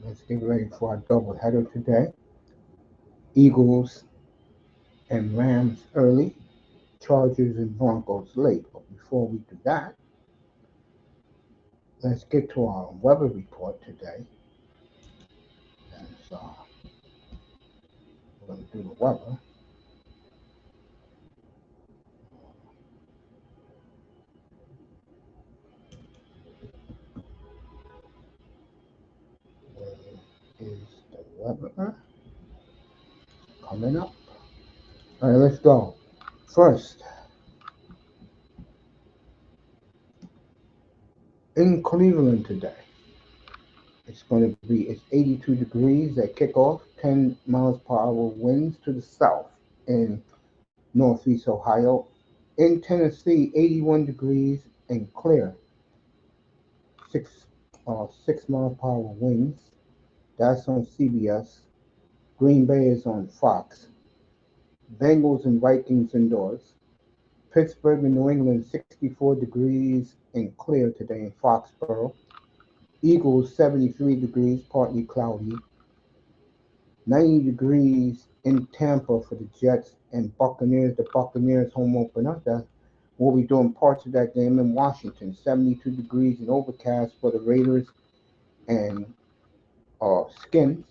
Let's get ready for our doubleheader today. Eagles and Rams early, Chargers and Broncos late. But before we do that, let's get to our weather report today. And we're going to do the weather. Where is the weather coming up? All right, let's go. First, in Cleveland today, it's 82 degrees at kickoff, 10 miles per hour winds to the south in northeast Ohio. In Tennessee, 81 degrees and clear, 6 miles per hour winds. That's on CBS. Green Bay is on Fox. Bengals and Vikings indoors. Pittsburgh and New England, 64 degrees and clear today in Foxborough. Eagles, 73 degrees, partly cloudy. 90 degrees in Tampa for the Jets and Buccaneers. The Buccaneers home opener. We'll be doing parts of that game in Washington. 72 degrees and overcast for the Raiders and Skins.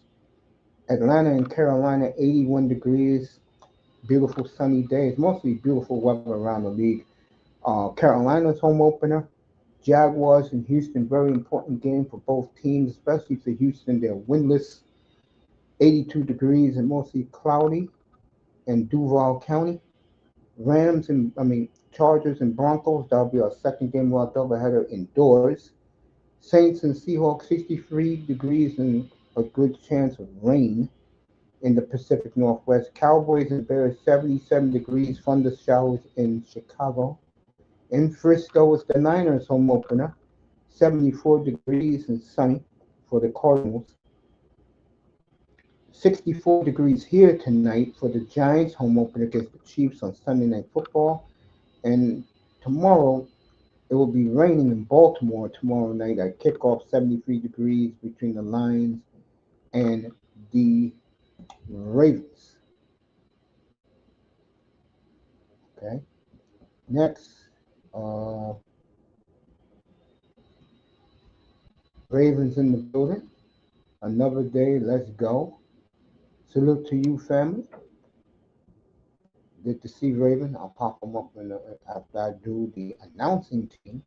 Atlanta and Carolina, 81 degrees. Beautiful sunny days. Mostly beautiful weather around the league. Carolina's home opener. Jaguars and Houston, very important game for both teams, especially for Houston. They're winless. 82 degrees and mostly cloudy in Duval County. Chargers and Broncos. That'll be our second game of our doubleheader indoors. Saints and Seahawks, 63 degrees and a good chance of rain in the Pacific Northwest. Cowboys and Bears, 77 degrees, thunder showers in Chicago. In Frisco, it's the Niners home opener, 74 degrees and sunny for the Cardinals. 64 degrees here tonight for the Giants home opener against the Chiefs on Sunday Night Football. And tomorrow, it will be raining in Baltimore tomorrow night at kickoff, 73 degrees between the Lions and the Ravens. Okay. Next, uh, Ravens in the building. Another day. Let's go. Salute to you, family. Good to see Raven. I'll pop them up after I do the announcing team.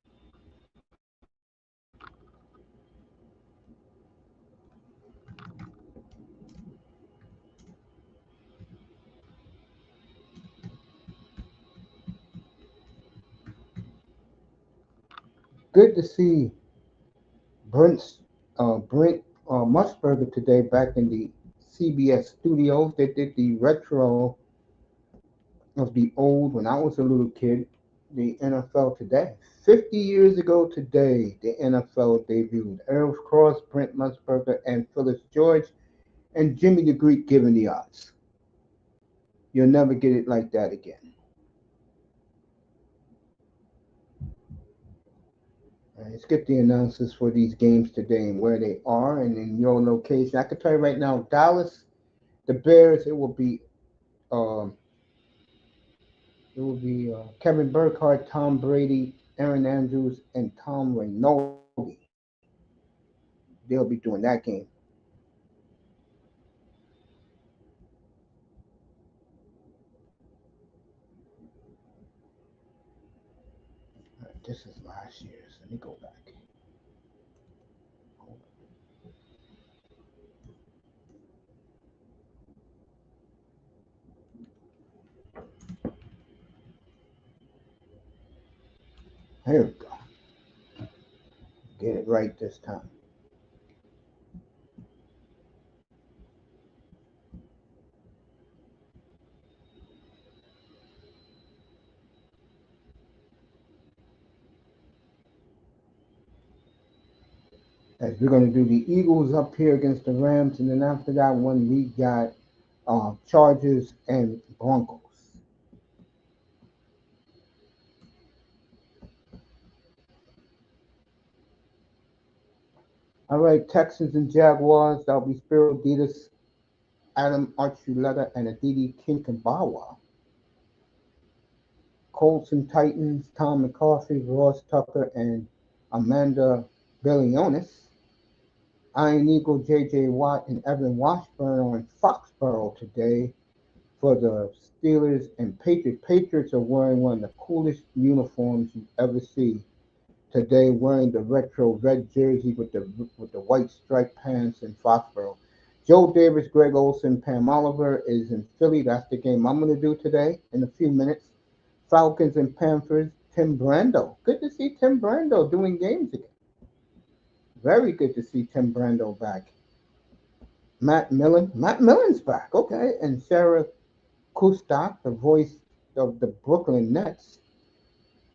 Good to see Brent Musburger today back in the CBS studios. They did the retro of the old when I was a little kid, the NFL today. 50 years ago today, the NFL debuted. Earl Cross, Brent Musburger, and Phyllis George, and Jimmy the Greek giving the odds. You'll never get it like that again. Let's get the announcers for these games today and where they are and in your location. I can tell you right now, Dallas, the Bears, um, Kevin Burkhardt, Tom Brady, Aaron Andrews, and Tom Rinaldi. They'll be doing that game. All right, this is last year's. Let me go back. Here we go. Get it right this time. As we're going to do the Eagles up here against the Rams, and then after that one we got Chargers and Broncos. All right, Texans and Jaguars. That'll be Spiro Ditas, Adam Archuleta, and Aditi Kinkabawa. Colts and Titans. Tom McCarthy, Ross Tucker, and Amanda Billionis. Iron Eagle, J.J. Watt, and Evan Washburn are in Foxborough today for the Steelers and Patriots. Patriots are wearing one of the coolest uniforms you ever see today, wearing the retro red jersey with the white striped pants in Foxborough. Joe Davis, Greg Olson, Pam Oliver is in Philly. That's the game I'm going to do today in a few minutes. Falcons and Panthers, Tim Brando. Good to see Tim Brando doing games again. Very good to see Tim Brando back. Matt Millen. Matt Millen's back. Okay. And Sarah Kustak, the voice of the Brooklyn Nets.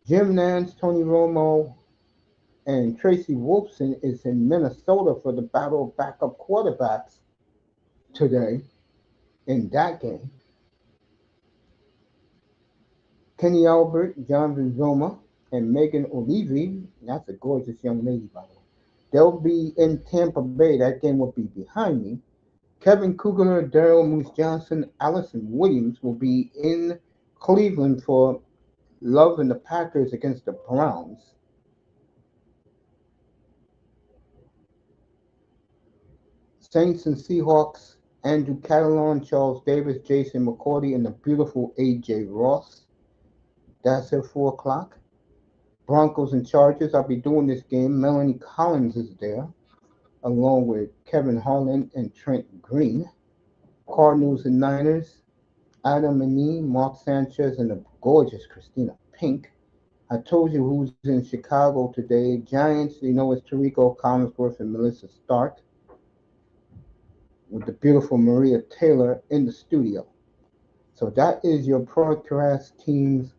Jim Nance, Tony Romo, and Tracy Wolfson is in Minnesota for the battle of backup quarterbacks today in that game. Kenny Albert, John Vizoma, and Megan Olivi, that's a gorgeous young lady, by the way. They'll be in Tampa Bay. That game will be behind me. Kevin Kugler, Daryl Moose Johnson, Allison Williams will be in Cleveland for Love and the Packers against the Browns. Saints and Seahawks, Andrew Catalon, Charles Davis, Jason McCourty, and the beautiful A.J. Ross. That's at 4 o'clock. Broncos and Chargers, I'll be doing this game. Melanie Collins is there, along with Kevin Harlan and Trent Green. Cardinals and Niners, Adam and me, Mark Sanchez, and the gorgeous Christina Pink. I told you who's in Chicago today. Giants, it's Tarico Collinsworth and Melissa Stark, with the beautiful Maria Taylor in the studio. So that is your broadcast teams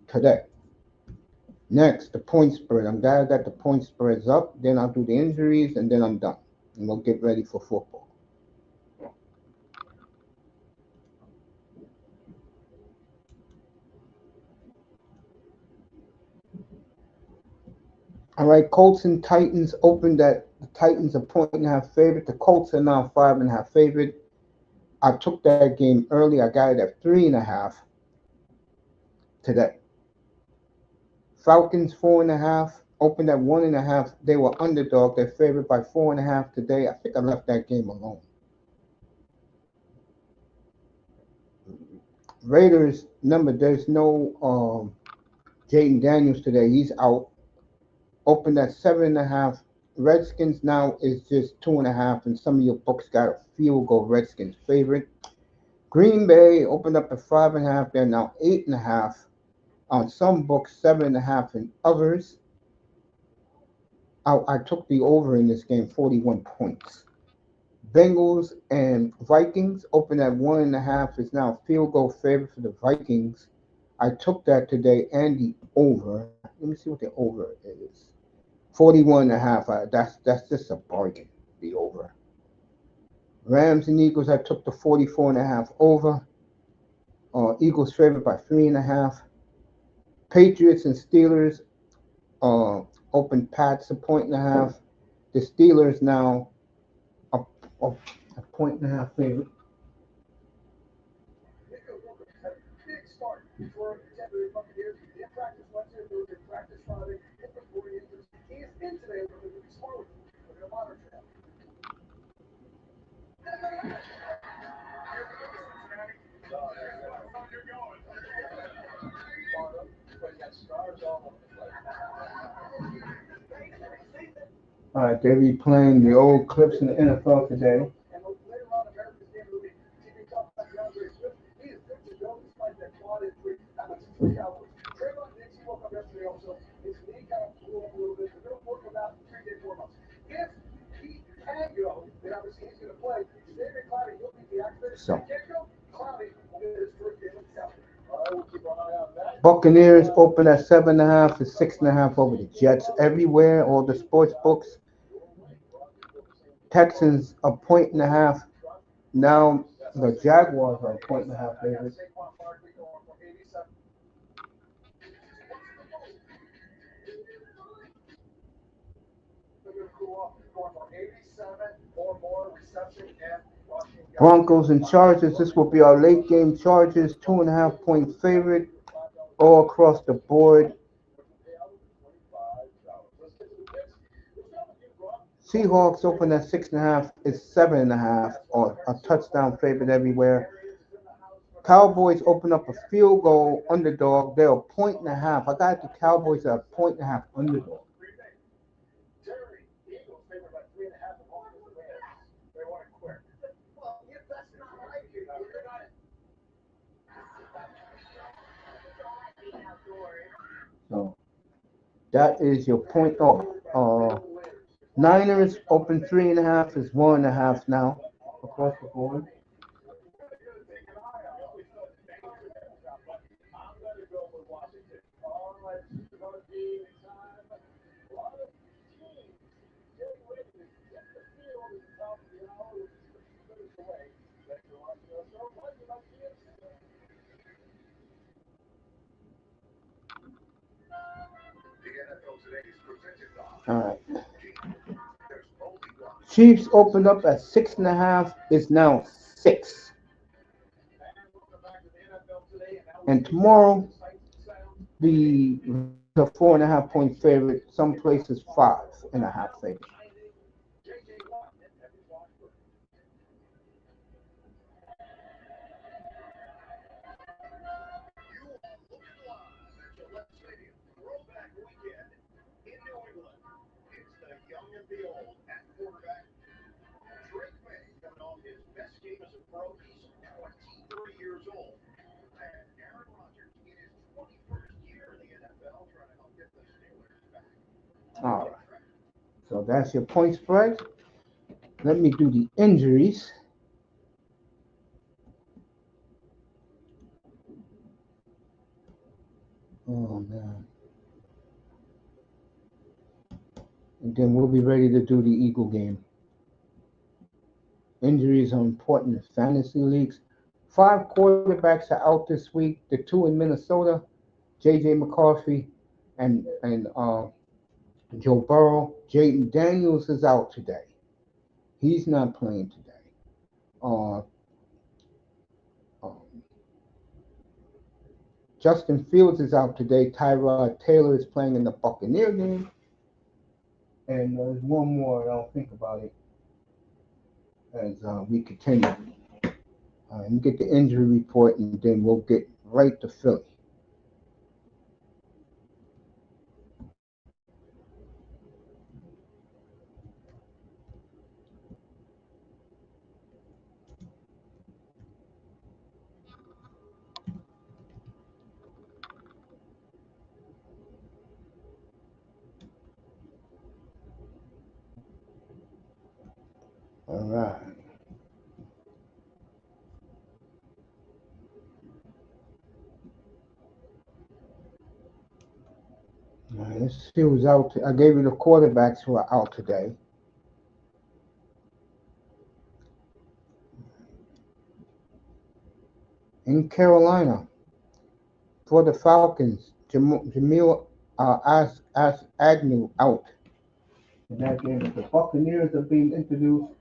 today. Next, the point spread. I'm glad I got the point spreads up. Then I'll do the injuries, and then I'm done. And we'll get ready for football. All right, Colts and Titans opened at the Titans a point and a half favorite. The Colts are now 5.5 favorite. I took that game early. I got it at 3.5 today. Falcons 4.5 opened at 1.5. They were underdog. They're favored by 4.5 today. I think I left that game alone. Raiders, number there's no Jaden Daniels today. He's out. Opened at 7.5. Redskins now is just 2.5, and some of your books got a field goal Redskins favorite. Green Bay opened up at 5.5. They're now 8.5. On some books, 7.5 and others. I took the over in this game, 41 points. Bengals and Vikings open at 1.5 is now field goal favorite for the Vikings. I took that today and the over. Let me see what the over is. 41.5. That's just a bargain. The over. Rams and Eagles. I took the 44.5 over. Eagles favored by 3.5. Patriots and Steelers. Open Pats a point and a half. The Steelers now a, a, a point and a half favorite. All right, they're replaying the old clips in the N.F.L. today. So, Buccaneers open at 7.5 to 6.5 over the Jets everywhere. All the sports books. Texans a point and a half. Now the Jaguars are a point and a half favorites. Broncos and Chargers. This will be our late game. Chargers 2.5 point favorite all across the board. Seahawks open at 6.5. It's 7.5 or a touchdown favorite everywhere. Cowboys open up a field goal underdog. They're a point and a half. I got the Cowboys at a point and a half underdog. So that is your point off. Niners open 3.5 is 1.5 now across the board. All right. Chiefs opened up at 6.5. It's now 6. And tomorrow, the Ravens are 4.5 point favorite. Some places 5.5 favorite. All right. So that's your point spread. Let me do the injuries. Oh man. And then we'll be ready to do the Eagle game. Injuries are important in fantasy leagues. 5 quarterbacks are out this week. The two in Minnesota, J.J. McCarthy and Joe Burrow. Jaden Daniels is out today. He's not playing today. Uh, um, Justin Fields is out today. Tyrod Taylor is playing in the Buccaneer game. And there's one more. I don't think about it as we continue. Let me get the injury report, and then we'll get right to Philly. All right. All right, let's see who's out. I gave you the quarterbacks who are out today. In Carolina, for the Falcons, Jamil Agnew out. In that game, the Buccaneers are being introduced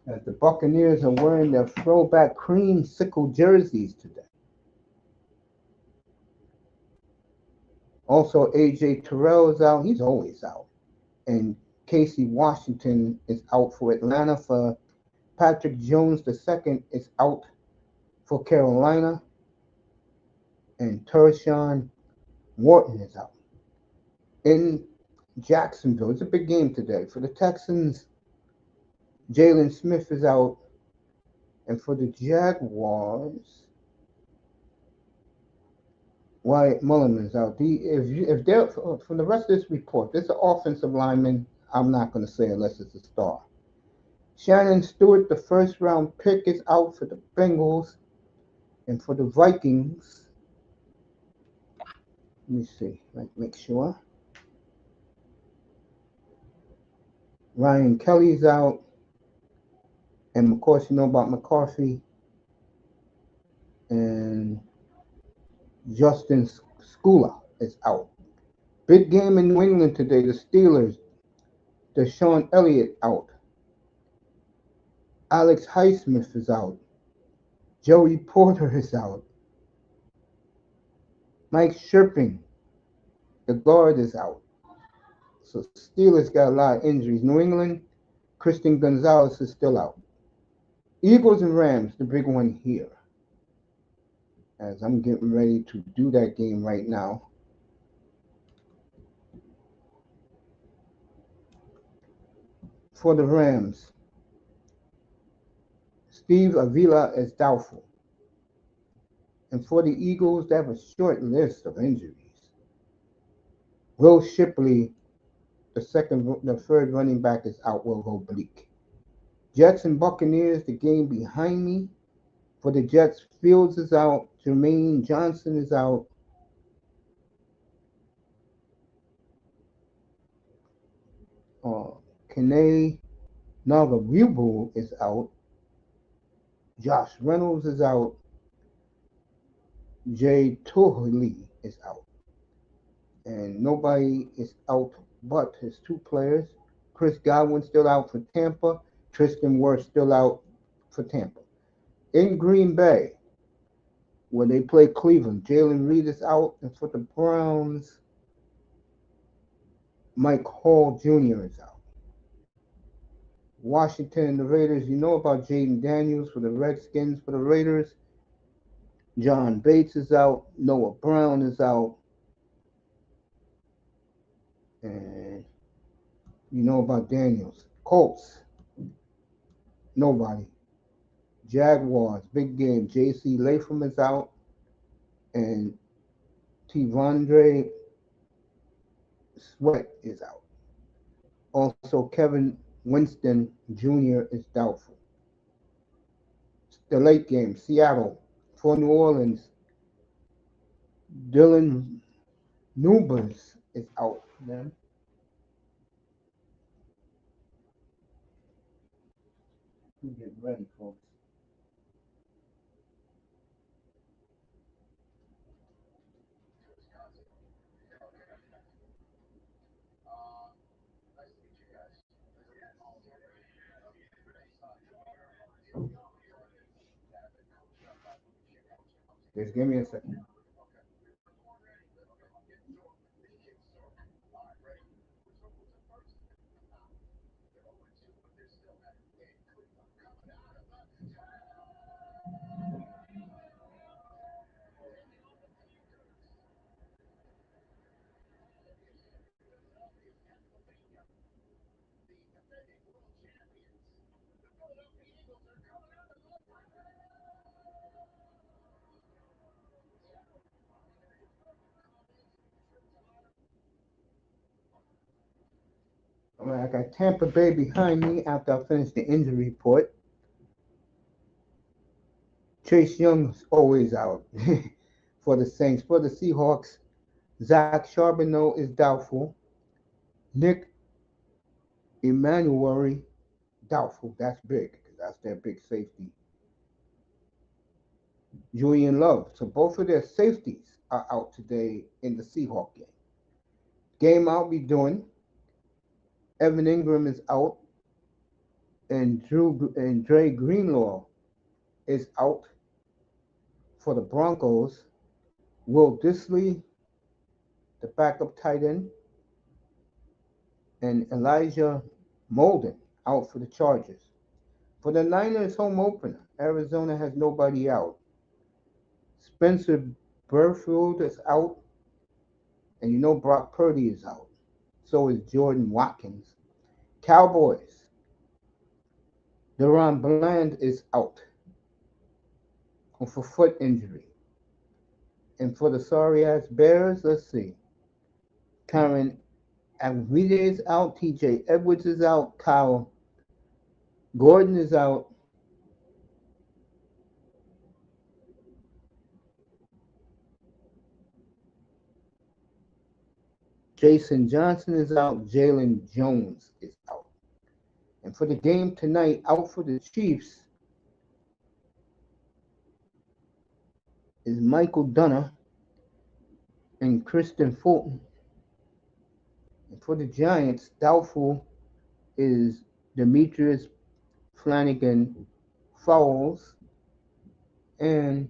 as the Buccaneers are wearing their throwback creamsicle jerseys today. Also, AJ Terrell is out. He's always out. And Casey Washington is out for Atlanta. For Patrick Jones II is out for Carolina. And Tershawn Wharton is out. In Jacksonville, it's a big game today. For the Texans, Jalen Smith is out. And for the Jaguars, Wyatt Mullen is out. If they're from the rest of this report, this is an offensive lineman. I'm not going to say unless it's a star. Shannon Stewart, the first round pick, is out for the Bengals. And for the Vikings, let me see, make sure. Ryan Kelly's out. And of course, you know about McCarthy and Justin Skula is out. Big game in New England today. The Steelers. Deshaun Elliott out. Alex Highsmith is out. Joey Porter is out. Mike Sherping, the guard, is out. So Steelers got a lot of injuries. New England, Christian Gonzalez is still out. Eagles and Rams, the big one here. As I'm getting ready to do that game right now. For the Rams, Steve Avila is doubtful. And for the Eagles, they have a short list of injuries. Will Shipley, the third running back, is out. Will oblique. Jets and Buccaneers, the game behind me. For the Jets, Fields is out. Jermaine Johnson is out. Uh, Kene Nagabubu is out. Josh Reynolds is out. Jay Tuhli is out. And nobody is out but his two players. Chris Godwin still out for Tampa. Tristan Wirfs still out for Tampa. In Green Bay, where they play Cleveland, Jalen Reed is out. And for the Browns, Mike Hall Jr. is out. Washington, the Raiders, you know about Jaden Daniels for the Redskins. For the Raiders, John Bates is out. Noah Brown is out. And you know about Daniels. Colts, nobody. Jaguars, big game. J.C. Latham is out. And Tivandre Sweat is out. Also, Kevin Winston Jr. is doubtful. The late game, Seattle. For New Orleans, Dylan Nubers is out. Then we get ready, folks. Just give me a second. All right, I got Tampa Bay behind me after I finish the injury report. Chase Young's always out for the Saints. For the Seahawks, Zach Charbonneau is doubtful. Nick Emmanuel, doubtful. That's big because that's their big safety. Julian Love. So both of their safeties are out today in the Seahawk game. Game I'll be doing. Evan Ingram is out, and Dre Greenlaw is out for the Broncos. Will Disley, the backup tight end, and Elijah Molden out for the Chargers. For the Niners home opener, Arizona has nobody out. Spencer Burfield is out, and you know Brock Purdy is out. So is Jordan Watkins. Cowboys, Deron Bland is out for foot injury. And for the sorry ass Bears, let's see. Karen Avide is out. TJ Edwards is out. Kyle Gordon is out. Jason Johnson is out. Jalen Jones is out. And for the game tonight, out for the Chiefs is Michael Dunner and Kristen Fulton. And for the Giants, doubtful is Demetrius Flanagan Fowles and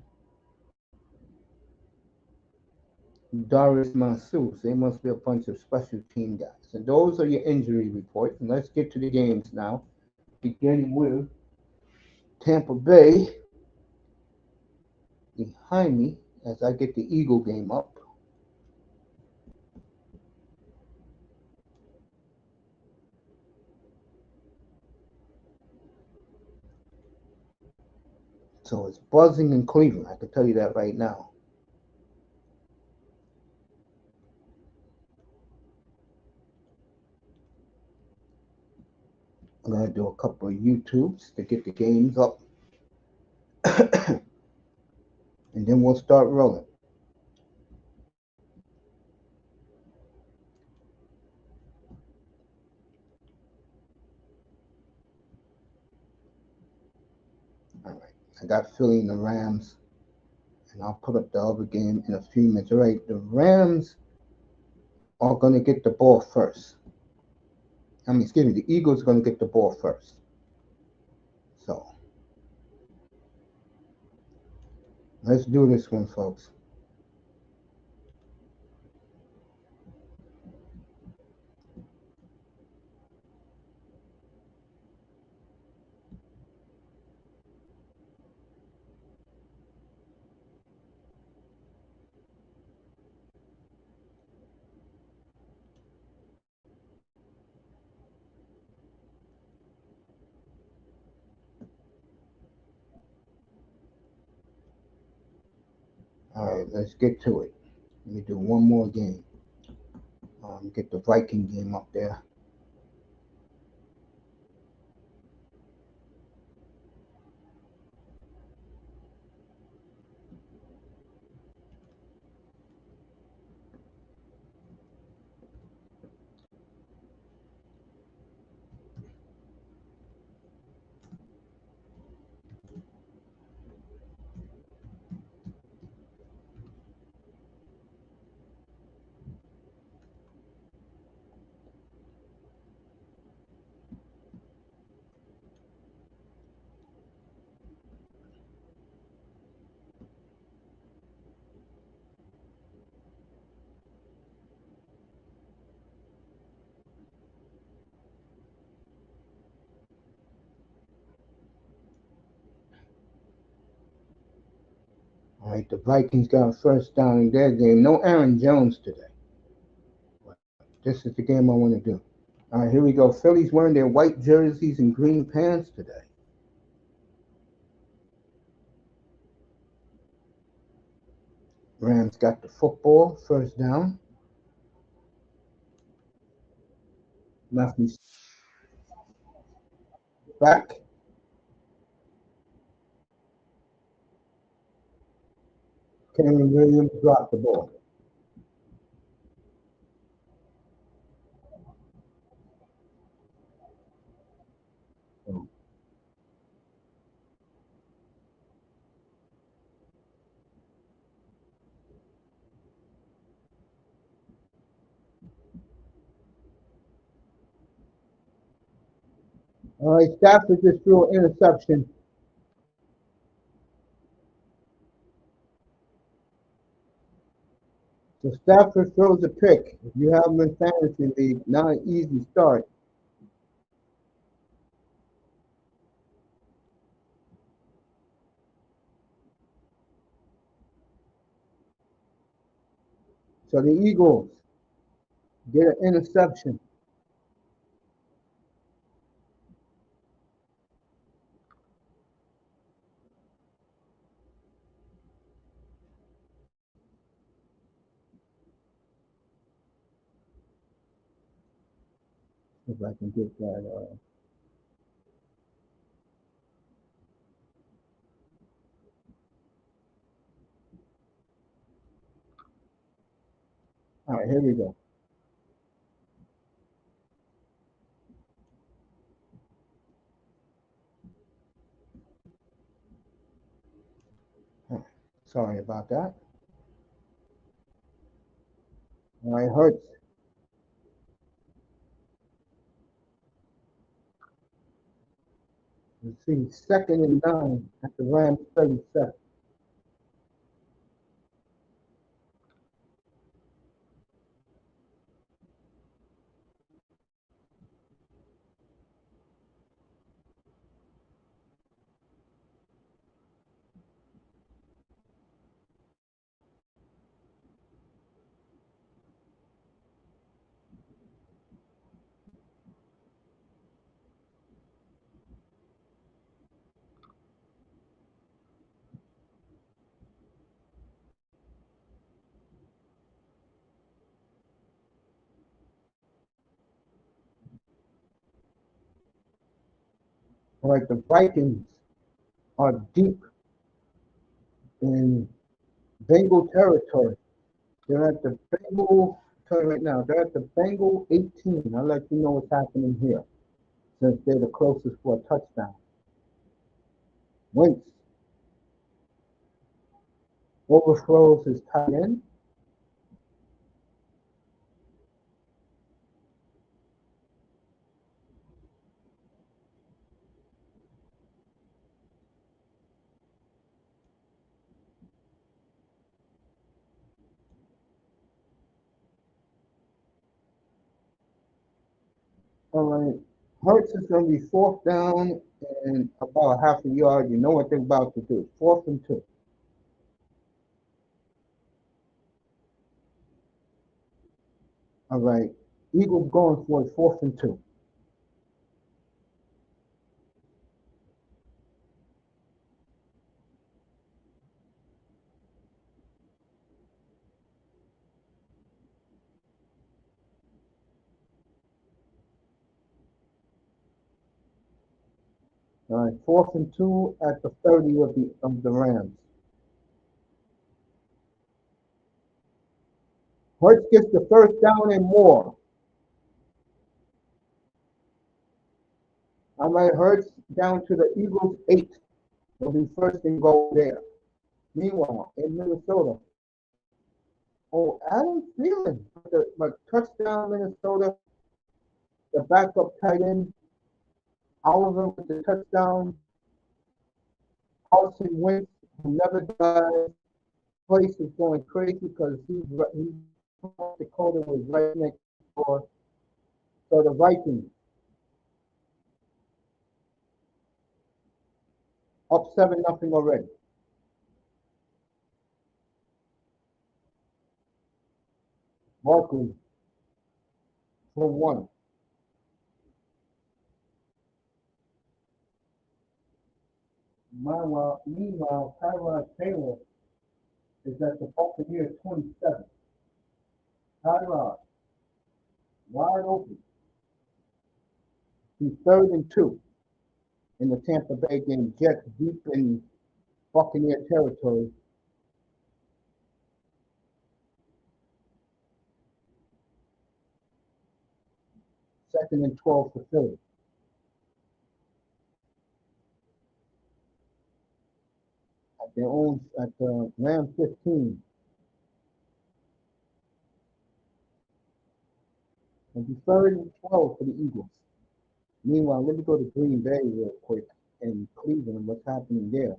Doris Masseuse. They must be a bunch of special team guys. And those are your injury reports. And let's get to the games now, beginning with Tampa Bay behind me as I get the Eagle game up. So it's buzzing in Cleveland. I can tell you that right now. I'm going to do a couple of YouTubes to get the games up. And then we'll start rolling. All right. I got Philly and the Rams. And I'll put up the other game in a few minutes. All right. The Rams are going to get the ball first. Excuse me. The Eagles are going to get the ball first. So let's do this one, folks. All right. Let's get to it. Let me do one more game. Get the Viking game up there. All right. The Vikings got a first down in their game. No Aaron Jones today. This is the game I want to do. All right, here we go. Phillies wearing their white jerseys and green pants today. Rams got the football, first down. Left me back. Cameron Williams dropped the ball. All right, Stafford just threw an interception. So Stafford throws a pick. If you have him in fantasy league, not an easy start. So the Eagles get an interception. If I can get that. All right, here we go. Sorry about that. All right, Hurts Let's see, 2nd and 9 at the Rams 37. All right, the Vikings are deep in Bengal territory. They're at the Bengal, tell you right now, they're at the Bengal 18. I'll let you know what's happening here since they're the closest for a touchdown. Wentz overthrows his tight end. All right, Hurts is going to be 4th down and about half a yard. You know what they're about to do. 4th and 2. All right, Eagles going for it, 4th and 2. All right, 4th and 2 at the 30 of the Rams. Hurts gets the 1st down and more. All right, Hurts down to the Eagles 8. Will be 1st and goal there. Meanwhile, in Minnesota, Adam Thielen, but touchdown Minnesota. The backup tight end, Oliver with the touchdown. Carson Wentz, who never dies. Place is going crazy because he's North Dakota was right next door. So the Vikings up 7-0 already. Barkley for 1. Meanwhile, Tyrod Taylor is at the Buccaneers 27. Tyrod, wide open. He's 3rd and 2 in the Tampa Bay game. Jets deep in Buccaneer territory. 2nd and 12 for Philly. At the Ram 15. And be 3rd and 12 for the Eagles. Meanwhile, let me go to Green Bay real quick and Cleveland and what's happening there.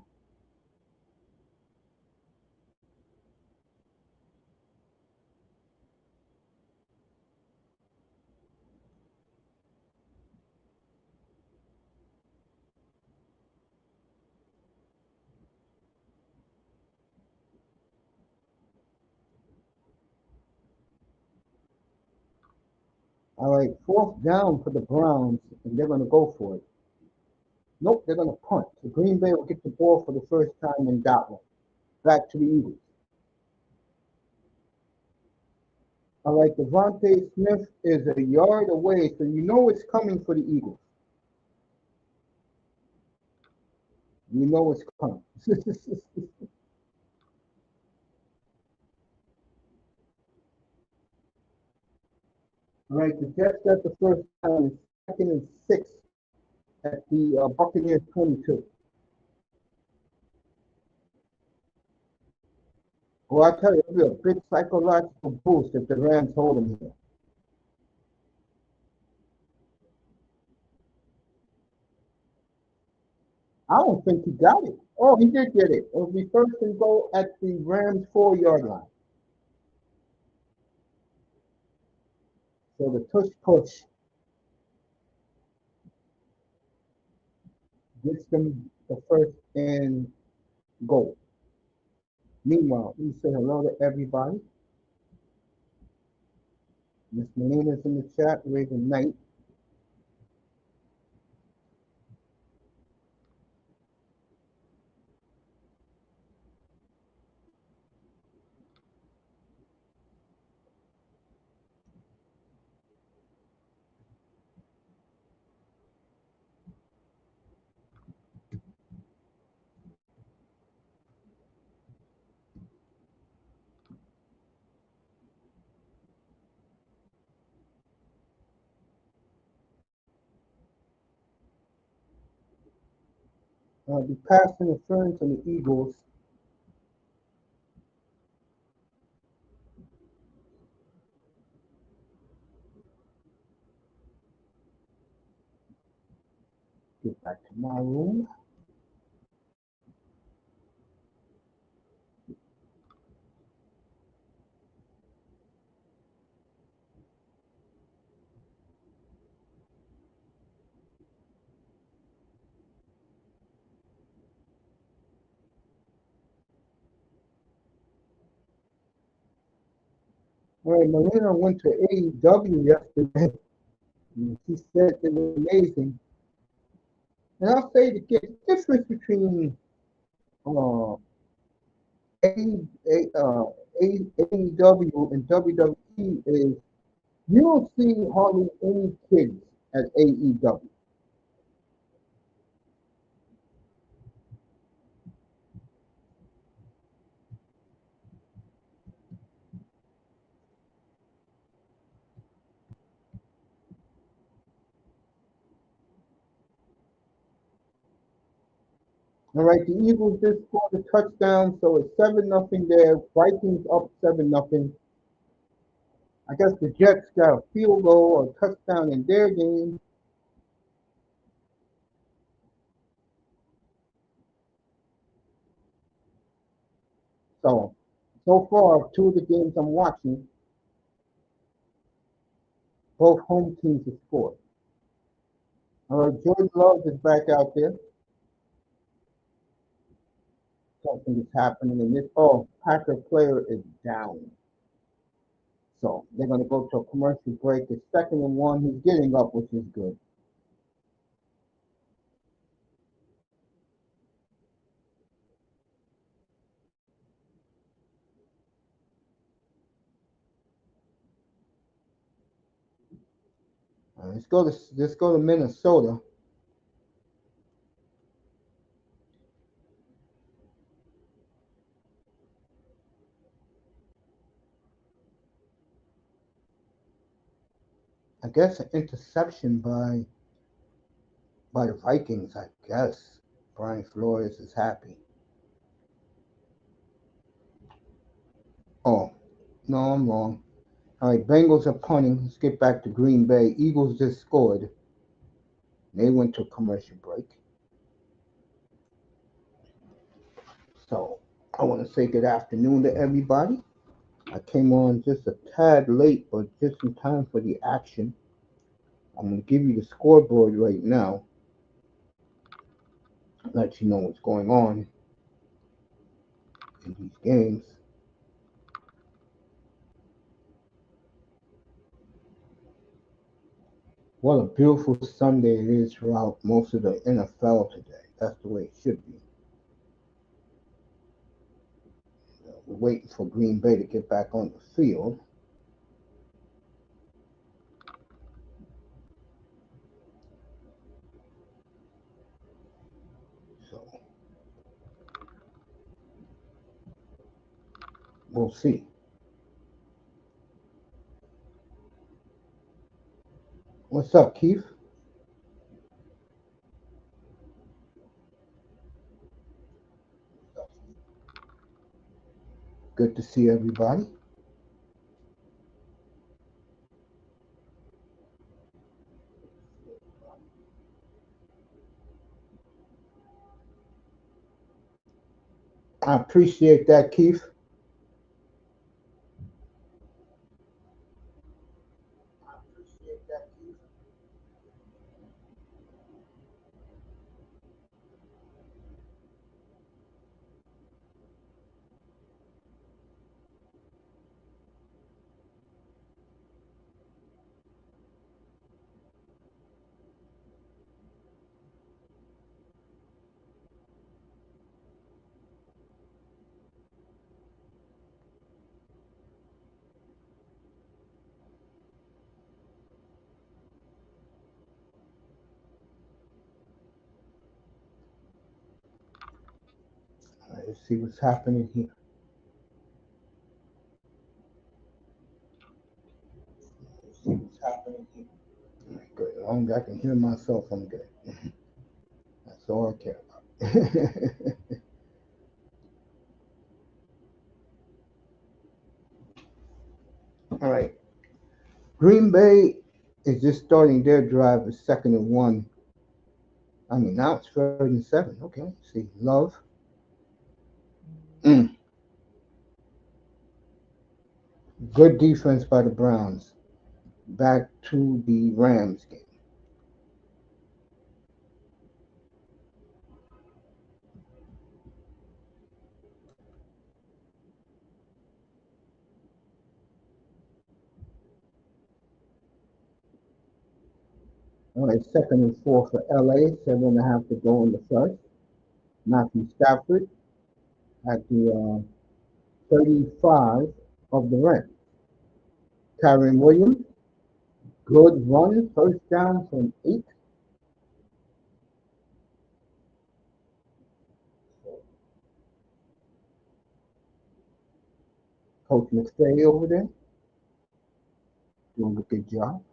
All right, 4th down for the Browns, and they're going to go for it. Nope, they're going to punt. So Green Bay will get the ball for the first time in that one. Back to the Eagles. All right, Devontae Smith is a yard away, so you know it's coming for the Eagles. You know it's coming. All right, the Jets got the first down, 2nd and 6 at the Buccaneers 22. Well, I tell you, it'll be a big psychological boost if the Rams hold them here. I don't think he got it. Oh, he did get it. It'll be first and goal at the Rams 4 yard line. So the tush push gets them the first and goal. Meanwhile, we say hello to everybody. Miss Melina's in the chat, Raven Knight. The pass interference on the Eagles. Get back to my room. All right, Melina went to AEW yesterday. And she said it was amazing. And I'll say the difference between uh, AEW and WWE is you don't see hardly any kids at AEW. All right, the Eagles just scored a touchdown, so it's 7-0 there. Vikings up 7-0. I guess the Jets got a field goal or a touchdown in their game. So far, two of the games I'm watching, both home teams have scored. All right, Jordan Love is back out there. Something is happening in this. Oh, Packer player is down. So they're going to go to a commercial break. It's 2nd and 1. He's getting up, which is good. Let's go to Minnesota. I guess an interception by the Vikings. I guess Brian Flores is happy. Oh, no, I'm wrong. All right, Bengals are punting. Let's get back to Green Bay. Eagles just scored. They went to a commercial break. So I want to say good afternoon to everybody. I came on just a tad late, but just in time for the action. I'm going to give you the scoreboard right now. Let you know what's going on in these games. What a beautiful Sunday it is throughout most of the N.F.L today. That's the way it should be. We're waiting for Green Bay to get back on the field. So we'll see. What's up, Keith? Good to see everybody. I appreciate that, Keith. Let's see what's happening here. Let's see what's happening here. Good. As long as I can hear myself, I'm good. That's all I care about. All right. Green Bay is just starting their drive with 2nd and 1. I mean, now it's 3rd and 7. Okay. See, Love. Mm. Good defense by the Browns. Back to the Rams game. All right, 2nd and 4 for LA. 7.5 to go in the first. Matthew Stafford at the 35 of the Rams. Kyron Williams, good run, first down from 8. Coach McStay over there doing a good job.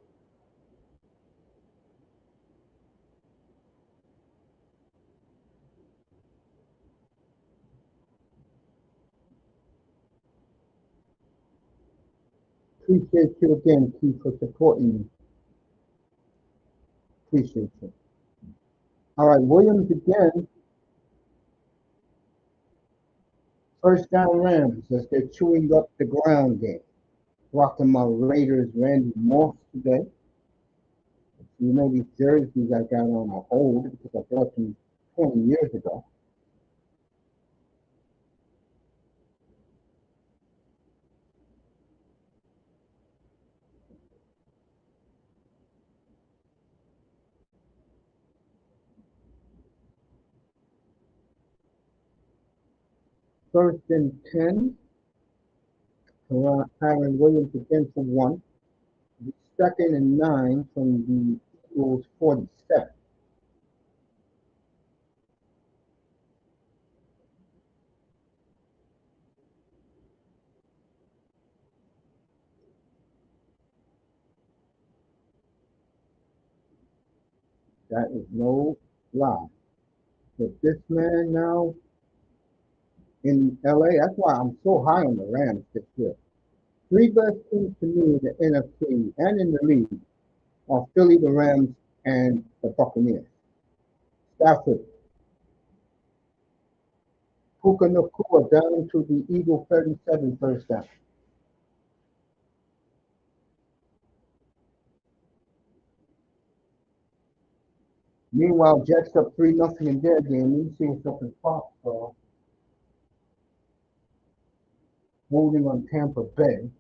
Appreciate you again, Keith, for supporting me. Appreciate you. All right, Williams again. First down Rams as they're chewing up the ground game. Rocking my Raiders Randy Moss today. You know these jerseys I got on are old because I bought them 20 years ago. First and 10. Kyron Williams again for 1. 2nd and 9 from the Eagles 47. That is no lie. But this man now in LA, that's why I'm so high on the Rams this year. Three best teams to me in the NFC and in the league are Philly, the Rams, and the Buccaneers. Stafford, Puka Nakua down to the Eagle 37 first down. Meanwhile, Jets up 3-0 in their game. You see what's up in Foxborough, holding on Tampa Bay.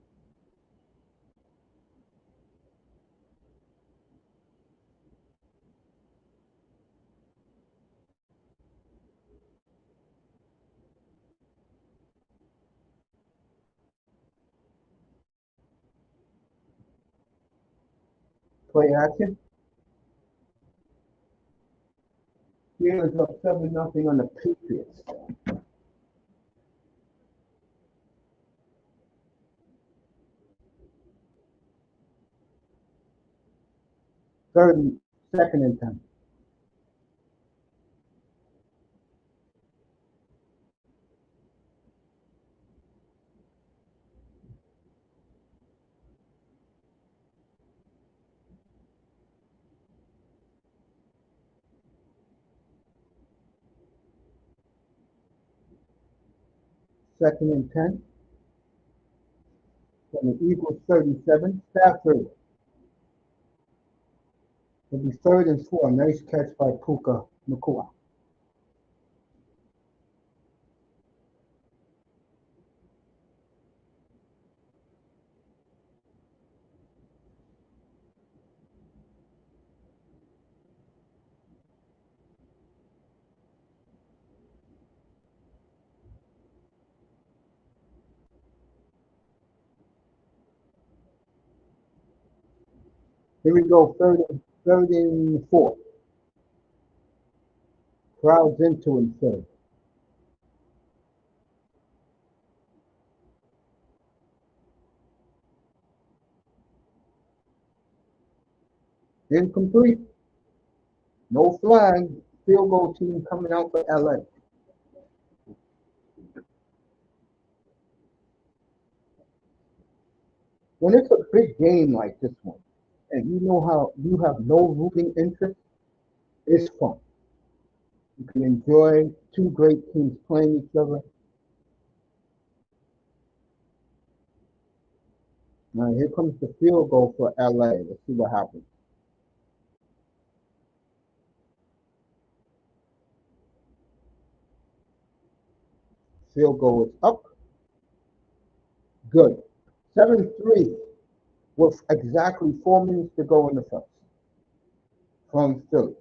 Play action. Steelers up 7-0 on the Patriots. Third, 2nd and 10. Second and 10 from the Eagles 37. Stafford will be third and 4. Nice catch by Puka Nakua. Here we go, third and 4. Crowds into him third. Incomplete. No flag. Field goal team coming out for LA. When it's a big game like this one, and you know how you have no rooting interest, it's fun. You can enjoy two great teams playing each other. Now here comes the field goal for LA. Let's see what happens. Field goal is up. Good. 7-3 with exactly 4 minutes to go in the first from Philly.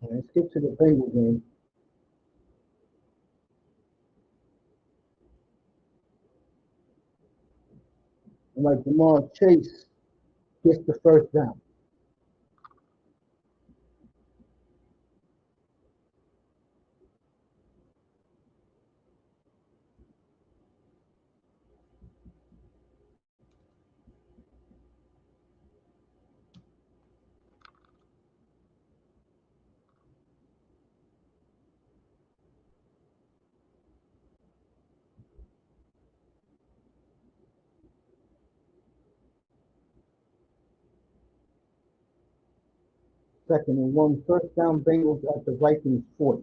Let's get to the Bengal game. And like Jamal Chase gets the first down. Second and 1, first down Bengals at the Vikings 40.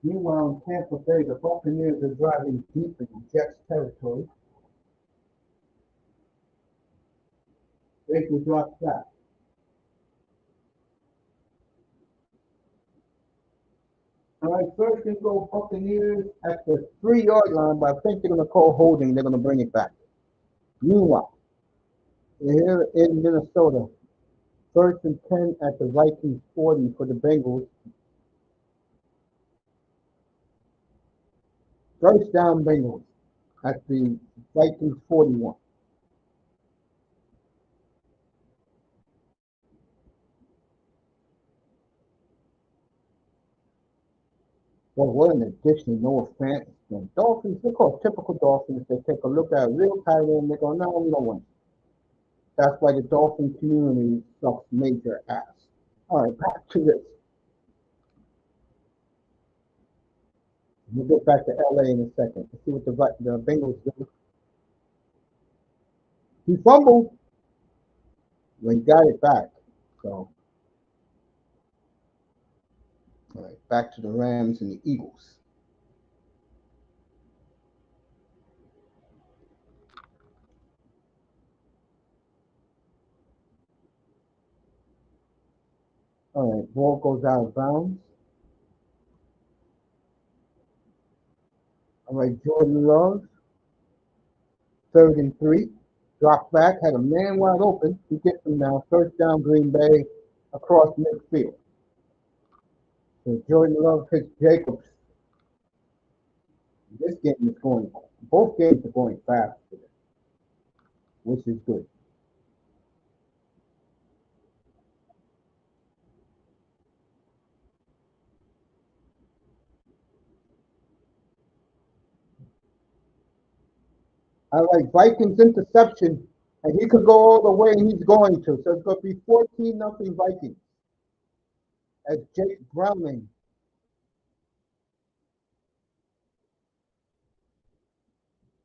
Meanwhile, in Tampa Bay, the Buccaneers are driving deep into Jets territory. Baker drops back. All right, first and goal Buccaneers at the 3-yard line, but I think they're going to call holding. They're going to bring it back. Meanwhile, here in Minnesota, first and 10 at the Vikings 40 for the Bengals. First down Bengals at the Vikings 41. Well, what an addition, no offense. The Dolphins, they call typical Dolphins. They take a look at a real tight end, they go, no, we don't want it. That's why the Dolphin community sucks major ass. All right, back to this. We'll get back to LA in a second. Let's see what the Bengals do. He fumbled when he got it back. So, all right, back to the Rams and the Eagles. All right, ball goes out of bounds. All right, Jordan Love, third and 3. Drop back, had a man wide open. He gets him now. First down, Green Bay, across midfield. So Jordan Love picks Jacobs. This game is going. Both games are going fast today, which is good. I like Vikings interception, and he could go all the way, and he's going to. So it's going to be 14-0 Vikings as Jake Browning.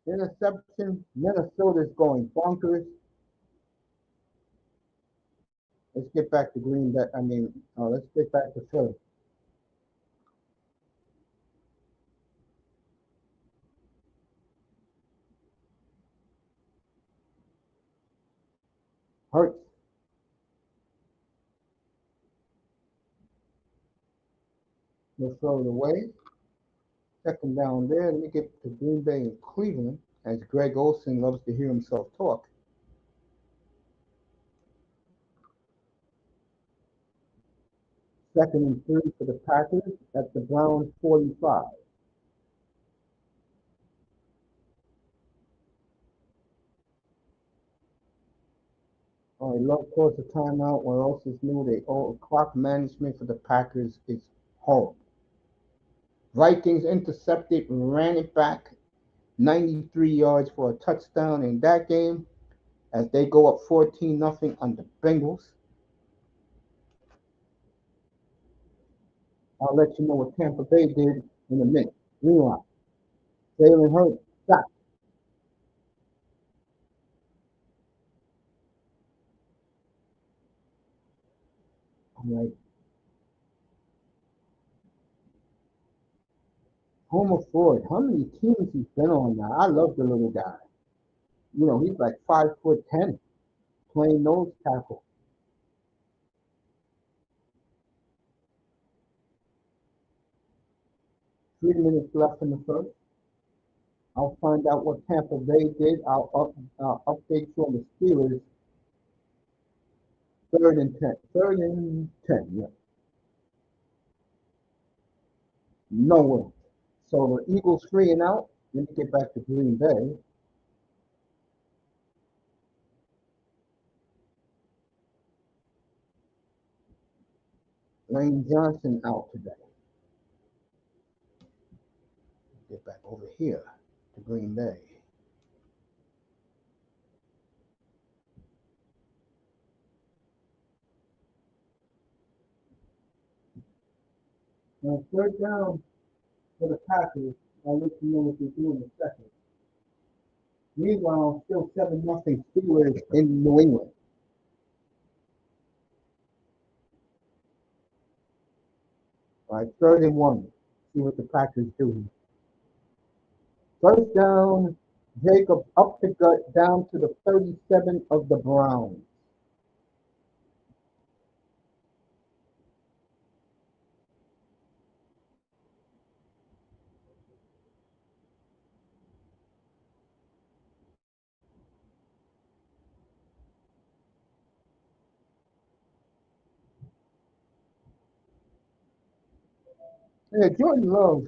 Interception. Minnesota's going bonkers. Let's get back to Green Bay. Let's get back to Philly. Hurts. We'll throw it away. Second down there. Let me get to Green Bay and Cleveland, as Greg Olson loves to hear himself talk. Second and 3 for the Packers at the Browns 45. All right, Love calls a timeout. What else is new? Clock management for the Packers is horrible. Vikings intercepted, ran it back 93 yards for a touchdown in that game as they go up 14-0 on the Bengals. I'll let you know what Tampa Bay did in a minute. Meanwhile, Jalen Hurts stop. I'm like, Homer Ford, how many teams he's been on now? I love the little guy. He's like 5'10", playing nose tackle. 3 minutes left in the first. I'll find out what Tampa Bay did. I'll update you on the Steelers. Third and 10. Third and 10, yeah. Nowhere. So the Eagles 3 and out. Let me get back to Green Bay. Lane Johnson out today. Get back over here to Green Bay. Now, third down for the Packers. I'll let you know what they do in a second. Meanwhile, still 7-0 Steelers in New England. All right, third and 1. See what the Packers do. First down, Jacobs up the gut down to the 37 of the Browns. Yeah, Jordan Love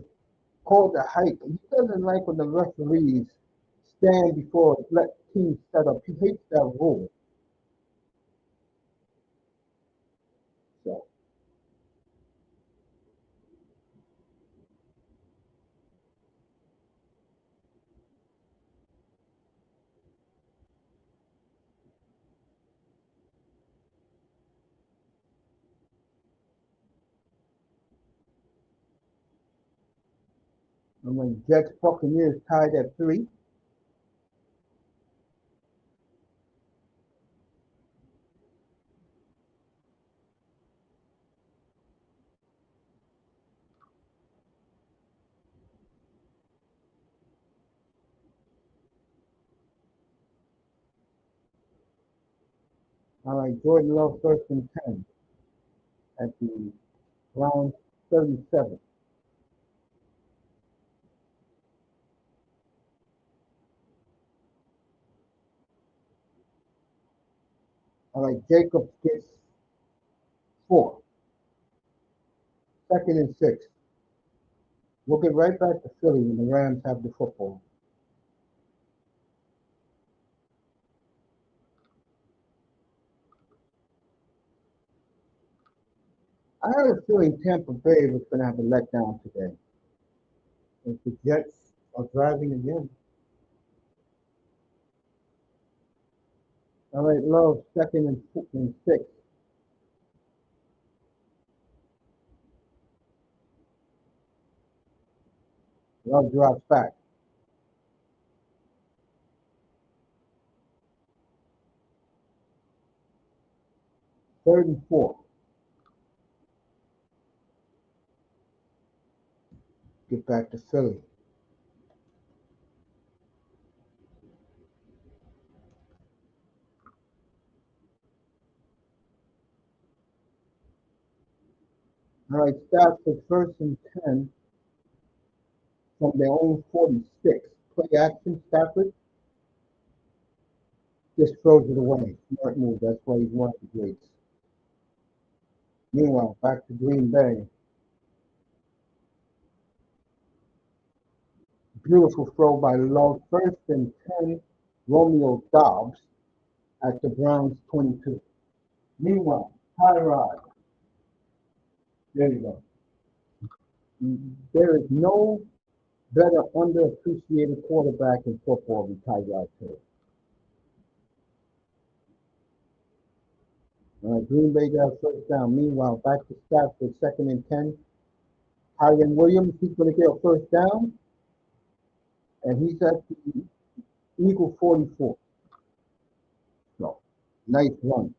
called the hike. He doesn't like when the referees stand before let teams set up. He hates that rule. So and when Jets Buccaneers tied at 3. All right, Jordan Love first and 10 at the Browns 37. All right, Jacobs gets 4. Second and 6. We'll get right back to Philly when the Rams have the football. I had a feeling Tampa Bay was going to have a letdown today. If the Jets are driving again. All right, Love, second and 6. Love drops back. Third and 4. Get back to Philly. All right, Stafford first and 10 from their own 46. Play action, Stafford just throws it away. Smart move. That's why he's one of the greats. Meanwhile, back to Green Bay. Beautiful throw by Love. First and 10, Romeo Dobbs at the Browns 22. Meanwhile, Tyrod. There you go. There is no better underappreciated quarterback in football than Tyrod Taylor. All right, Green Bay got a first down. Meanwhile, back to Stafford, second and 10. Kyren Williams, he's going to get a first down, and he's at the Eagle 44. So, nice run.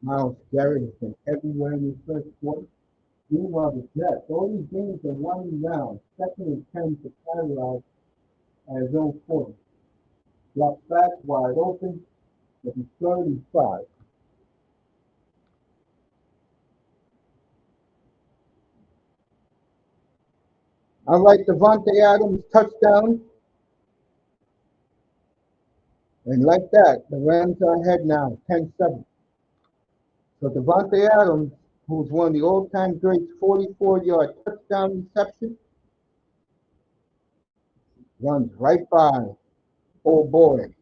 Miles Garrett has been everywhere in the first quarter. Meanwhile, the Jets, all these games are winding down. Second and 10 to Tyrod at his own 40. Drops back wide open, but he's 35. All right, Devontae Adams, touchdown. And like that, the Rams are ahead now, 10-7. So Devontae Adams, who's one of the all-time greats, 44-yard touchdown reception, runs right by. Oh boy.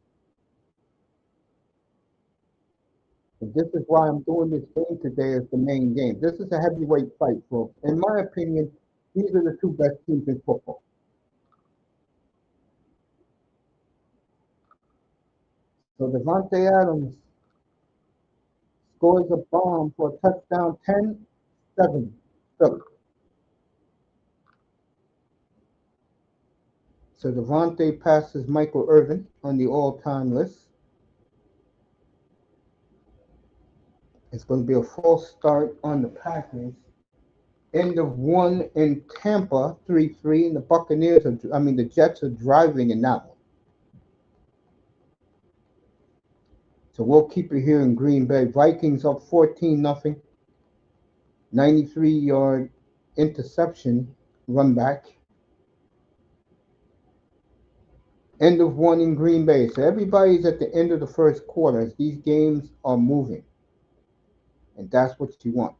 And this is why I'm doing this game today as the main game. This is a heavyweight fight, folks. In my opinion, these are the two best teams in football. So Devontae Adams scores a bomb for a touchdown, 10-7. So Devontae passes Michael Irvin on the all-time list. It's going to be a false start on the Packers. End of one in Tampa, 3-3, and the the Jets are driving in that one. So we'll keep it here in Green Bay. Vikings up 14-0. 93-yard interception run back. End of one in Green Bay. So everybody's at the end of the first quarter as these games are moving. And that's what you want.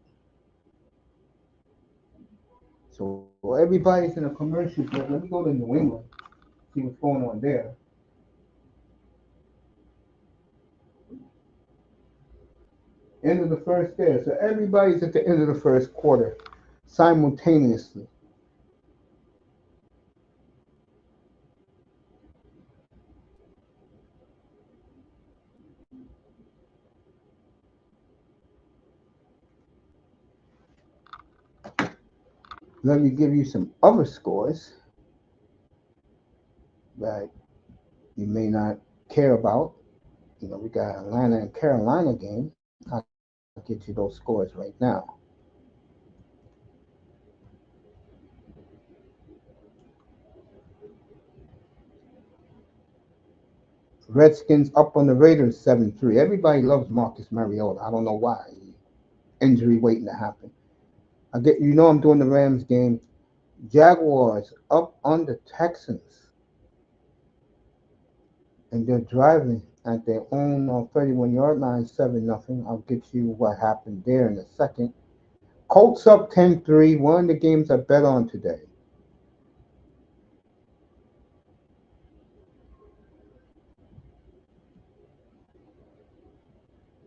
So everybody's in a commercial break. Let me go to New England, see what's going on there. End of the first there. So everybody's at the end of the first quarter simultaneously. Let me give you some other scores that you may not care about. We got Atlanta and Carolina game. I'll get you those scores right now. Redskins up on the Raiders 7-3. Everybody loves Marcus Mariota. I don't know why. Injury waiting to happen. I get I'm doing the Rams game. Jaguars up on the Texans, and they're driving at their own 31-yard line, 7-0. I'll get you what happened there in a second. Colts up 10-3. One of the games I bet on today.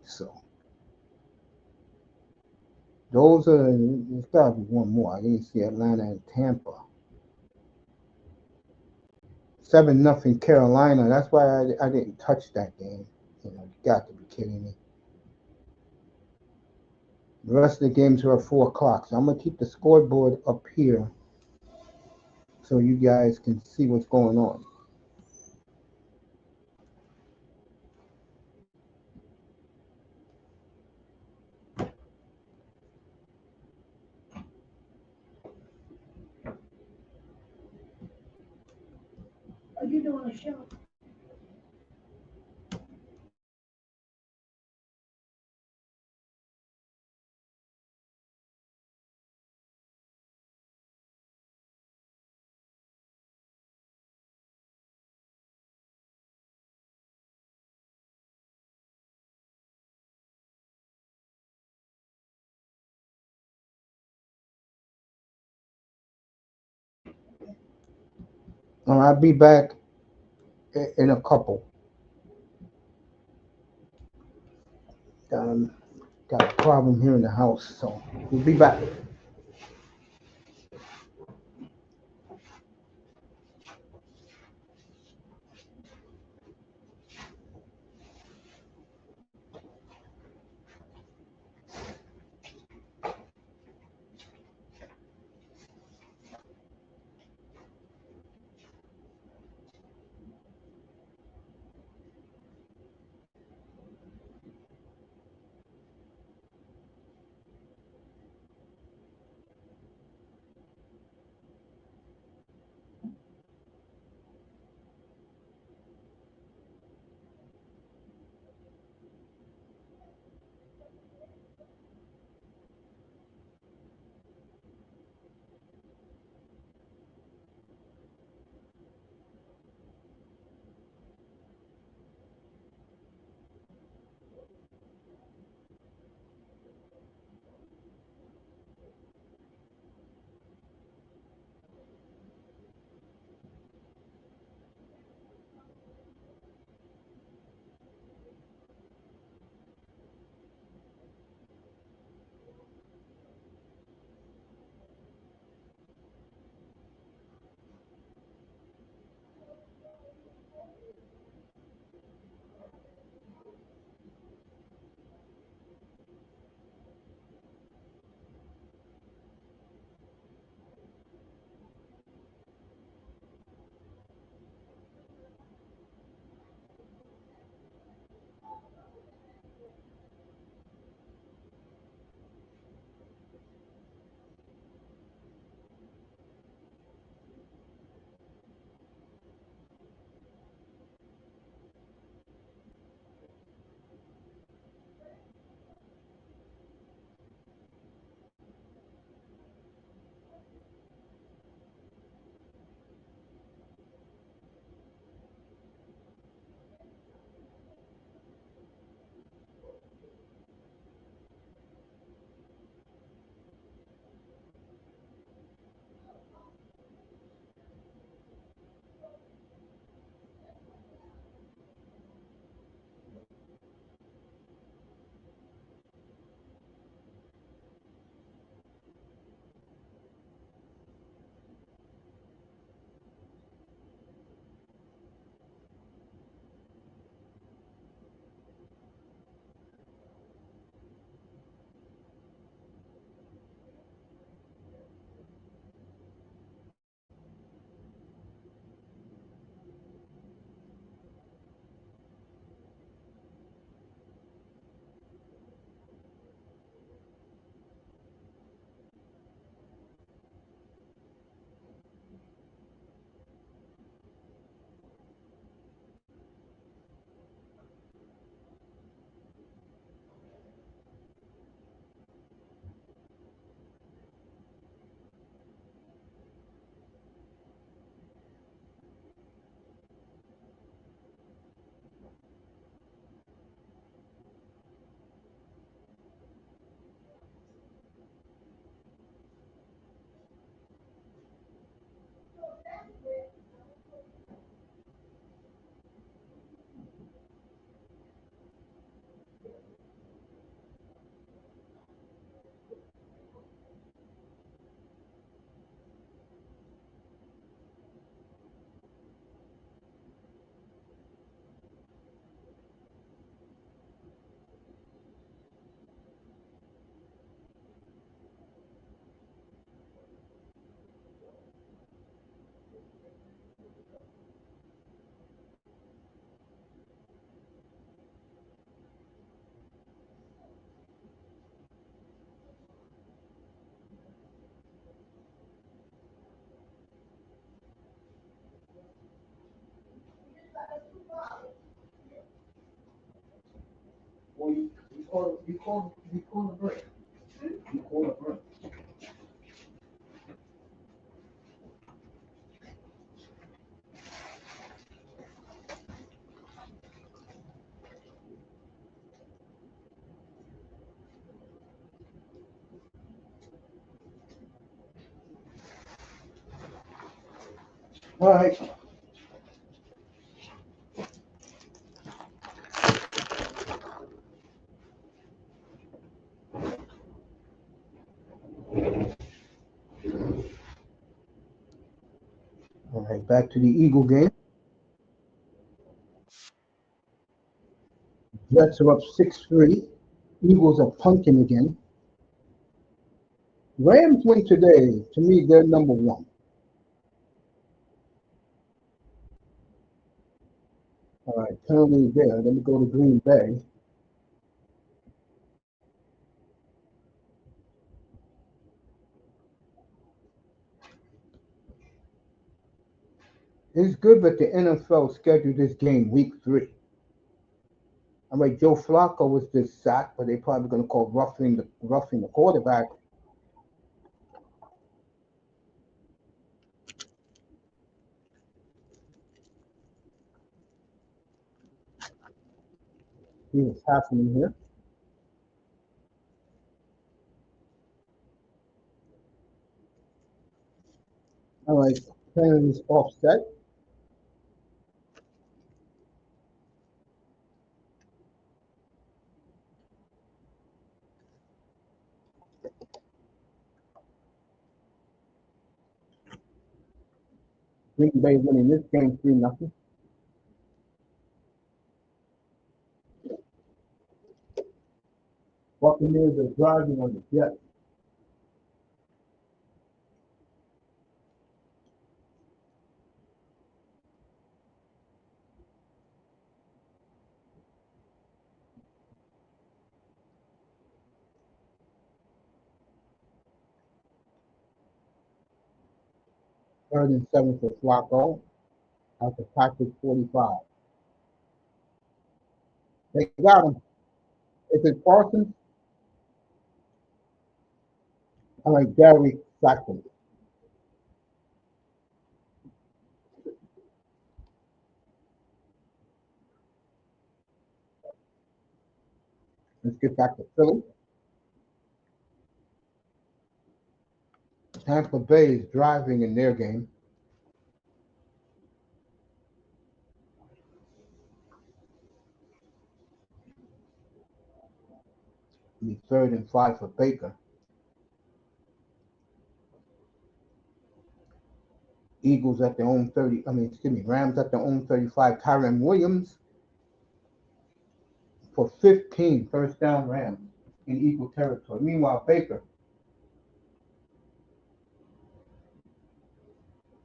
So those are. There's got to be one more. I didn't see Atlanta and Tampa. 7-0 Carolina. That's why I didn't touch that game. You got to be kidding me. The rest of the games are at 4 o'clock. So I'm gonna keep the scoreboard up here so you guys can see what's going on. I'll be back in a couple. Um, got a problem here in the house, so we'll be back. call a break. You call a break. All right. All right, back to the Eagle game. Jets are up 6-3. Eagles are punting again. Rams win today. To me, they're number one. All right, currently there. Let me go to Green Bay. It's good that the N.F.L scheduled this game week 3. All right, Joe Flacco was just sacked, but they're probably going to call roughing the quarterback. See what's happening here. All right, penalties offset. Green Bay winning this game 3-0. Buccaneers are driving on the Jets. Third and 7 for Flacco at the Packers 45. They got him. Is it Parsons? All right, Gary Sackman. Let's get back to Philly. Tampa Bay is driving in their game. The third and 5 for Baker. Eagles at their own 30. Rams at their own 35. Kyren Williams for 15 first down Rams in Eagle territory. Meanwhile, Baker,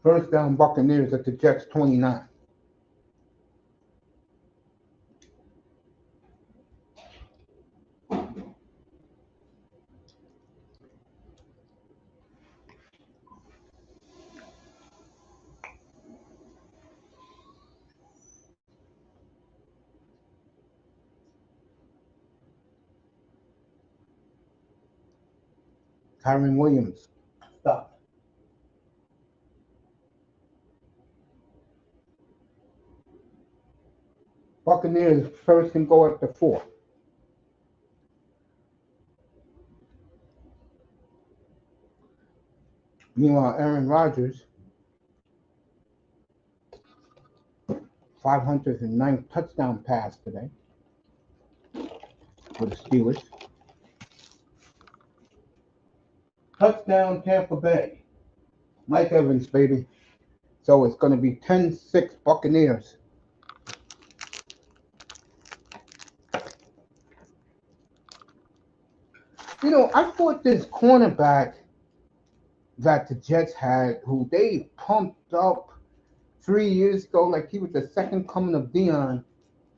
first down Buccaneers at the Jets 29. Kyren Williams, stop. Buccaneers first and goal at the 4. Meanwhile, Aaron Rodgers, 509th touchdown pass today for the Steelers. Touchdown Tampa Bay. Mike Evans, baby. So it's going to be 10-6 Buccaneers. I thought this cornerback that the Jets had, who they pumped up 3 years ago, like he was the second coming of Dion.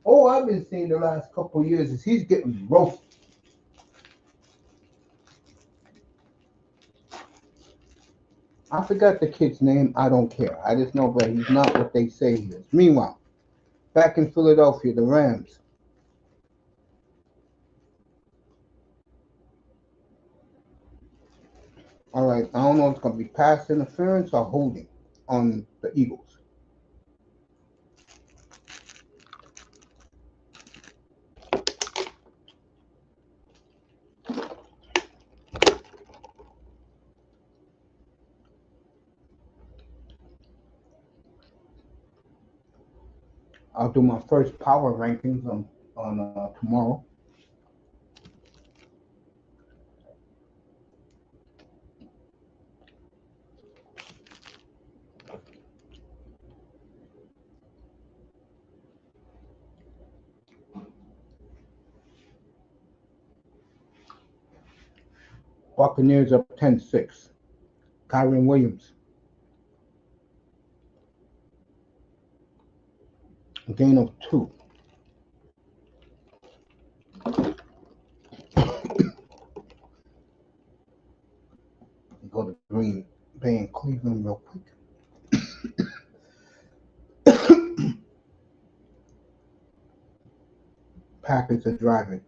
All I've been seeing the last couple of years is he's getting roasted. I forgot the kid's name. I don't care. I just know that he's not what they say he is. Meanwhile, back in Philadelphia, the Rams. All right, I don't know if it's going to be pass interference or holding on the Eagles. I'll do my first power rankings on tomorrow. Buccaneers up 10-6. Kyron Williams, gain of 2. Go to Green Bay and Cleveland real quick. Packers are driving.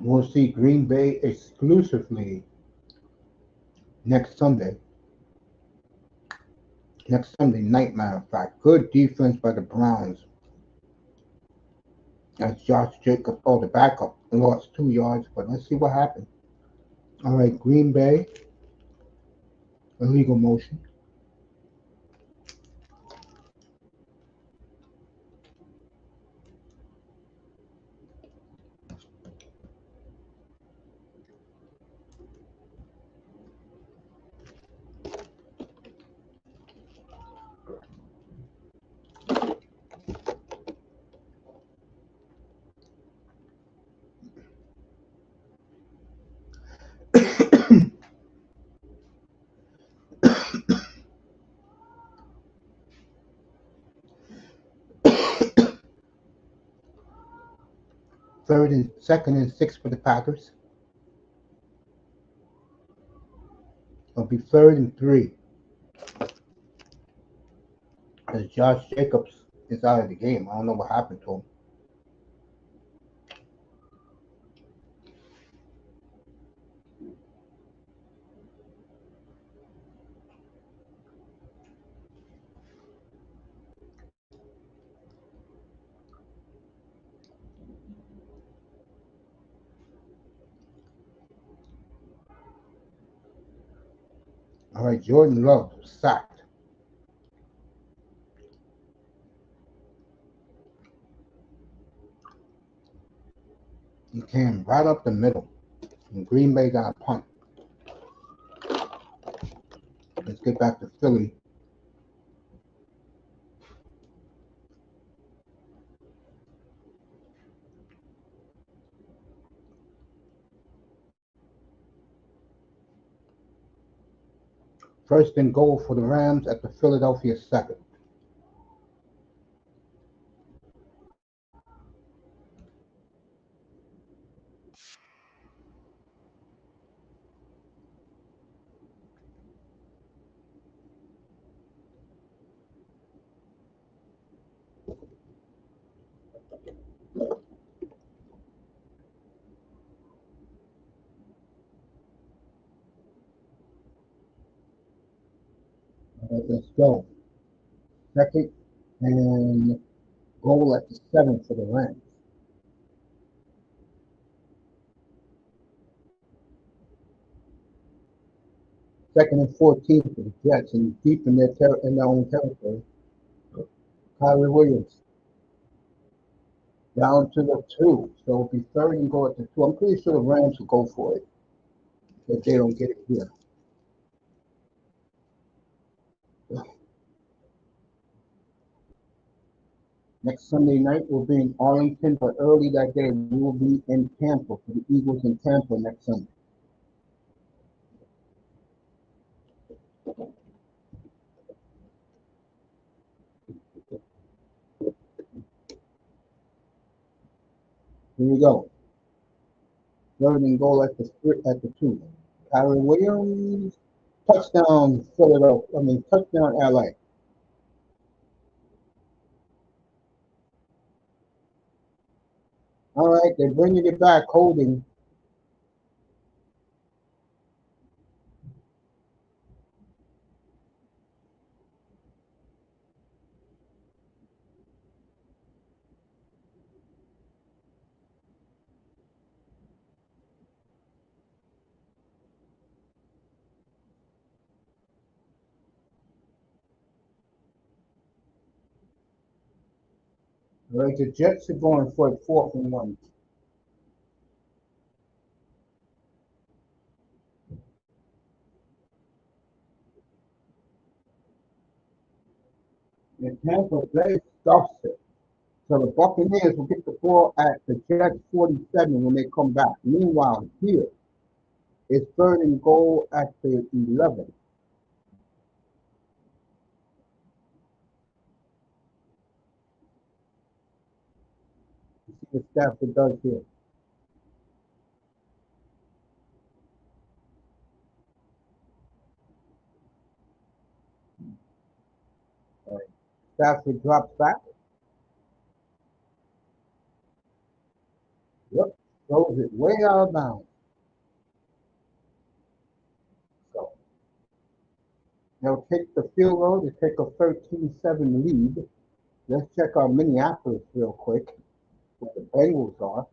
We'll see Green Bay exclusively next Sunday. Next Sunday night, matter of fact. Good defense by the Browns. As Josh Jacobs, the backup, lost 2 yards, but let's see what happens. All right, Green Bay, illegal motion. Second and 6 for the Packers. It'll be 3rd and 3 as Josh Jacobs is out of the game. I don't know what happened to him. All right, Jordan Love sacked. He came right up the middle. And Green Bay got a punt. Let's get back to Philly. First and goal for the Rams at the Philadelphia 2nd. All right, let's go. Second and goal at the 7th for the Rams. Second and 14 for the Jets and deep in their own territory. Kyrie Williams down to the 2. So it'll be third and goal at the 2. I'm pretty sure the Rams will go for it if they don't get it here. Next Sunday night we'll be in Arlington, but early that day we will be in Tampa for the Eagles in Tampa next Sunday. Here we go. Third and goal at the 2. Kyrie Williams, touchdown Philadelphia. Touchdown LA. All right, they're bringing it back, holding. All right, the Jets are going for it, 4th and 1. And Tampa Bay stuffs it. So the Buccaneers will get the ball at the Jets 47 when they come back. Meanwhile, here it's third and goal at the 11. You see what Stafford does here. All right. Stafford drops back. Yep. Throws it way out of bounds. So they'll take the field goal. They take a 13-7 lead. Let's check out Minneapolis real quick, what the Bengals are.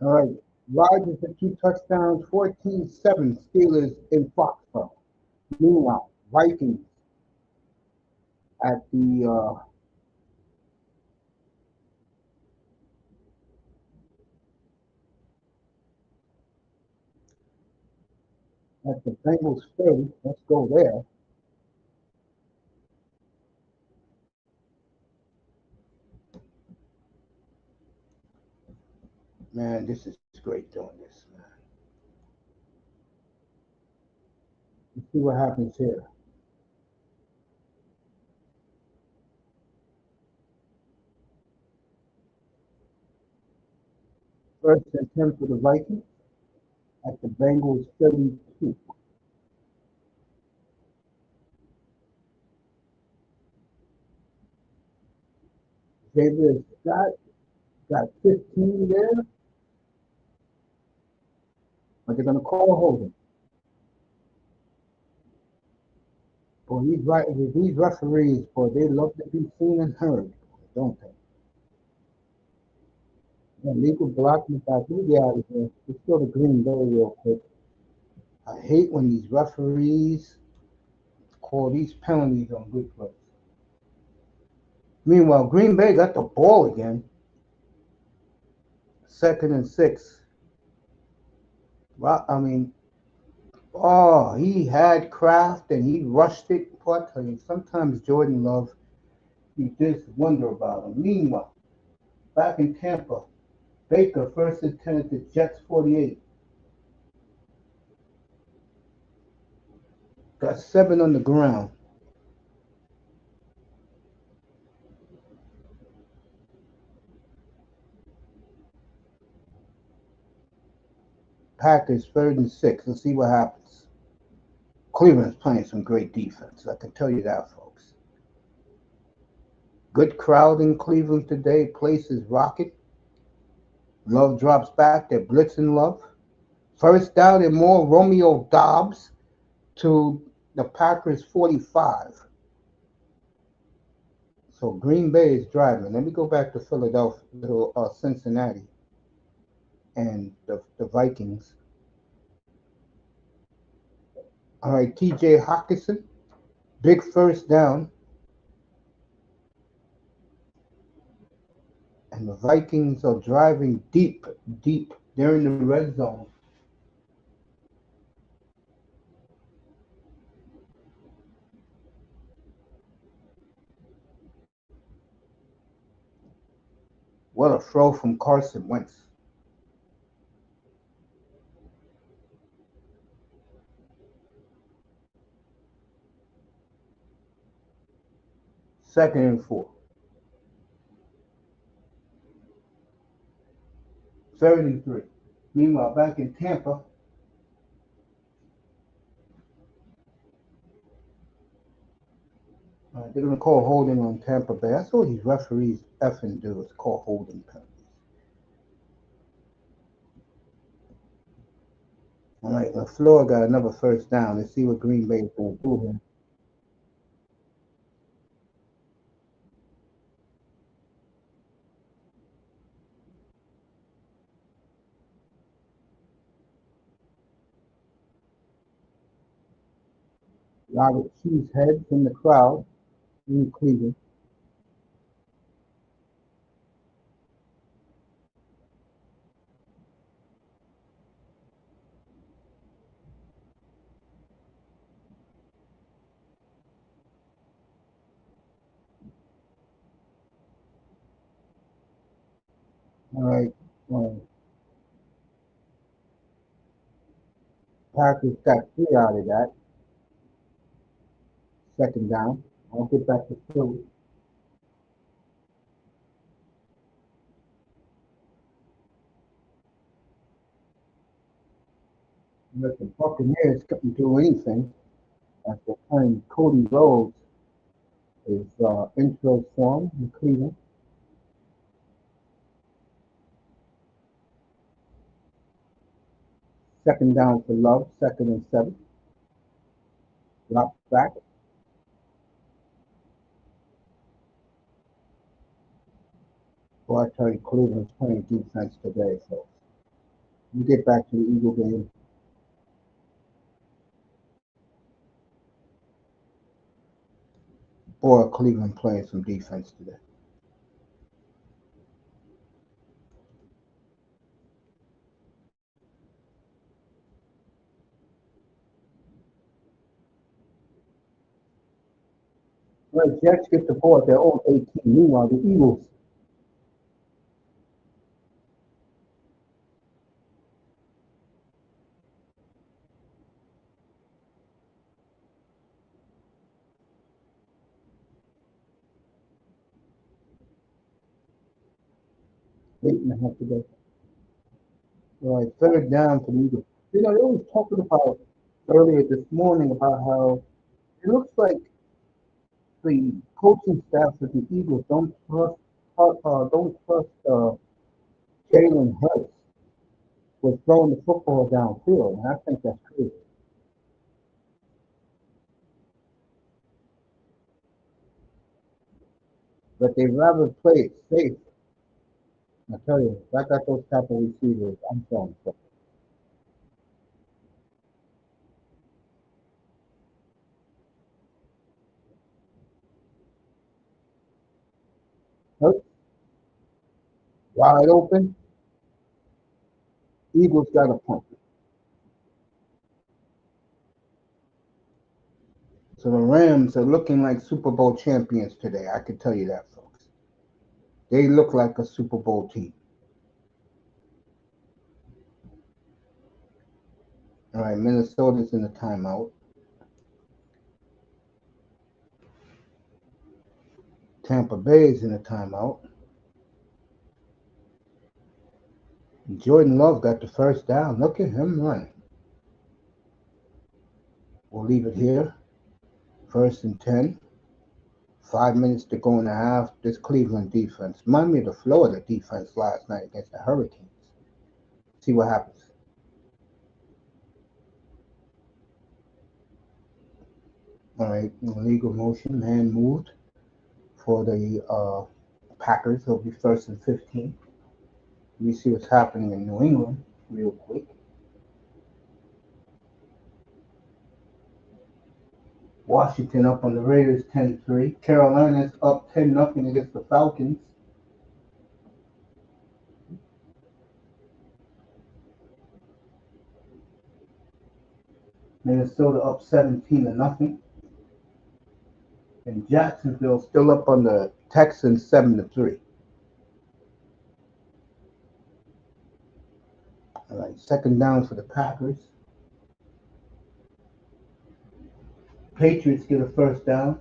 All right. Rodgers with 2 touchdowns, 14-7 Steelers in Foxborough. Meanwhile, Vikings at the Bengals 30. Let's go there. Man, this is great doing this, man. Let's see what happens here. First and 10 for the Vikings at the Bengals 32. Xavier Scott got 15 there, but they're going to call a holding. Boy, these referees, boy, they love to be seen and heard, don't they? And legal block me back. Let me get out of here. Let's go to Green Bay real quick. I hate when these referees call these penalties on good plays. Meanwhile, Green Bay got the ball again. 2nd and 6. Well, oh, he had Kraft and he rushed it. But I mean, sometimes Jordan Love, you just wonder about him. Meanwhile, back in Tampa, Baker first and 10 at the Jets 48. Got 7 on the ground. Packers 3rd and 6. Let's see what happens. Cleveland's playing some great defense. I can tell you that, folks. Good crowd in Cleveland today. Place is rocking. Love drops back. They're blitzing Love. First down and more. Romeo Dobbs to the Packers 45. So Green Bay is driving. Let me go back to Philadelphia, Cincinnati, and the Vikings. All right, T.J. Hawkinson, big first down, and the Vikings are driving deep, deep. They're in the red zone. What a throw from Carson Wentz. Second and 4. Third and 3. Meanwhile, back in Tampa, they're going to call holding on Tampa Bay. That's all these referees effing do is call holding penalties. All right, LaFleur got another first down. Let's see what Green Bay is going to do here. A lot of cheese heads in the crowd in Cleveland. All right, Packers got 3 out of that. Second down. I'll get back to Philly. Let the Buccaneers couldn't do anything after playing Cody Rhodes is intro song in Cleveland. Second down for Love, 2nd and 7. Drop back. Well, I tell you, Cleveland's playing defense today, folks. You get back to the Eagle game. Boy, Cleveland playing some defense today. Well, Jets get the ball at their own 18. Meanwhile, the Eagles eight and a half to go. All right, third down for the Eagles. You know, they always talking about earlier this morning about how it looks like the coaching staff of the Eagles don't trust Jalen Hurts with throwing the football downfield, and I think that's crazy. But they rather play it safe. I tell you, if I got those type of receivers, I'm throwing stuff. Hurts wide open. Eagles got a punt. So the Rams are looking like Super Bowl champions today. I can tell you that, folks. They look like a Super Bowl team. All right, Minnesota's in the timeout. Tampa Bay's in the timeout. Jordan Love got the first down. Look at him run. We'll leave it here. 1st and 10. 5 minutes to go in the half. This Cleveland defense. Remind me of the Florida defense last night against the Hurricanes. See what happens. All right, illegal motion. Man moved for the Packers. It'll be 1st and 15. We see what's happening in New England real quick. Washington up on the Raiders 10-3. Carolina's up 10-0 against the Falcons. Minnesota up 17-0. And Jacksonville still up on the Texans 7-3. All right, second down for the Packers. Patriots get a first down.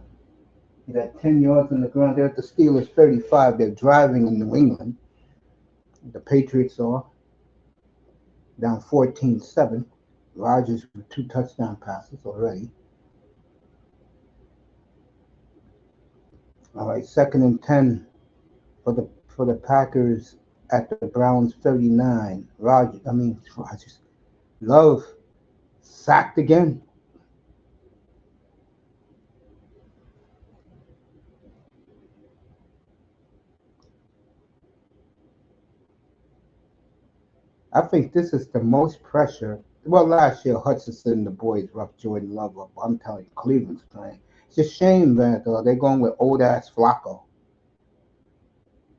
They got 10 yards on the ground. They're at the Steelers 35. They're driving in New England. The Patriots are down 14-7. Rodgers with 2 touchdown passes already. All right, second and 10 for the Packers at the Browns 39. Rodgers. Love sacked again. I think this is the most pressure. Well, last year Hutchinson and the boys roughed Jordan Love up. I'm telling you, Cleveland's playing. It's a shame that they're going with old ass Flacco.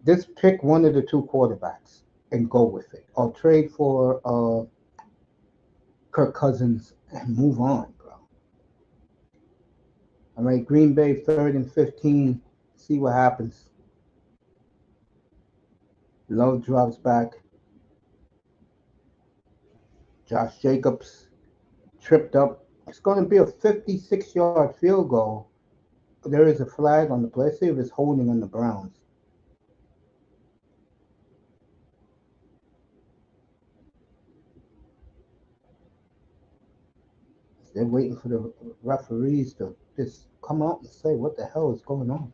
Just pick one of the two quarterbacks and go with it, or trade for Kirk Cousins and move on, bro. All right, Green Bay third and 15. See what happens. Love drops back. Josh Jacobs tripped up. It's going to be a 56-yard field goal. There is a flag on the play. Let's see if it's holding on the Browns. They're waiting for the referees to just come out and say what the hell is going on.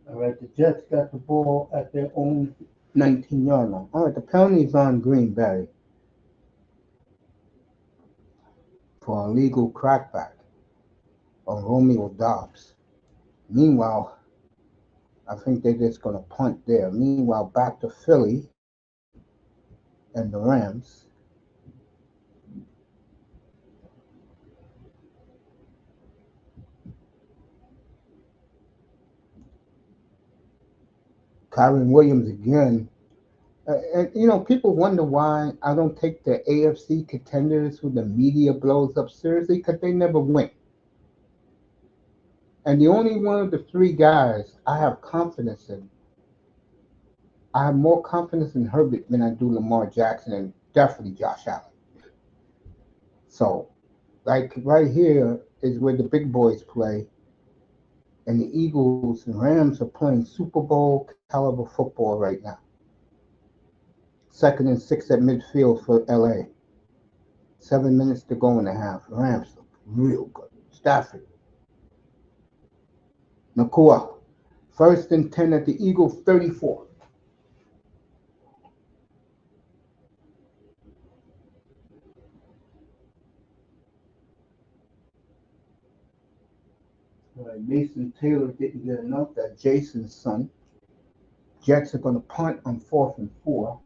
All right, the Jets got the ball at their own 19-yard line. All right, the penalty's on Green Bay for a legal crackback on Romeo Dobbs. Meanwhile, I think they're just going to punt there. Meanwhile, back to Philly and the Rams. Kyron Williams again. People wonder why I don't take the AFC contenders who the media blows up seriously because they never win. And the only one of the three guys I have confidence in, I have more confidence in Herbert than I do Lamar Jackson and definitely Josh Allen. So, like right here is where the big boys play, and the Eagles and Rams are playing Super Bowl caliber football right now. Second and 6 at midfield for LA. 7 minutes to go in the half. Rams look real good. Stafford. Nakua. First and 10 at the Eagle 34. All right, Mason Taylor didn't get enough. That Jason's son. Jets are going to punt on 4th and 4.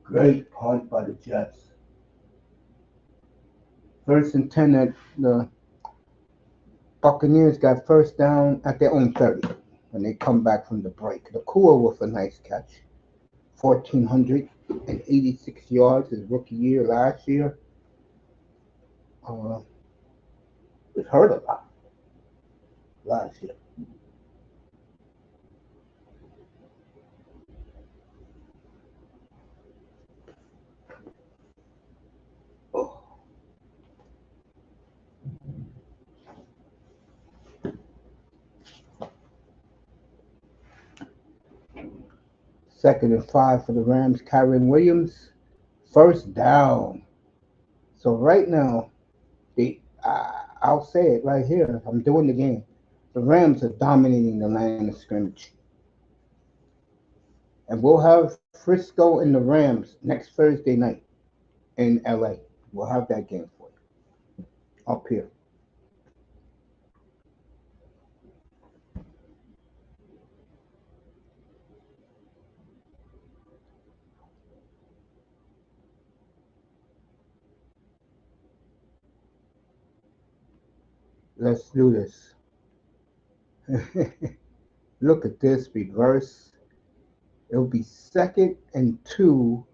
Great punt by the Jets. First and 10 at the Buccaneers got first down at their own 30 when they come back from the break. The Nakua with a nice catch. 1,486 yards his rookie year last year. Was hurt a lot last year. Oh. Second and 5 for the Rams. Kyron Williams. First down. So right now, I'll say it right here. I'm doing the game. The Rams are dominating the line of scrimmage. And we'll have Frisco and the Rams next Thursday night in LA. We'll have that game for you up here. Let's do this. Look at this reverse. It'll be 2nd and 2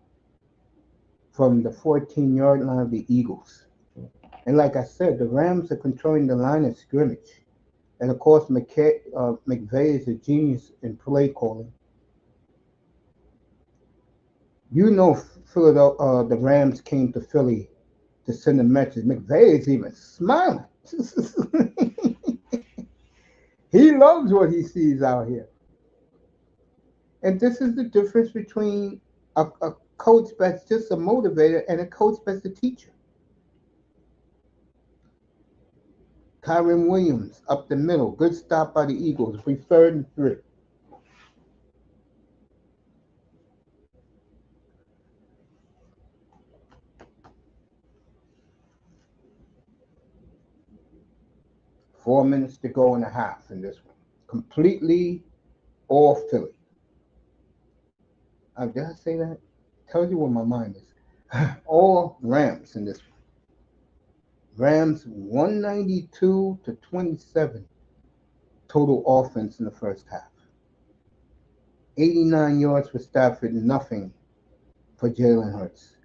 from the 14-yard line of the Eagles. And like I said, the Rams are controlling the line of scrimmage. And of course, McVay is a genius in play calling. You know, Philadelphia, the Rams came to Philly to send a message. McVay is even smiling. He loves what he sees out here. And this is the difference between a coach that's just a motivator and a coach that's a teacher. Kyron Williams up the middle. Good stop by the Eagles. We 3rd and 3. Four minutes to go and a half in this one. Completely all Philly. Did I say that? Tells you where my mind is. All Rams in this one. Rams 192-27 total offense in the first half. 89 yards for Stafford, nothing for Jalen Hurts.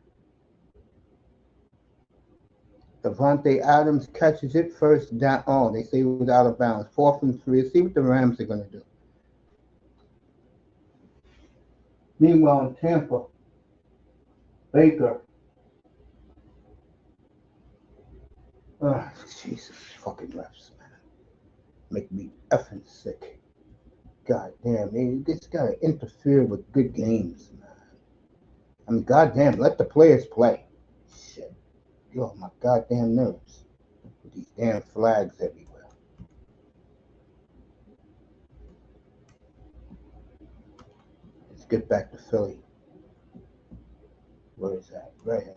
Devontae Adams catches it first down. Oh, they say it was out of bounds. 4th and 3. Let's see what the Rams are going to do. Meanwhile, in Tampa, Baker. Oh, Jesus, fucking refs, man. Make me effing sick. God damn, man, this gotta interfere with good games, man. I mean, goddamn, let the players play. Shit. Get off my goddamn nerves with these damn flags everywhere. Let's get back to Philly. Where is that? Right here.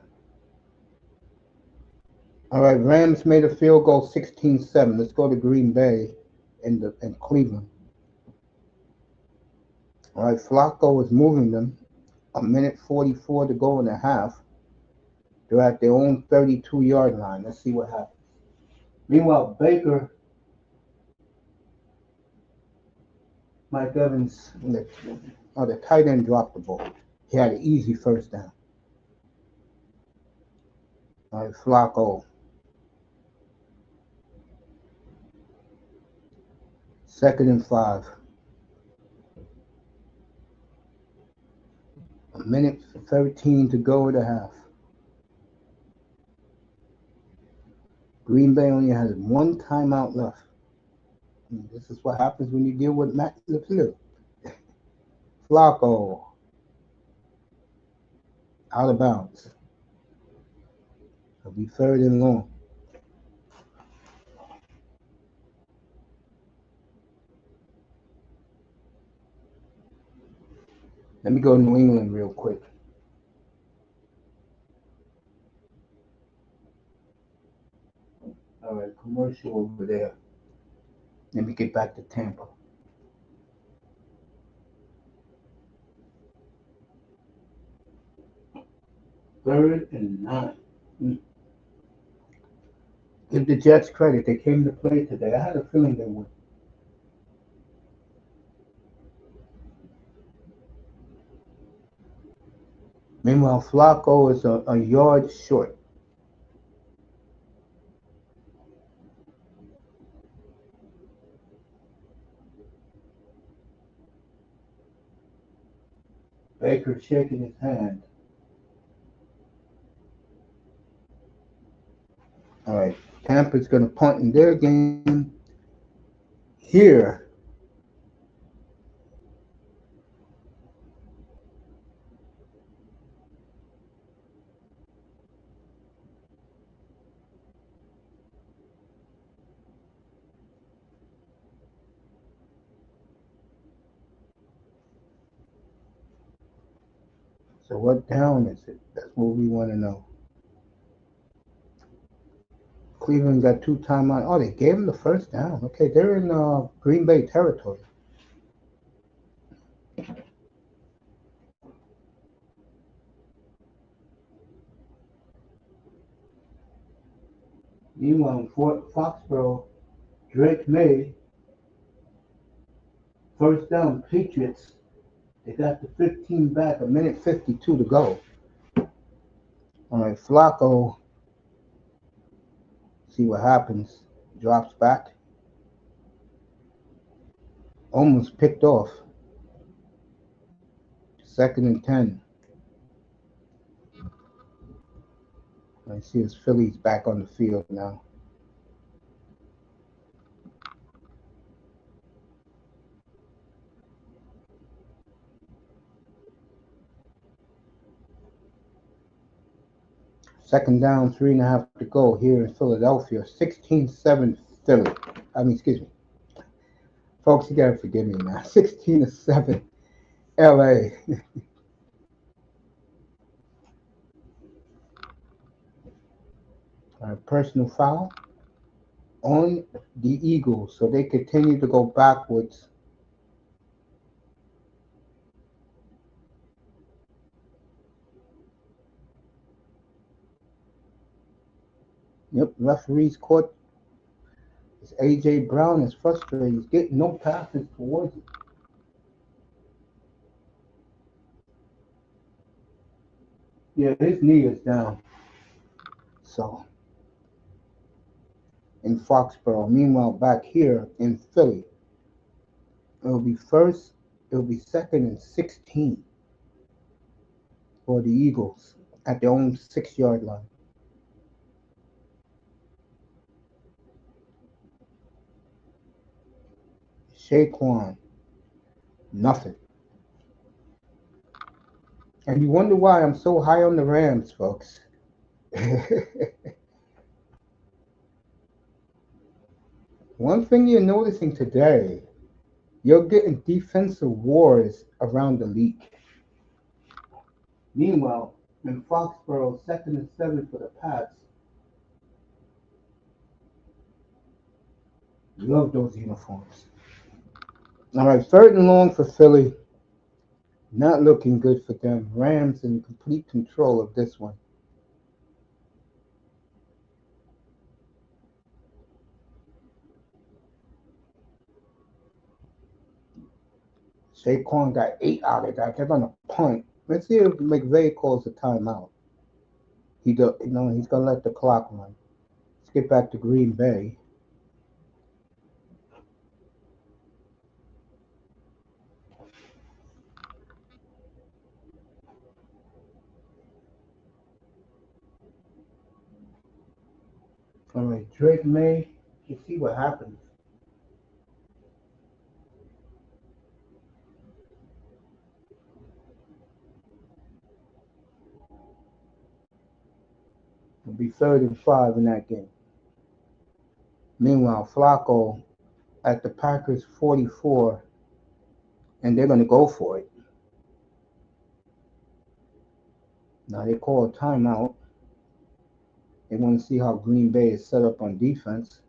All right, Rams made a field goal 16-7. Let's go to Green Bay and Cleveland. All right, Flacco is moving them. A minute 44 to go in a half. They're at their own 32-yard line. Let's see what happens. Meanwhile, Baker, Mike Evans, the tight end dropped the ball. He had an easy first down. All right, Flacco. 2nd and 5. A minute 13 to go in a half. Green Bay only has one timeout left. And this is what happens when you deal with Matt LaFleur. Flacco. Out of bounds. It'll be 3rd and long. Let me go to New England real quick. All right, commercial over there. Let me get back to Tampa. 3rd and 9. Give the Jets credit. They came to play today. I had a feeling they would. Meanwhile, Flacco is a yard short. Baker shaking his hand. All right, Tampa's going to punt in their game here. So what down is it? That's what we want to know. Cleveland got 2 timeouts. Oh, they gave him the first down. Okay, they're in Green Bay territory. Meanwhile, in Foxborough, Drake May First down, Patriots. They got the 15 back, a minute 52 to go. All right, Flacco. See what happens. Drops back. Almost picked off. Second and 10. I see his Phillies back on the field now. Second down, 3.5 to go here in Philadelphia. 16-7 Philly. Excuse me. Folks, you gotta forgive me now. 16-7 LA. Personal foul on the Eagles, so they continue to go backwards. Yep, referees caught. A.J. Brown is frustrated. He's getting no passes towards it. Yeah, his knee is down. So, in Foxborough. Meanwhile, back here in Philly, it'll be second and 16 for the Eagles at their own 6-yard line. Saquon, nothing. And you wonder why I'm so high on the Rams, folks. One thing you're noticing today, you're getting defensive wars around the league. Meanwhile, in Foxborough, second and 7 for the Pats. Love those uniforms. All right, third and long for Philly. Not looking good for them. Rams in complete control of this one. Saquon got 8 out of that. They're gonna punt. Let's see if McVay calls a timeout. He's gonna let the clock run. Let's get back to Green Bay. All right, Drake May. Let's see what happens. It'll be third and 5 in that game. Meanwhile, Flacco at the Packers 44, and they're gonna go for it. Now they call a timeout. They want to see how Green Bay is set up on defense.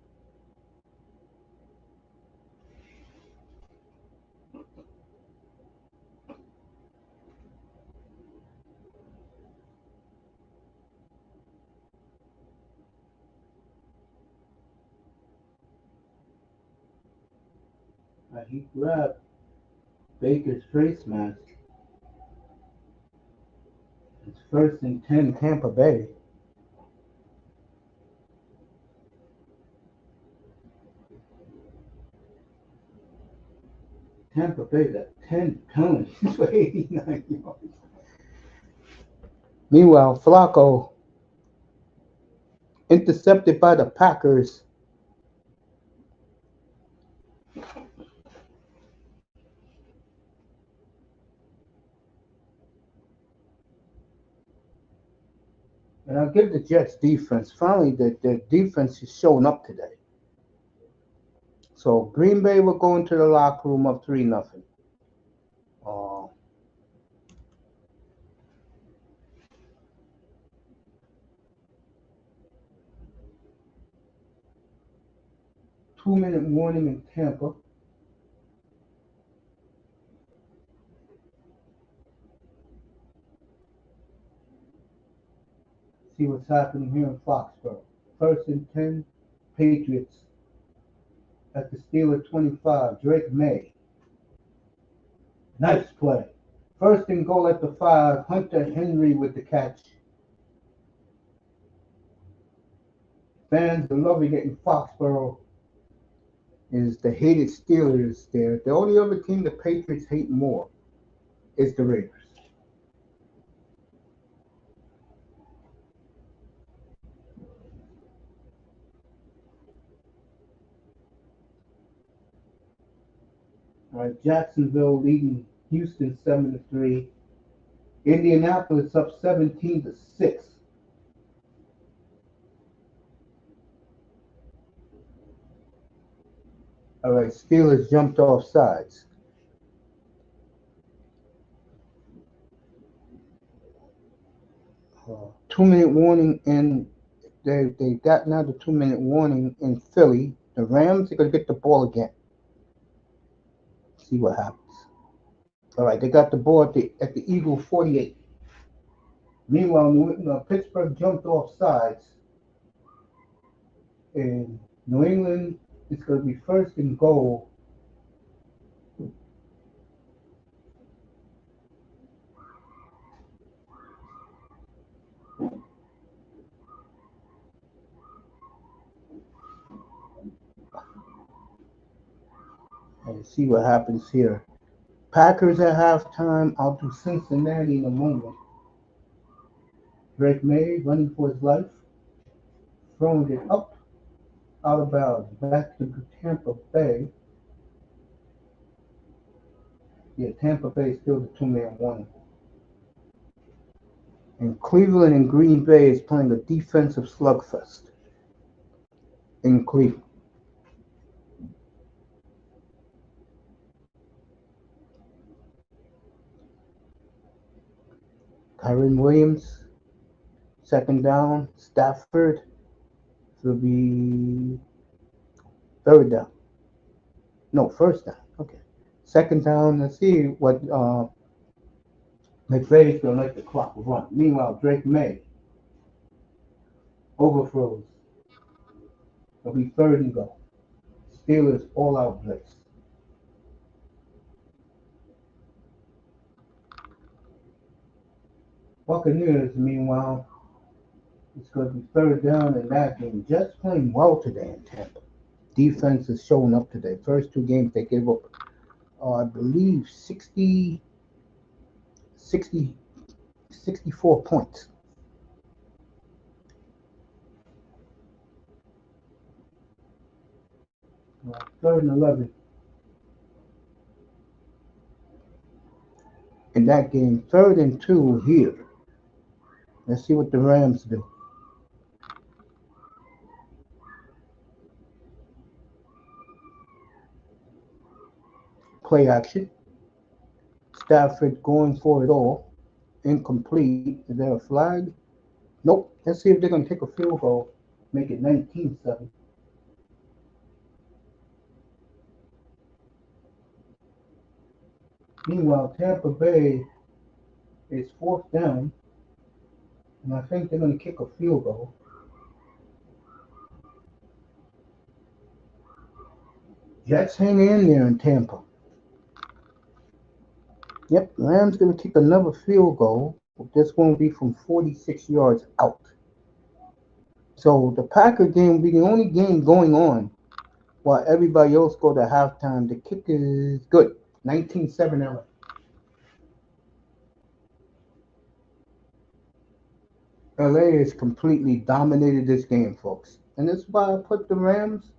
He grabbed Baker's face mask. It's first and 10 Tampa Bay. Tampa Bay got 10 penalties for 89 yards. Meanwhile, Flacco intercepted by the Packers. And I'll give the Jets defense. Finally, their defense is showing up today. So Green Bay will go into the locker room up 3-0. 2-minute warning in Tampa. See what's happening here in Foxborough. First and 10, Patriots at the Steelers 25. Drake May. Nice play. First and goal at the 5. Hunter Henry with the catch. Fans are loving it in Foxborough. Is the hated Steelers there. The only other team the Patriots hate more is the Raiders. All right, Jacksonville leading Houston 7-3. Indianapolis up 17-6. All right, Steelers jumped off sides. Uh, 2-minute warning, and they got now the 2-minute warning in Philly. The Rams are going to get the ball again. See what happens. All right, they got the ball at the Eagle 48. Meanwhile, Pittsburgh jumped off sides, and New England is going to be first and goal. And see what happens here. Packers at halftime. I'll do Cincinnati in a moment. Drake May running for his life, throwing it up, out of bounds, back to Tampa Bay. Yeah, Tampa Bay still the 2-man warning. And Cleveland and Green Bay is playing a defensive slugfest in Cleveland. Kyren Williams, second down. Stafford will be third down. No, first down. Okay. Second down. Let's see what McVay's going to let the clock run. Meanwhile, Drake May overthrows. It'll be third and goal. Steelers all out blitz. Buccaneers, meanwhile, it's going to be third down in that game. Jets playing well today in Tampa. Defense is showing up today. First two games they gave up, I believe, 64 points. Third and 11 in that game. Third and 2 here. Let's see what the Rams do. Play action. Stafford going for it all. Incomplete. Is there a flag? Nope. Let's see if they're going to take a field goal. Make it 19-7. Meanwhile, Tampa Bay is fourth down. And I think they're going to kick a field goal. Jets hang in there in Tampa. Yep, Rams going to kick another field goal. This one will be from 46 yards out. So the Packer game will be the only game going on while everybody else go to halftime. The kick is good. 19-7 LA. LA has completely dominated this game, folks. And that's why I put the Rams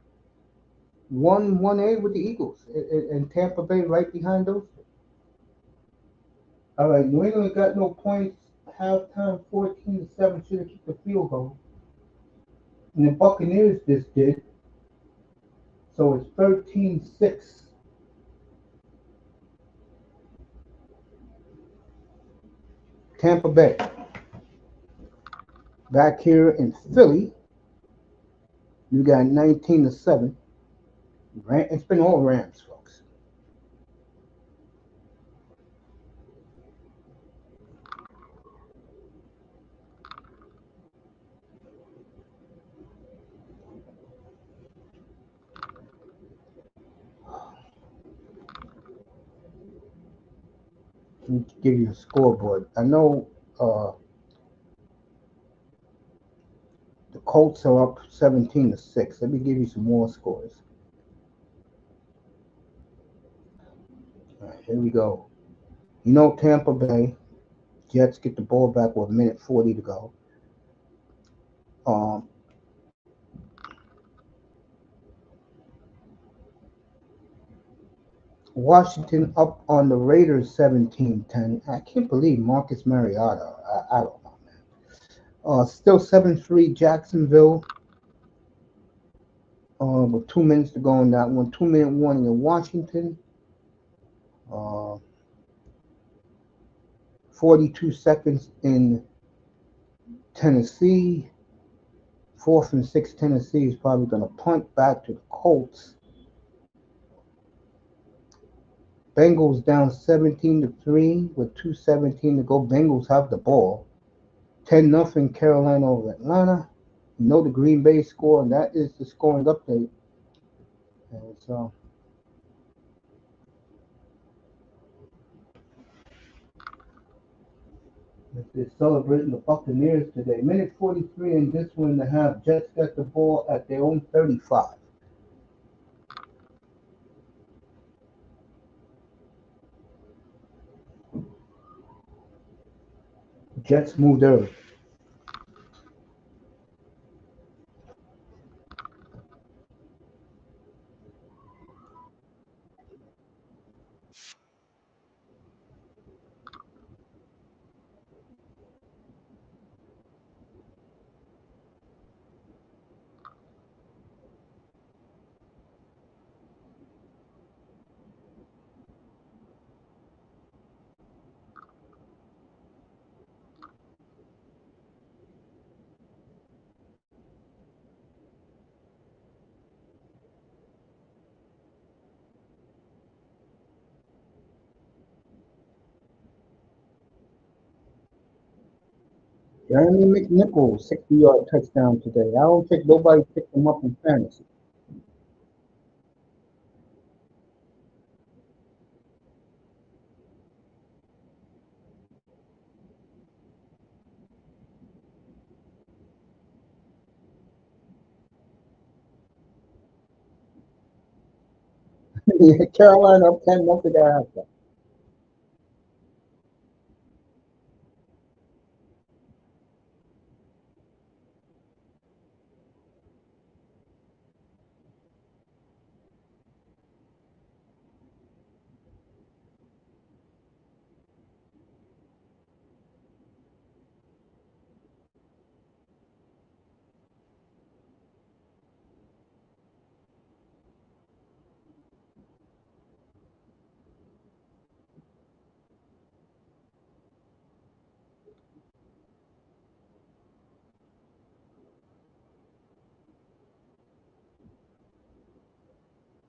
1-1A with the Eagles and Tampa Bay right behind those. All right, New England got no points. Halftime 14-7 should have kicked the field goal. And the Buccaneers just did. So it's 13-6. Tampa Bay. Back here in Philly, you got 19-7. It's been all Rams, folks. Let me give you a scoreboard. I know the Colts are up 17-6. Let me give you some more scores. All right, here we go. You know Tampa Bay Jets get the ball back with a minute 40 to go. Um, Washington up on the Raiders 17-10. I can't believe Marcus Mariota. I don't know, man. Still 7-3 Jacksonville. With 2 minutes to go in that one. 2 minute warning in Washington. Uh, 42 seconds in Tennessee. Fourth and six. Tennessee is probably going to punt back to the Colts. Bengals down 17-3 with 2:17 to go. Bengals have the ball. 10-0 Carolina over Atlanta. You know the Green Bay score, and that is the scoring update. And so they're celebrating the Buccaneers today. Minute 43 in this one and a half. Jets got the ball at their own 35. Jets moved early. Jeremy McNichols, 60-yard touchdown today. I don't think nobody picked him up in fantasy. Carolina up 10-0 after.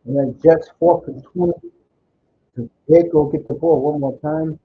And then Jets 4th and 20. They go get the ball one more time.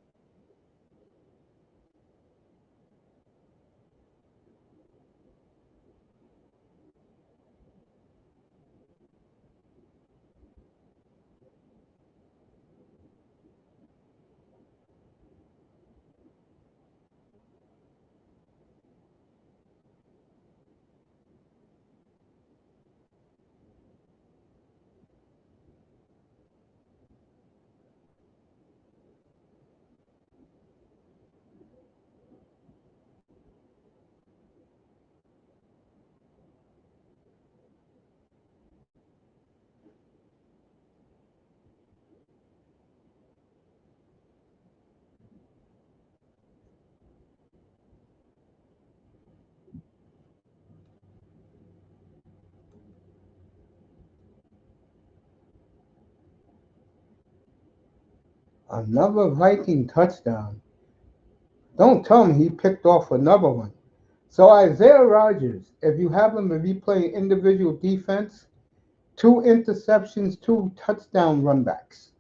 Another Viking touchdown. Don't tell me he picked off another one. So Isaiah Rogers, if you have him, if he play individual defense, two interceptions, two touchdown runbacks.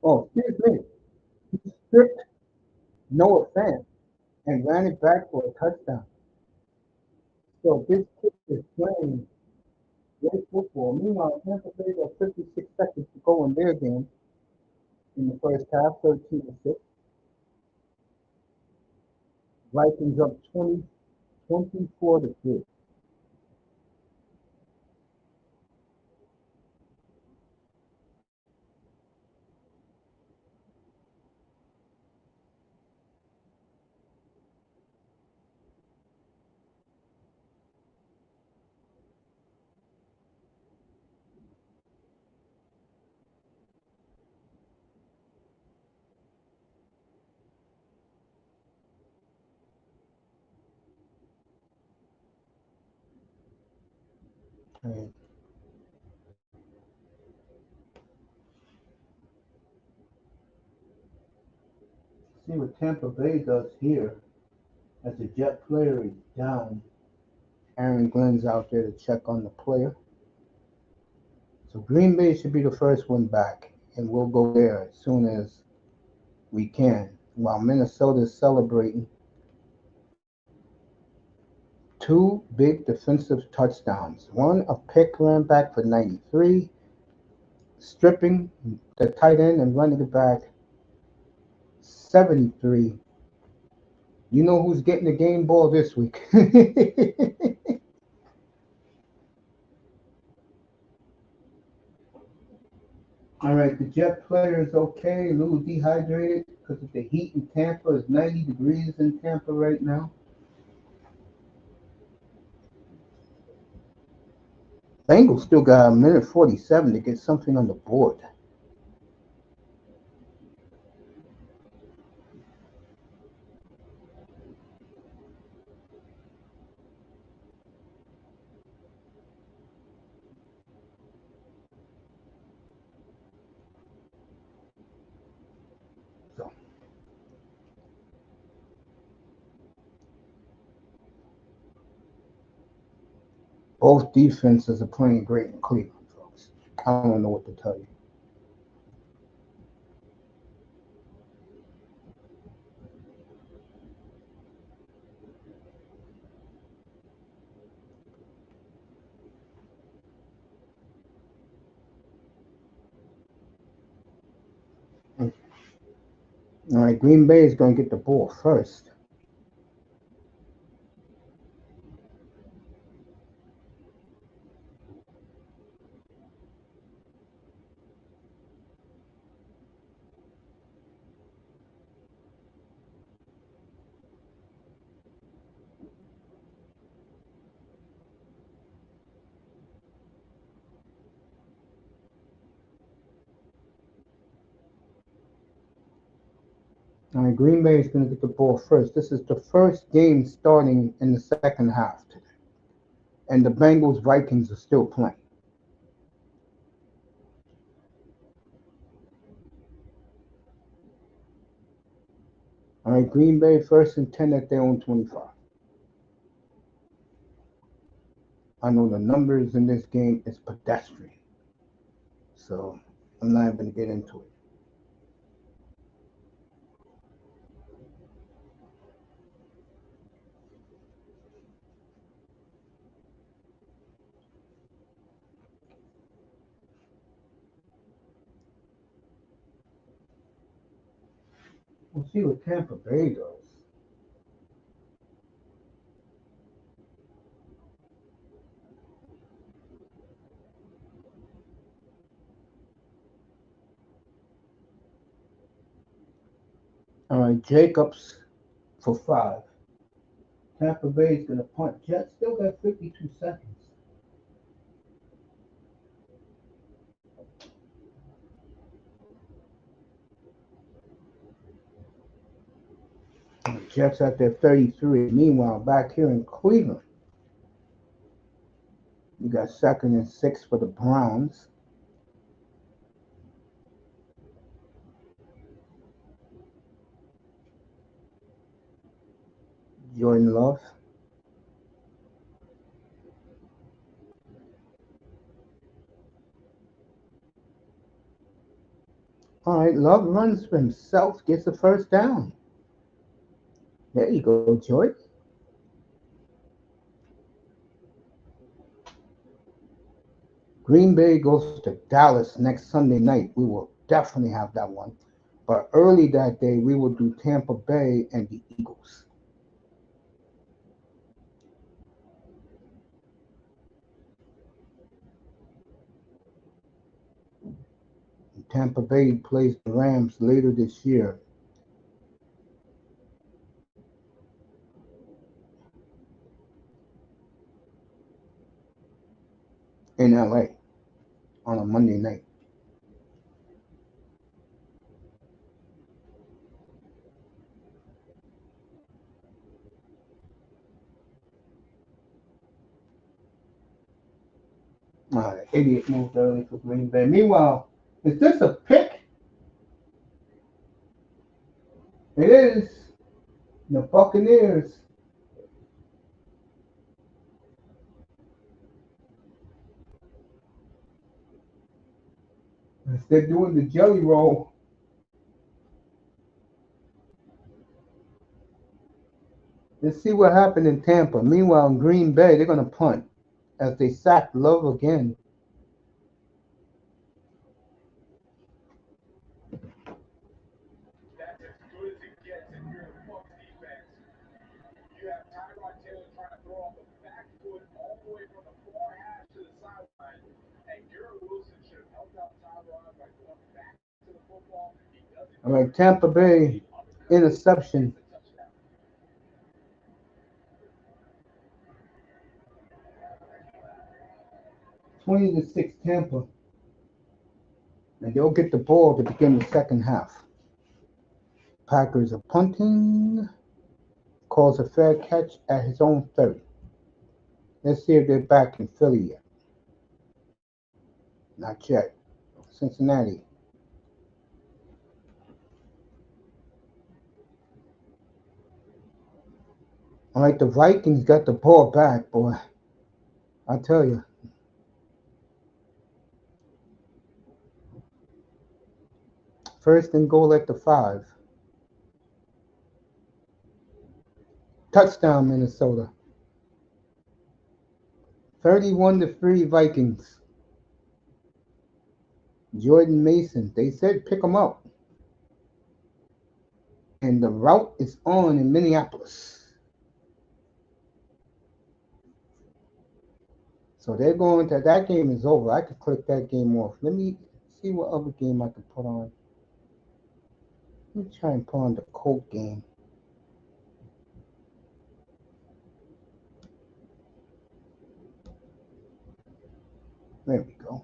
Oh, excuse me. He stripped Noah Fant and ran it back for a touchdown. So this kid is playing great football. Meanwhile, Tampa Bay got 56 seconds to go in their game in the first half, 13-6. Vikings up 24-3. And see what Tampa Bay does here as the Jet player is down. Aaron Glenn's out there to check on the player. So Green Bay should be the first one back, and we'll go there as soon as we can. While Minnesota's celebrating two big defensive touchdowns. One, a pick ran back for 93, stripping the tight end and running it back 73. You know who's getting the game ball this week? All right, the Jet player is okay, a little dehydrated because of the heat in Tampa. It's 90 degrees in Tampa right now. Bengals still got a minute 47 to get something on the board. So both defenses are playing great in Cleveland, folks. I don't know what to tell you. All right, Green Bay is going to get the ball first. All right, Green Bay is going to get the ball first. This is the first game starting in the second half today, and the Bengals Vikings are still playing. All right, Green Bay first and 10 at their own 25. I know the numbers in this game is pedestrian, so I'm not even going to get into it. We'll see what Tampa Bay does. All right, Jacobs for 5. Tampa Bay is going to punt. Jets still got 52 seconds. Jets at their 33. Meanwhile, back here in Cleveland, you got second and 6 for the Browns. Jordan Love. All right, Love runs for himself, gets the first down. There you go, Jordan. Green Bay goes to Dallas next Sunday night. We will definitely have that one. But early that day, we will do Tampa Bay and the Eagles. Tampa Bay plays the Rams later this year in LA on a Monday night. Idiot moved early for Green Bay. Meanwhile, is this a pick? It is. The Buccaneers. They're doing the jelly roll. Let's see what happened in Tampa. Meanwhile, in Green Bay, they're going to punt as they sack Love again. All right, Tampa Bay interception. 20-6 Tampa. And they'll get the ball to begin the second half. Packers are punting. Calls a fair catch at his own 30. Let's see if they're back in Philly yet. Not yet. Cincinnati. All right, the Vikings got the ball back, boy. I tell you. First and goal at the 5. Touchdown, Minnesota. 31-3 Vikings. Jordan Mason. They said pick him up. And the route is on in Minneapolis. So they're going to that game is over. I could click that game off. Let me see what other game I could put on. Let me try and put on the Colt game. There we go.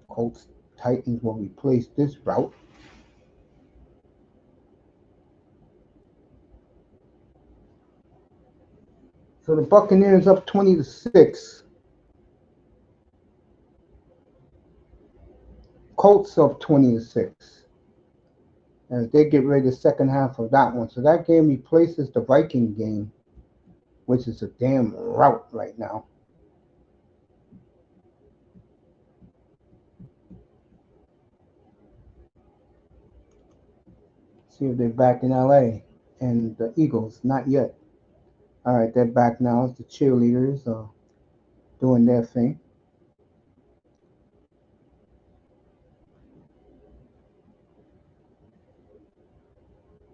Colts Titans will replace this route. So the Buccaneers up 20-6. Colts up 20-6. As they get ready the second half of that one. So that game replaces the Viking game, which is a damn rout right now. See if they're back in LA. And the Eagles, not yet. All right, they're back now. It's the cheerleaders doing their thing.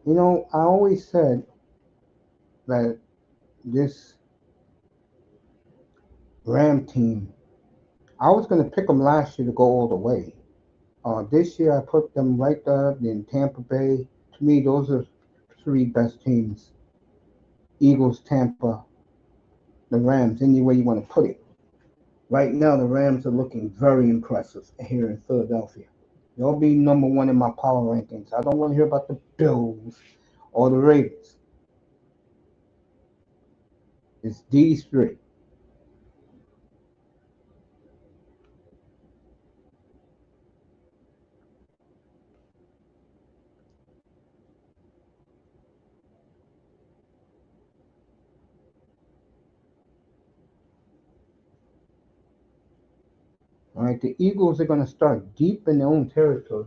You know, I always said that this Ram team, I was going to pick them last year to go all the way. This year I put them right there in Tampa Bay. To me, those are three best teams. Eagles, Tampa, the Rams, any way you want to put it. Right now, the Rams are looking very impressive here in Philadelphia. They'll be number one in my power rankings. I don't want to hear about the Bills or the Ravens. It's these three. All right, the Eagles are going to start deep in their own territory.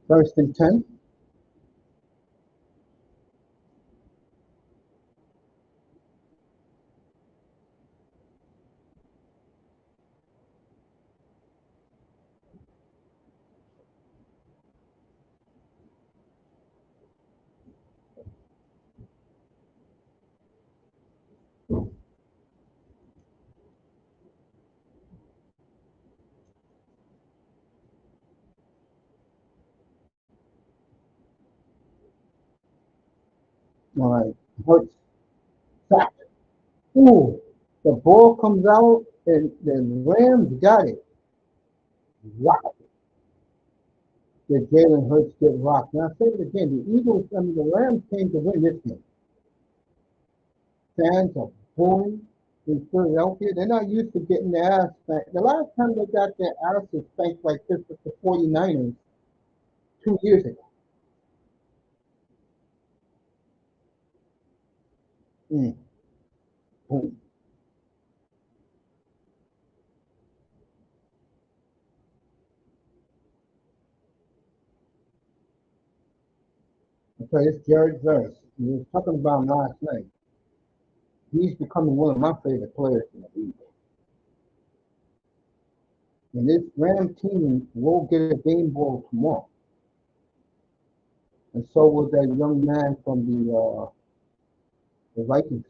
First and 10. All right. Hurts. Sack. Ooh. The ball comes out and the Rams got it. Wow. The Jalen Hurts get rocked. Now, I say it again. The Rams came to win this game. Fans are booing in Philadelphia. They're not used to getting their ass spanked. The last time they got their asses spanked like this was the 49ers 2 years ago. Mm. Boom. Okay, it's Jared Verse. We were talking about him last night. He's becoming one of my favorite players in the league. And this Ram team will get a game ball tomorrow. And so will that young man from the Vikings.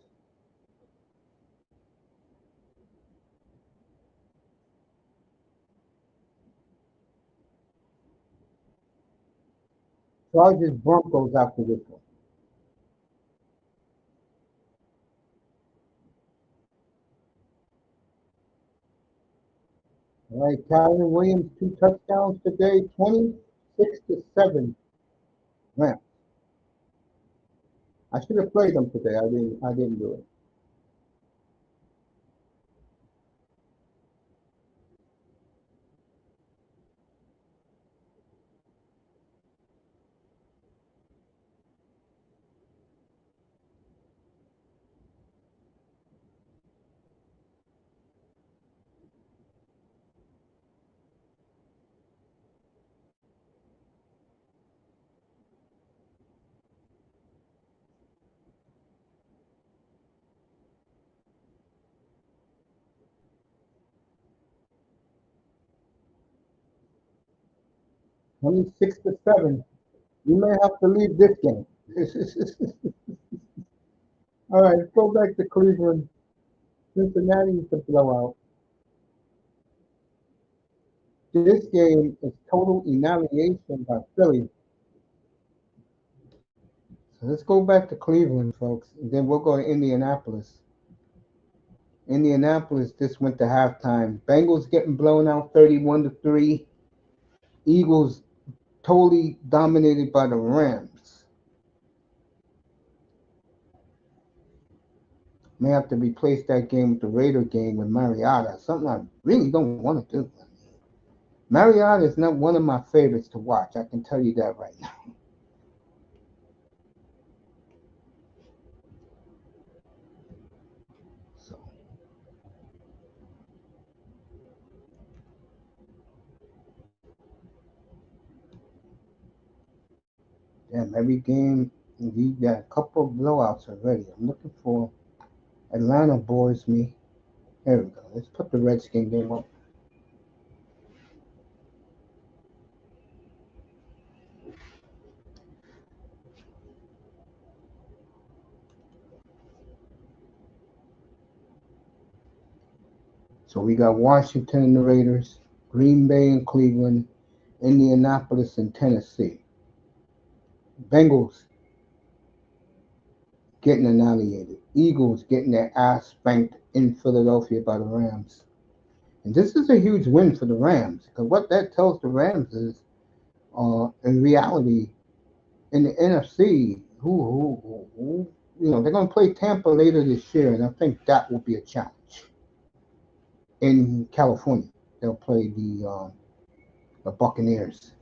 Chargers Broncos after this one. All right, Calvin Williams, 2 touchdowns today, 26-7 Rams. I should have played them today. I didn't do it. $26-7. You may have to leave this game. All right, let's go back to Cleveland. Cincinnati is a blowout. This game is total annihilation by Philly. So let's go back to Cleveland, folks. And then we'll go to Indianapolis. Indianapolis just went to halftime. Bengals getting blown out 31-3. Eagles totally dominated by the Rams. May have to replace that game with the Raider game with Mariota. Something I really don't want to do. Mariota is not one of my favorites to watch. I can tell you that right now. So, damn, every game, we got a couple of blowouts already. I'm looking for Atlanta bores me. There we go. Let's put the Redskin game up. So we got Washington and the Raiders, Green Bay and Cleveland, Indianapolis and Tennessee. Bengals getting annihilated. Eagles getting their ass spanked in Philadelphia by the Rams. And this is a huge win for the Rams because what that tells the Rams is, in reality, in the N.F.C, they're going to play Tampa later this year, and I think that will be a challenge. In California, they'll play the Buccaneers.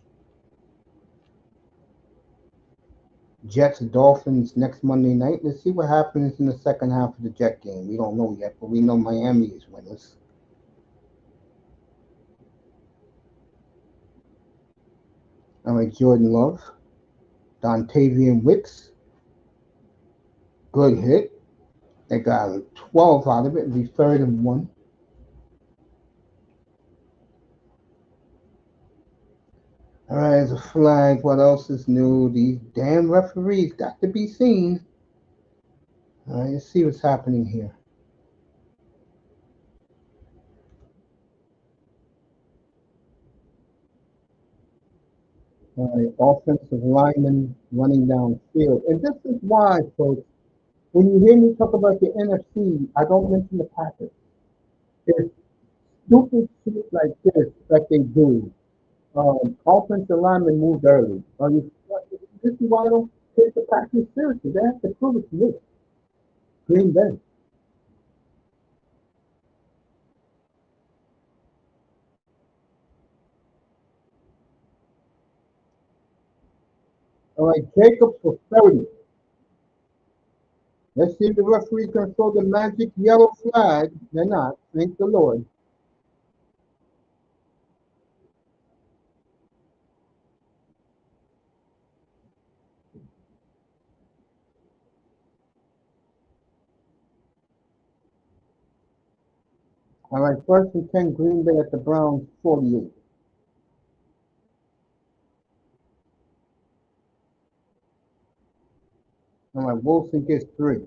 Jets and Dolphins next Monday night. Let's see what happens in the second half of the Jet game. We don't know yet, but we know Miami is winners. All All right, Jordan Love, Dontavian Wicks, good hit. They got 12 out of it. It'll be 3rd and 1. All right, there's a flag. What else is new? These damn referees got to be seen. All right, let's see what's happening here. All right, offensive lineman running downfield. And this is why, folks, when you hear me talk about the N.F.C, I don't mention the Packers. It's stupid shit like this that they do. Offensive lineman moved early. This is why I don't take the Packers seriously. They have to prove it to me. Green Bay. All right, Jacobs for 30. Let's see if the referee can throw the magic yellow flag. They're not. Thank the Lord. All right, 1st and 10, Green Bay at the Browns 48. All right, Wilson gets 3.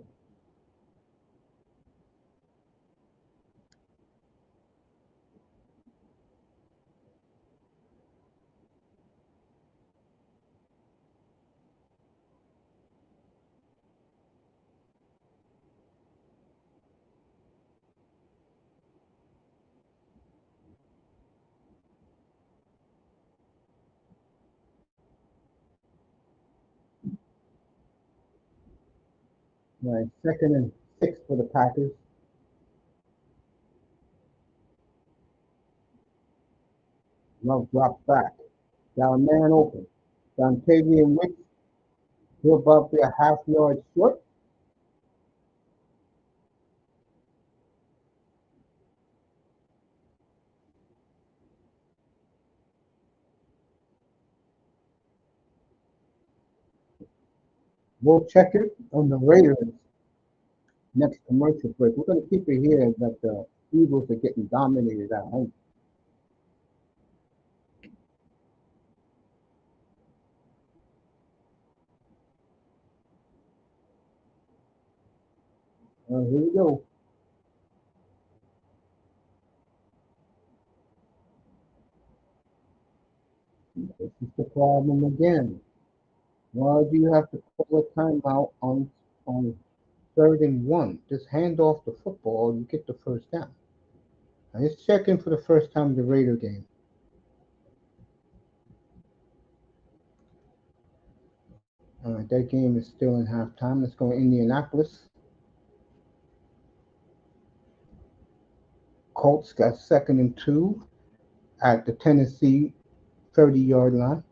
All right, 2nd and 6 for the Packers. Love drops back. Got a man open. Dontavian Wicks, he'll about be a half yard short. We'll check it on the Raiders next commercial break. We're going to keep it here that the Eagles are getting dominated at home. Here we go. This is the problem again. Why do you have to call a timeout on 3rd and 1? Just hand off the football, you get the first down. Now let's check in for the first time the Raider game. All right, that game is still in halftime. Let's go Indianapolis. Colts got 2nd and 2 at the Tennessee 30-yard line.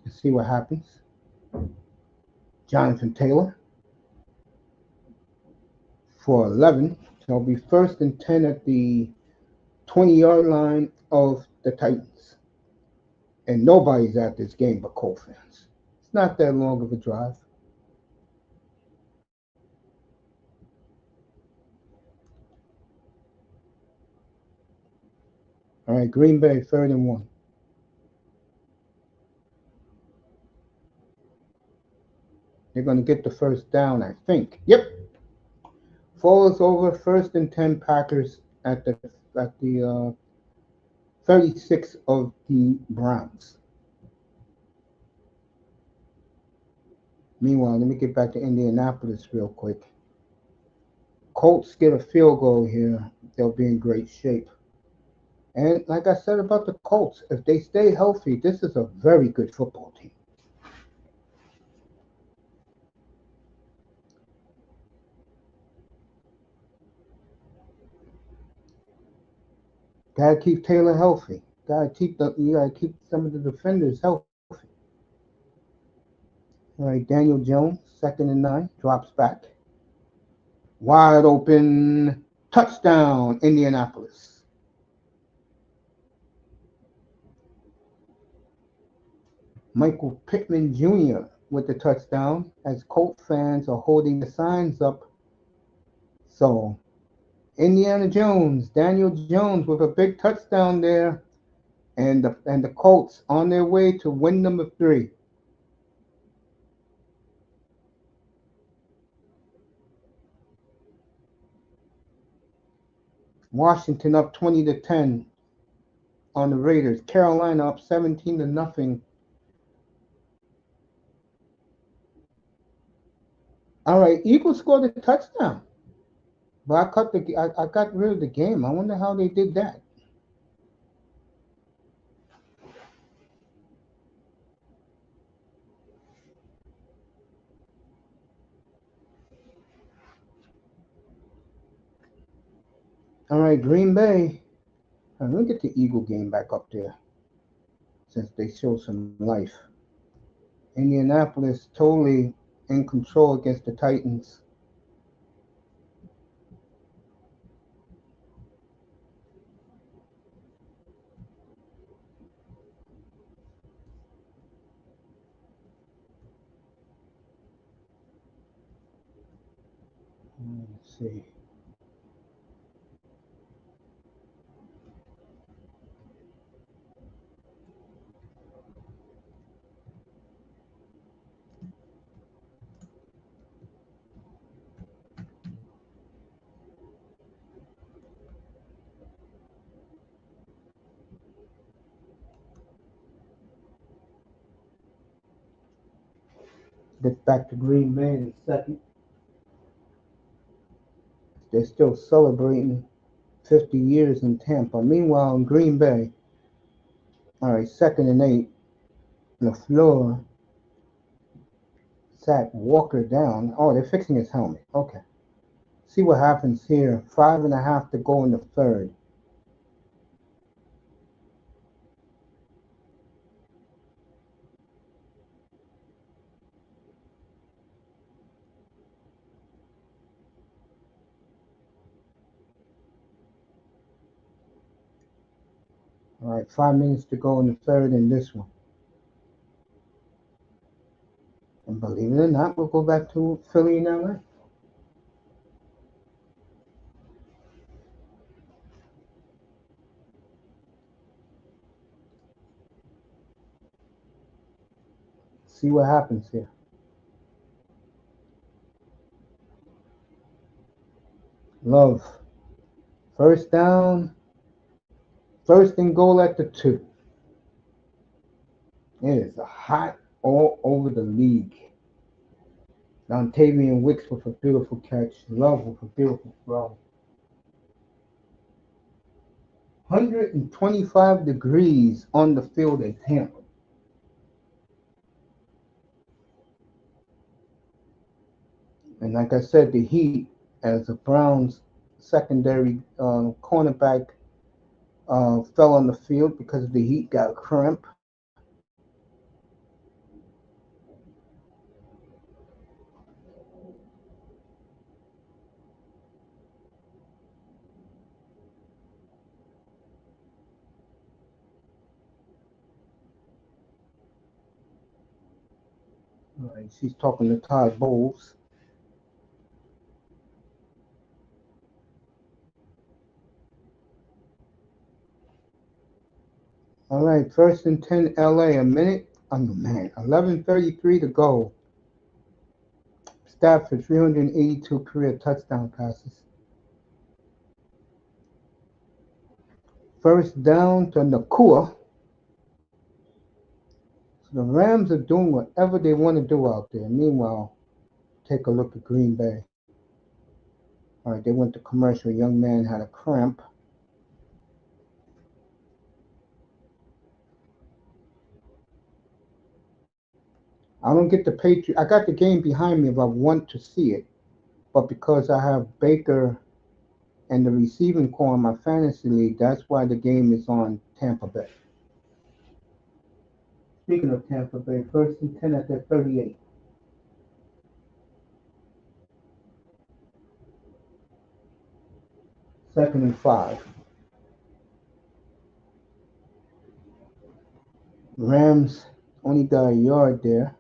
Let's see what happens. Jonathan Taylor for 11. So it'll be 1st and 10 at the 20-yard line of the Titans. And nobody's at this game but Colts fans. It's not that long of a drive. All right, Green Bay 3rd and 1. They're going to get the first down, I think. Yep. Falls over 1st and 10 Packers at the 36 of the Browns. Meanwhile, let me get back to Indianapolis real quick. Colts get a field goal here. They'll be in great shape. And like I said about the Colts, if they stay healthy, this is a very good football team. Gotta keep Taylor healthy. You gotta keep some of the defenders healthy. All right, Daniel Jones, 2nd and 9, drops back. Wide open touchdown, Indianapolis. Michael Pittman Jr. with the touchdown as Colt fans are holding the signs up. So Indiana Jones, Daniel Jones with a big touchdown there, and the Colts on their way to win number 3. Washington up 20-10 on the Raiders. Carolina up 17-0. All right, Eagles scored a touchdown, but I got rid of the game. I wonder how they did that. All right, Green Bay. Let me get the Eagle game back up there since they show some life. Indianapolis totally in control against the Titans. Let's see. Get back to Green Bay in a second. They're still celebrating 50 years in Tampa. Meanwhile, in Green Bay, all right, 2nd and 8. LaFleur sat Walker down. Oh, they're fixing his helmet. Okay. See what happens here. 5.5 to go in the third. All right, 5 minutes to go in the third in this one. And believe it or not, we'll go back to Philly and LA. See what happens here. Love. First down. First and goal at the 2. It is a hot all over the league. Dontavian Wicks with a beautiful catch. Love with a beautiful throw. 125 degrees on the field in Tampa. And like I said, the Heat, as the Browns' secondary cornerback fell on the field because the Heat got cramp. All right, she's talking to Todd Bowles. All right, 1st and 10 LA, a minute. Oh man, 11:33 to go. Stafford 382 career touchdown passes. First down to Nakua. So the Rams are doing whatever they want to do out there. Meanwhile, take a look at Green Bay. All right, they went to commercial. Young man had a cramp. I don't get the Patriot. I got the game behind me if I want to see it, but because I have Baker and the receiving core in my fantasy league, that's why the game is on Tampa Bay. Speaking of Tampa Bay, 1st and 10 at their 38. 2nd and 5. Rams Only got a yard there.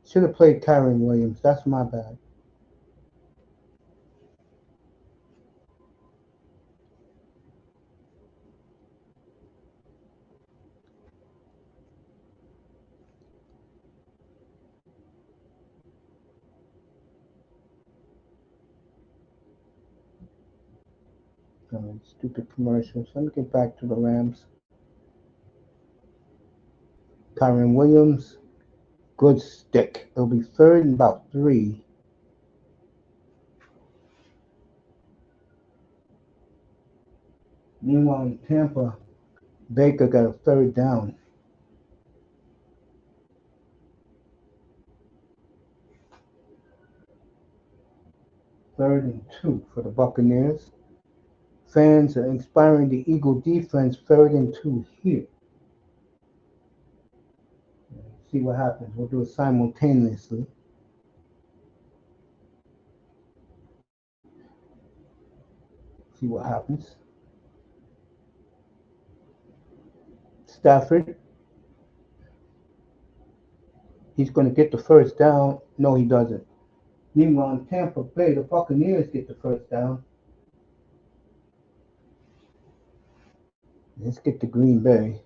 Should have played Kyron Williams. That's my bad. Stupid commercials. Let me get back to the Rams. Kyron Williams. Good stick. It'll be third and about 3. Meanwhile, in Tampa, Baker got a third down. Third and 2 for the Buccaneers. Fans are inspiring the Eagle defense. Third and 2 here. See what happens. We'll do it simultaneously. See what happens. Stafford. He's going to get the first down. No, he doesn't. Meanwhile, in Tampa Bay, the Buccaneers get the first down. Let's get to Green Bay.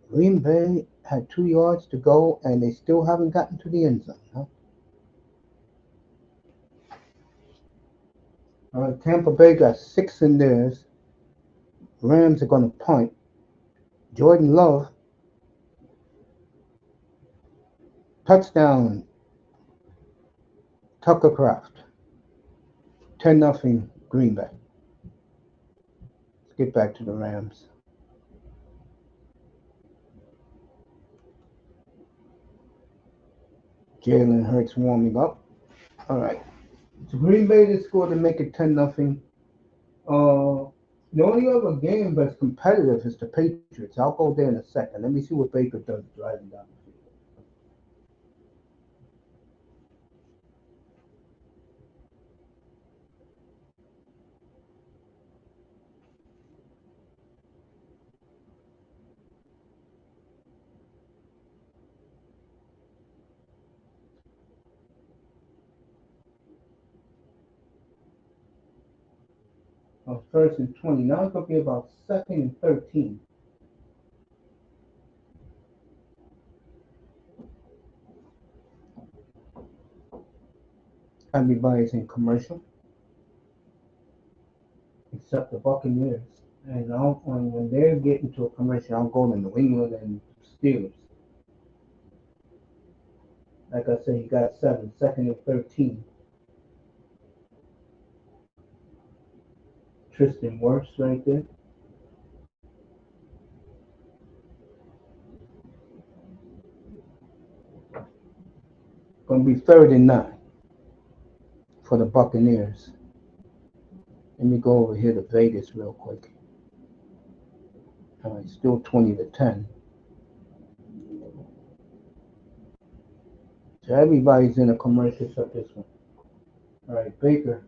Green Bay had 2 yards to go, and they still haven't gotten to the end zone. Huh? All right, Tampa Bay got 6 in theirs. Rams are going to punt. Jordan Love. Touchdown. Tucker Craft. 10-0 Green Bay. Let's get back to the Rams. Jalen Hurts warming up. All right. So Green Bay just scored to make it 10-0. The only other game that's competitive is the Patriots. I'll go there in a second. Let me see what Baker does driving down the field. First and 20. Now it's going to be about second and 13. Everybody's in commercial except the Buccaneers. And when they're getting to a commercial, I'll go to New England and Steelers. Like I said, he got 7, second and 13. Tristan Wirfs right there. Going to be third and 9 for the Buccaneers. Let me go over here to Vegas real quick. All right, still 20-10. So everybody's in a commercial except this one. All right, Baker,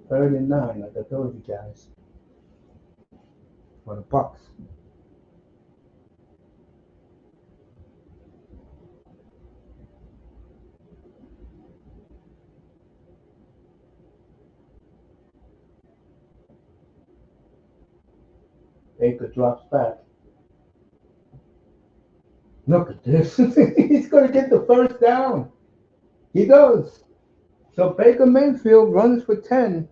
third and 9, like I told you guys, for the Bucs. Baker drops back. Look at this. He's going to get the first down. He does. So Baker Mayfield runs for 10.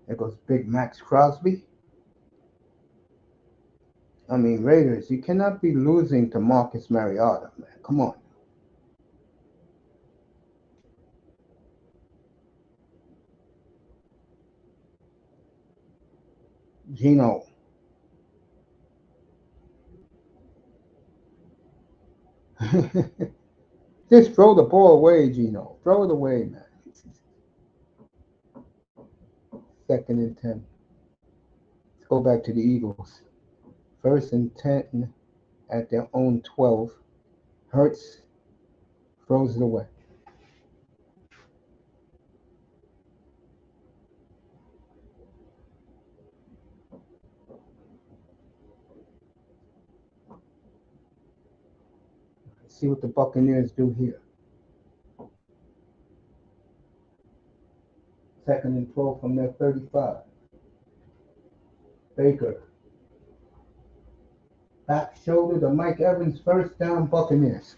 There goes Big Max Crosby. I mean, Raiders, you cannot be losing to Marcus Mariota, man. Come on. Gino. Just throw the ball away, Gino. Throw it away, man. Second and 10. Let's go back to the Eagles. First and 10 at their own 12. Hurts throws it away. Let's see what the Buccaneers do here. Second and 12 from their 35. Baker. Back shoulder to Mike Evans. First down, Buccaneers.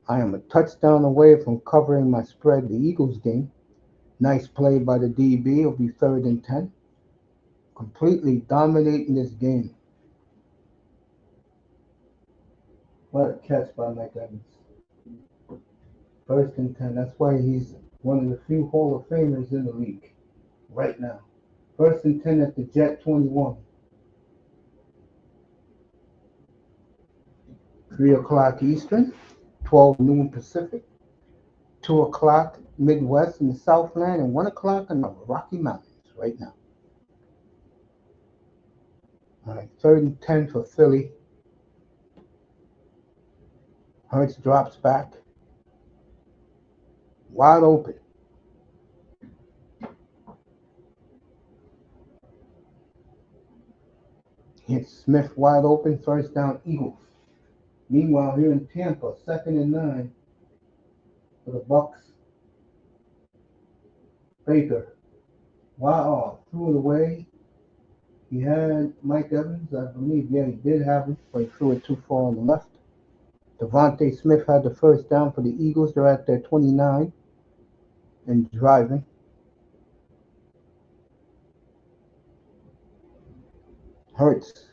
I am a touchdown away from covering my spread the Eagles game. Nice play by the DB. It'll be third and 10. Completely dominating this game. What a catch by Mike Evans. First and 10. That's why he's one of the few Hall of Famers in the league right now. First and 10 at the Jet 21. 3 o'clock Eastern, 12 noon Pacific, 2 o'clock Midwest in the Southland, and 1 o'clock in the Rocky Mountains right now. All right, third and 10 for Philly. Hurts drops back. Wide open. Hits Smith wide open. First down, Eagles. Meanwhile, here in Tampa, second and 9 for the Bucks. Baker. Wow, threw it away. He had Mike Evans, I believe. Yeah, he did have him, but he threw it too far on the left. Devontae Smith had the first down for the Eagles. They're at their 29 and driving. Hurts.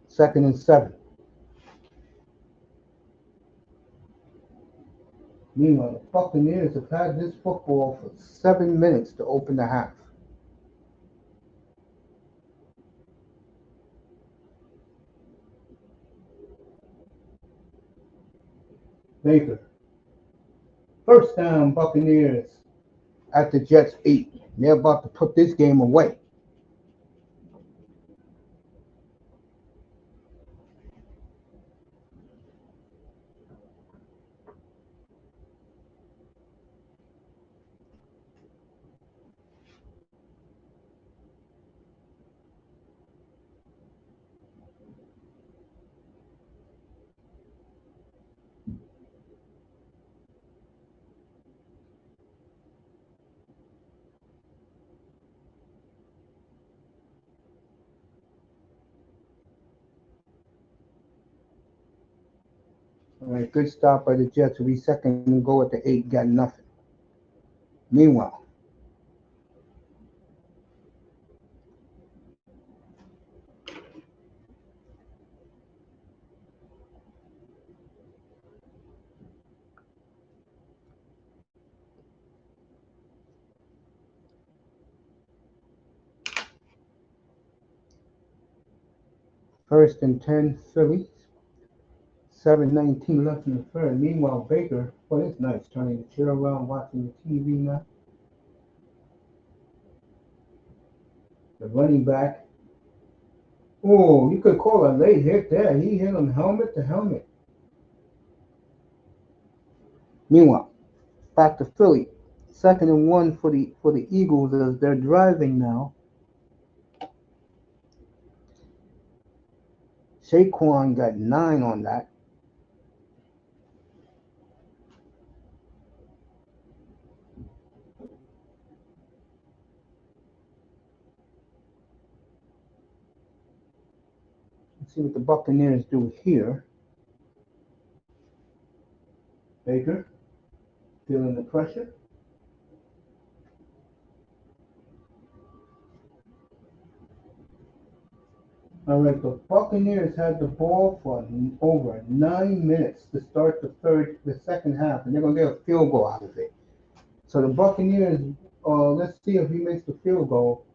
Second and 7. Meanwhile, the Buccaneers have had this football for 7 minutes to open the half. Baker. First down, Buccaneers at the Jets 8. They're about to put this game away. All right, good stop by the Jets. Will be second and go at the 8. Got nothing. Meanwhile, first and 10, Philly. 7:19 left in the third. Meanwhile, Baker, well, it's nice turning the chair around, watching the TV now. The running back. Oh, you could call a late hit there. He hit him helmet to helmet. Meanwhile, back to Philly. Second and 1 for the Eagles as they're driving now. Saquon got 9 on that. Let's see what the Buccaneers do here. Baker feeling the pressure. All right, the Buccaneers had the ball for over 9 minutes to start the second half, and they're gonna get a field goal out of it. So the Buccaneers, let's see if he makes the field goal.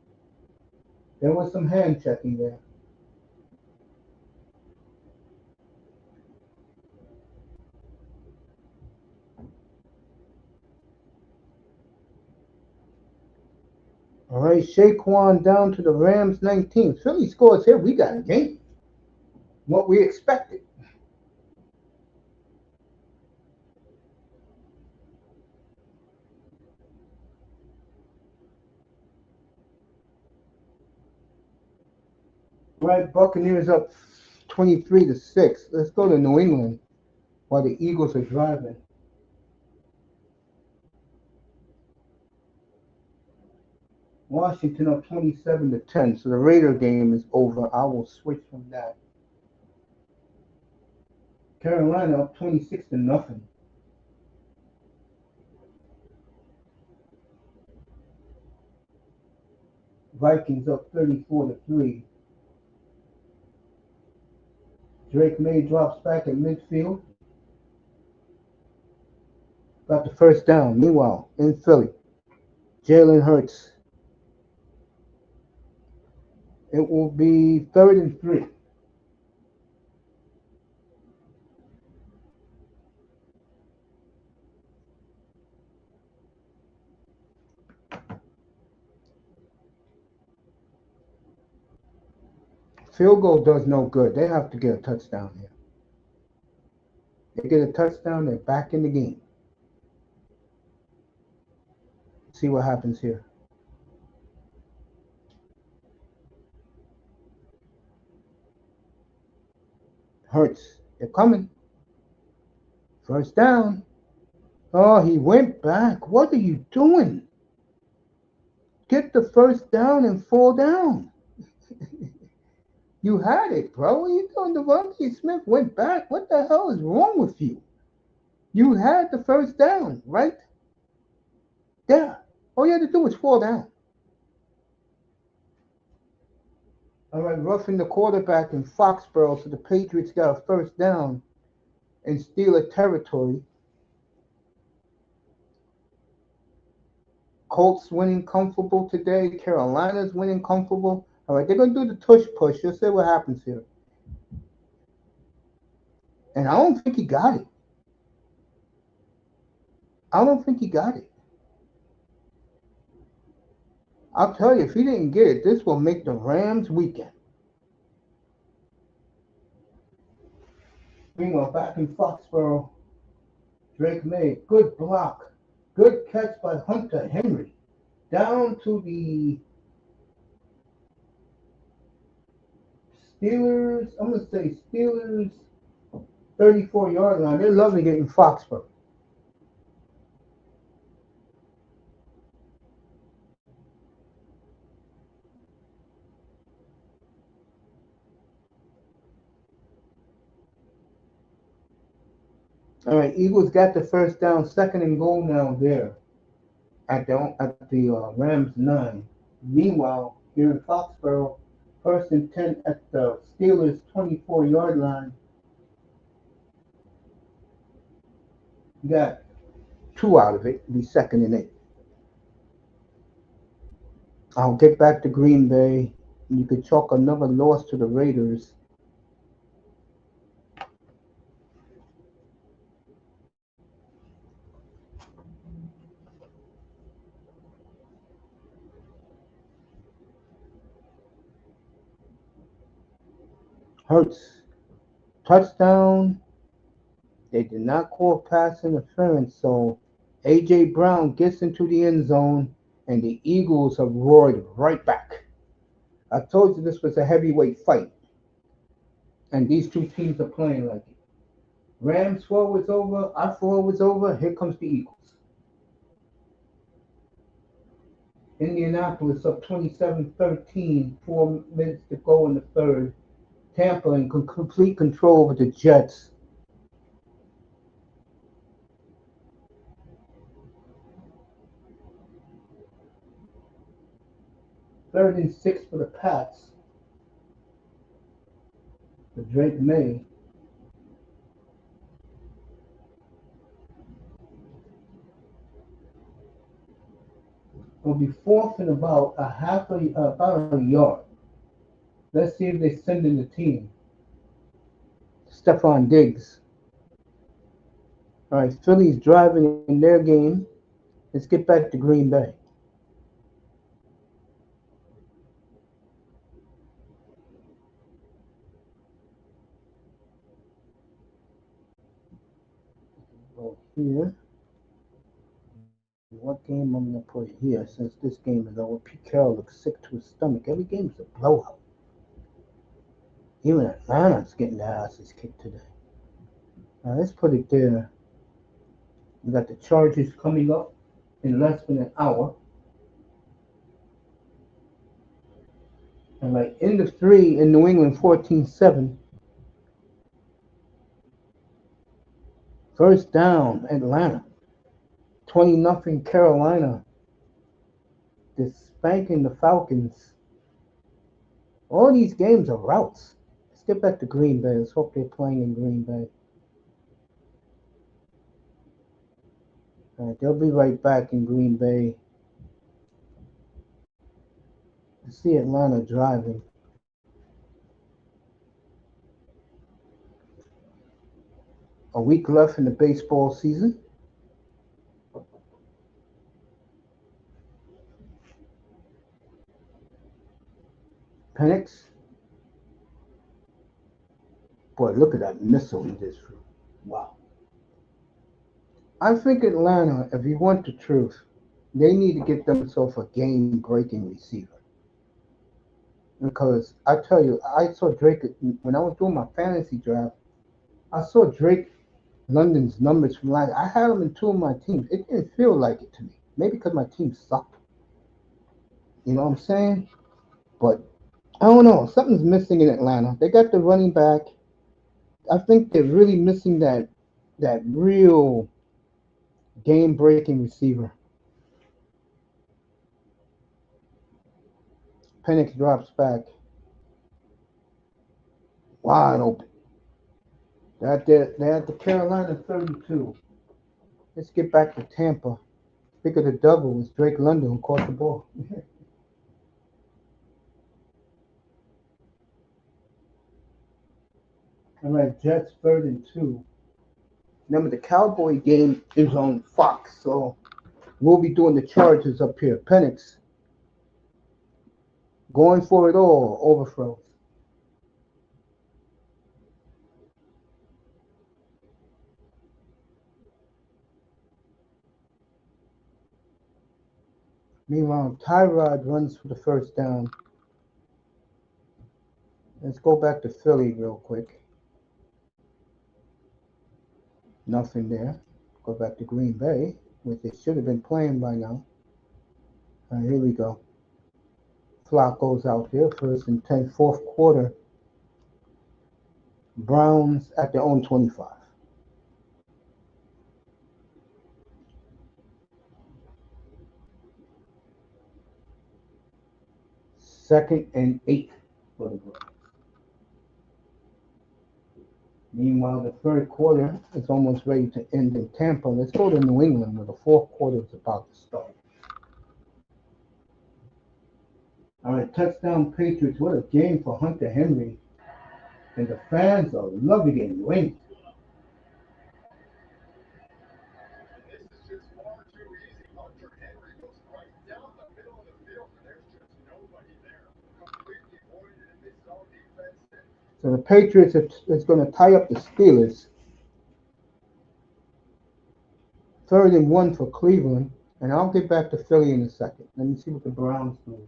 There was some hand checking there. All right, Saquon down to the Rams 19. Philly scores here. We got a game. What we expected. Right, Buccaneers up 23-6. Let's go to New England while the Eagles are driving. Washington up 27-10. So the Raider game is over. I will switch from that. Carolina up 26-0. Vikings up 34-3. Drake May drops back at midfield. Got the first down. Meanwhile, in Philly, Jalen Hurts. It will be 3rd and 3. Field goal does no good. They have to get a touchdown here. They get a touchdown, they're back in the game. See what happens here. Hurts. They're coming. First down. Oh, he went back. What are you doing? Get the first down and fall down. You had it, bro. What are you doing? Devontae Smith went back. What the hell is wrong with you? You had the first down, right? There. All you had to do was fall down. All right, roughing the quarterback in Foxborough, so the Patriots got a first down in Steeler territory. Colts winning comfortable today. Carolina's winning comfortable. All right, they're going to do the tush push. Let's see what happens here. And I don't think he got it. I don't think he got it. I'll tell you, if he didn't get it, this will make the Rams weekend. Meanwhile, back in Foxborough, Drake May, good block. Good catch by Hunter Henry. Down to the Steelers, I'm going to say Steelers 34-yard line. They're loving it in Foxborough. All right, Eagles got the first down, 2nd and goal now there at the Rams 9. Meanwhile, here in Foxborough, 1st and 10 at the Steelers 24-yard line. You got 2 out of it. It'll be 2nd and 8. I'll get back to Green Bay. You could chalk another loss to the Raiders. Hurts. Touchdown. They did not call pass interference, so A.J. Brown gets into the end zone, and the Eagles have roared right back. I told you this was a heavyweight fight, and these two teams are playing like it. Rams thought it was over. I thought it was over. Here comes the Eagles. Indianapolis up 27-13. 4 minutes to go in the third. Tampa in complete control over the Jets. Third and 6 for the Pats. For Drake May. Will be 4th and about a yard. Let's see if they send in the team. Stephon Diggs. All right, Philly's driving in their game. Let's get back to Green Bay. here what game I'm gonna put here since this game is over. Pete Carroll looks sick to his stomach. Every game's a blowout. Even Atlanta's getting their asses kicked today. Now let's put it there. We got the Chargers coming up in less than an hour. And like end of three in New England 14-7. First down, Atlanta. 20-0 Carolina. Just spanking the Falcons. All these games are routes. Let's get back to Green Bay. Let's hope they're playing in Green Bay. All right, they'll be right back in Green Bay. I see Atlanta driving. A week left in the baseball season. Penix. Boy, look at that missile he just threw. Wow. I think Atlanta, if you want the truth, they need to get themselves a game-breaking receiver. Because I tell you, I saw Drake when I was doing my fantasy draft. I saw Drake London's numbers from last. I had him in two of my teams. It didn't feel like it to me. Maybe because my team sucked. You know what I'm saying? But I don't know. Something's missing in Atlanta. They got the running back. I think they're really missing that real game breaking receiver. Penix drops back wide open. They're at the Carolina 32. Let's get back to Tampa. Pick of the double was Drake London who caught the ball. All right, Jets 32. Remember, the Cowboy game is on Fox, so we'll be doing the Chargers up here. Penix going for it all. Overthrows. Meanwhile, Tyrod runs for the first down. Let's go back to Philly real quick. Nothing there. Go back to Green Bay, which they should have been playing by now. All right, here we go. Flock goes out here. First and 10, fourth quarter. Browns at their own 25. Second and 8 for the Browns. Meanwhile, the third quarter is almost ready to end in Tampa. Let's go to New England where the fourth quarter is about to start. All right, touchdown Patriots. What a game for Hunter Henry. And the fans are loving it in New England. So the Patriots is going to tie up the Steelers. Third and 1 for Cleveland. And I'll get back to Philly in a second. Let me see what the Browns do here.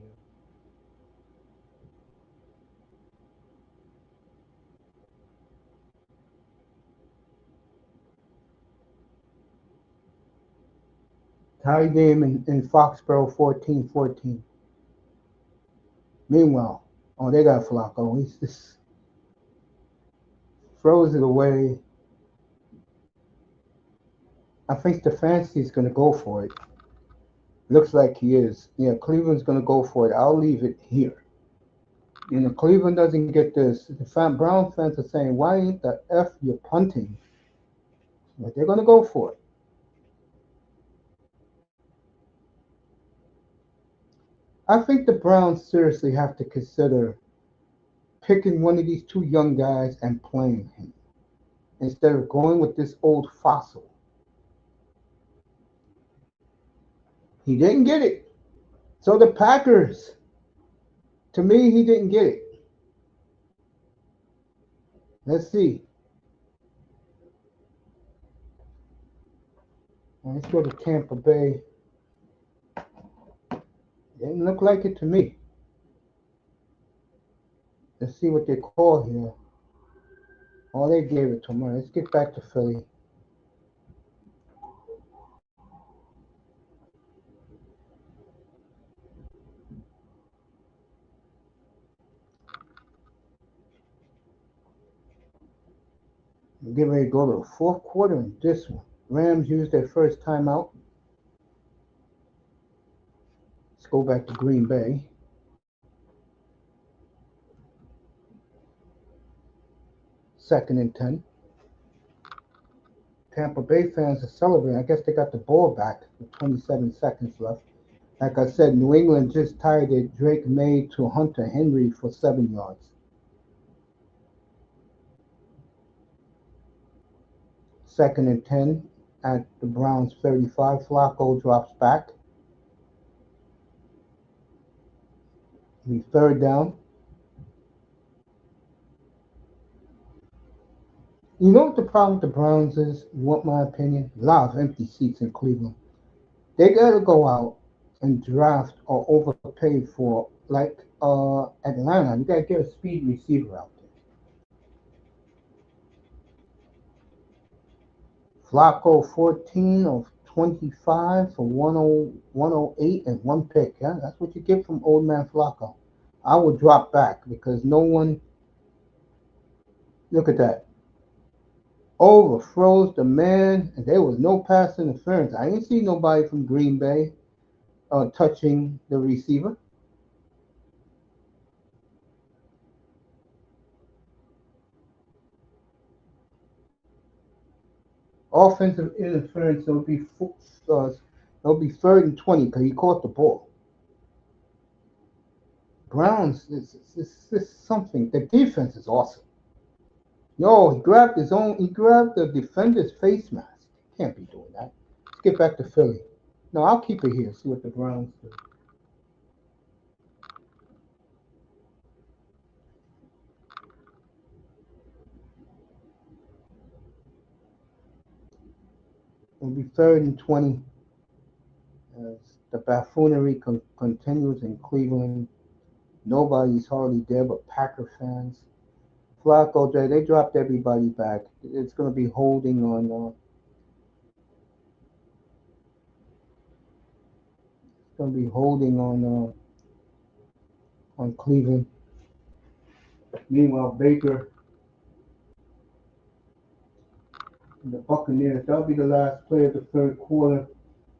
Tie game in Foxborough 14-14. Meanwhile, oh, they got Flacco. He's just throws it away. I think Stefanski's going to go for it. Looks like he is. Yeah, Cleveland's going to go for it. I'll leave it here. Cleveland doesn't get this. The Brown fans are saying, why ain't the F you're punting? But they're going to go for it. I think the Browns seriously have to consider picking one of these two young guys and playing him instead of going with this old fossil. He didn't get it. So the Packers, to me, he didn't get it. Let's see. Let's go to Tampa Bay. Didn't look like it to me. Let's see what they call here. Oh, they gave it to him. All right, let's get back to Philly. We're getting ready to go to the fourth quarter in this one. Rams used their first timeout. Let's go back to Green Bay. Second and 10. Tampa Bay fans are celebrating. I guess they got the ball back with 27 seconds left. Like I said, New England just tied it. Drake May to Hunter Henry for 7 yards. Second and 10 at the Browns 35. Flacco drops back. The third down. You know what the problem with the Browns is? You want my opinion? A lot of empty seats in Cleveland. They gotta go out and draft or overpay for like Atlanta. You gotta get a speed receiver out there. Flacco 14 of 25 for 108 and one pick. Yeah, that's what you get from old man Flacco. I would drop back because no one. Look at that. Overthrows the man, and there was no pass interference. I didn't see nobody from Green Bay touching the receiver. Offensive interference. It'll be third and 20 because he caught the ball. Browns is something. The defense is awesome. No, he grabbed his own. He grabbed the defender's face mask. Can't be doing that. Let's get back to Philly. No, I'll keep it here. See what the Browns do. It'll be third and 20 as the buffoonery continues in Cleveland. Nobody's hardly there but Packer fans. Flacco, they dropped everybody back. It's going to be holding on. Going to be holding on Cleveland. Meanwhile, Baker and the Buccaneers. That'll be the last play of the third quarter.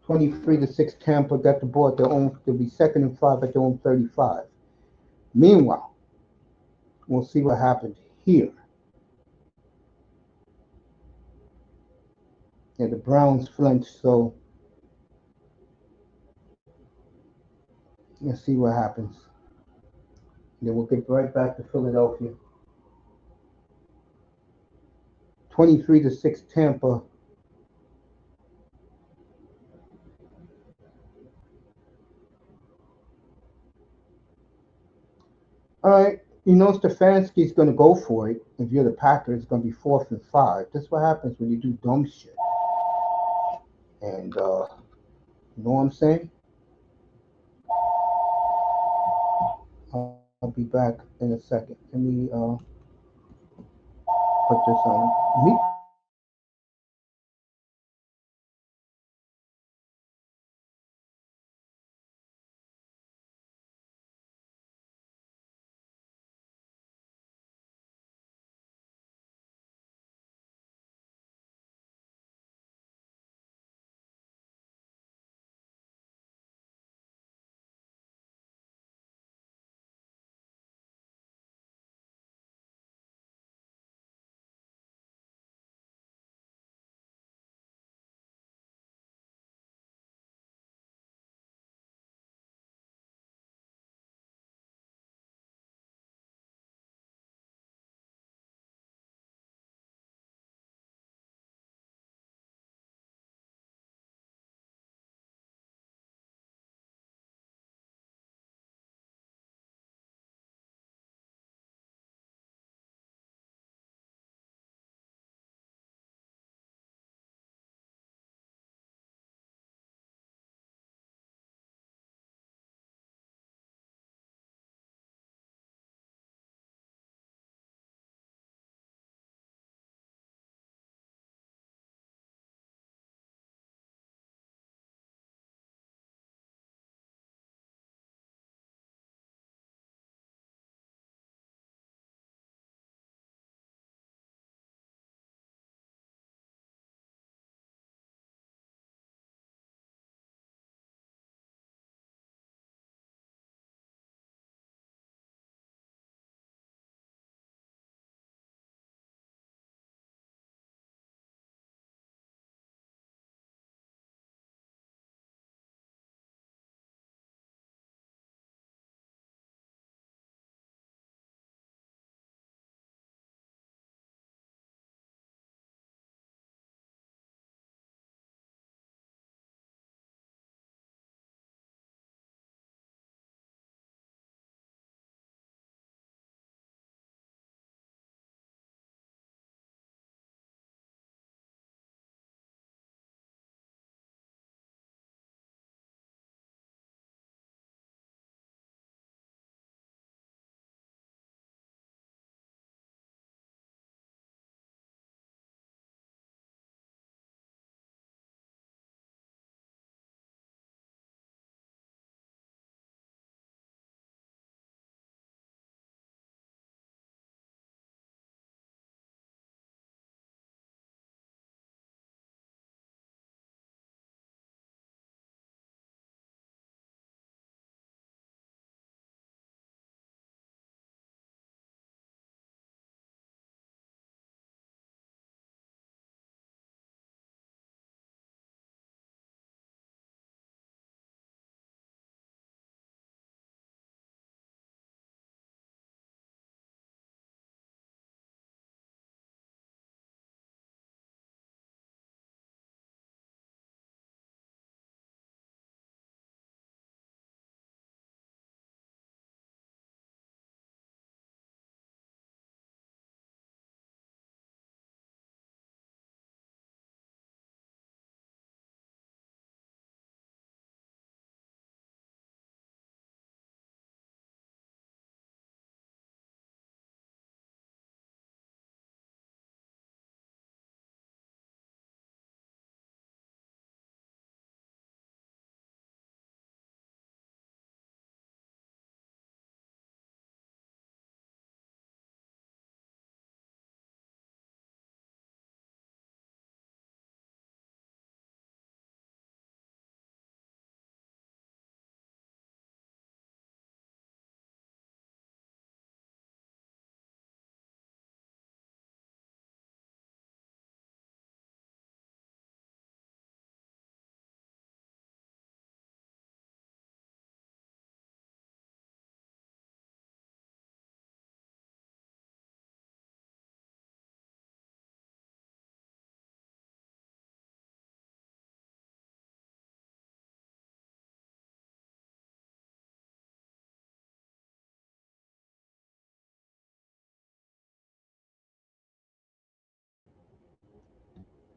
23-6 Tampa got the ball at their own. They'll be second and 5 at their own 35. Meanwhile, we'll see what happens here. Yeah, the Browns flinch, so let's see what happens. Then we'll get right back to Philadelphia. 23-6 Tampa. All right, you know Stefanski's going to go for it. If you're the Packers, it's going to be fourth and 5. That's what happens when you do dumb shit. And you know what I'm saying? I'll be back in a second. Let me put this on. Meet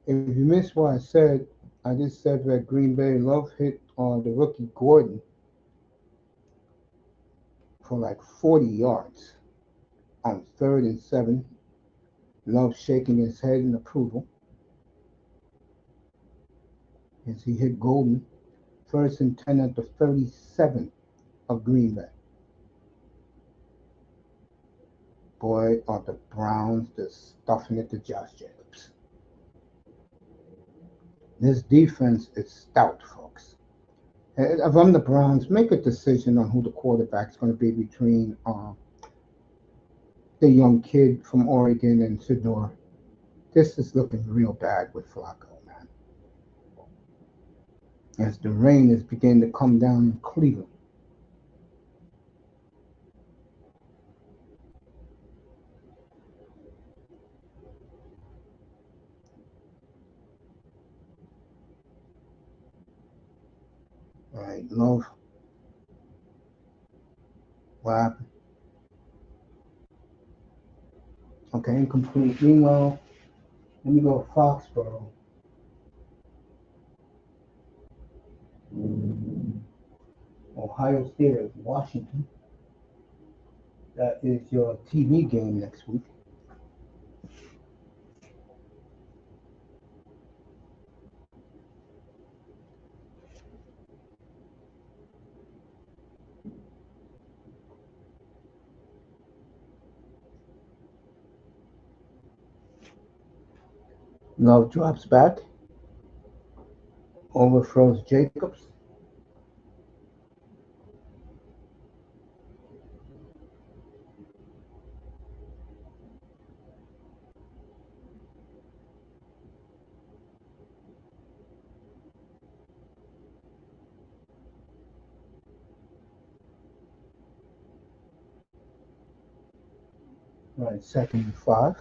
If you missed what I said, I just said that Green Bay Love hit the rookie Gordon for like 40 yards on 3rd and 7. Love shaking his head in approval as he hit Golden. 1st and 10 at the 37 of Green Bay. Boy, are the Browns just stuffing it to Josh Jacobs. This defense is stout, folks. If I'm the Browns, make a decision on who the quarterback's going to be between the young kid from Oregon and Shador. This is looking real bad with Flacco, man. As the rain is beginning to come down in Cleveland. All right, Love. What happened? Okay, incomplete. Meanwhile, let me go to Foxborough. Ohio State is Washington. That is your TV game next week. Love drops back, overthrows Jacobs. Right, 2nd and 5.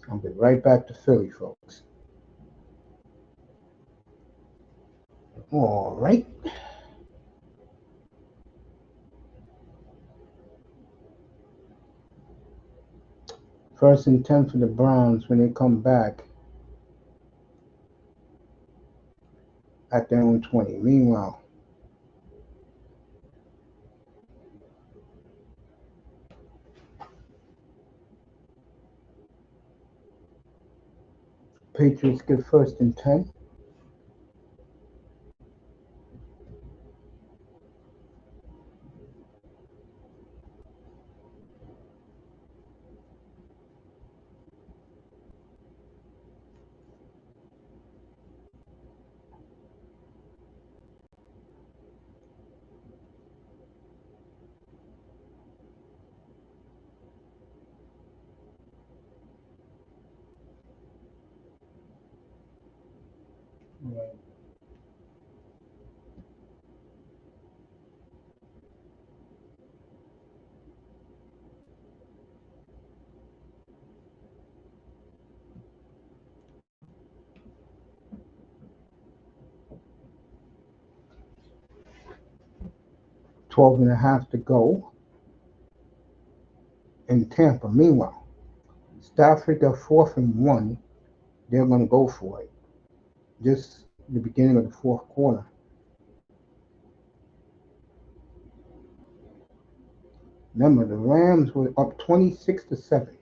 I'll be right back to Philly, folks. All right. 1st and 10 for the Browns when they come back at their own 20. Meanwhile, Patriots get 1st and 10. Right. 12 and a half to go in Tampa. Meanwhile, Stafford got 4th and 1. They're going to go for it. Just the beginning of the fourth quarter. Remember, the Rams were up 26-7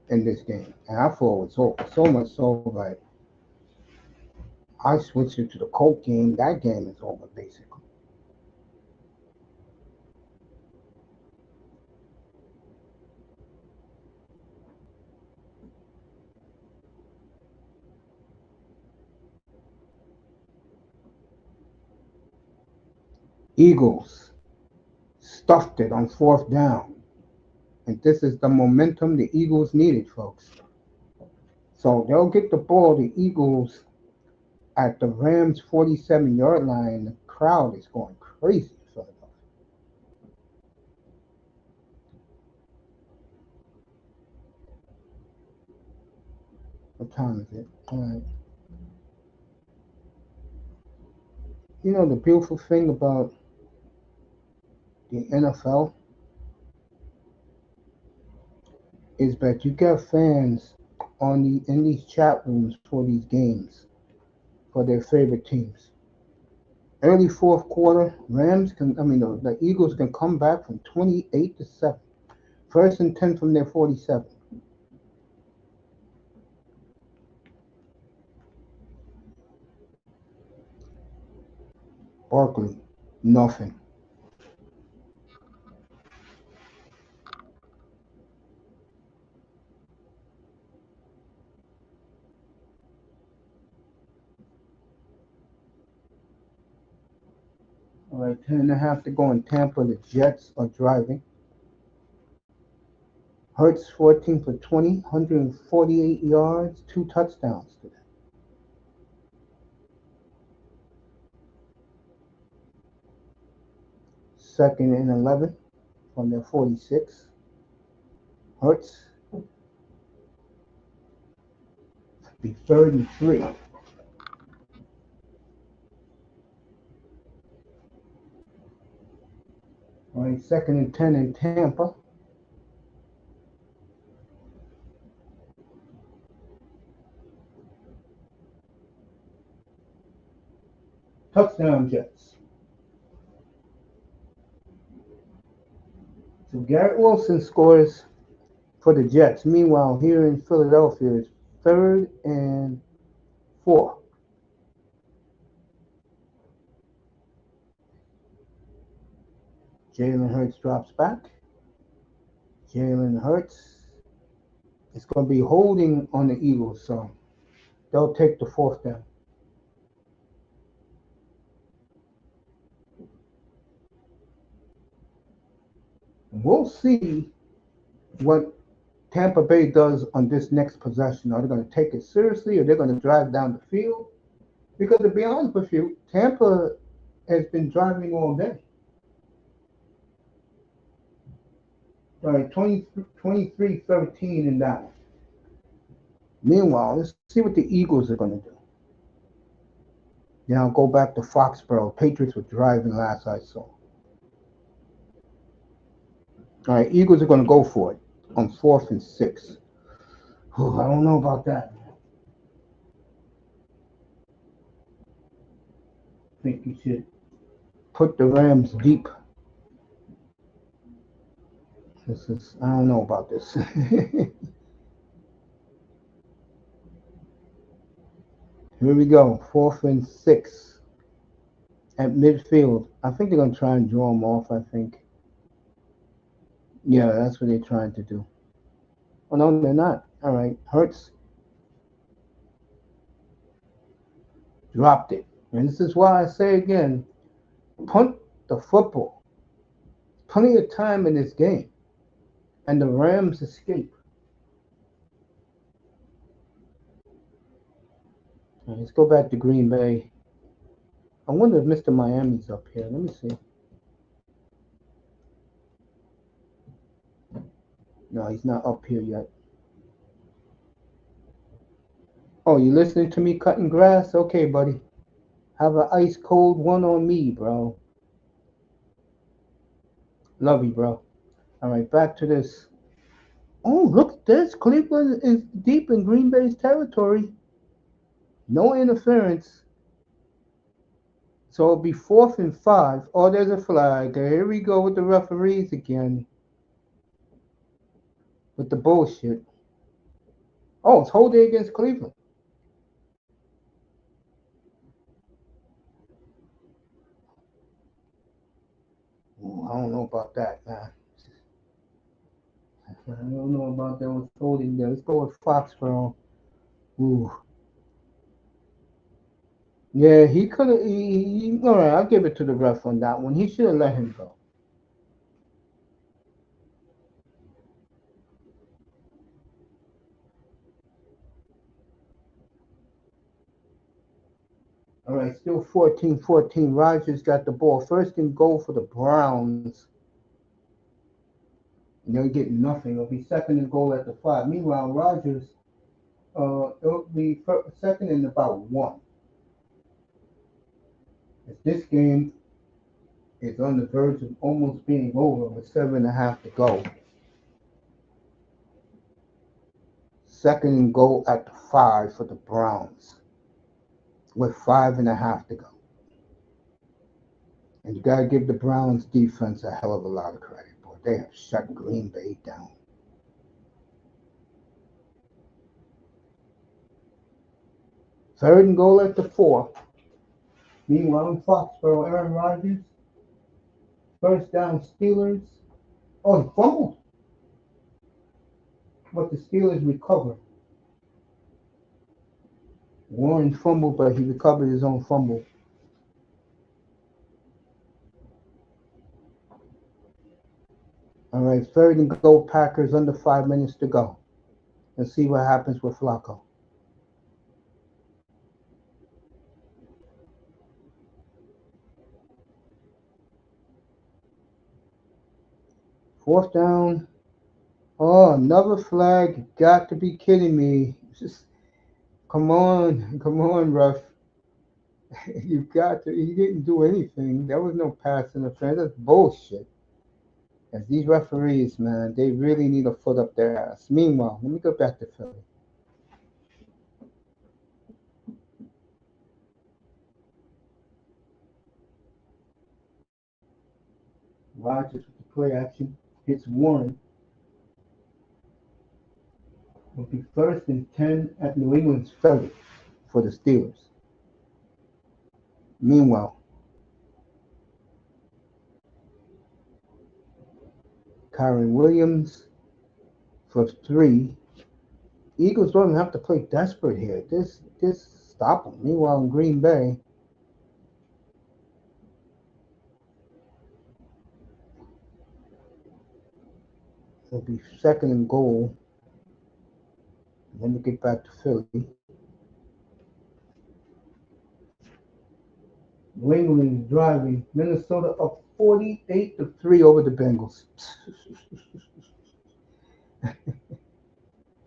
in this game, and I thought it was over. So much so that I switched it to the Colt game. That game is over, basically. Eagles stuffed it on 4th down. And this is the momentum the Eagles needed, folks. So they'll get the ball, the Eagles, at the Rams' 47-yard line. The crowd is going crazy in Philadelphia. What time is it? All right. You know, the beautiful thing about the NFL is that you get fans in these chat rooms for these games for their favorite teams. Early fourth quarter, the Eagles can come back from 28-7. First and 10 from their 47. Barkley, nothing. All right, 10.5 to go in Tampa. The Jets are driving. Hurts 14 for 20, 148 yards, 2 touchdowns today. Second and 11 from their 46. Hurts be 33. All right, second and 10 in Tampa. Touchdown Jets. So Garrett Wilson scores for the Jets. Meanwhile, here in Philadelphia, it's third and 4. Jalen Hurts drops back. Jalen Hurts is going to be holding on the Eagles, so they'll take the fourth down. We'll see what Tampa Bay does on this next possession. Are they going to take it seriously or they're going to drive down the field? Because to be honest with you, Tampa has been driving all day. All right, 23-13 in that one. Meanwhile, let's see what the Eagles are going to do. Now go back to Foxborough. Patriots were driving last I saw. All right, Eagles are going to go for it on 4th and 6. Oh, I don't know about that. I think you should put the Rams deep. I don't know about this. Here we go, 4th and 6 at midfield. I think they're going to try and draw them off, I think. Yeah, that's what they're trying to do. Oh, no, they're not. All right, Hurts dropped it. And this is why I say again, punt the football. Plenty of time in this game. And the Rams escape. Right, let's go back to Green Bay. I wonder if Mr. Miami's up here. Let me see. No, he's not up here yet. Oh, you listening to me cutting grass? Okay, buddy. Have an ice cold one on me, bro. Love you, bro. All right, back to this. Oh, look at this. Cleveland is deep in Green Bay's territory. No interference. So it'll be 4th and 5. Oh, there's a flag. Here we go with the referees again. With the bullshit. Oh, it's holding against Cleveland. Ooh, I don't know about that, man. I don't know about that with holding there. Let's go with Foxborough. Ooh. Yeah, he could have. All right, I'll give it to the ref on that one. He should have let him go. All right, still 14-14. Rodgers got the ball. First and goal for the Browns. And they'll get nothing. It'll be second and goal at the 5. Meanwhile, Rodgers, it'll be second and about 1. As this game is on the verge of almost being over with 7.5 to go. Second and goal at the 5 for the Browns with 5.5 to go. And you gotta give the Browns defense a hell of a lot of credit, boy. They have shut Green Bay down. Third and goal at the 4. Meanwhile, in Foxborough, Aaron Rodgers, first down Steelers. Oh, he fumbled. But the Steelers recovered. Warren fumbled, but he recovered his own fumble. All right, third and goal, Packers, under 5 minutes to go. Let's see what happens with Flacco. Fourth down. Oh, another flag. You got to be kidding me. Just come on, ref. You got to. He didn't do anything. There was no pass interference. That's bullshit. As these referees, man, they really need a foot up their ass. Meanwhile, let me go back to Philly. Rodgers with the play action hits one. Will be first and 10 at New England's Philly for the Steelers. Meanwhile, Kyron Williams for 3. Eagles don't have to play desperate here. This stop them. Meanwhile, in Green Bay, it'll be second and goal. And then we get back to Philly. New England is driving. Minnesota up 48-3 over the Bengals.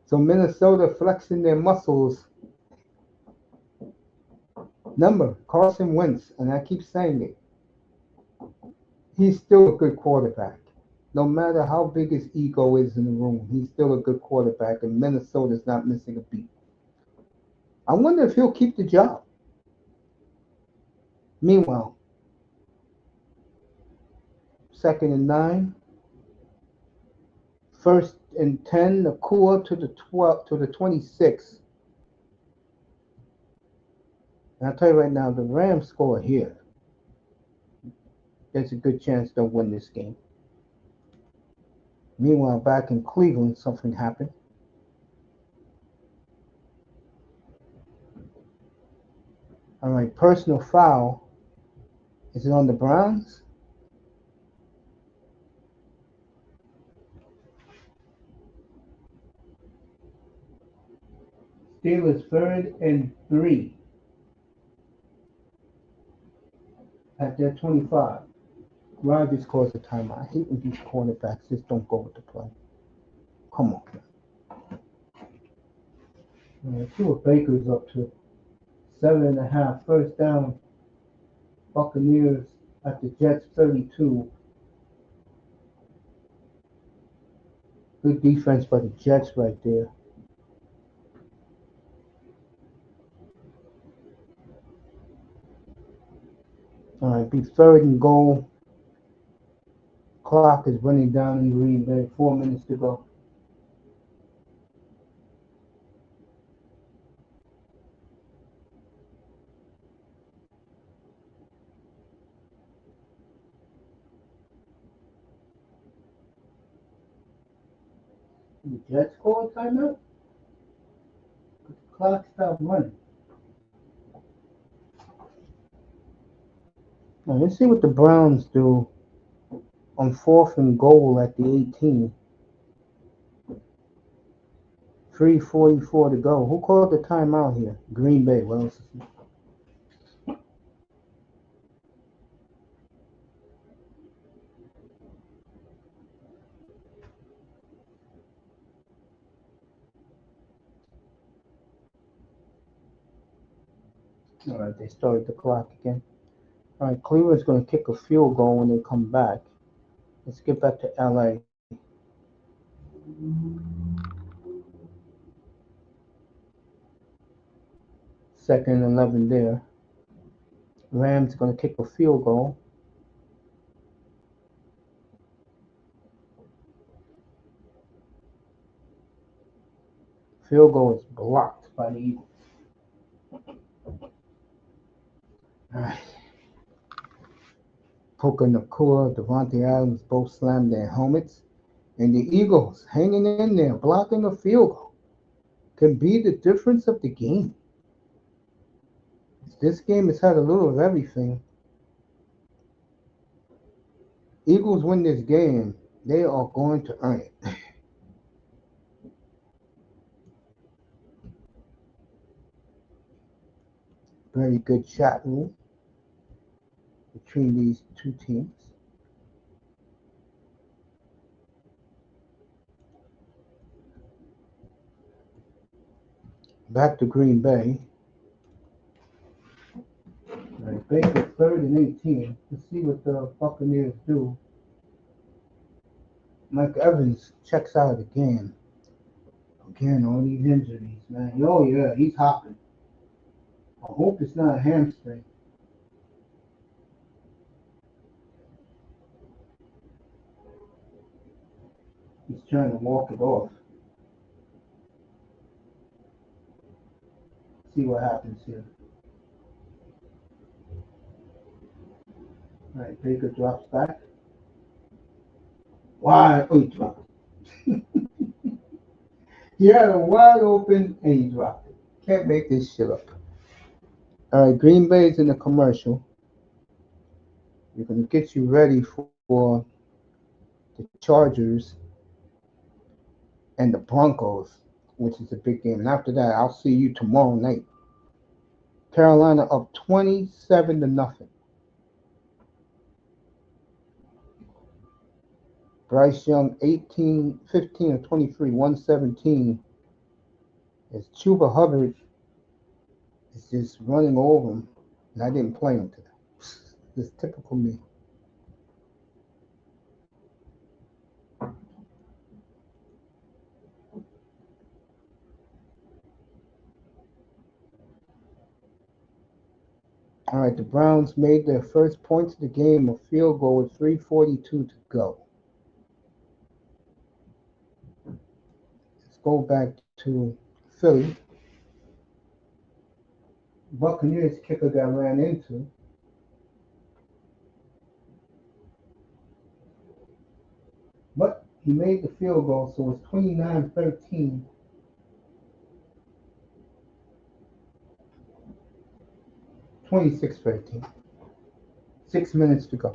So Minnesota flexing their muscles. Number Carson Wentz, and I keep saying it. He's still a good quarterback. No matter how big his ego is in the room, he's still a good quarterback, and Minnesota's not missing a beat. I wonder if he'll keep the job. Meanwhile, second and 9, first and 10, Nakua to the 12 to the 26. And I'll tell you right now, the Rams score here. There's a good chance they'll win this game. Meanwhile, back in Cleveland, something happened. All right, personal foul. Is it on the Browns? Steelers third and 3 at their 25. Rodgers calls a timeout. I hate when these cornerbacks just don't go with the play. Come on, man. See what Baker's up to. 7.5. First down. Buccaneers at the Jets 32. Good defense by the Jets right there. All right, be third and goal. Clock is running down in Green Bay. 4 minutes to go. The Jets call a timeout? The clock stopped running. Now let's see what the Browns do on fourth and goal at the 18. 3:44 to go. Who called the timeout here? Green Bay. What else is it? All right, they started the clock again. All right, Cleveland's going to kick a field goal when they come back. Let's get back to LA. Second and 11 there. Rams going to kick a field goal. Field goal is blocked by the Eagles. All right. Puka Nakua, D.Adams both slammed their helmets. And the Eagles hanging in there, blocking a field goal. Can be the difference of the game. This game has had a little of everything. Eagles win this game, they are going to earn it. Very good chat room between these two teams. Back to Green Bay. Right, Baker third and 18. Let's see what the Buccaneers do. Mike Evans checks out again. Again, all these injuries, man. Oh yeah, he's hopping. I hope it's not a hamstring. He's trying to walk it off. See what happens here. All right, Baker drops back. Wide, oh, he dropped. He had a wide open and he dropped it. Can't make this shit up. All right, Green Bay's in the commercial. We're gonna get you ready for the Chargers and the Broncos, which is a big game. And after that, I'll see you tomorrow night. Carolina up 27 to nothing. Bryce Young 18, 15 or 23, 117. As Chuba Hubbard is just running over him, and I didn't play him today. It's typical me. All right, the Browns made their first points of the game, a field goal with 3:42 to go. Let's go back to Philly. Buccaneers kicker got ran into. But he made the field goal, so it's 29-13. 26-13. 6 minutes to go.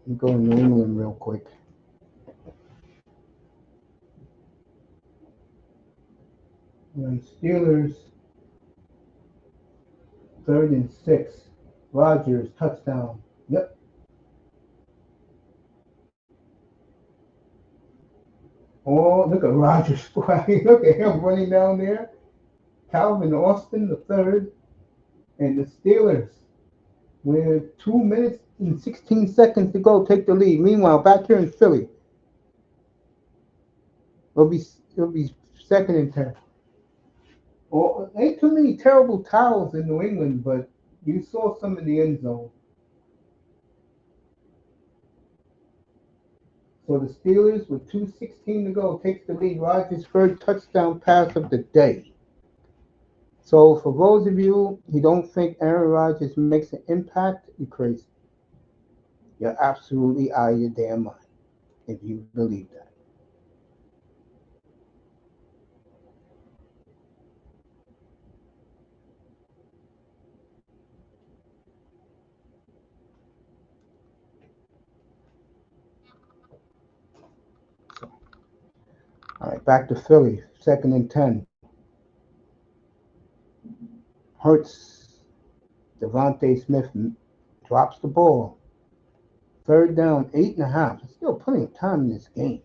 We go to New England real quick. Right, Steelers, third and 6. Rodgers, touchdown. Yep. Oh, look at Rodgers flying. Look at him running down there. Calvin Austin, the third. And the Steelers, with 2 minutes and 16 seconds to go, take the lead. Meanwhile, back here in Philly, it'll be second and 10. Well, ain't too many terrible towels in New England, but you saw some in the end zone. So the Steelers, with 2:16 to go, takes the lead. Rodgers' third touchdown pass of the day. So for those of you who don't think Aaron Rodgers makes an impact, you're crazy. You're absolutely out of your damn mind if you believe that. All right, back to Philly. Second and 10. Hurts. Devontae Smith drops the ball. Third down, 8.5. There's still plenty of time in this game.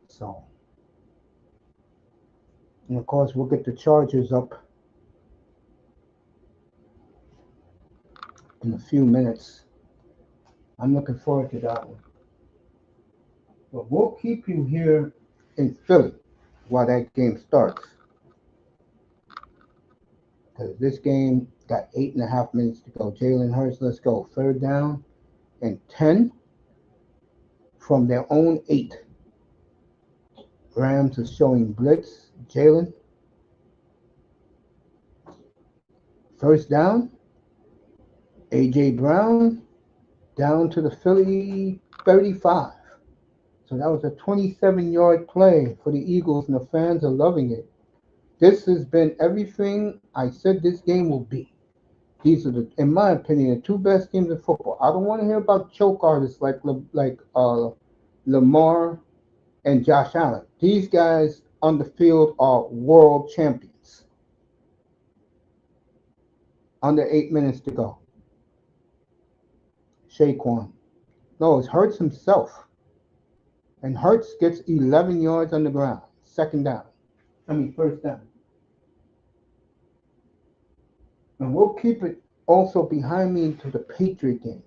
So And of course, we'll get the Chargers up in a few minutes. I'm looking forward to that one. But we'll keep you here in Philly while that game starts. Because this game got 8.5 minutes to go. Jalen Hurts, let's go. Third down and 10 from their own 8. Rams is showing blitz. Jalen, first down. A.J. Brown down to the Philly 35. So that was a 27-yard play for the Eagles, and the fans are loving it. This has been everything I said this game will be. These are the, in my opinion, the two best teams in football. I don't want to hear about choke artists like Lamar and Josh Allen. These guys on the field are world champions. Under 8 minutes to go. Saquon. No, it hurts himself. And Hurts gets 11 yards on the ground. Second down. First down. And we'll keep it also behind me into the Patriot game.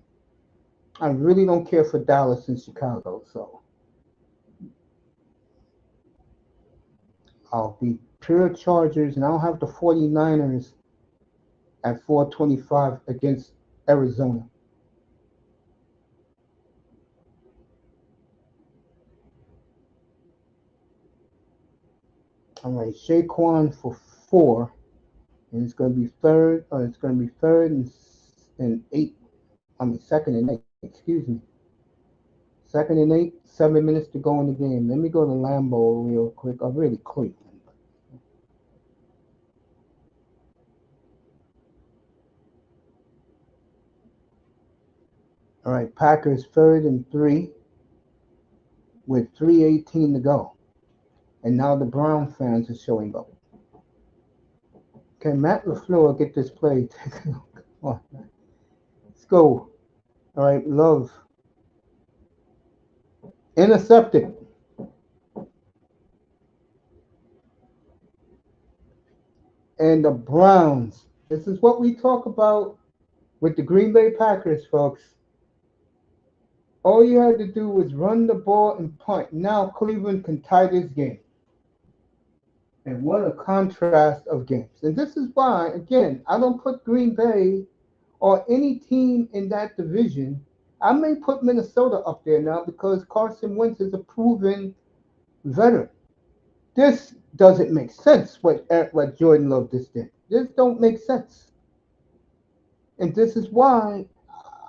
I really don't care for Dallas and Chicago, so I'll be pure Chargers, and I'll have the 49ers at 425 against Arizona. All right, Saquon for 4, and it's going to be third. It's going to be third and 8. Second and 8. Excuse me. Second and 8. 7 minutes to go in the game. Let me go to Lambeau real quick. I'm really Cleveland. All right, Packers third and 3 with 3:18 to go. And now the Brown fans are showing up. Can Matt LaFleur get this play? Come on, let's go. All right, Love. Intercepted. And the Browns. This is what we talk about with the Green Bay Packers, folks. All you had to do was run the ball and punt. Now Cleveland can tie this game. And what a contrast of games. And this is why, again, I don't put Green Bay or any team in that division. I may put Minnesota up there now because Carson Wentz is a proven veteran. This doesn't make sense what Jordan Love just did. This don't make sense. And this is why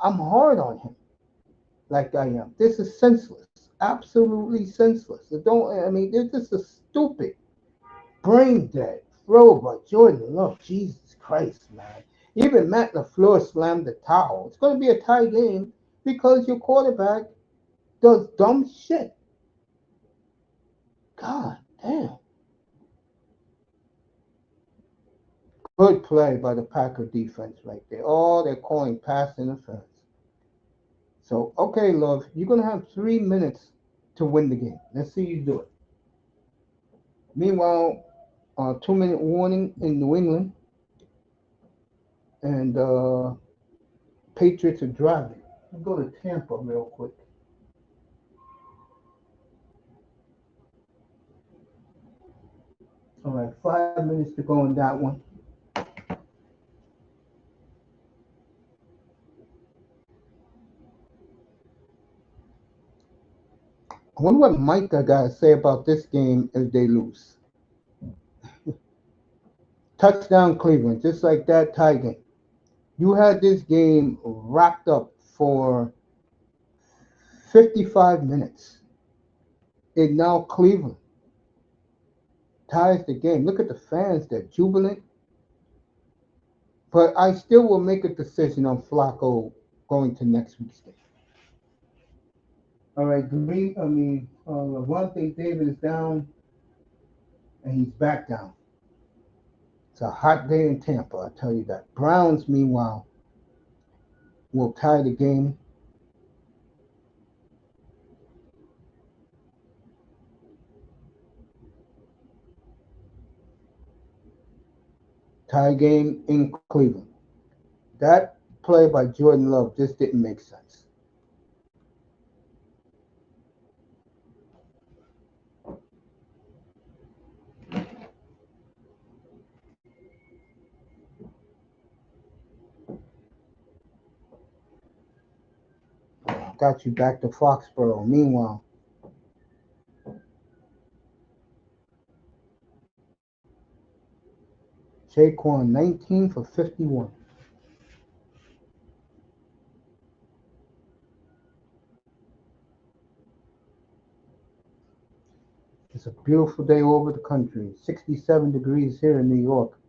I'm hard on him like I am. This is senseless. Absolutely senseless. It don't this is a stupid brain dead throw by Jordan Love. Jesus Christ, man. Even Matt LaFleur slammed the towel. It's going to be a tie game because your quarterback does dumb shit. God damn. Good play by the Packer defense right there. Oh, they're calling pass interference. So, okay, Love, you're going to have 3 minutes to win the game. Let's see you do it. Meanwhile, 2-minute warning in New England, and Patriots are driving. Let's go to Tampa real quick. All right, 5 minutes to go on that one. I wonder what Micah got to say about this game if they lose. Touchdown Cleveland, just like that tie game. You had this game wrapped up for 55 minutes. And now Cleveland ties the game. Look at the fans, they're jubilant. But I still will make a decision on Flacco going to next week's game. All right, Levante David is down, and he's back down. It's a hot day in Tampa, I tell you that. Browns, meanwhile, will tie the game. Tie game in Cleveland. That play by Jordan Love just didn't make sense. Got you back to Foxborough. Meanwhile, Saquon 19 for 51. It's a beautiful day all over the country. 67 degrees here in New York.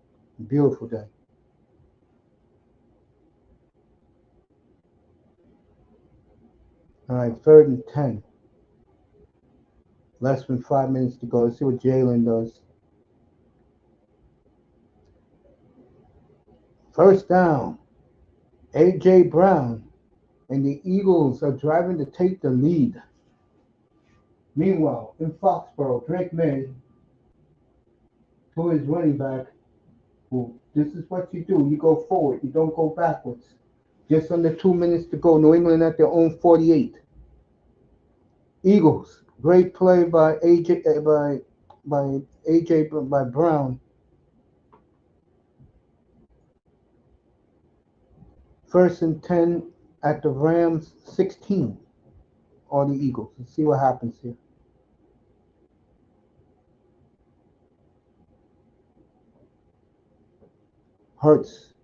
Beautiful day. All right, 3rd and 10. Less than 5 minutes to go. Let's see what Jalen does. First down. A.J. Brown and the Eagles are driving to take the lead. Meanwhile, in Foxborough, Drake May to his running back. Well, this is what you do. You go forward. You don't go backwards. Just under 2 minutes to go. New England at their own 48. Eagles. Great play by by Brown. 1st and 10 at the Rams 16. Or the Eagles. Let's see what happens here. Hurts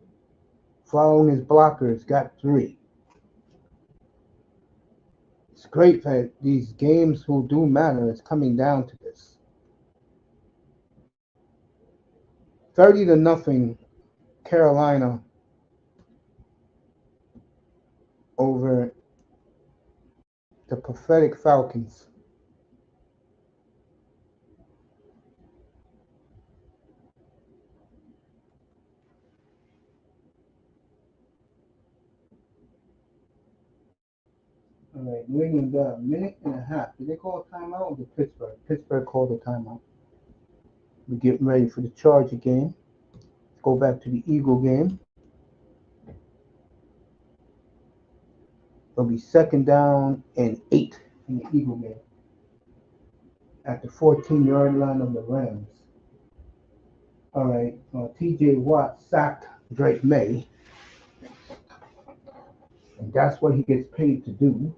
following his blockers got 3. It's great that these games who do matter is coming down to this. 30-0 Carolina over the pathetic Falcons. All right, New England got a minute and a half. Did they call a timeout or did Pittsburgh? Pittsburgh called a timeout. We're getting ready for the Charger game. Let's go back to the Eagle game. It'll be 2nd down and 8 in the Eagle game at the 14-yard line of the Rams. All right, T.J. Watt sacked Drake May, and that's what he gets paid to do.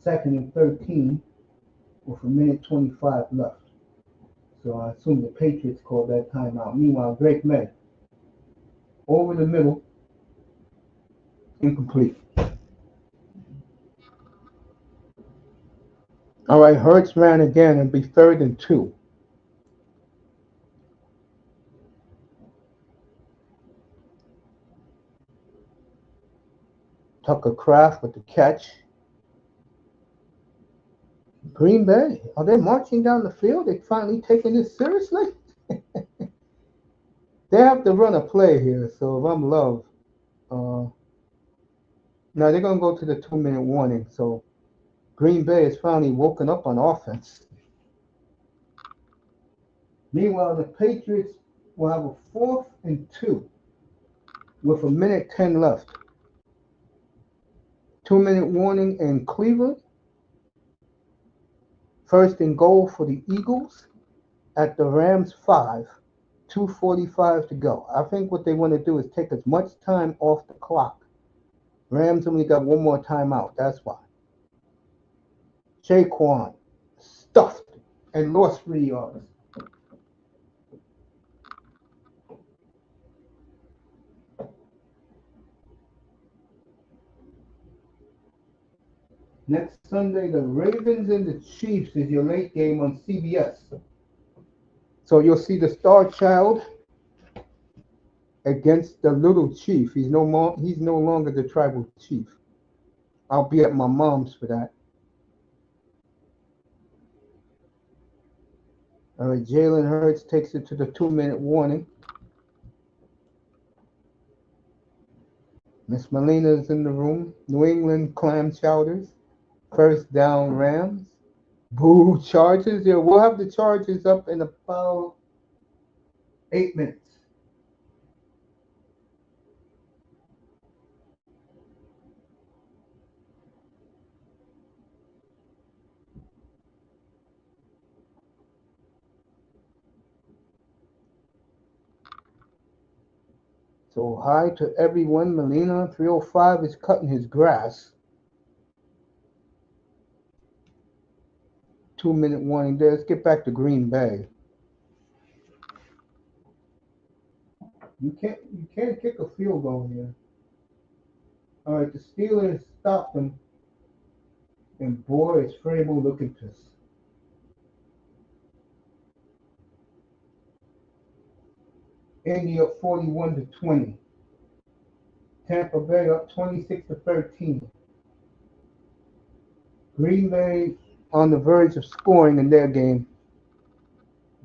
2nd and 13 with a minute 25 left. So I assume the Patriots called that timeout. Meanwhile, Drake May over the middle, incomplete. All right, Hurts ran again. It'll be 3rd and 2. Tucker Kraft with the catch. Green Bay, are they marching down the field? They finally taking this seriously? They have to run a play here. So if I'm Love, now they're gonna go to the 2-minute warning. So Green Bay is finally woken up on offense. Meanwhile, the Patriots will have a 4th and 2 with a minute 10 left. 2-minute warning in Cleveland. 1st and goal for the Eagles at the Rams 5. 2:45 to go. I think what they want to do is take as much time off the clock. Rams only got one more timeout. That's why. Saquon stuffed and lost 3 yards. Next Sunday, the Ravens and the Chiefs is your late game on CBS. So you'll see the star child against the little chief. He's no longer the tribal chief. I'll be at my mom's for that. All right, Jalen Hurts takes it to the 2-minute warning. Miss Melina's in the room. New England clam chowders. 1st down Rams. Boo Chargers. Yeah, we'll have the Chargers up in about 8 minutes. So hi to everyone. Melina 305 is cutting his grass. 2 minute warning there. Let's get back to Green Bay. You can't kick a field goal here. All right, the Steelers stopped them, and boy, is Frable looking pissed. Indy up 41-20. Tampa Bay up 26-13. Green Bay on the verge of scoring in their game.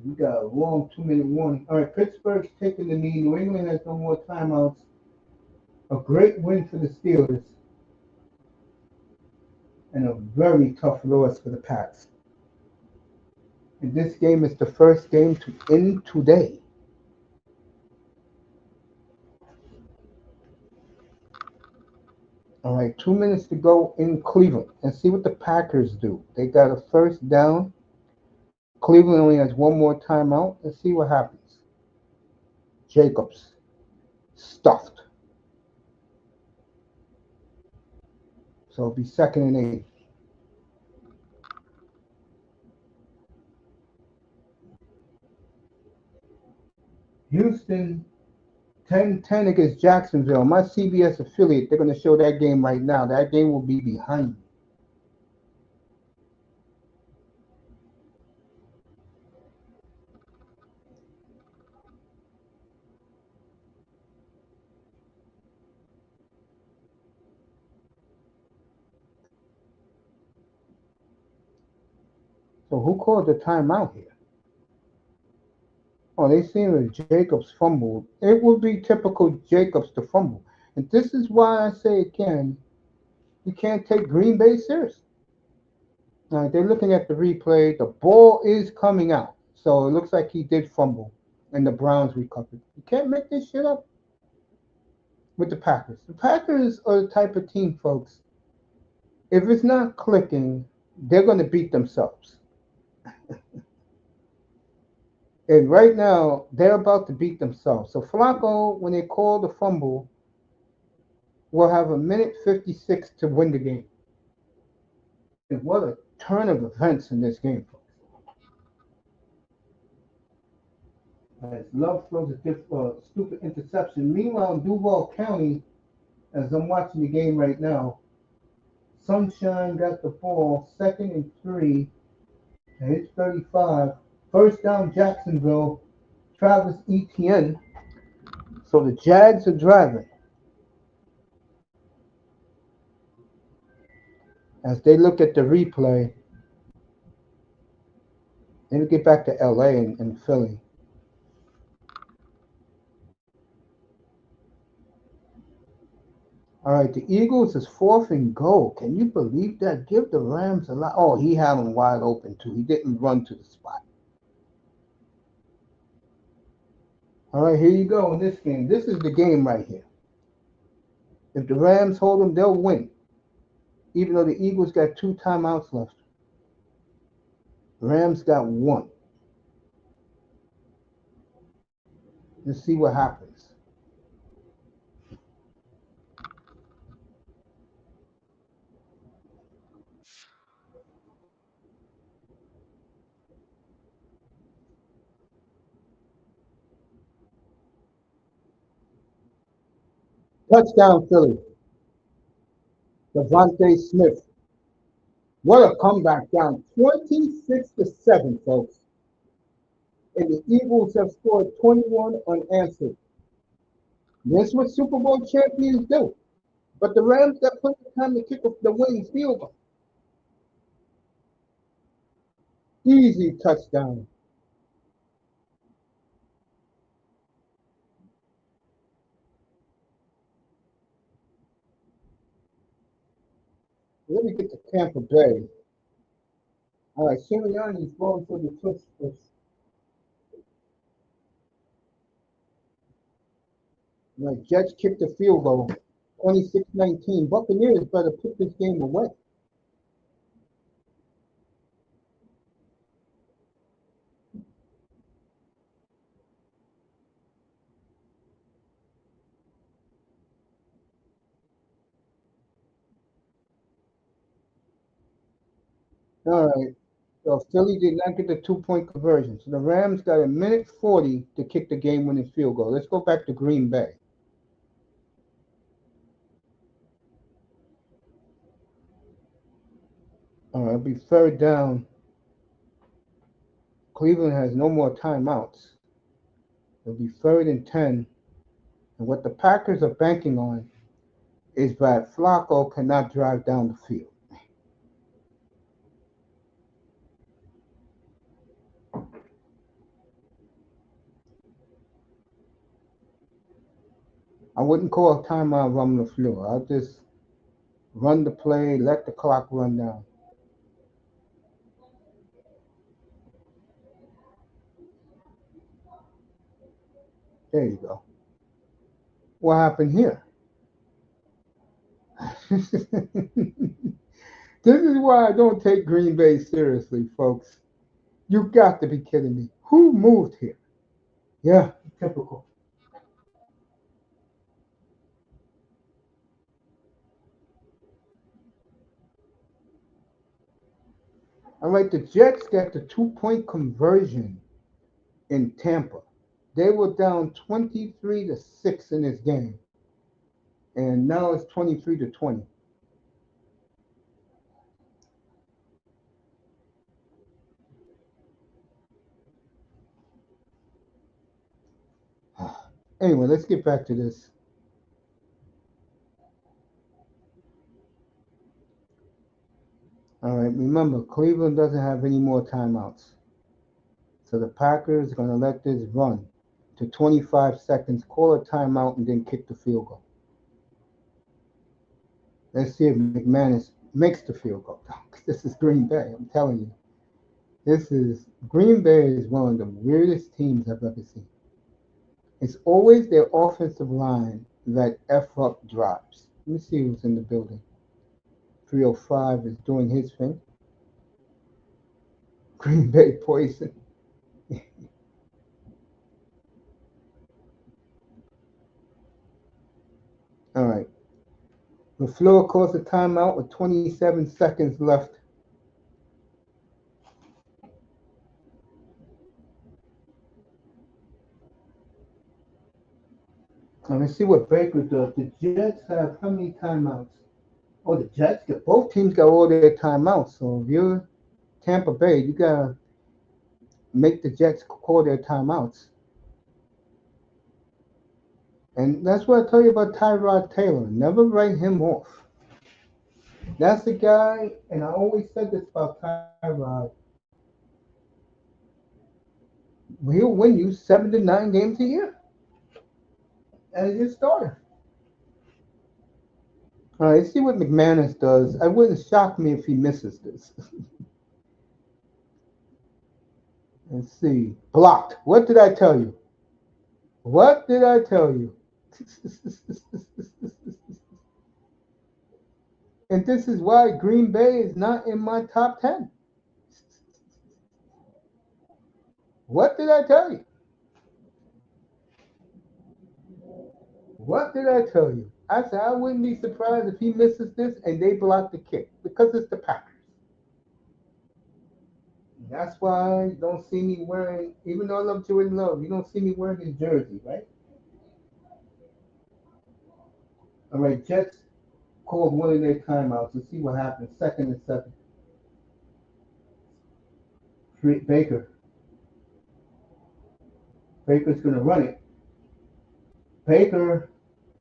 We got a long 2 minute warning. All right, Pittsburgh's taking the knee. New England has no more timeouts. A great win for the Steelers and a very tough loss for the Pats. And this game is the first game to end today. All right, 2 minutes to go in Cleveland. And see what the Packers do. They got a first down. Cleveland only has one more timeout. Let's see what happens. Jacobs stuffed. So it'll be 2nd and 8. Houston 10-10 against Jacksonville. My CBS affiliate, they're going to show that game right now. That game will be behind me. So who called the timeout here? Oh, they seen that Jacobs fumbled. It would be typical Jacobs to fumble. And this is why I say again, you can't take Green Bay serious. Now they're looking at the replay. The ball is coming out. So it looks like he did fumble. And the Browns recovered. You can't make this shit up with the Packers. The Packers are the type of team, folks. If it's not clicking, they're going to beat themselves. And right now, they're about to beat themselves. So Flacco, when they call the fumble, will have a minute 56 to win the game. And what a turn of events in this game, folks. As Love throws a stupid interception. Meanwhile, in Duval County, as I'm watching the game right now, Sunshine got the ball, 2nd and 3, and it's 35. First down, Jacksonville, Travis Etienne. So the Jags are driving. As they look at the replay, let me get back to LA and Philly. All right, the Eagles is 4th and goal. Can you believe that? Give the Rams a lot. Oh, he had him wide open too. He didn't run to the spot. All right, here you go in this game. This is the game right here. If the Rams hold them, they'll win. Even though the Eagles got 2 timeouts left. The Rams got 1. Let's see what happens. Touchdown, Philly. Devontae Smith. What a comeback, down 26-7, folks. And the Eagles have scored 21 unanswered. This is what Super Bowl champions do. But the Rams got plenty of time to kick off the winning field goal. Easy touchdown. Let me get to Tampa Bay. All right, Sirianni's going for the twist. Right, Jets kicked the field goal, 26-19. Buccaneers better put this game away. All right. So Philly did not get the 2-point conversion. So the Rams got a minute 40 to kick the game-winning field goal. Let's go back to Green Bay. All right, it'll be third down. Cleveland has no more timeouts. It'll be third and 10. And what the Packers are banking on is that Flacco cannot drive down the field. I wouldn't call a timeout on the floor. I'll just run the play, let the clock run down. There you go. What happened here? This is why I don't take Green Bay seriously, folks. You got to be kidding me. Who moved here? Yeah, typical. All right, the Jets got the 2-point conversion in Tampa. They were down 23-6 in this game, and now it's 23-20. Anyway, let's get back to this. All right, remember, Cleveland doesn't have any more timeouts. So the Packers are going to let this run to 25 seconds, call a timeout, and then kick the field goal. Let's see if McManus makes the field goal. This is Green Bay, I'm telling you. Green Bay is one of the weirdest teams I've ever seen. It's always their offensive line that F up drives. Let me see who's in the building. 305 is doing his thing. Green Bay poison. All right. LaFleur calls a timeout with 27 seconds left. Let's see what Baker does. The Jets have how many timeouts? Oh, the Jets got both teams got all their timeouts. So if you're Tampa Bay, you gotta make the Jets call their timeouts. And that's what I tell you about Tyrod Taylor. Never write him off. That's the guy, and I always said this about Tyrod. He'll win you 7 to 9 games a year as your starter. All right, see what McManus does. I wouldn't shock me if he misses this. Let's see. Blocked. What did I tell you? What did I tell you? And this is why Green Bay is not in my top 10. What did I tell you? What did I tell you? I said I wouldn't be surprised if he misses this and they block the kick because it's the Packers. That's why you don't see me wearing, even though I love Jordan Love, you don't see me wearing his jersey, right? All right, Jets called one of their timeouts. Let's see what happens. Second and 7. Baker. Baker's going to run it. Baker.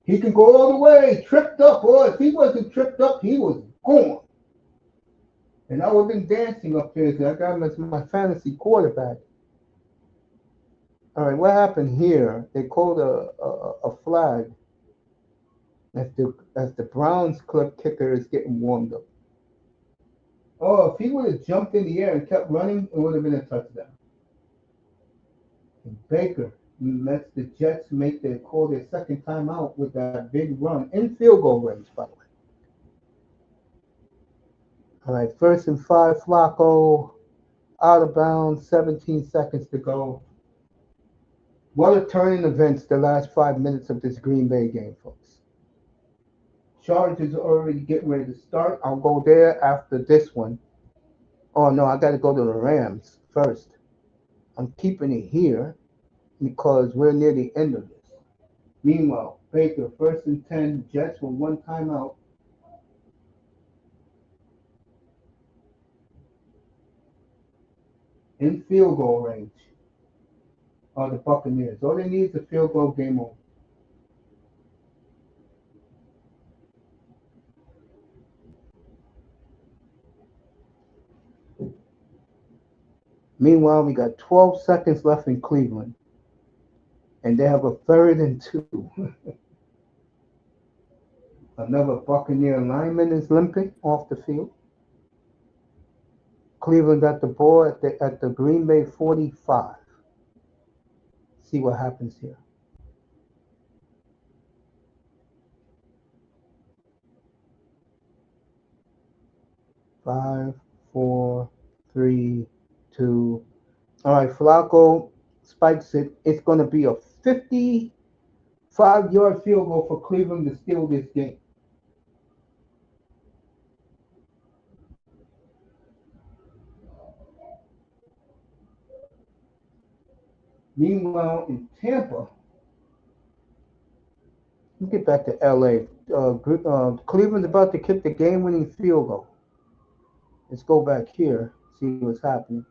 He can go all the way. Tripped up, boy. If he wasn't tripped up, he was gone. And I would have been dancing up there because I got him as my fantasy quarterback. All right, what happened here? They called a flag as the Browns club kicker is getting warmed up. Oh, if he would have jumped in the air and kept running, it would have been a touchdown. And Baker, Lets the Jets make their call their second time out with that big run in field goal range, by the way. All right, first and five, Flacco out of bounds, 17 seconds to go. What a turn in events the last 5 minutes of this Green Bay game, folks. Chargers are already getting ready to start. I'll go there after this one. Oh no, I got to go to the Rams first. I'm keeping it here because we're near the end of this. Meanwhile, Baker, first and 10, Jets with one timeout. In field goal range are the Buccaneers. All they need is a field goal, game over. Meanwhile, we got 12 seconds left in Cleveland, and they have a third and two. Another Buccaneer lineman is limping off the field. Cleveland got the ball at the Green Bay 45. See what happens here. 5, 4, 3, 2. All right, Flacco spikes it. It's going to be a 55-yard field goal for Cleveland to steal this game. Meanwhile, in Tampa, let's get back to LA. Cleveland's about to kick the game-winning field goal. Let's go back here, see what's happening.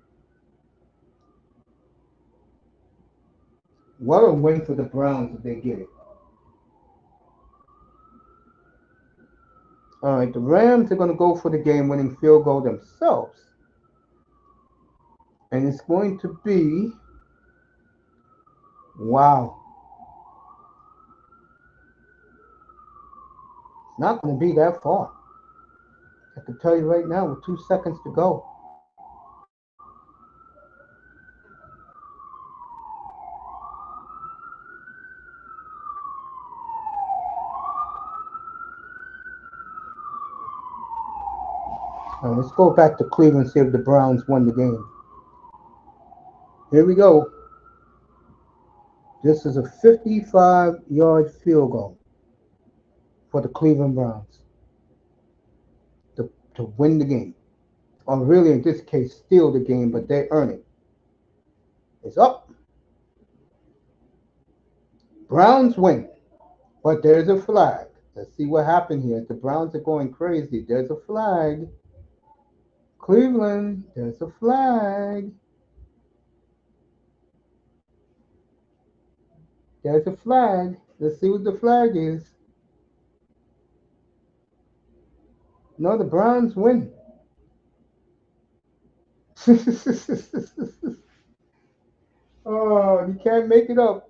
What a win for the Browns if they get it. All right, the Rams are going to go for the game-winning field goal themselves. And it's going to be, wow. It's not going to be that far. I can tell you right now with 2 seconds to go. All right, let's go back to Cleveland and see if the Browns won the game. Here we go. This is a 55-yard field goal for the Cleveland Browns to win the game. Or really, in this case, steal the game, but they earn it. It's up. Browns win. But there's a flag. Let's see what happened here. The Browns are going crazy. There's a flag. Cleveland, there's a flag. There's a flag. Let's see what the flag is. No, the Browns win. Oh, you can't make it up.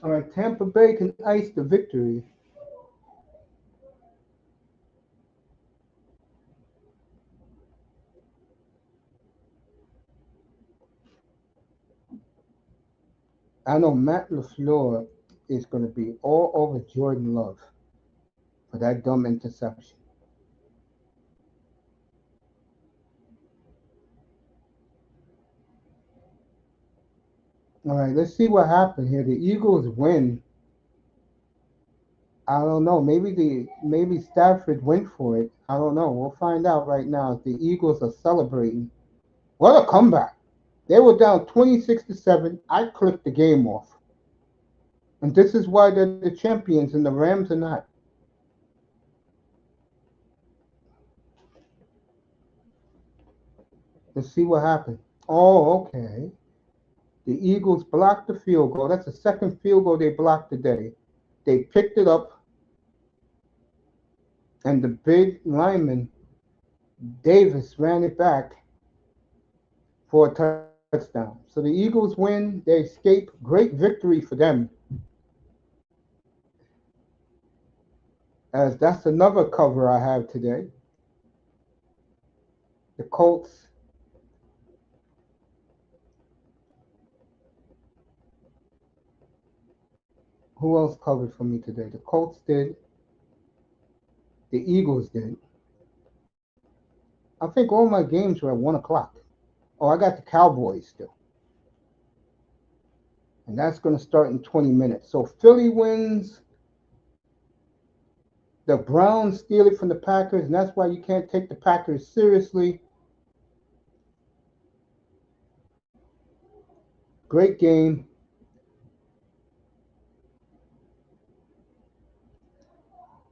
All right, Tampa Bay can ice the victory. I know Matt LaFleur is going to be all over Jordan Love for that dumb interception. All right, let's see what happened here. The Eagles win. I don't know. Maybe Stafford went for it. I don't know. We'll find out right now. The Eagles are celebrating. What a comeback! They were down 26-7. I clicked the game off, and this is why they're the champions, and the Rams are not. Let's see what happened. Oh, okay. The Eagles blocked the field goal. That's the second field goal they blocked today. They picked it up, and the big lineman Davis ran it back for a touchdown. So the Eagles win. They escape. Great victory for them. as that's another cover I have today. The Colts. Who else covered for me today? The Colts did. The Eagles did. I think all my games were at 1 o'clock. Oh, I got the Cowboys still. And that's going to start in 20 minutes. So Philly wins. The Browns steal it from the Packers, and that's why you can't take the Packers seriously. Great game.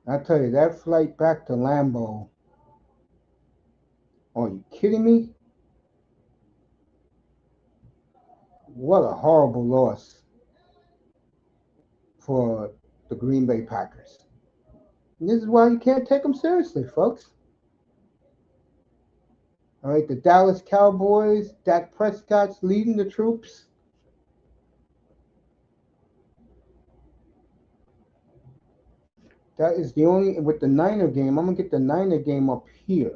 I tell you, that flight back to Lambeau. Are you kidding me? What a horrible loss for the Green Bay Packers. And this is why you can't take them seriously, folks. All right, the Dallas Cowboys, Dak Prescott's leading the troops. That is the only, with the Niner game, I'm going to get the Niner game up here.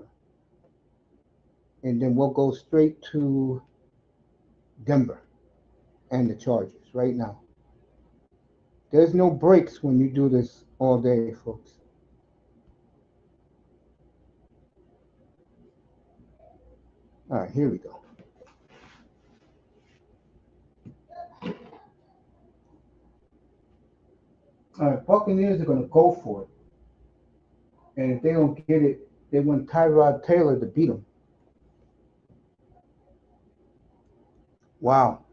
And then we'll go straight to Denver and the Chargers right now. There's no breaks when you do this all day, folks. All right, here we go. All right, Buccaneers are going to go for it. And if they don't get it, they want Tyrod Taylor to beat them. Wow.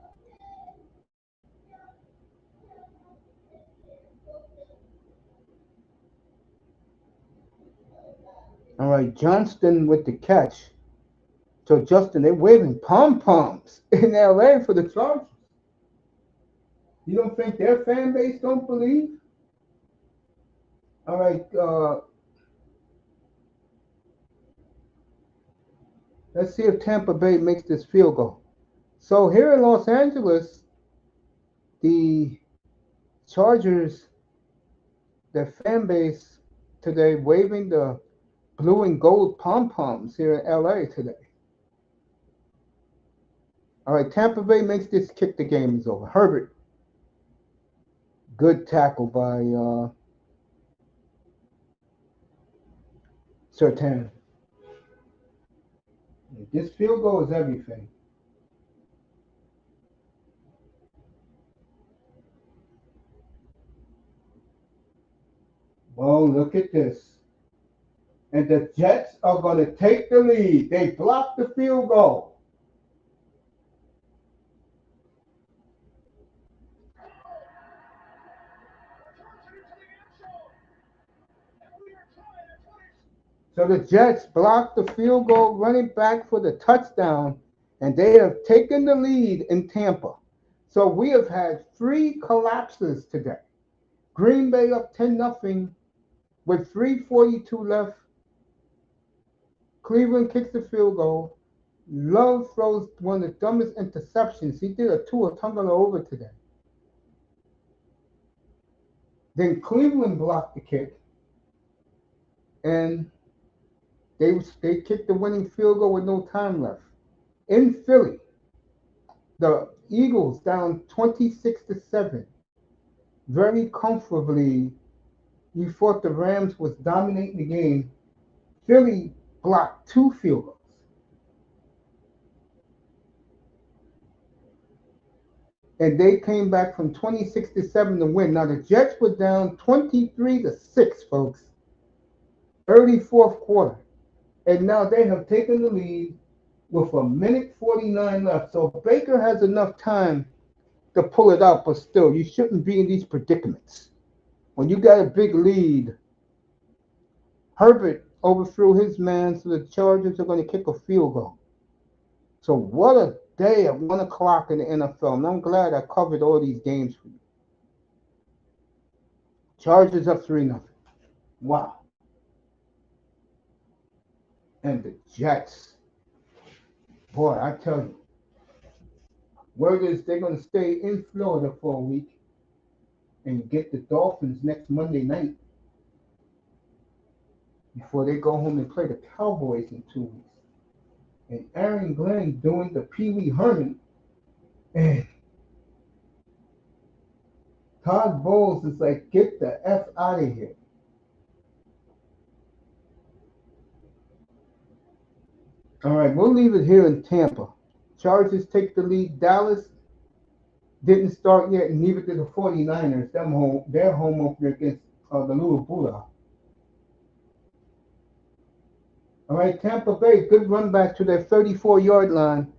All right, Johnston with the catch. So, Justin, they're waving pom-poms in L.A. for the Chargers. You don't think their fan base don't believe? All right, let's see if Tampa Bay makes this field goal. So here in Los Angeles, the Chargers, their fan base today waving the blue and gold pom-poms here in LA today. All right, Tampa Bay makes this kick, the game is over. Herbert, good tackle by Surtain. This field goal is everything. Oh, look at this. And the Jets are going to take the lead. They blocked the field goal. So the Jets blocked the field goal, running back for the touchdown, and they have taken the lead in Tampa. So we have had 3 collapses today. Green Bay up 10-0 with 3:42 left. Cleveland kicks the field goal. Love throws one of the dumbest interceptions. He did a Tua Tagovailoa today. Then Cleveland blocked the kick, and they kicked the winning field goal with no time left. In Philly, the Eagles down 26-7, very comfortably. You thought the Rams was dominating the game. Philly blocked 2 field goals. And they came back from 26-7 to win. Now the Jets were down 23-6, folks. Early fourth quarter. And now they have taken the lead with a minute 49 left. So Baker has enough time to pull it out, but still, you shouldn't be in these predicaments. When you got a big lead, Herbert overthrew his man, so the Chargers are going to kick a field goal. So what a day at 1 o'clock in the N.F.L. And I'm glad I covered all these games for you. Chargers up 3-0. Wow. And the Jets. Boy, I tell you. Word is they're going to stay in Florida for a week and get the Dolphins next Monday night. before they go home and play the Cowboys in 2 weeks. And Aaron Glenn doing the Pee Wee Herman, and Todd Bowles is like, get the F out of here. All right, we'll leave it here in Tampa. Chargers take the lead. Dallas didn't start yet, and neither did the 49ers. Their home opener against the Little Buddha. All right, Tampa Bay, good run back to their 34-yard line.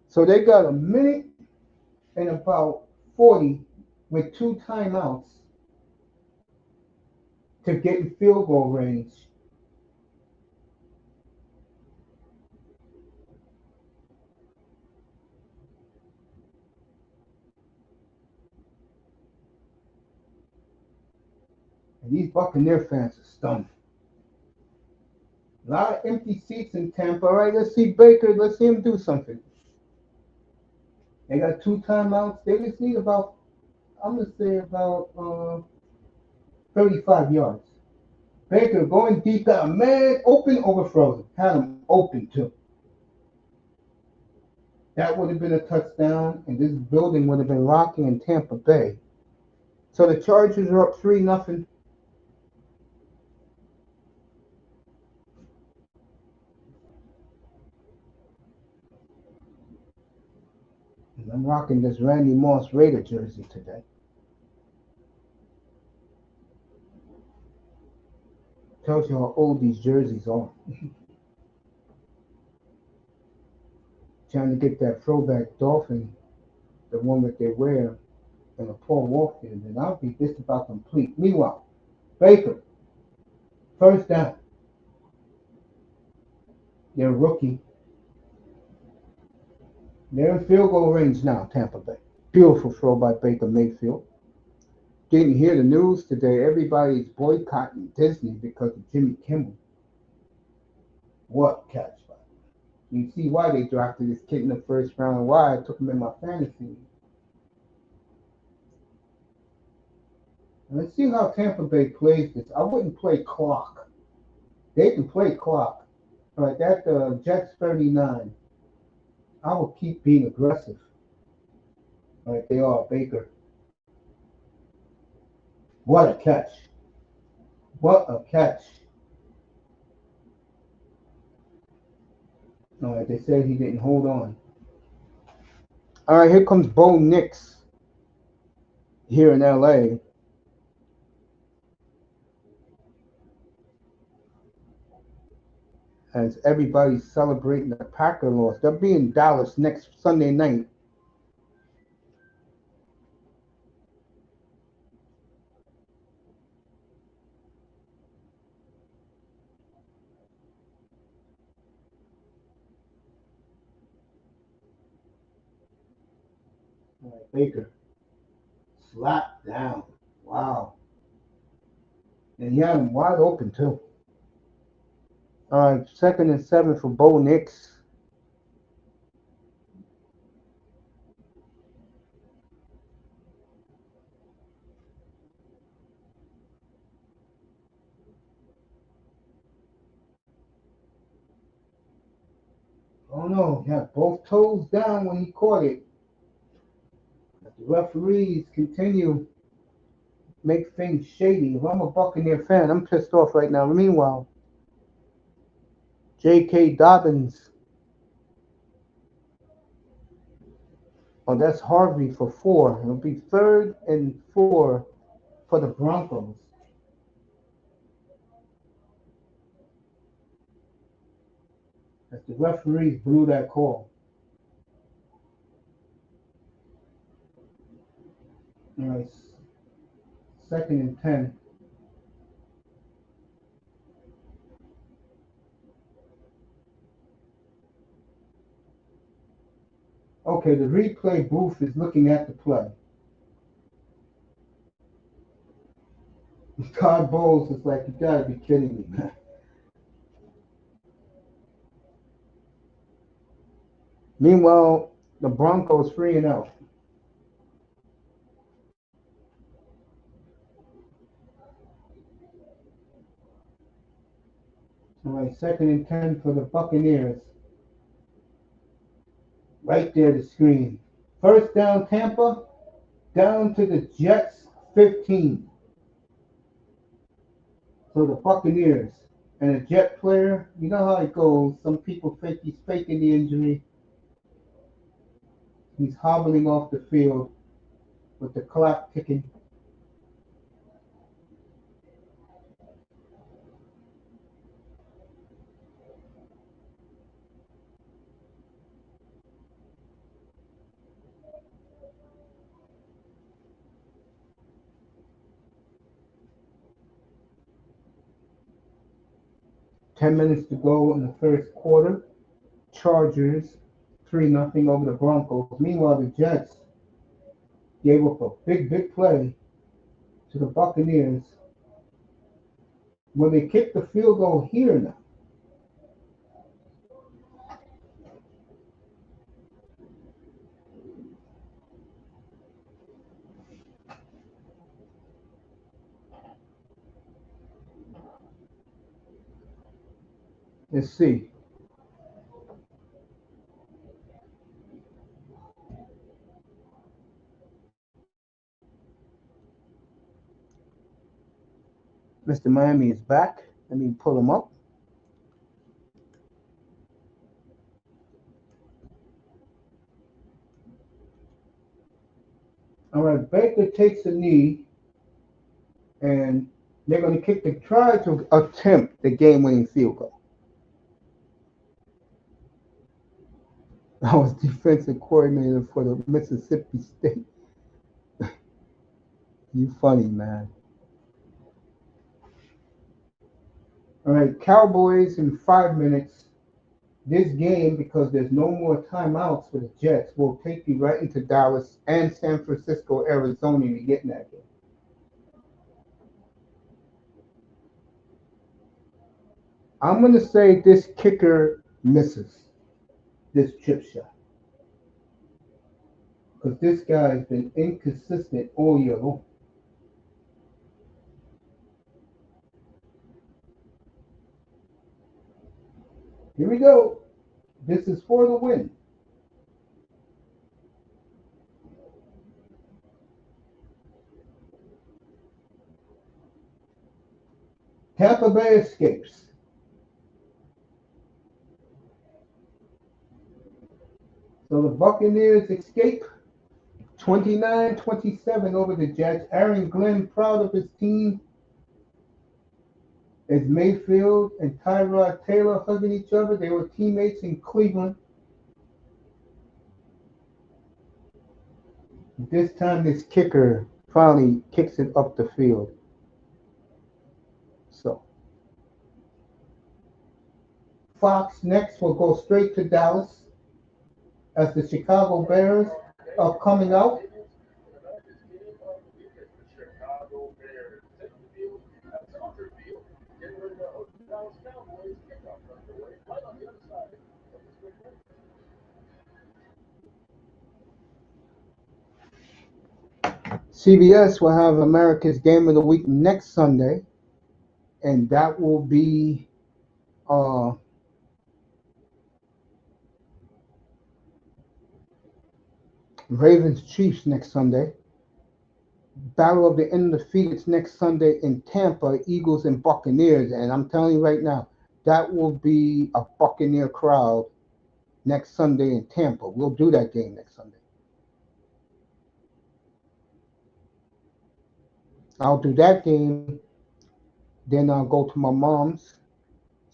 So they got a minute and about 40 with 2 timeouts to get in field goal range. And these Buccaneer fans are stunned. A lot of empty seats in Tampa. All right, let's see Baker. Let's see him do something. They got 2 timeouts. They just need about, I'm going to say about 35 yards. Baker going deep, got a man open, overthrows him. Had him open too. That would have been a touchdown, and this building would have been rocking in Tampa Bay. So the Chargers are up 3-0. And I'm rocking this Randy Moss Raider jersey today. Tells you how old these jerseys are. Trying to get that throwback Dolphin, the one that they wear in a Paul Walker, and I'll be just about complete. Meanwhile, Baker, first down. They're rookie. They're in field goal range now, Tampa Bay. Beautiful throw by Baker Mayfield. Didn't hear the news today. Everybody's boycotting Disney because of Jimmy Kimmel. What catch by? You see why they drafted this kid in the first round and why I took him in my fantasy. And let's see how Tampa Bay plays this. I wouldn't play clock. They can play clock. All right, that's Jets 39. I will keep being aggressive. All right, they are Baker. What a catch. What a catch. All right, they said he didn't hold on. All right, here comes Bo Nix here in LA. As everybody's celebrating the Packer loss. They'll be in Dallas next Sunday night. All right, Baker. Slap down. Wow. And he had him wide open, too. All right, 2nd and 7 for Bo Nix. Oh no, he had both toes down when he caught it. But the referees continue make things shady. If I'm a Buccaneer fan, I'm pissed off right now. Meanwhile, J.K. Dobbins. Oh, that's Harvey for 4. It'll be 3rd and 4 for the Broncos. As the referees blew that call. All right, 2nd and 10. Okay, the replay booth is looking at the play. Todd Bowles is like, you gotta be kidding me, man. Meanwhile, the Broncos 3-0. All right, 2nd and 10 for the Buccaneers. Right there, the screen. First down, Tampa, down to the Jets 15. So the Buccaneers and a Jet player, you know how it goes. Some people think he's faking the injury. He's hobbling off the field with the clock ticking. 10 minutes to go in the first quarter. Chargers 3-0 over the Broncos. Meanwhile, the Jets gave up a big play to the Buccaneers when they kicked the field goal here now. Let's see. Mr. Miami is back. Let me pull him up. All right, Baker takes a knee, and they're going to try to attempt the game-winning field goal. I was defensive coordinator for the Mississippi State. You funny, man. All right, Cowboys in 5 minutes. This game, because there's no more timeouts for the Jets, will take you right into Dallas and San Francisco, Arizona to get in that game. I'm going to say this kicker misses this chip shot because this guy has been inconsistent all year long. Here we go. This is for the win. Tampa Bay escapes. So the Buccaneers escape 29-27 over the Jets. Aaron Glenn proud of his team as Mayfield and Tyrod Taylor hugging each other. They were teammates in Cleveland. This time this kicker finally kicks it up the field. So Fox next will go straight to Dallas as the Chicago Bears are coming out. CBS will have America's Game of the Week next Sunday, and that will be uh, Ravens Chiefs next Sunday. Battle of the Undefeateds next Sunday in Tampa, Eagles and Buccaneers. And I'm telling you right now, that will be a Buccaneer crowd next Sunday in Tampa. We'll do that game next Sunday. I'll do that game. Then I'll go to my mom's.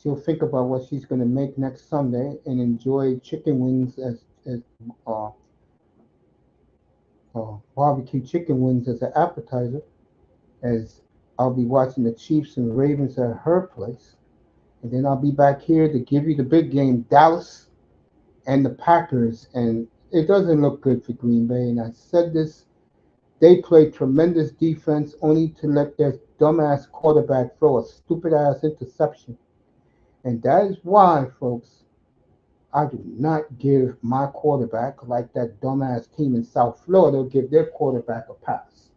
She'll think about what she's going to make next Sunday and enjoy chicken wings as uh, barbecue chicken wings as an appetizer. As I'll be watching the Chiefs and Ravens at her place. And then I'll be back here to give you the big game, Dallas and the Packers. And it doesn't look good for Green Bay. And I said this, they play tremendous defense only to let their dumbass quarterback throw a stupid ass interception. And that is why, folks, I do not give my quarterback, like that dumbass team in South Florida, give their quarterback a pass.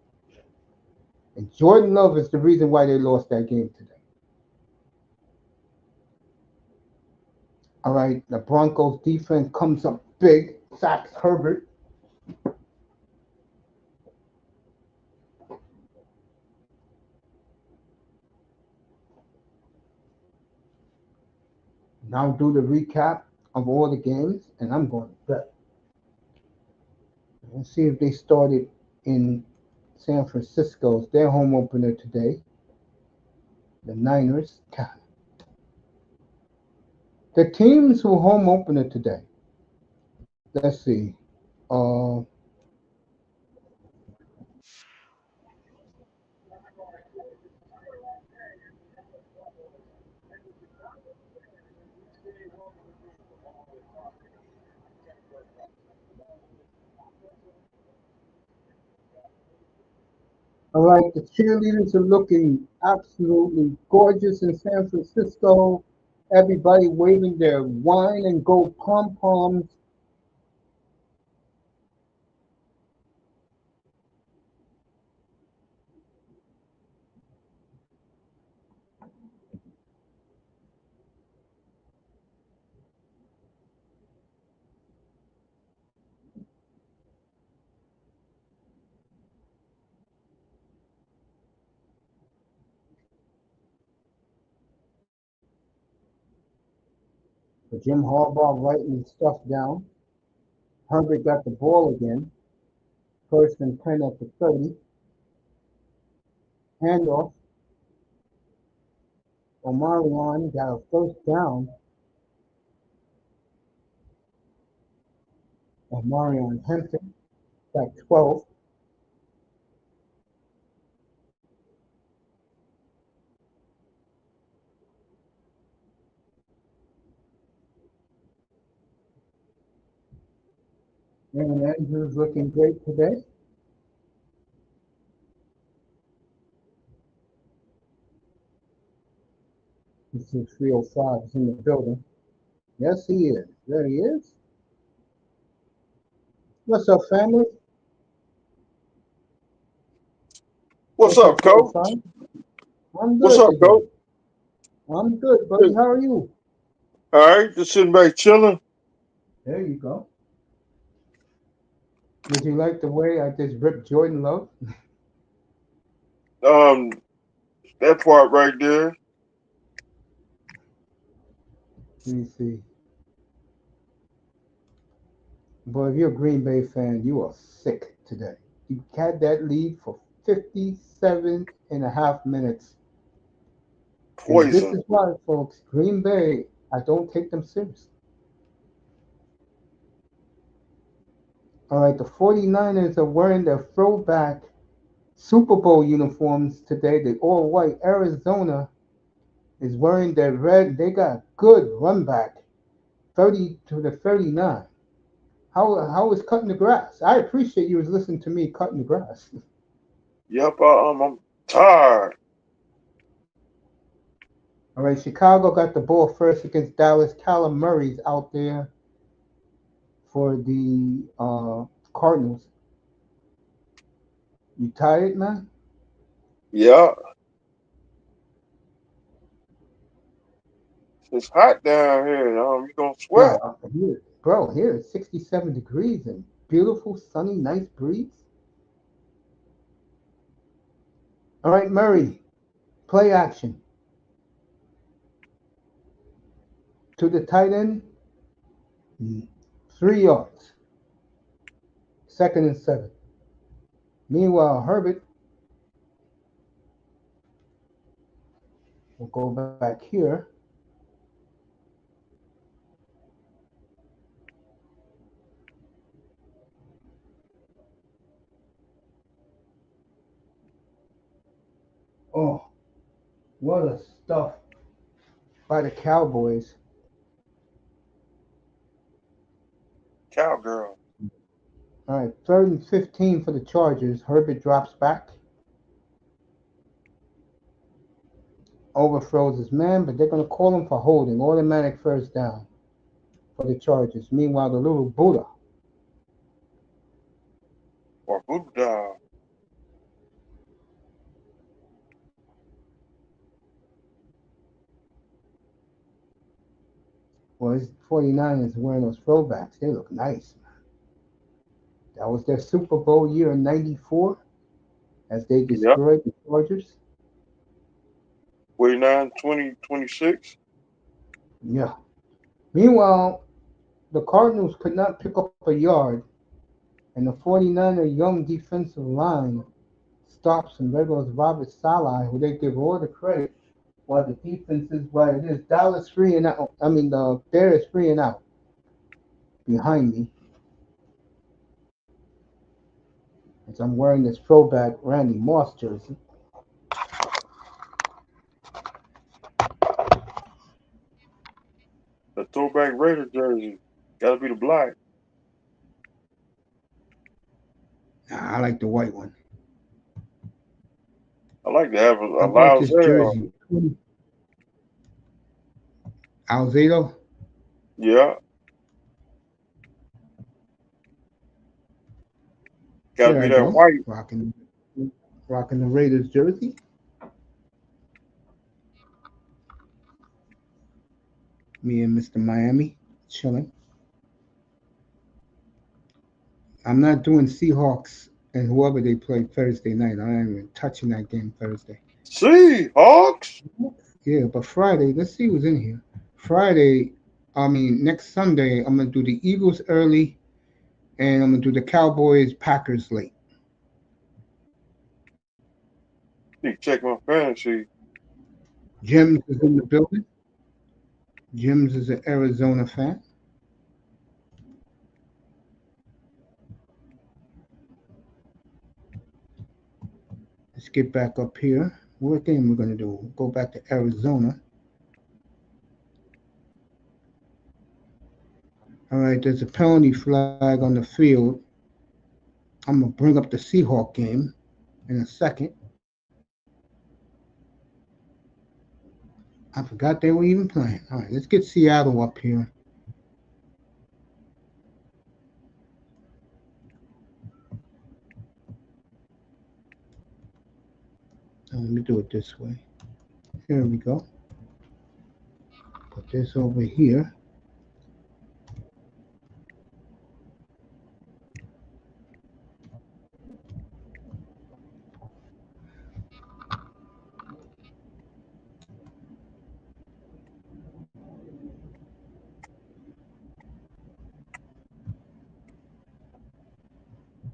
And Jordan Love is the reason why they lost that game today. All right, the Broncos defense comes up big, sacks Herbert. Now do the recap of all the games, and I'm going to bet. Let's see if they started in San Francisco's their home opener today. The Niners. The teams who home opener today. Let's see. Uh, all right, the cheerleaders are looking absolutely gorgeous in San Francisco. Everybody waving their wine and gold pom poms. Jim Harbaugh writing stuff down. Herbert got the ball again. First and 10 at the 30. Handoff. Omarion got a first down. Omarion Hampton got 12. And Andrews looking great today. This is 305 is in the building. Yes, he is. There he is. What's up, family? What's What's up, up, Coach? 305? I'm What's good up, today. Coach? I'm good, buddy. How are you? All right, just sitting back chilling. There you go. Did you like the way I just ripped Jordan Love? Um, that part right there. Let me see. Boy, if you're a Green Bay fan, you are sick today. You had that lead for 57 and a half minutes. And this Poison. is why, folks, Green Bay, I don't take them seriously. All right, the 49ers are wearing their throwback Super Bowl uniforms today. The all white Arizona is wearing their red. They got good run back, 30 to the 39. How is cutting the grass? I appreciate you was listening to me cutting the grass. Yep, I'm tired. All right, Chicago got the ball first against Dallas. Callum Murray's out there for the Cardinals. You tired, man? Yeah, it's hot down here. You gonna Yeah, sweat? here, bro, here it's 67 degrees and beautiful, sunny, nice breeze. All right, Murray, play action to the tight end, 3 yards, second and 7. Meanwhile, Herbert will go back here. Oh, what a stuff by the Cowboys. Cowgirl. All right, third and 15 for the Chargers. Herbert drops back, overthrows his man, but they're going to call him for holding. Automatic first down for the Chargers. Meanwhile, the little Buddha Or Buddha. was 49ers wearing those throwbacks. They look nice. That was their Super Bowl year in '94 as they Yep. destroyed the Chargers. 49, 20, 26. Yeah. Meanwhile, the Cardinals could not pick up a yard, and the 49er young defensive line stops and there goes Robert Saleh, who they give all the credit, while the defense is why it is. Dallas three and out. I mean, the Bears three and out behind me as I'm wearing this throwback Randy Moss jersey. The throwback Raider jersey. Gotta be the black. Nah, I like the white one. I like to have I a bought loud this zero. jersey. Alzado. Yeah. Gotta There be I that go. white. Rocking the Raiders jersey. Me and Mr. Miami chilling. I'm not doing Seahawks and whoever they play Thursday night. I ain't even touching that game Thursday. Seahawks. Yeah, but Friday, let's see who's in here. Friday, I mean, next Sunday, I'm going to do the Eagles early and I'm going to do the Cowboys Packers late. Need to check my fantasy. Jims is in the building. Jims is an Arizona fan. Let's get back up here. What game we're going to do? Go back to Arizona. All right, there's a penalty flag on the field. I'm going to bring up the Seahawk game in a second. I forgot they were even playing. All right, let's get Seattle up here. Let me do it this way. Here we go. Put this over here.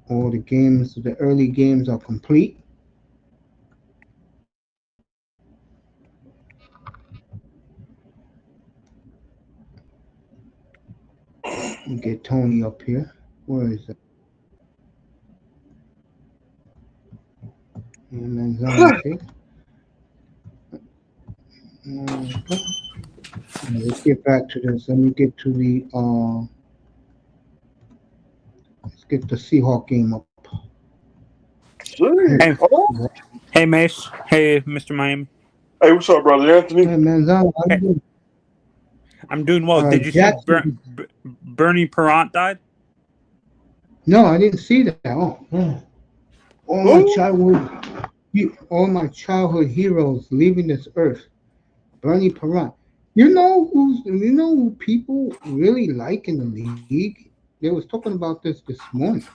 All the games, the early games are complete. We get Tony up here. Where is it? And then Zante. Let's get back to this. Let me get to the let's get the Seahawk game up. Hey, Hey, Seahawks. hey, Mace. Hey, Mr. Miami. Hey, what's up, brother Anthony? hey man, Zante, how you Hey, doing? I'm doing well. Did you see Jackson. Bernie Perrant died? No, I didn't see that. Oh, yeah. All my Who? childhood, all my childhood heroes leaving this earth. Bernie Perrant. You know who people really like in the league? They was talking about this morning.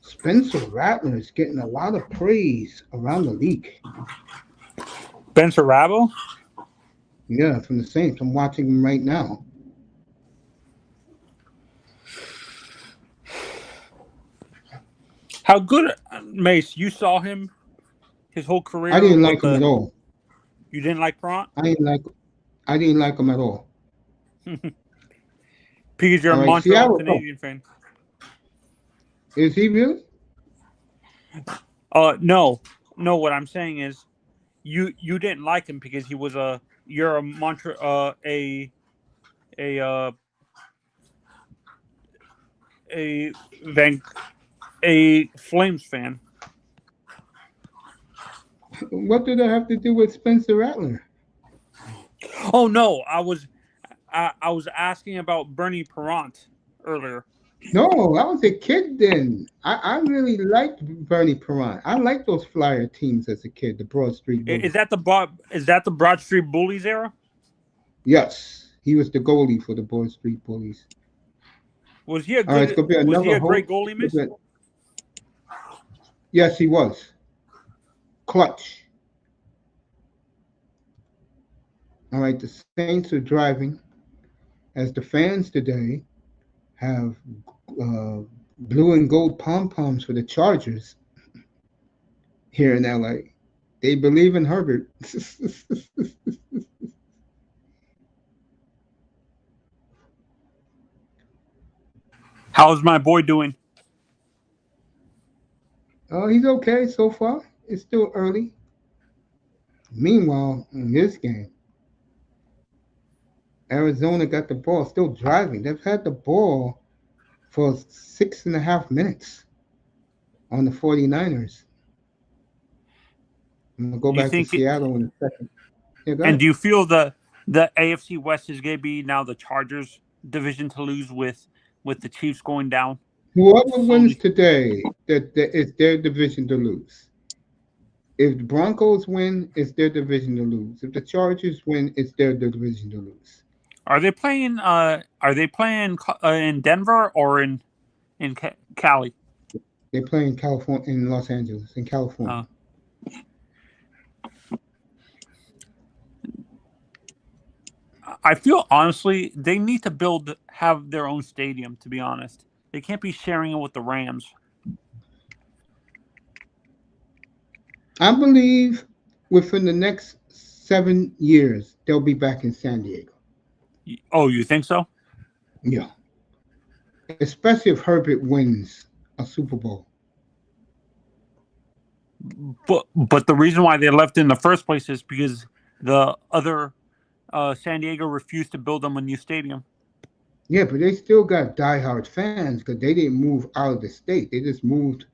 Spencer Rattler is getting a lot of praise around the league. Ben Sarabo? Yeah, from the Saints. I'm watching him right now. How good, Mace? You saw him his whole I career didn't with like him the. at all. You didn't like Perrant I didn't like I didn't like him at all. because you're a All right, Montreal Seattle. Oh, Canadian fan. is he really? No, no. What I'm saying is, you didn't like him because he was a. You're a a a Van a Flames fan. What did that have to do with Spencer Rattler? Oh no, I was asking about Bernie Perrant earlier. No, I was a kid then. I really liked Bernie Perrant. I liked those Flyer teams as a kid, the Broad Street Is Bullies. that the Broad Street Bullies era? Yes, He was the goalie for the Broad Street Bullies. Was he a All right, it's good? gonna be Was he another a great host. goalie, Miss? Yes, he was clutch. All right, the Saints are driving as the fans today have uh, blue and gold pom poms for the Chargers here in LA. They believe in Herbert. How's my boy doing? Oh, he's okay so far. It's still early. Meanwhile, in this game, Arizona got the ball, still driving. They've had the ball for 6.5 minutes on the 49ers. I'm going to go Do you back to think? Seattle in a second. Yeah, go And ahead. do you feel the AFC West is going to be now the Chargers division to lose with the Chiefs going down Whoever wins slowly? today, that it's their division to lose. If the Broncos win, it's their division to lose. If the Chargers win, it's their division to lose. Are they playing? In Denver or in Cali? They play in California, in Los Angeles, in Uh, California. I feel honestly they need to have their own stadium. To be honest, they can't be sharing it with the Rams. I believe within the next 7 years, they'll be back in San Diego. Oh, you think so? Yeah. Especially if Herbert wins a Super Bowl. But the reason why they left in the first place is because the other San Diego refused to build them a new stadium. Yeah, but they still got diehard fans because they didn't move out of the state. They just moved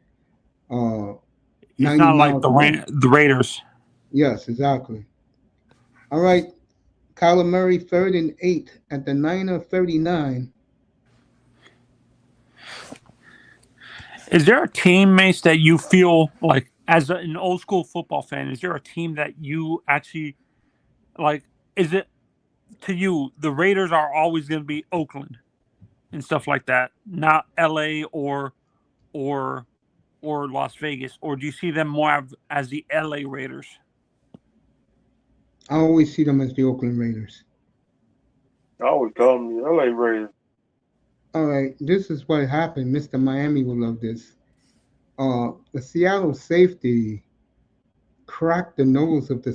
uh, It's 90 not like miles away. the Raiders. Yes, exactly. All right. Kyler Murray, 3rd and 8 at the Niner 39. Is there a team, Mace, that you feel like, as an old school football fan, is there a team that you actually like? Is it to you the Raiders are always going to be Oakland and stuff like that, not L.A. or or Las Vegas, or do you see them more as the L.A. Raiders? I always see them as the Oakland Raiders. I always call them the LA Raiders. All right, this is what happened. Mr. Miami will love this. The Seattle safety cracked the nose of the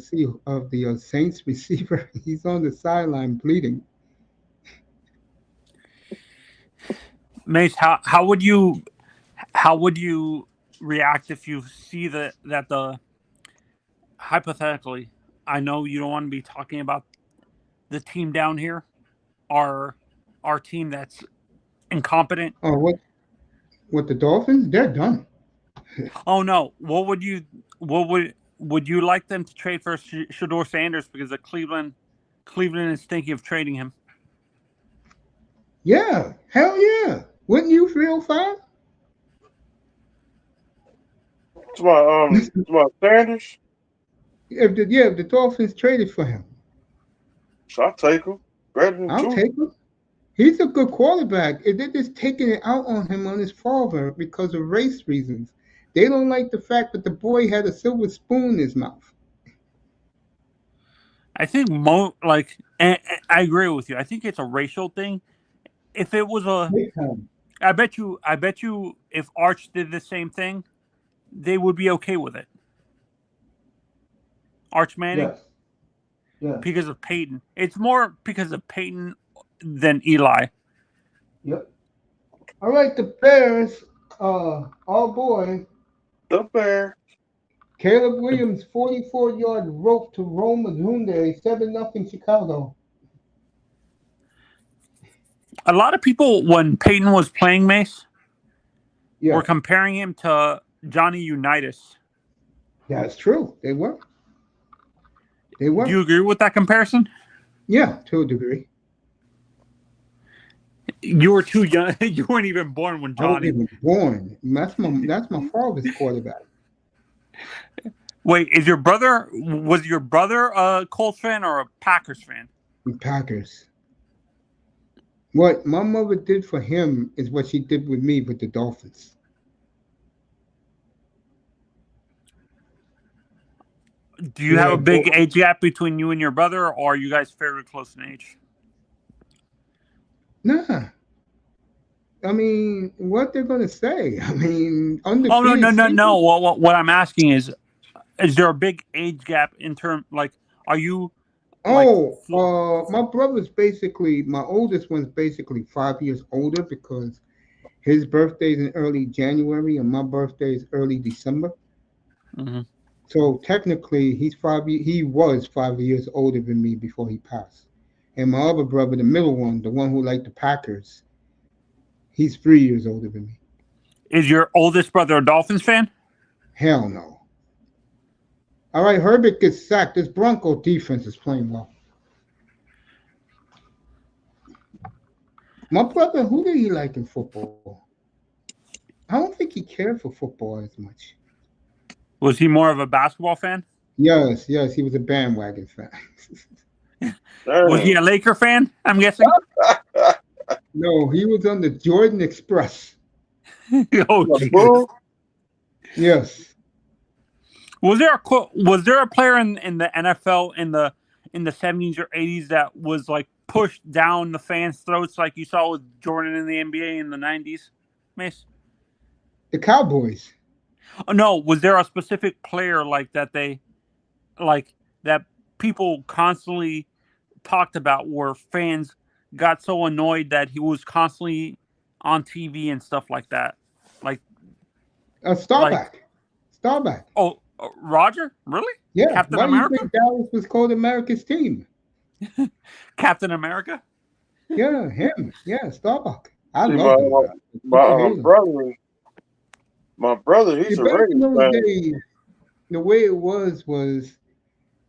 Saints receiver. He's on the sideline bleeding. Mace, how would you react if you see that the hypothetically, I know you don't want to be talking about the team down here, our our team that's incompetent. Oh, what the Dolphins? They're done. Oh no, what would you like them to trade for Shador Sanders because of Cleveland is thinking of trading him. Yeah, hell yeah. Wouldn't you feel fine? It's my Sanders. If the Dolphins traded for him, So I take him. Better than I'll two. take him. He's a good quarterback. They're just taking it out on him on his father because of race reasons. They don't like the fact that the boy had a silver spoon in his mouth. I think and I agree with you. I think it's a racial thing. If it was Big time. I bet you, if Arch did the same thing, they would be okay with it. Arch Manning, Yes. Yes. because of Peyton. It's more because of Peyton than Eli. Yep. All right, the Bears. Oh boy, The Bear. Caleb Williams, 44-yard rope to Rome Mazunde, 7-0 Chicago. A lot of people, when Peyton was playing Mace, were Yeah, comparing him to Johnny Unitas. that's true. They were. They Do were. you agree with that comparison? Yeah, to a degree. You were too young. You weren't even born when I wasn't Johnny. even born. That's my father's quarterback. Wait, was your brother a Colts fan or a Packers fan? The Packers. What my mother did for him is what she did with me with the Dolphins. Do you We have a had big both. age gap between you and your brother, or are you guys fairly close in age? Nah, I mean, what they're gonna say? I mean, Oh no, no, undefeated no, no. season. What I'm asking is there a big age gap in term like are you like Oh, my brother's basically my oldest one's basically 5 years older because his birthday's in early January and my birthday is early December. Mhm. So technically, he was 5 years older than me before he passed. And my other brother, the middle one, the one who liked the Packers, he's 3 years older than me. Is your oldest brother a Dolphins fan? Hell no. All right, Herbert gets sacked. This Bronco defense is playing well. My brother, who did he like in football? I don't think he cared for football as much. Was he more of a basketball fan? Yes, yes, he was a bandwagon fan. Was he Damn. a Laker fan? I'm guessing. No, he was on the Jordan Express. Oh The Jesus! Bull? Yes. Was there a player in the NFL in the 70s or 80s that was like pushed down the fans' throats like you saw with Jordan in the NBA in the 90s? Mace? The Cowboys. Oh, no, was there a specific player like that they like that people constantly talked about where fans got so annoyed that he was constantly on TV and stuff like that? Like like Starback. Starback. oh Roger? Really? Yeah. Captain Why do you America? think Dallas was called America's team? Captain America? Yeah, him. Yeah, Starbuck. I See, love them guys. my People hate them. brother, See, he's a back in Raiders those fan. days, the way it was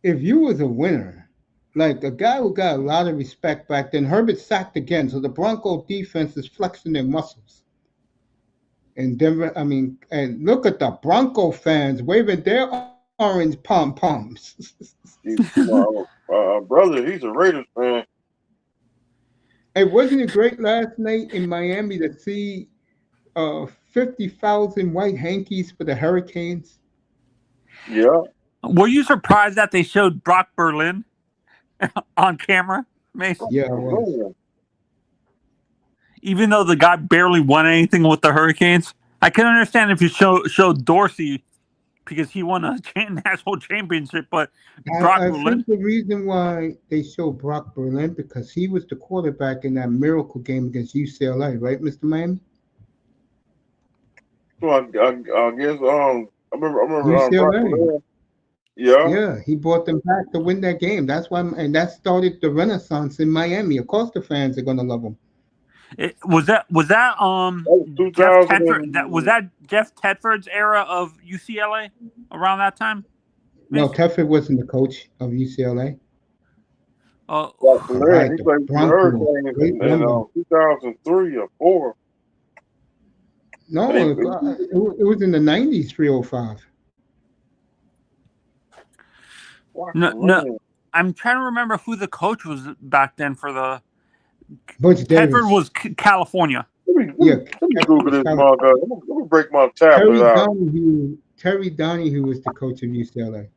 if you was a winner, like a guy who got a lot of respect back then, Herbert sacked again, so the Bronco defense is flexing their muscles. And Denver, I mean, and look at the Bronco fans waving their orange pom poms. See, my brother, he's a Raiders fan. Hey, wasn't it great last night in Miami to see 50,000 white hankies for the Hurricanes? Yeah. Were you surprised that they showed Brock Berlin on camera, Mace? Yeah, I was. Man. Even though the guy barely won anything with the Hurricanes, I can understand if you showed Dorsey because he won a national championship, but Brock I Berlin. think the reason why they show Brock Berlin because he was the quarterback in that miracle game against UCLA, right, Mr. Miami? So I guess I remember Brock UCLA. Blair. Yeah. Yeah, he brought them back to win that game. That's why, and that started the renaissance in Miami. Of course, the fans are gonna love him. Was that That was Jeff 2000 Tedford that Jeff Tedford's era of UCLA around that time, No, Mace? Teflon wasn't the coach of UCLA. Uh, Brock All Blair. right, He the played for the Broncos, Hurricanes great in number. 2003 or 4. And No, it was in the '90s, 305. Brock no, no, Blair. I'm trying to remember who the coach was back then for the Butch Tedford Davis. was California. Yeah, Let me Teflon Google was this California. motherfucker. Let me break my tablet out. Terry Donahue was the coach of UCLA.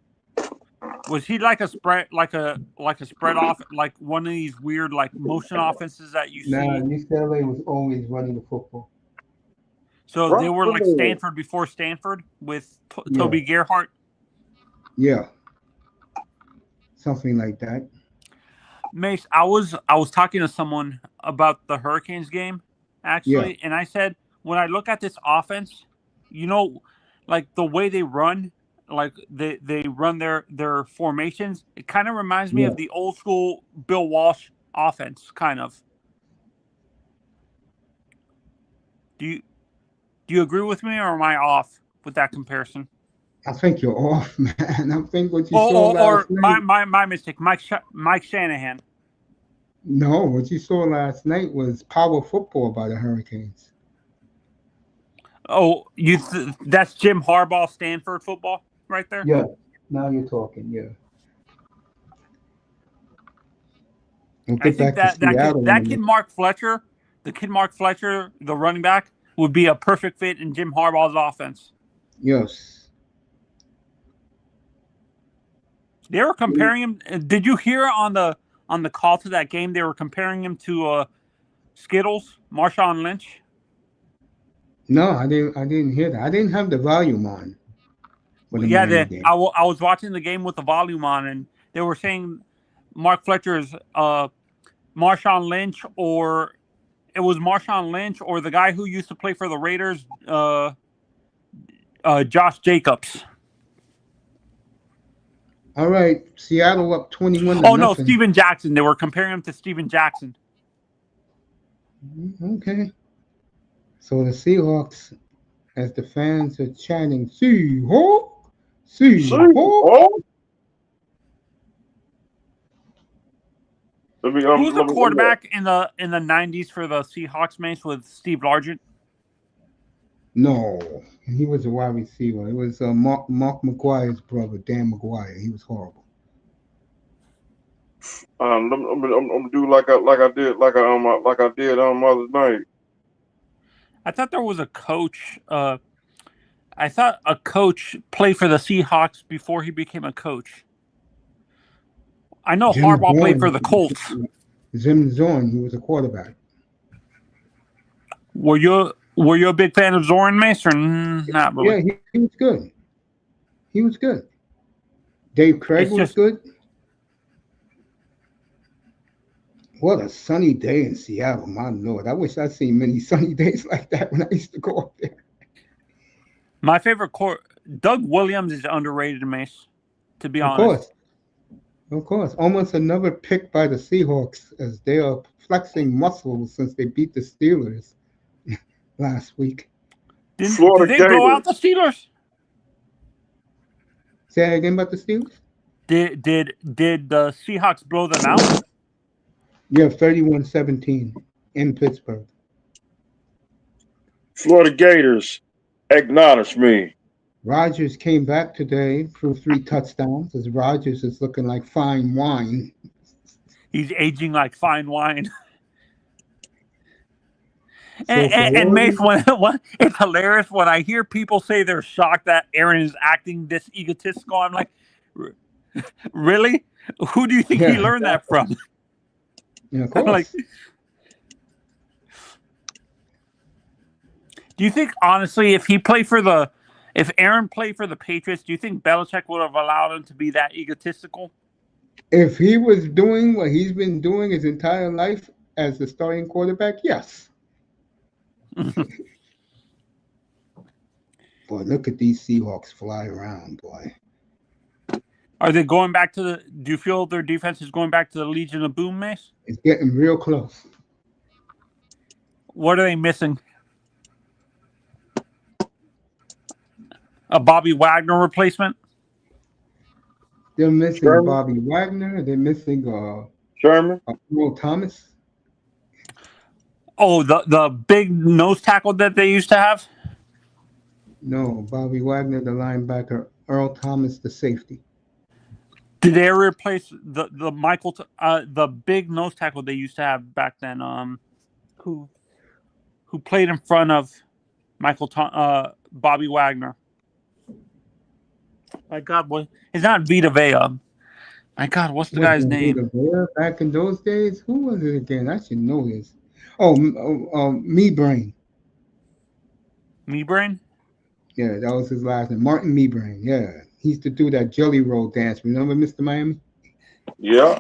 Was he like a spread off like one of these weird like motion offenses that you Nah, see? UCLA was always running the football. So they Brock were like Blair. Stanford before Stanford with Yeah, Toby Gerhart. yeah, something like that. Mace, I was talking to someone about the Hurricanes game Yeah, actually, and I said when I look at this offense, you know, like the way they run, like they run their formations, it kind of reminds me yeah. of the old school Bill Walsh offense, kind of. Do you do you agree with me, or am I off with that comparison? I think you're off, man. I think what you Or saw or last night. my mistake, Mike Shanahan. No, what you saw last night was power football by the Hurricanes. Oh, that's Jim Harbaugh Stanford football right there. Yeah, now you're talking. Yeah, We'll I get think back to Seattle in a that kid minute. Mark Fletcher, the running back, would be a perfect fit in Jim Harbaugh's offense. Yes. They were comparing him. Did you hear on the call to that game? They were comparing him to Skittles, Marshawn Lynch. No, I didn't. I didn't hear that. I didn't have the volume on for the Yeah, Miami game. I was watching the game with the volume on, and they were saying Mark Fletcher's Marshawn Lynch, or it was Marshawn Lynch, or the guy who used to play for the Raiders, Josh Jacobs. All right, Seattle up 21 to Oh no, nothing. Steven Jackson. They were comparing him to Steven Jackson. Okay. So the Seahawks, as the fans are chanting, Seahawk, See, Seahawk. oh, let me Who was the let me quarterback in the '90s for the Seahawks, Mace, with Steve Largent? No, he was a wide receiver. It was Mark McGuire's brother, Dan McGuire. He was horrible. I'm gonna do like I did on Mother's Night. I thought there was a coach. I thought a coach played for the Seahawks before he became a coach. I know Jim Harbaugh played for Zorn. the Colts. Jim Zorn, he was a quarterback. Were you a big fan of Zorn, Mace, or not really? Yeah, he was good. He was good. Dave Craig It's was just good. What a sunny day in Seattle, my lord. I wish I'd seen many sunny days like that when I used to go up there. my favorite Doug Williams is underrated, Mace. To be Of honest, course. Of course. Almost another pick by the Seahawks as they are flexing muscles since they beat the Steelers last week. did Florida they blow out the Gators. Steelers? Say that again about the Steelers? Did the Seahawks blow them out? Yeah, 31-17 in Pittsburgh. Florida Gators. Acknowledge me. Rodgers came back today, threw 3 touchdowns, as Rodgers is looking like fine wine. He's aging like fine wine. So for And Mace, Oregon, when it's hilarious when I hear people say they're shocked that Aaron is acting this egotistical. I'm like, really? Who do you think he yeah, learned that from? of I'm like, course. do you think honestly, if Aaron played for the Patriots, do you think Belichick would have allowed him to be that egotistical? If he was doing what he's been doing his entire life as the starting quarterback, yes. Boy, look at these Seahawks fly around, boy. Are they going back to the? Do you feel their defense is going back to the Legion of Boom, Mace? It's getting real close. What are they missing? A Bobby Wagner replacement? They're missing Sherman. Bobby Wagner. They're missing Sherman. Earl Thomas. Oh, the big nose tackle that they used to have? No, Bobby Wagner, the linebacker. Earl Thomas, the safety. Did they ever replace the the big nose tackle they used to have back then? Who played in front of Bobby Wagner? My God, what? It's not Vita Vea. My God, what's the guy's Wasn't name? Vita Vea back in those days? Who was it again? I should know this. Oh, Me Brain. Mebrain? Yeah, that was his last name. Martin Me Brain. Yeah. He used to do that jelly roll dance. Remember Mr. Miami? Yeah.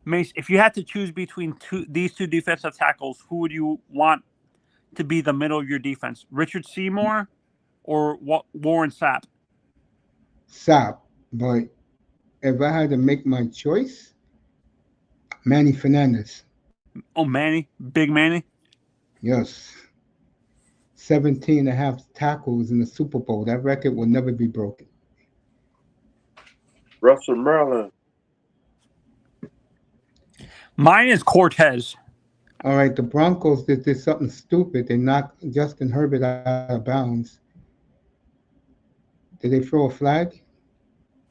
Mace, if you had to choose between these two defensive tackles, who would you want to be the middle of your defense? Richard Seymour or Warren Sapp? Sap. But if I had to make my choice, Manny Fernandez. Oh, Manny, Big Manny. Yes. 17 and a half tackles in the Super Bowl. That record will never be broken. Russell Maryland. Mine is Cortez. All right, the Broncos did something stupid. They knocked Justin Herbert out of bounds. Did they throw a flag?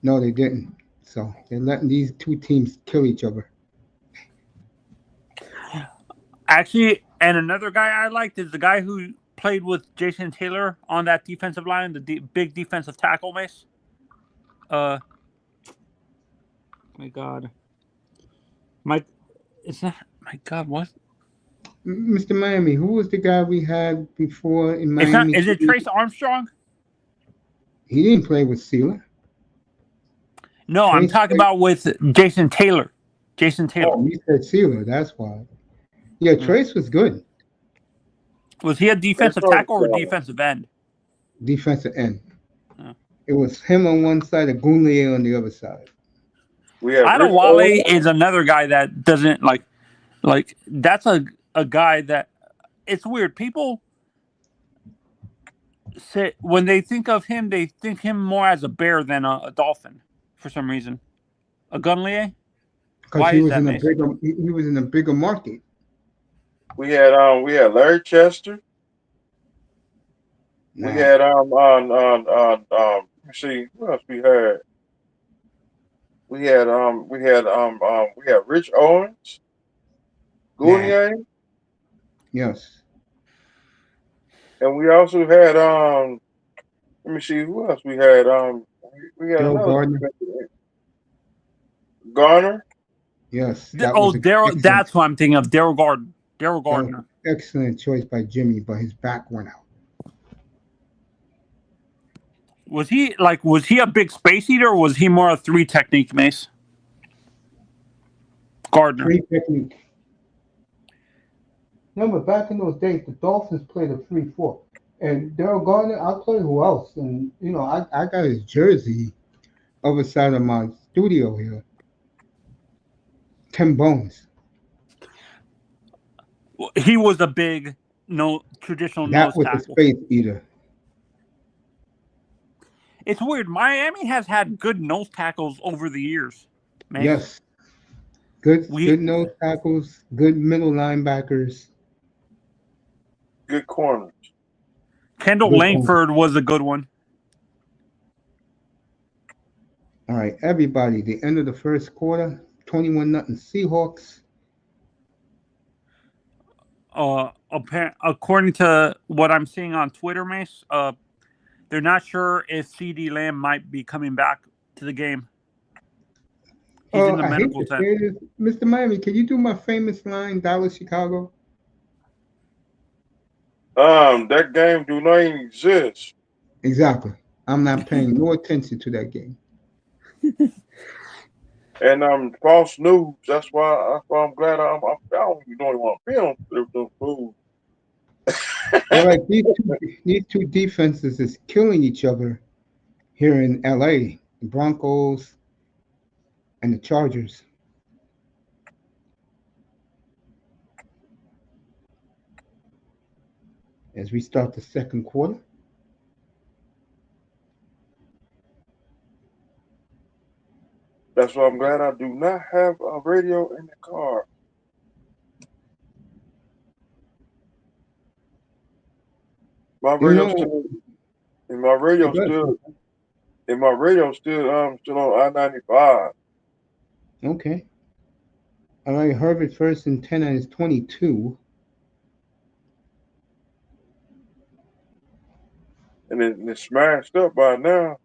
No, they didn't. So they're letting these two teams kill each other. Actually, and another guy I liked is the guy who played with Jason Taylor on that defensive line, the big defensive tackle, Mace. My God, my it's not. My God, what? Mr. Miami, who was the guy we had before in It's not. Miami? Is it Trace Armstrong? He didn't play with Sealer. No, I'm Trace talking played. about with Jason Taylor. Jason Taylor. Oh, you said Sealer. That's why. Yeah, Yeah. Trace was good. Was he a It's defensive on, tackle or defensive end? Defensive end. Yeah. It was him on one side and Goonlier on the other side. we have Rich Adewale Owens. is another guy that doesn't like that's a guy that it's weird. People say when they think of him, they think him more as a bear than a dolphin for some reason. A Gunlier? Because Why he is was that, in a Mace? bigger he was in a bigger market. We had Larry Chester. We Now, had let me see what else we had. We had Rich Owens, now, Gounier, yes. and we also had let me see who else we had. We had Daryl another Gardner. defensive end. Garner. Yes, that Oh, was an Daryl. excellent That's what I'm thinking of. Daryl Gardner. Daryl that was an Gardner. excellent choice by Jimmy, but his back went out. Was he a big space eater or was he more a three technique, Mace? Gardner. Three technique. Remember back in those days the Dolphins played a 3-4. And Daryl Gardner, I'll tell you who else. And I got his jersey other side of my studio here. Tim Bones. He was a big no traditional That nose was a tackle. space eater. It's weird. Miami has had good nose tackles over the years, Mace. Yes. Good We good nose tackles, good middle linebackers, Good corner. Kendall good corners. Langford was a good one. All right, everybody. The end of the first quarter, 21-0 Seahawks. According to what I'm seeing on Twitter, Mace, they're not sure if CD Lamb might be coming back to the game. He's in the I hate medical to tent. say this, Mr. Miami. Can you do my famous line, Dallas, Chicago? That game do not even exist. Exactly. I'm not paying no attention to that game. And false news. That's why I'm glad I don't even know what I'm feeling with them fools. Well, like these two defenses is killing each other here in LA. The Broncos and the Chargers. As we start the second quarter. That's why I'm glad I do not have a radio in the car. My You radio know, still and my radio good. still and my radio still on I-95. Okay. All right, Herbert first and 10 is 22. And it's smashed up by now.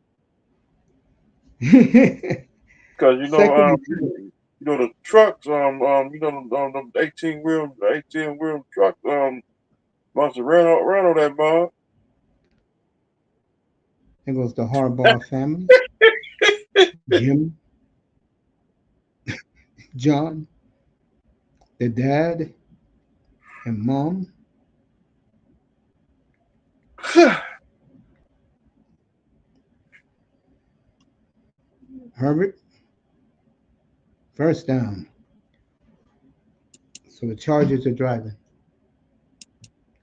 Second Cause and 10. the trucks, them 18 wheel trucks, must have ran on that mud. There goes the Harbaugh family. Jim, John, the dad, and mom. Herbert, first down. So the Chargers are driving.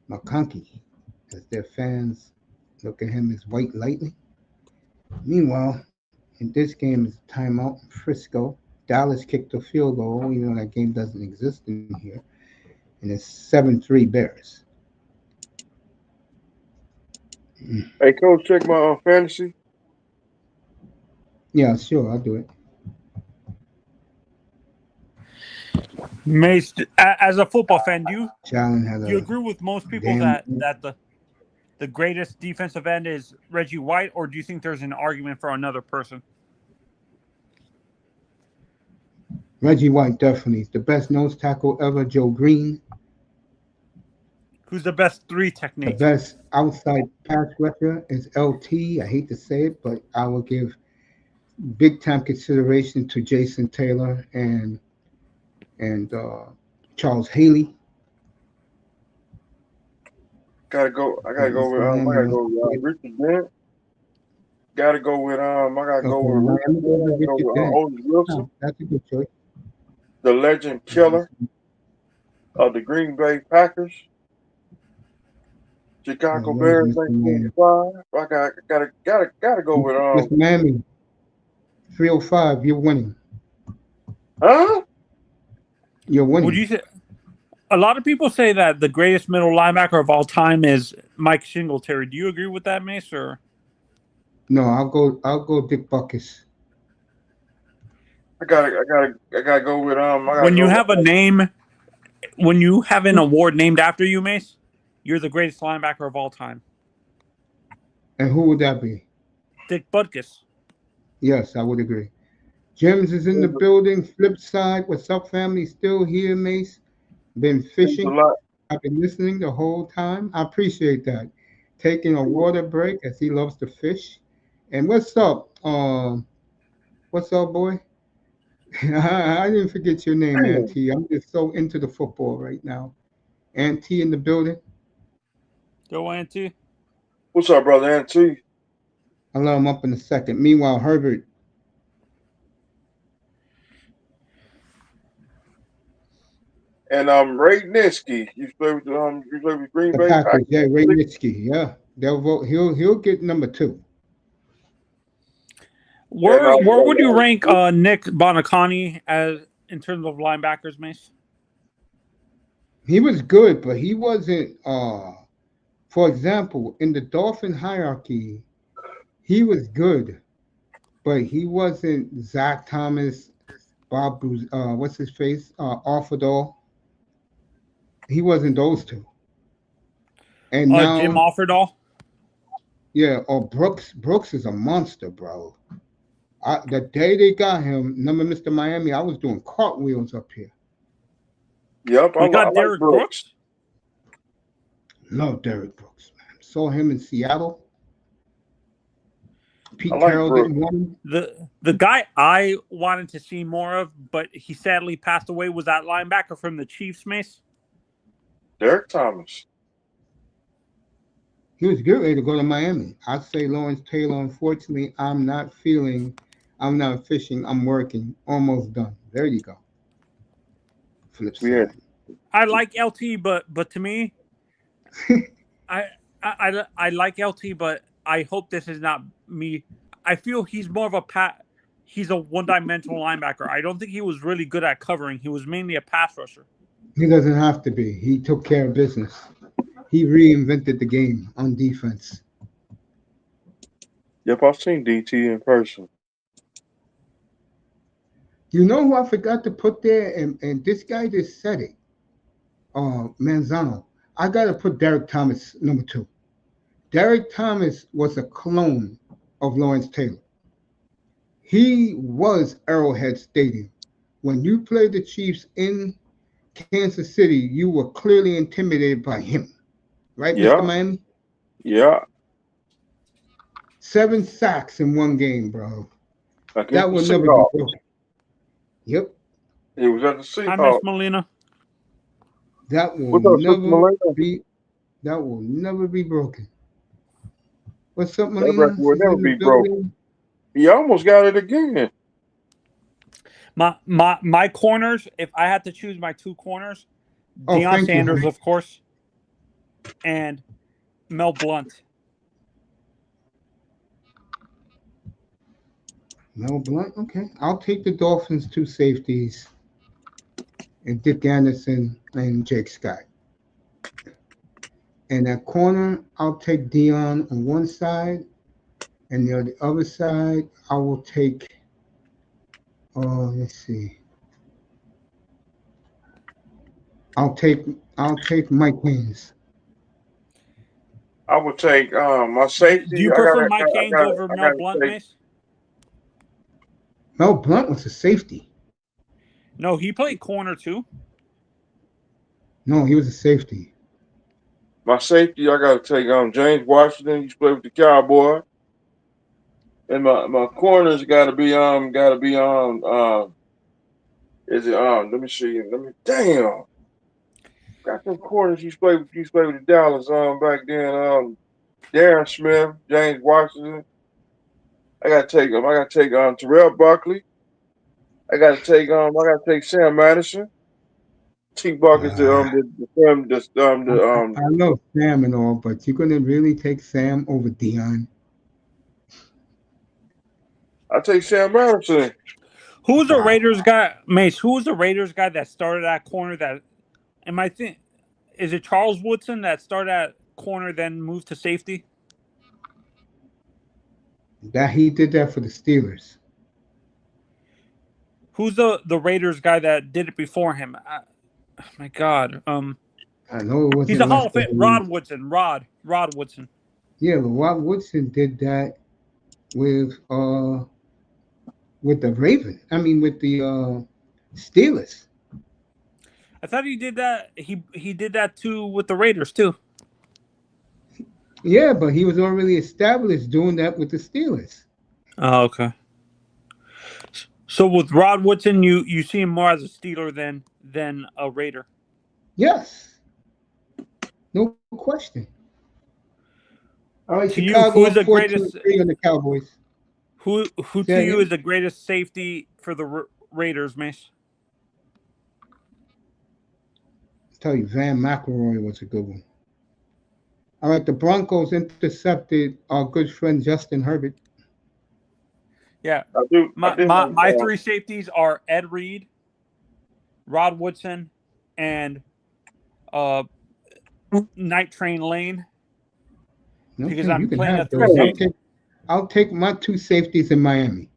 McConkey, as their fans look at him as white lightning. Meanwhile, in this game is timeout. Frisco. Dallas kicked a field goal, even though that game doesn't exist in here. And it's 7-3 Bears. Hey, coach, check my fantasy. Yeah, sure, I'll do it. Mace, as a football fan, Jalen had do you a agree with most people damn. that the greatest defensive end is Reggie White, or do you think there's an argument for another person? Reggie White definitely the best nose tackle ever. Joe Green, Who's the best three the technique? best outside pass rusher is LT. I hate to say it, but I will give big time consideration to Jason Taylor and Charles Haley. Gotta go. I gotta go Mr. with I Miami gotta was go with great. Richard Dent. Gotta go with I gotta go Okay, with Miami Richard Dent. I over gotta go Richard with Dent. Otis Wilson, Oh, that's a good choice. the legend killer of the Green Bay Packers, It Chicago was Bears, Mr. Miami. 1985. I gotta go with Mr. Miami, 305. You're winning. huh? You're Would winning. you say a lot of people say that the greatest middle linebacker of all time is Mike Singletary? Do you agree with that, Mace? Or No, I'll go Dick Buckus. I gotta go with I gotta when you go with have a name, when you have an award named after you, Mace, you're the greatest linebacker of all time. And who would that be? Dick Butkus. Yes, I would agree. James is in the building. Flip side. What's up, family? Still here, Mace. Been Thanks a fishing. lot. I've been listening the whole time. I appreciate that. Taking a water break as he loves to fish. And what's up? What's up, boy? I didn't forget your name, Auntie. I'm just so into the football right now. Auntie in the building. Go Auntie. What's up, brother N.T.? I'll let him up in a second. Meanwhile, Herbert, And Ray Nitsky. You play with Green the Bay Packers. Packers. Yeah, Ray Nitschke. Yeah, they'll vote. He'll get number two. And Where would you rank Nick Bonacani as in terms of linebackers, Mace? He was good, but he wasn't. For example, in the Dolphin hierarchy, he was good, but he wasn't Zach Thomas, what's his face, Offerdall. He wasn't those two. And Jim now, Offerdahl. yeah, or Brooks. Brooks is a monster, bro. The day they got him, remember Mr. Miami, I was doing cartwheels up here. yep, We I got like Derek Brooks. Brooks. Love Derek Brooks, man. Saw him in Seattle. I Pete like Carroll Brooks. didn't want him. The guy I wanted to see more of, but he sadly passed away, was that linebacker from the Chiefs, Mace. Derek Thomas. He was getting ready to go to Miami. I say Lawrence Taylor. Unfortunately, I'm not fishing. I'm working. Almost done. There you go. Flip We had side. I like LT, but to me, I I like LT, but I hope this is not me. I feel he's more of a He's a one-dimensional linebacker. I don't think he was really good at covering. He was mainly a pass rusher. He doesn't have to be. He took care of business. He reinvented the game on defense. Yep, I've seen DT in person. You know who I forgot to put there, and this guy just said it. Manzano. I gotta put Derek Thomas number two. Derek Thomas was a clone of Lawrence Taylor. He was Arrowhead Stadium. When you played the Chiefs in Kansas City, you were clearly intimidated by him, right, Mr. Yeah, Miami? yeah. 7 sacks in one game, bro. Against That the will never be Seahawks. broken. Yep, He was at the Hi, Miss Seahawks. Molina. that will What's up, Sister never Malina? be. That will never be broken. What's up, That record Melina? will She's never in the be broken. building. He almost got it again. My corners. If I had to choose my two corners, Oh, Deion thank you, Sanders, honey. of course, and Mel Blunt. Mel Blunt. Okay, I'll take the Dolphins two safeties and Dick Anderson and Jake Scott. And at corner, I'll take Dion on one side And the other side, I will take. Let's see. I'll take. I'll take Mike Haynes. I would take my Do safety. you prefer Mike Haynes over I Mel gotta Blunt, take. Mace? Mel Blunt was a safety. No, he played corner too. No, he was a safety. My safety, I gotta take James Washington. He's played with the Cowboy, and my corners gotta be is it let me see damn got them corners he's played with the Dallas back then Darren Smith, James Washington. I gotta take him. I gotta take Terrell Buckley. I gotta take Sam Madison. T Buck is Uh, the I love Sam and all, but you're gonna really take Sam over Dion? I take Sam Madison. Who's the Wow, Raiders guy, Mace? Who's the Raiders guy that started at corner? That am I think is it Charles Woodson that started at corner then moved to safety? that he did that for the Steelers. Who's the Raiders guy that did it before him? Oh my God, I know it he's a wasn't Hall of Lester Fame. Hayes. Rod Woodson. Rod Woodson. Yeah, but Rod Woodson did that with uh with the Raven. I mean, with the Steelers. I thought he did that. He did that too with the Raiders too. Yeah, but he was already established doing that with the Steelers. Oh, okay. So with Rod Woodson, you see him more as a Steeler than a Raider. Yes, no question. All right, To you, Chicago who's up the 4-2 and greatest? 3 on the Cowboys. Who Say to that you is again? the greatest safety for the Raiders, Mace? Tell you, Van McElroy was a good one. All right, the Broncos intercepted our good friend Justin Herbert. Yeah, I my do my like my three safeties are Ed Reed, Rod Woodson, and uh Night Train Lane because Okay, you I'm can playing a have three those. safety. I'll take my two safeties in Miami.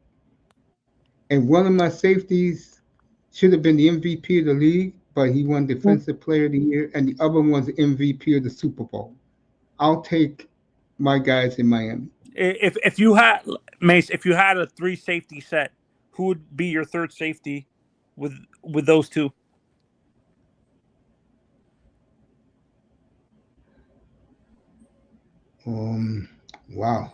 And one of my safeties should have been the MVP of the league, but he won Defensive Player of the Year, and the other one was the MVP of the Super Bowl. I'll take my guys in Miami. If you had Mace, if you had a three safety set, who would be your third safety with those two? Um, wow.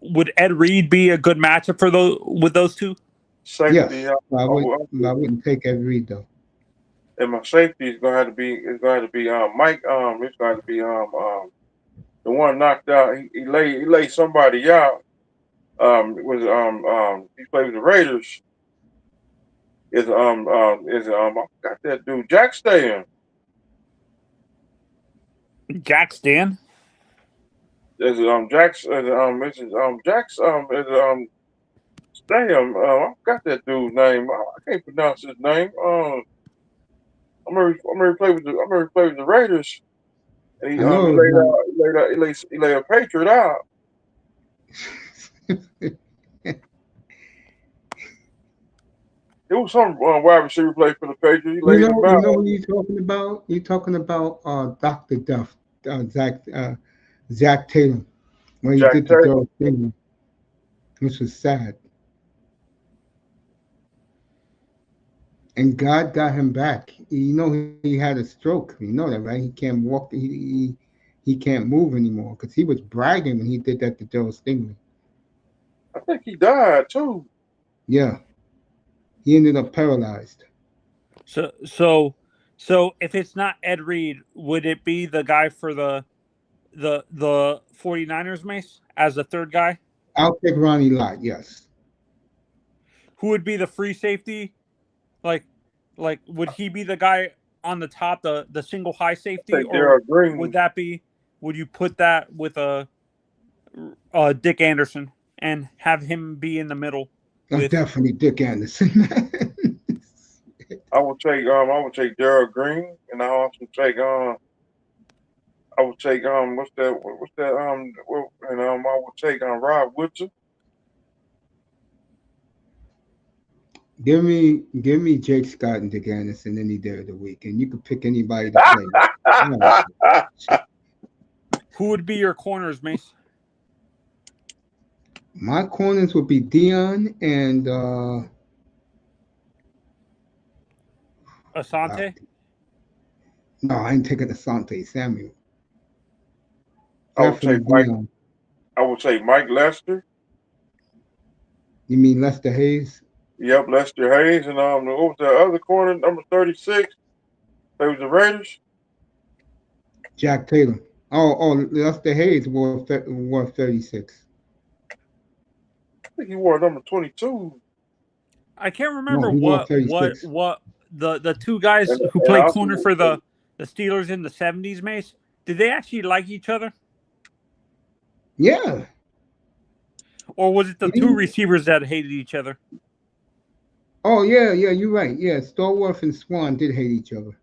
Would Ed Reed be a good matchup for those with those two? safety. Yes, I wouldn't take Ed Reed though. And my safety is going to be Mike it's going to be the one knocked out. He laid somebody out. It was he played with the Raiders. I got that dude Jack Stan. Jack Stan. Is Jack's Jack's is Stan. I got that dude's name. I can't pronounce his name. I remember he played with the Raiders, and I know it was he laid a Patriot out. not. It was some wide receiver play for the Patriots. He laid him You out. know who you're talking about? You're talking about Dr. Duff, Zach Taylor, when he Jack did the Taylor. Daryl thing, which was sad. And God got him back. You know he had a stroke. You know that, right? He can't walk. He can't move anymore because he was bragging when he did that to Daryl Stingley. I think he died too. Yeah, he ended up paralyzed. So so so if it's not Ed Reed, would it be the guy for the 49ers, Mace, as the third guy? I'll take Ronnie Lott. Yes. Who would be the free safety? Like would he be the guy on the top, the single high I safety, think or Daryl Green. would that be would you put that with a Dick Anderson and have him be in the middle That's with definitely Dick Anderson. I would take Daryl Green, and I also take I would take what's that and I would take Rob Woodson. Give me Jake Scott and DeGanis in any day of the week, and you could pick anybody to play. Oh, shit. Who would be your corners, Mace? My corners would be Dion and Asante? no, I ain't taking Asante Samuel. I would Definitely take Mike. Dion. I would take Mike Lester. You mean Lester Hayes? Yep, Lester Hayes, and what was the other corner, number 36? They was the Raiders. Jack Taylor. Oh, Lester Hayes wore 36. I think he wore number 22. I can't No, remember he wore what 36. the two guys who And I played also corner for the Steelers in the 70s, Mace. Did they actually like each other? Yeah. Or was it the two receivers that hated each other? Oh, yeah, you're right. Yeah, Stallworth and Swan did hate each other.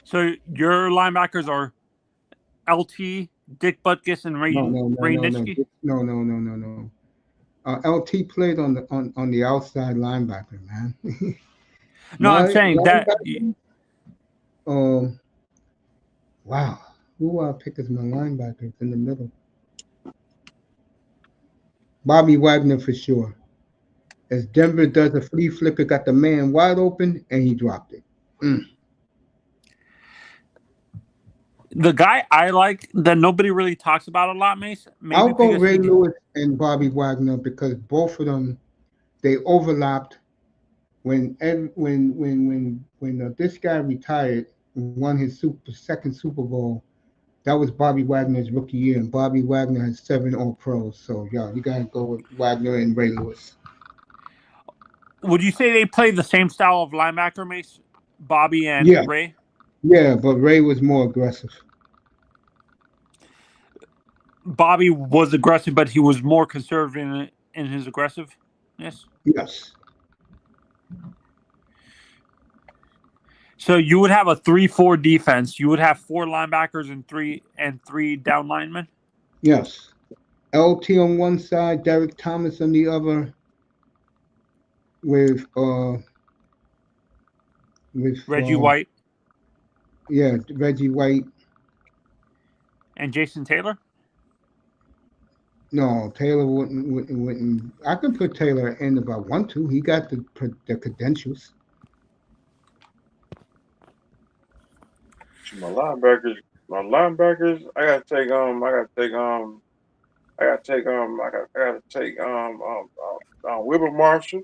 So your linebackers are LT, Dick Butkus, and Ray Nitschke? No. LT played on the outside linebacker, man. No, I'm My saying that. linebacker, um, wow. Who I pick as my linebackers in the middle? Bobby Wagner for sure. As Denver does a flea flicker, got the man wide open, and he dropped it. The guy I like that nobody really talks about a lot, Mace. Maybe I'll go because Ray Lewis and Bobby Wagner because both of them they overlapped when this guy retired and won his second Super Bowl. That was Bobby Wagner's rookie year, and Bobby Wagner has 7 All Pros. So yeah, you gotta go with Wagner and Ray Lewis. Would you say they play the same style of linebacker, Mace? Bobby and Ray? Yeah, but Ray was more aggressive. Bobby was aggressive, but he was more conservative in his aggressiveness? Yes. So you would have a 3-4 defense. You would have 4 linebackers and three down linemen? Yes. LT on one side, Derek Thomas on the other, with Reggie White. Yeah, Reggie White. And Jason Taylor? No, Taylor wouldn't. I can put Taylor in if I want to. He got the credentials. My linebackers. I gotta take Wilbur Marshall.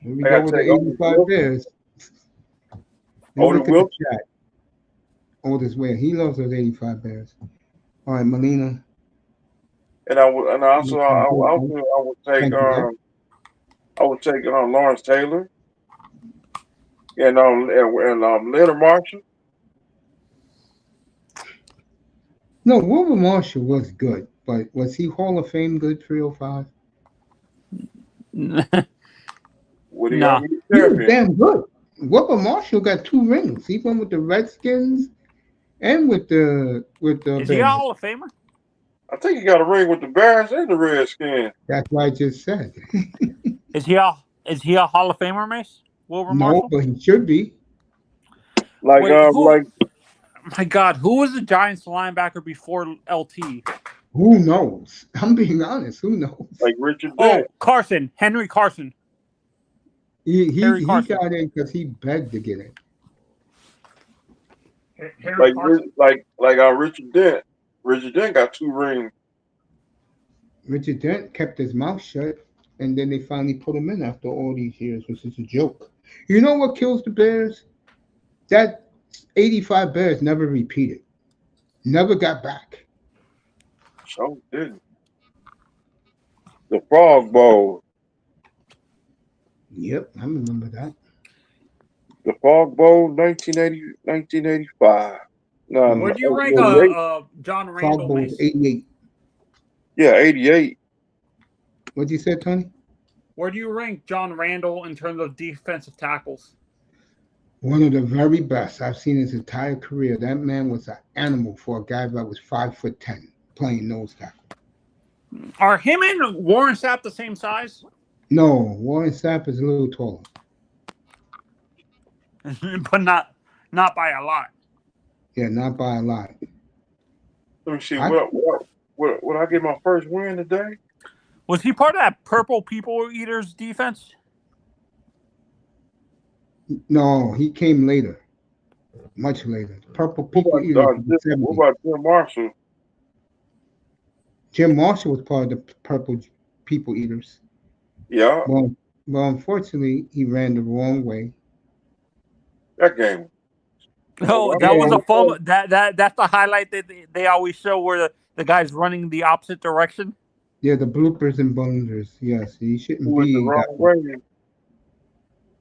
Here we I go gotta with the take Otis 85 Wilson. Bears. Let me Otis look at the Wilson. chat. Otis Ware. He loves those 85 Bears. All right, Melina. And I would take Lawrence Taylor and Leonard Marshall. No, Wilbur Marshall was good, but was he Hall of Fame good 305? Would he No. be He was champion? damn good. Wilbur Marshall got 2 rings. He won with the Redskins and with the Is he a Bears. Hall of Famer? I think he got a ring with the Bears and the Redskins. That's what I just said. Is he a Hall of Famer, Mace? Wilbur No, Marshall? but he should be. Like Wait, who? like My God, who was the Giants linebacker before LT? Who knows? I'm being honest. Who knows? like Richard Oh, Dent. Henry Carson. He Carson. got in because he begged to get in. Henry Carson. Like Richard Dent. Richard Dent got 2 rings. Richard Dent kept his mouth shut, and then they finally put him in after all these years, which is a joke. You know what kills the Bears? That 85 Bears never repeated. Never got back. So didn't. The Frog Bowl. Yep, I remember that. The Frog Bowl, 1985. No, Where do you rank 88. John Frog Randall, Bowl was Mace? 88. Yeah, 88. What'd you say, Tony? Where do you rank John Randall in terms of defensive tackles? One of the very best I've seen his entire career. That man was an animal for a guy that was 5'10" playing nose tackle. Are him and Warren Sapp the same size? No, Warren Sapp is a little taller. But not by a lot. Yeah, not by a lot. Let me see. I What I get my first win today? Was he part of that Purple People Eaters defense? No, he came later, much later. Purple What People Eaters about in the What 70s. about Jim Marshall? Jim Marshall was part of the Purple People Eaters. Yeah, Well, unfortunately, he ran the wrong way. that game. Oh, I that was Yeah, a fun. That's the highlight that they always show where the guy's running the opposite direction. yeah, the bloopers and blunders. Yes, he shouldn't went the be that wrong way. way.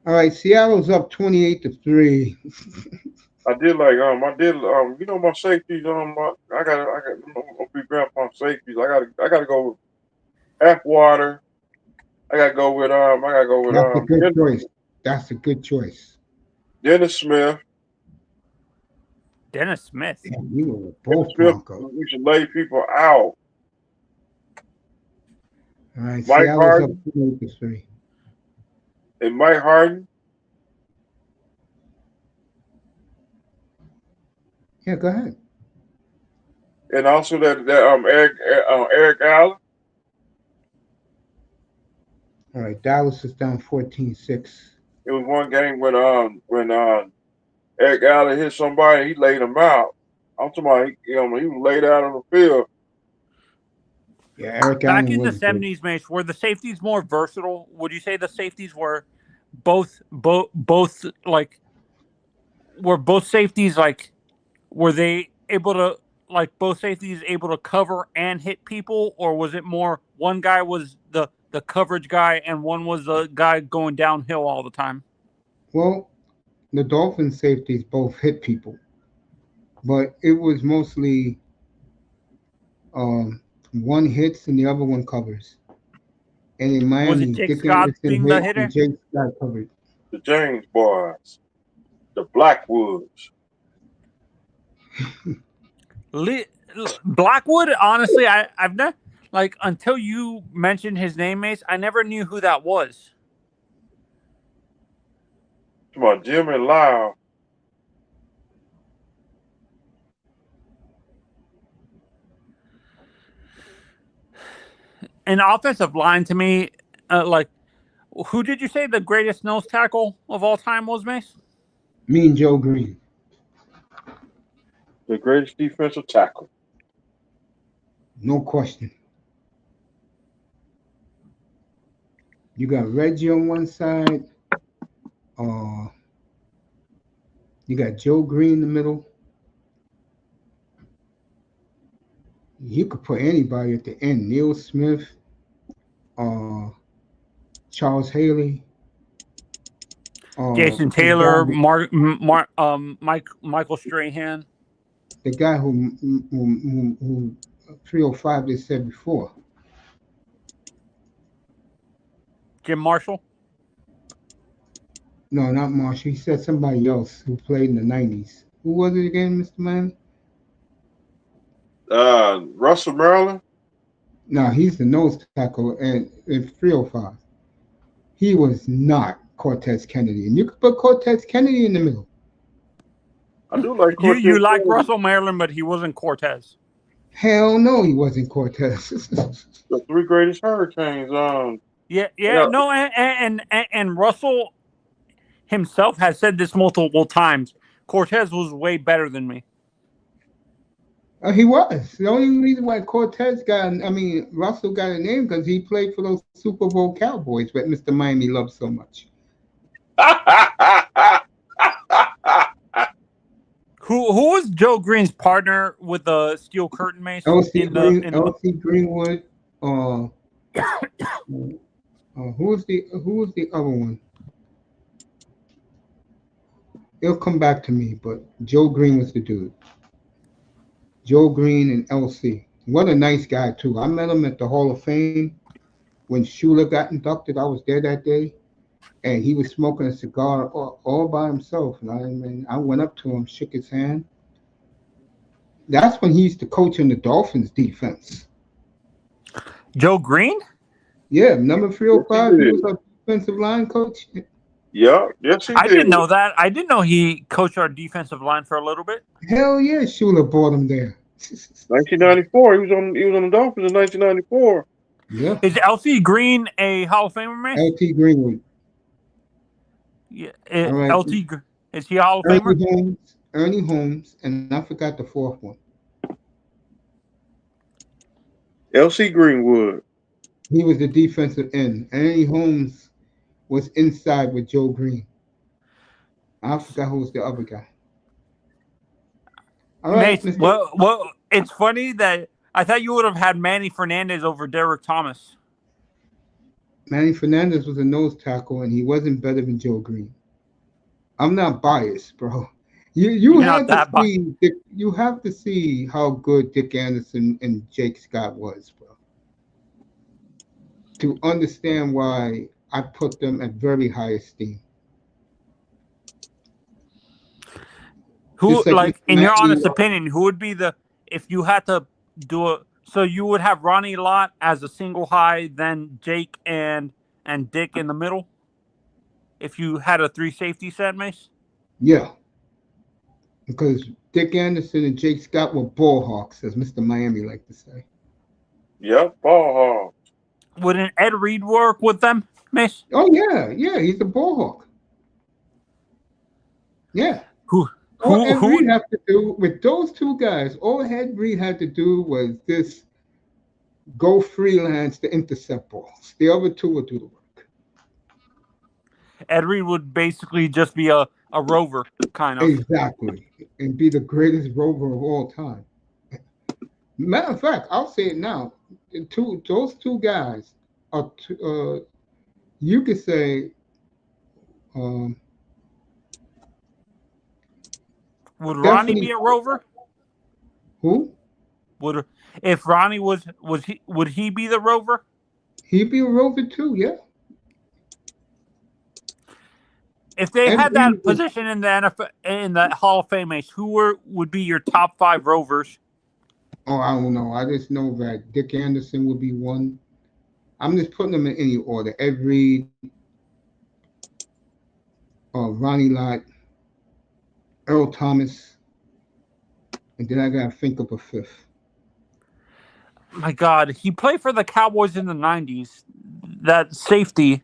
All right, Seattle's up 28-3. I did you know my safeties I'm gonna be grandpa safeties. I gotta go with Atwater. I gotta go with That's a good choice. That's a good choice. Dennis Smith. Dennis Smith. Damn, you were Dennis both Smith, Broncos. we should lay people out. All right, Mike Seattle's up Harden 28-3. and Mike Harden. Yeah, go ahead. And also Eric Allen. All right, Dallas is down 14-6. It was one game when Eric Allen hit somebody, he laid him out. I'm talking about he was laid out on the field. Yeah, Eric Back Allen in the was good. '70s, Mace, were the safeties more versatile? Would you say the safeties were both like were both safeties like were they able to like both safeties able to cover and hit people, or was it more one guy was the coverage guy and one was the guy going downhill all the time? Well, the Dolphins safeties both hit people, but it was mostly um, one hits and the other one covers. And in Was it Miami, Jake Dick Scott Anderson being the hit and hitter? Jake Scott covered. The James boys, the Blackwoods. Blackwood, honestly, I've never like until you mentioned his name, Mace. I never knew who that was. Come on, Jimmy Lyle. An offensive line to me, like who did you say the greatest nose tackle of all time was, Mace? Me and Joe Green. The greatest defensive tackle. No question. You got Reggie on one side. Uh, you got Joe Green in the middle. You could put anybody at the end. Neil Smith, uh, Charles Haley, Jason the guy, Taylor, Michael Strahan, the guy who 305 they said before. Jim Marshall. No, not Marshall. He said somebody else who played in the 90s. Who was it again, Mr. Miami? Russell Maryland. No, he's the nose tackle in 305. He was not Cortez Kennedy. And you could put Cortez Kennedy in the middle. I do like You Cortez like Kennedy. Russell Maryland, but he wasn't Cortez. Hell no, he wasn't Cortez. The three greatest Hurricanes. Yeah, no, and Russell himself has said this multiple times. Cortez was way better than me. He was. The only reason why Russell got a name because he played for those Super Bowl Cowboys that Mr. Miami loves so much. Who was Joe Green's partner with the steel curtain, Mace? LC Greenwood. Who was the other one? It'll come back to me, but Joe Green was the dude. Joe Green and LC. What a nice guy too. I met him at the Hall of Fame when Shula got inducted, I was there that day, and he was smoking a cigar all by himself. And I went up to him, shook his hand. That's when he used to coach in the Dolphins defense. Joe Green? Yeah, number Yes, he 305, he did. was our defensive line coach. Yeah, yes, he I did. didn't know that. I didn't know he coached our defensive line for a little bit. Hell yeah, Shula brought him there. 1994. He was on the Dolphins in 1994. Yeah, Is L.C. Green a Hall of Famer, Mace? LT Greenwood. Yeah, All right, L.T. Is he a Hall of Famer? Ernie Holmes, and I forgot the fourth one. L.C. Greenwood. He was the defensive end. Ernie Holmes was inside with Joe Green. I forgot who was the other guy. All right, Mace, Mister. well, it's funny that I thought you would have had Manny Fernandez over Derek Thomas. Manny Fernandez was a nose tackle, and he wasn't better than Joe Green. I'm not biased, bro. You You're not had to that bad. see you have to see how good Dick Anderson and Jake Scott was, bro, to understand why I put them at very high esteem. Who, Just like like, Mr. in your Miami, honest opinion, who would be if you had to do it? So you would have Ronnie Lott as a single high, then Jake and Dick in the middle. If you had a three safety set, Mace, yeah, because Dick Anderson and Jake Scott were ball hawks, as Mr. Miami like to say. Yep, ball hog. wouldn't Ed Reed work with them, Mace? Oh yeah, he's a ball hawk. Yeah. Who All who Ed who Reed had to do with those two guys, all Ed Reed had to do was just go freelance to intercept balls. The other two would do the work. Ed Reed would basically just be a rover, kind of. Exactly. And be the greatest rover of all time. Matter of fact, I'll say it now. Those two guys are, you could say, um, Would Ronnie definitely be a rover? who? Would if Ronnie was he would he be the rover? He'd be a rover too, yeah. If they Ed had Reed that was, position in the NFL, in the Hall of Fame, Ace, would be your top five rovers? I don't know. I just know that Dick Anderson would be one. I'm just putting them in any order. Ed Reed, Ronnie Lott, Earl Thomas, and then I gotta think of a fifth. My God, he played for the Cowboys in the '90s. That safety,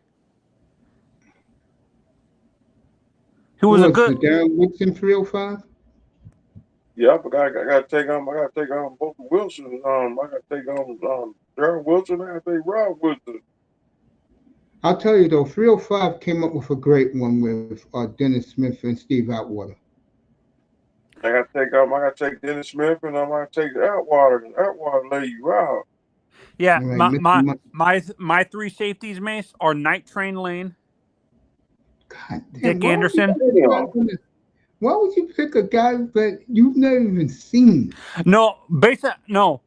who Who was a was good. the Darren Woodson 305? Yep, I gotta take on both Wilson. I gotta take on Darren Wilson. I gotta take Rob Wilson. I'll tell you though, 305 came up with a great one with Dennis Smith and Steve Atwater. I gotta take Dennis Smith, and I'm gonna take Atwater. And Atwater lay you out. Yeah, All right, my Mr. my my three safeties, Mace, are Night Train Lane, God damn, Dick Anderson. Damn. why would you pick a guy that you've never even seen? No, the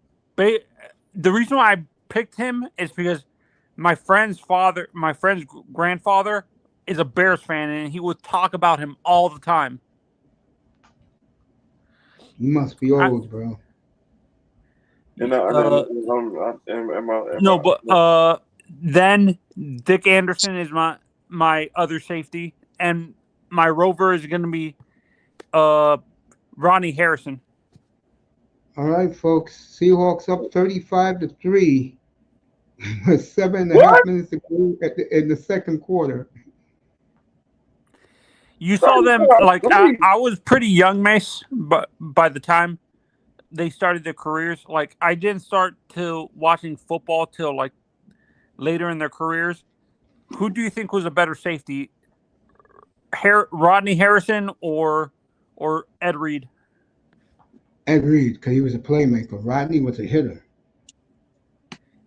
reason why I picked him is because my friend's grandfather is a Bears fan, and he would talk about him all the time. You must be I, old, bro. And I, and uh, am no, I, but then Dick Anderson is my other safety, and my rover is going to be Ronnie Harrison. All right, folks. Seahawks up 35-3 with seven and a half what? minutes to go in the second quarter. You saw them 35 like three. I was pretty young, Mace, but by the time they started their careers, like I didn't start to watching football till like later in their careers. Who do you think was a better safety, Rodney Harrison or Ed Reed? Ed Reed, because he was a playmaker. Rodney was a hitter.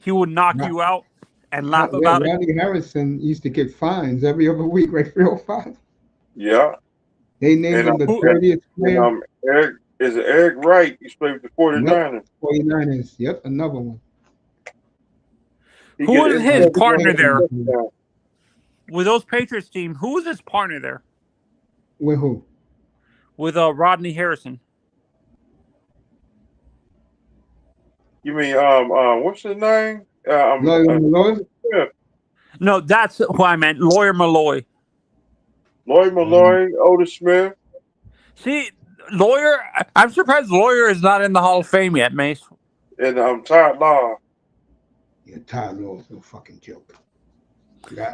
He would knock Ro- you out and laugh Yeah, about it. Rodney Harrison used to get fines every other week, right? 305. Yeah, They named and him the Who dirtiest and player. Eric Wright. He's played with the Yep, 49ers. 49ers. Yep, another one. He Who get was an his interception partner on there? a touchdown. With those Patriots team, who was his partner there? With who? With Rodney Harrison. You mean what's his name? Lloyd? Smith. No, that's who I meant. Lawyer Malloy. Lloyd Malloy, Otis Smith, See, Lawyer. I'm surprised Lawyer is not in the Hall of Fame yet, Mace. and Todd Law. Yeah, Todd Law's no fucking joke.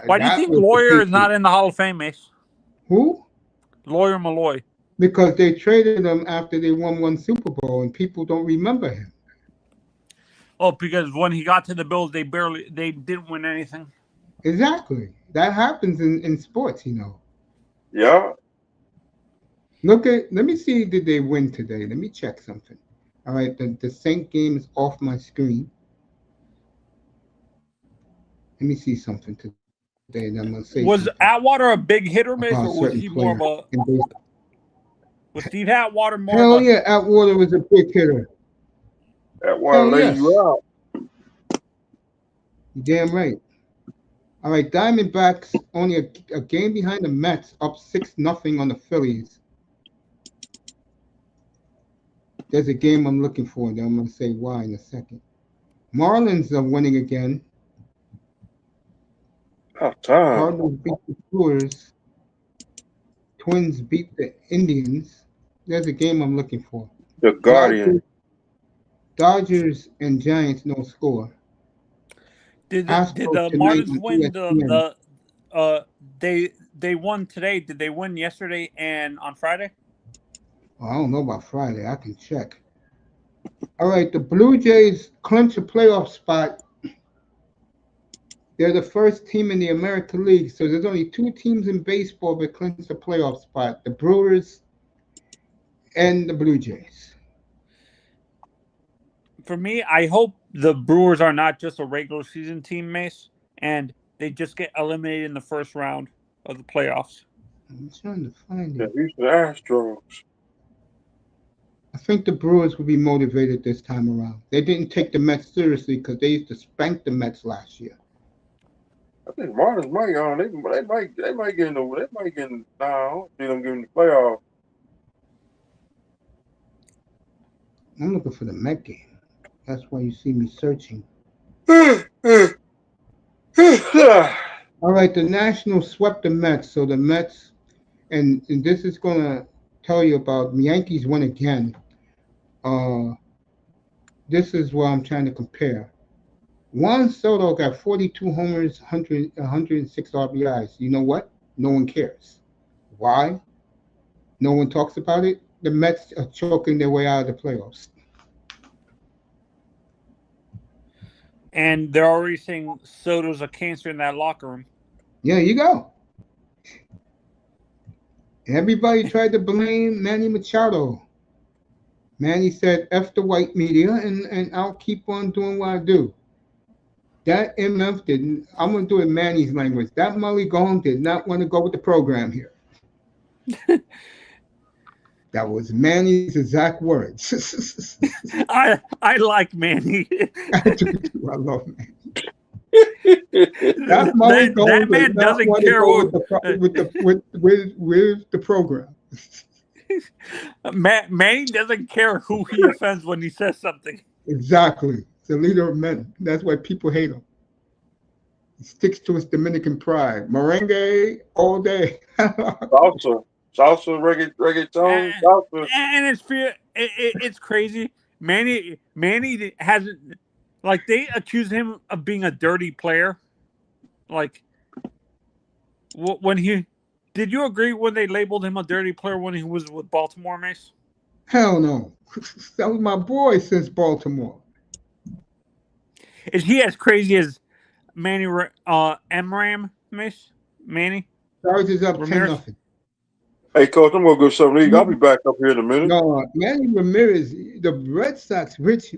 Why do you That think was the Lawyer is not Patriots. in the Hall of Fame, Mace? Who? Lawyer Malloy. Because they traded him after they won one Super Bowl, and people don't remember him. Oh, because when he got to the Bills, they didn't win anything. Exactly. That happens in sports, Yeah. Let me see, did they win today? Let me check something. All right, the Saint game is off my screen. Let me see something today, and I'm going to say something Was Atwater a big hitter, about a Mace, or certain was he more player of a? in baseball. Was Steve Atwater more of Hell a? yeah, Atwater was a big hitter. That water Hell lay you yes. out. You damn right. All right, Diamondbacks only a game behind the Mets, up 6-0 on the Phillies. There's a game I'm looking for, and I'm going to say why in a second. Marlins are winning again. Tough time. Cardinals beat the Brewers. Twins beat the Indians. There's a game I'm looking for. The Dodgers, Guardian. Dodgers and Giants no score. Did Astros the tonight Marlins on win ESPN. they won today? Did they win yesterday and on Friday? Well, I don't know about Friday. I can check. All right, the Blue Jays clinch a playoff spot. They're the first team in the American League, so there's only two teams in baseball that clinch the playoff spot: the Brewers and the Blue Jays. For me, I hope the Brewers are not just a regular season team, Mace, and they just get eliminated in the first round of the playoffs. I'm trying to find The it. Houston Astros. I think the Brewers will be motivated this time around. They didn't take the Mets seriously because they used to spank the Mets last year. I think Marlins might they might get in the they might get in nah, I don't see them getting the playoff. I'm looking for the Met game. That's why you see me searching. All right, the Nationals swept the Mets, so the Mets, and this is going to tell you about the Yankees won again. Uh, this is what I'm trying to compare. Juan Soto got 42 homers, 106 RBIs. You know what? No one cares. Why? No one talks about it. The Mets are choking their way out of the playoffs. And they're already saying Soto's a cancer in that locker room. Yeah, you go. Everybody tried to blame Manny Machado. Manny said, F the white media, and I'll keep on doing what I do. That MF didn't, I'm going to do it in Manny's language. That Mully Gone did not want to go with the program here. That was Manny's exact words. I like Manny. I do too. I love Manny. That Mully Gone that does man not doesn't want to care go what with the program. Manny doesn't care who he offends when he says something. Exactly. He's a leader of men. That's why people hate him. He sticks to his Dominican pride. Merengue all day. Salsa, reggaeton, salsa. And it's crazy. Manny hasn't, like, they accuse him of being a dirty player. Like, when he did you agree when they labeled him a dirty player when he was with Baltimore, Mace? Hell no. That was my boy since Baltimore. Is he as crazy as Manny Amram, Mace? Manny Chargers up 10 Ramirez? nothing. Hey, coach, I'm gonna go something to eat. I'll be back up here in a minute. No, Manny Ramirez, the Red Sox wished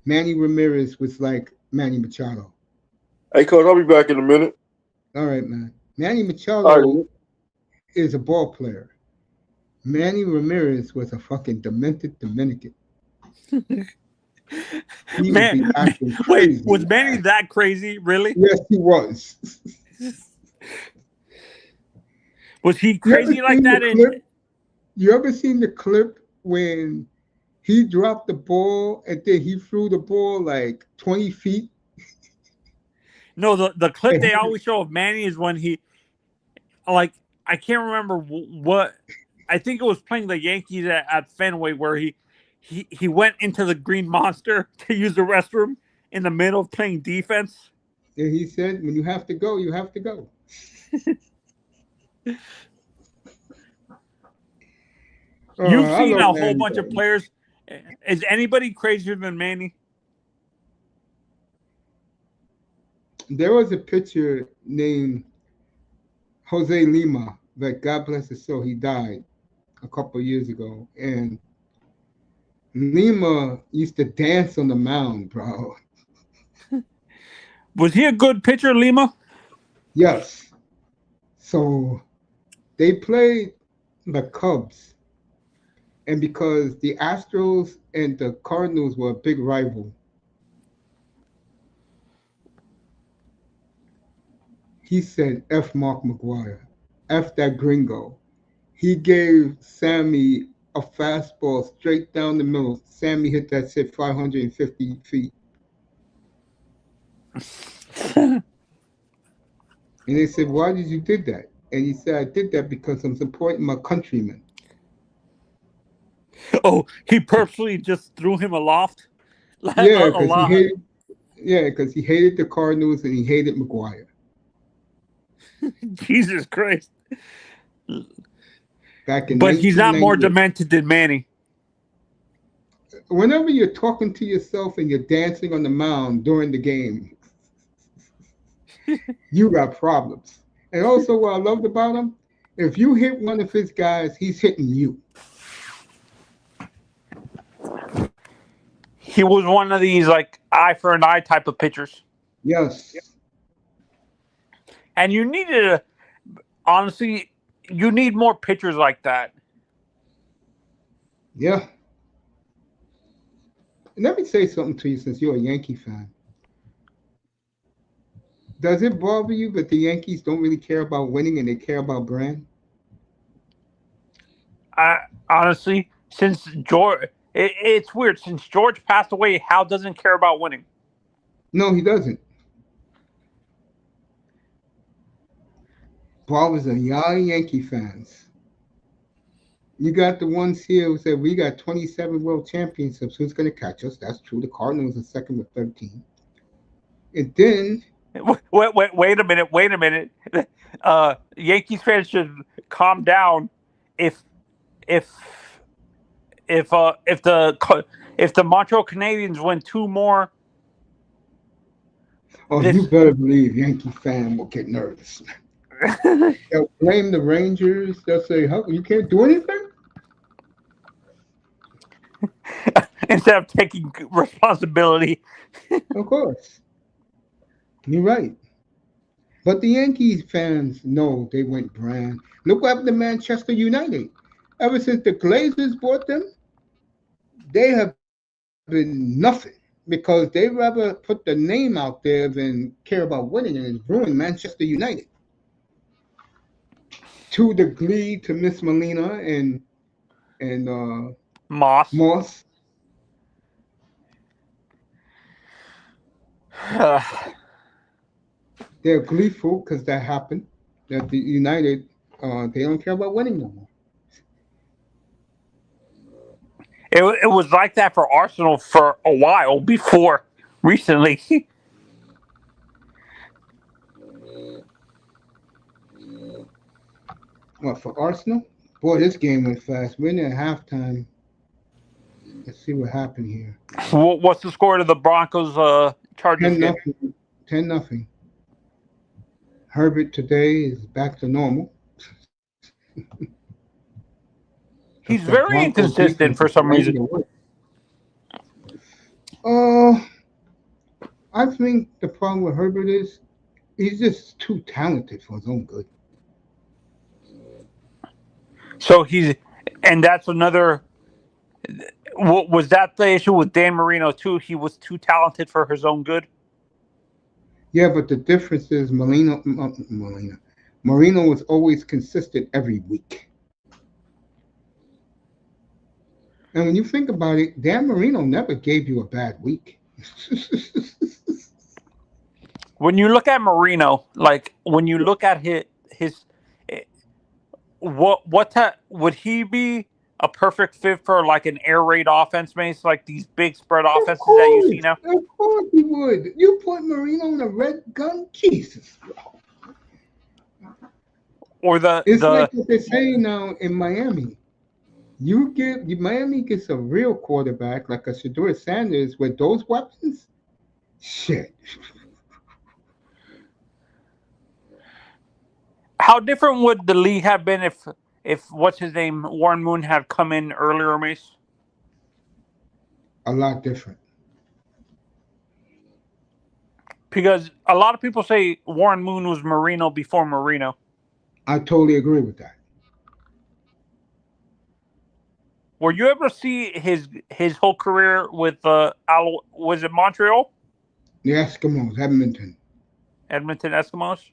Manny Ramirez was like Manny Machado. Hey, coach, I'll be back in a minute. All right, man. Manny All Machado right. is a ball player. Manny Ramirez was a fucking demented Dominican. He would be Man, acting wait, crazy. was Manny that crazy? Really? Yes, he was. Was he You ever crazy like seen the that? And clip? You ever seen the clip when he dropped the ball and then he threw the ball like 20 feet? no, the clip And they always show of Manny is when he like I can't remember what I think it was playing the Yankees at Fenway where he went into the Green Monster to use the restroom in the middle of playing defense. he said, when you have to go, you have to go. You've I seen love a whole Manny bunch of though. players. Is anybody crazier than Manny? There was a pitcher named Jose Lima, but God bless his soul, he died a couple of years ago. And Lima used to dance on the mound, bro. Was he a good pitcher, Lima? Yes. So they played the Cubs, and because the Astros and the Cardinals were a big rival, he said, F Mark McGuire, F that gringo. He gave Sammy a fastball straight down the middle. Sammy hit that shit 550 feet. And they said, why did you do that? And he said, I did that because I'm supporting my countrymen. Oh, he purposely just threw him aloft, Yeah, a because he lot. hated because he hated the Cardinals and he hated McGuire. Jesus Christ! Back in But he's not more 1998. demented than Manny. Whenever you're talking to yourself and you're dancing on the mound during the game, you got problems. And also, what I loved about him, if you hit one of his guys, he's hitting you. He was one of these like eye for an eye type of pitchers, Yes. and you needed a honestly, you need more pitchers like that. Yeah. And let me say something to you since you're a Yankee fan. Does it bother you that the Yankees don't really care about winning and they care about brand? I honestly, since George, it's weird. Since George passed away, Hal doesn't care about winning. No, he doesn't. Bothers a young Yankee fans. You got the ones here who said we got 27 world championships. Who's going to catch us? That's true. The Cardinals are second with 13. And then, Wait a minute. Wait a minute. Yankees fans should calm down. If if if the Montreal Canadiens win two more oh, you this better believe Yankee fan will get nervous. They'll blame the Rangers. They'll say, "How you can't do anything?" instead of taking responsibility. Of course, you're right. But the Yankees fans know they went brand. Look what happened to Manchester United. Ever since the Glazers bought them, they have been nothing because they rather put the name out there than care about winning, and it's ruined Manchester United. To the glee to Miss Molina and Moss. Moss, they're gleeful because that happened. That the United, they don't care about winning no more. It was like that for Arsenal for a while before recently. What for Arsenal? Boy, this game went fast. We're in at halftime. Let's see what happened here. What's the score to the Broncos Chargers 10 game? nothing. 10 nothing. Herbert today is back to normal. Because He's that very Broncos inconsistent defense for is some laying reason. to work. Uh, I think the problem with Herbert is he's just too talented for his own good. So he's, and that's another. Was that the issue with Dan Marino too? He was too talented for his own good. Yeah, but the difference is Marino was always consistent every week. And when you think about it, Dan Marino never gave you a bad week. When you look at Marino, like when you look at his eh, would he be a perfect fit for like an air raid offense, Mace? Like these big spread offenses that you see now, Of course he would. You put Marino in a red gun, Jesus. or It's like the what they're saying now in Miami. Miami gets a real quarterback like a Shedeur Sanders with those weapons. Shit. how different would the league have been if what's his name Warren Moon had come in earlier, Mace? A lot different. Because a lot of people say Warren Moon was Marino before Marino. I totally agree with that. Were you able to see his whole career with was it Montreal, The Eskimos, Edmonton. Edmonton Eskimos?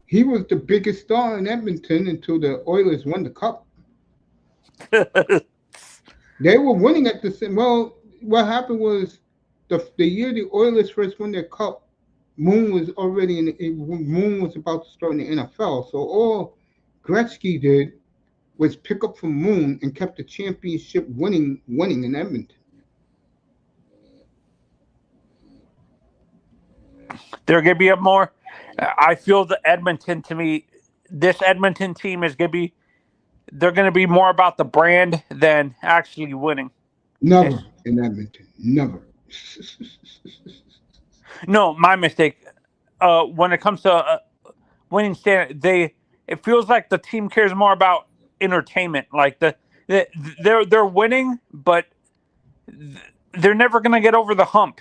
He was the biggest star in Edmonton until the Oilers won the cup. They were winning at the same. Well, what happened was the year the Oilers first won their cup, Moon was already Moon was about to start in the N.F.L. So all Gretzky did was pick up from Moon and kept the championship winning in Edmonton. They're gonna be a more. I feel the Edmonton to me. This Edmonton team is gonna be. They're gonna be more about the brand than actually winning. Never It's, in Edmonton. Never. no, my mistake. When it comes to winning stand, it feels like the team cares more about entertainment. Like the they're winning, but they're never gonna get over the hump.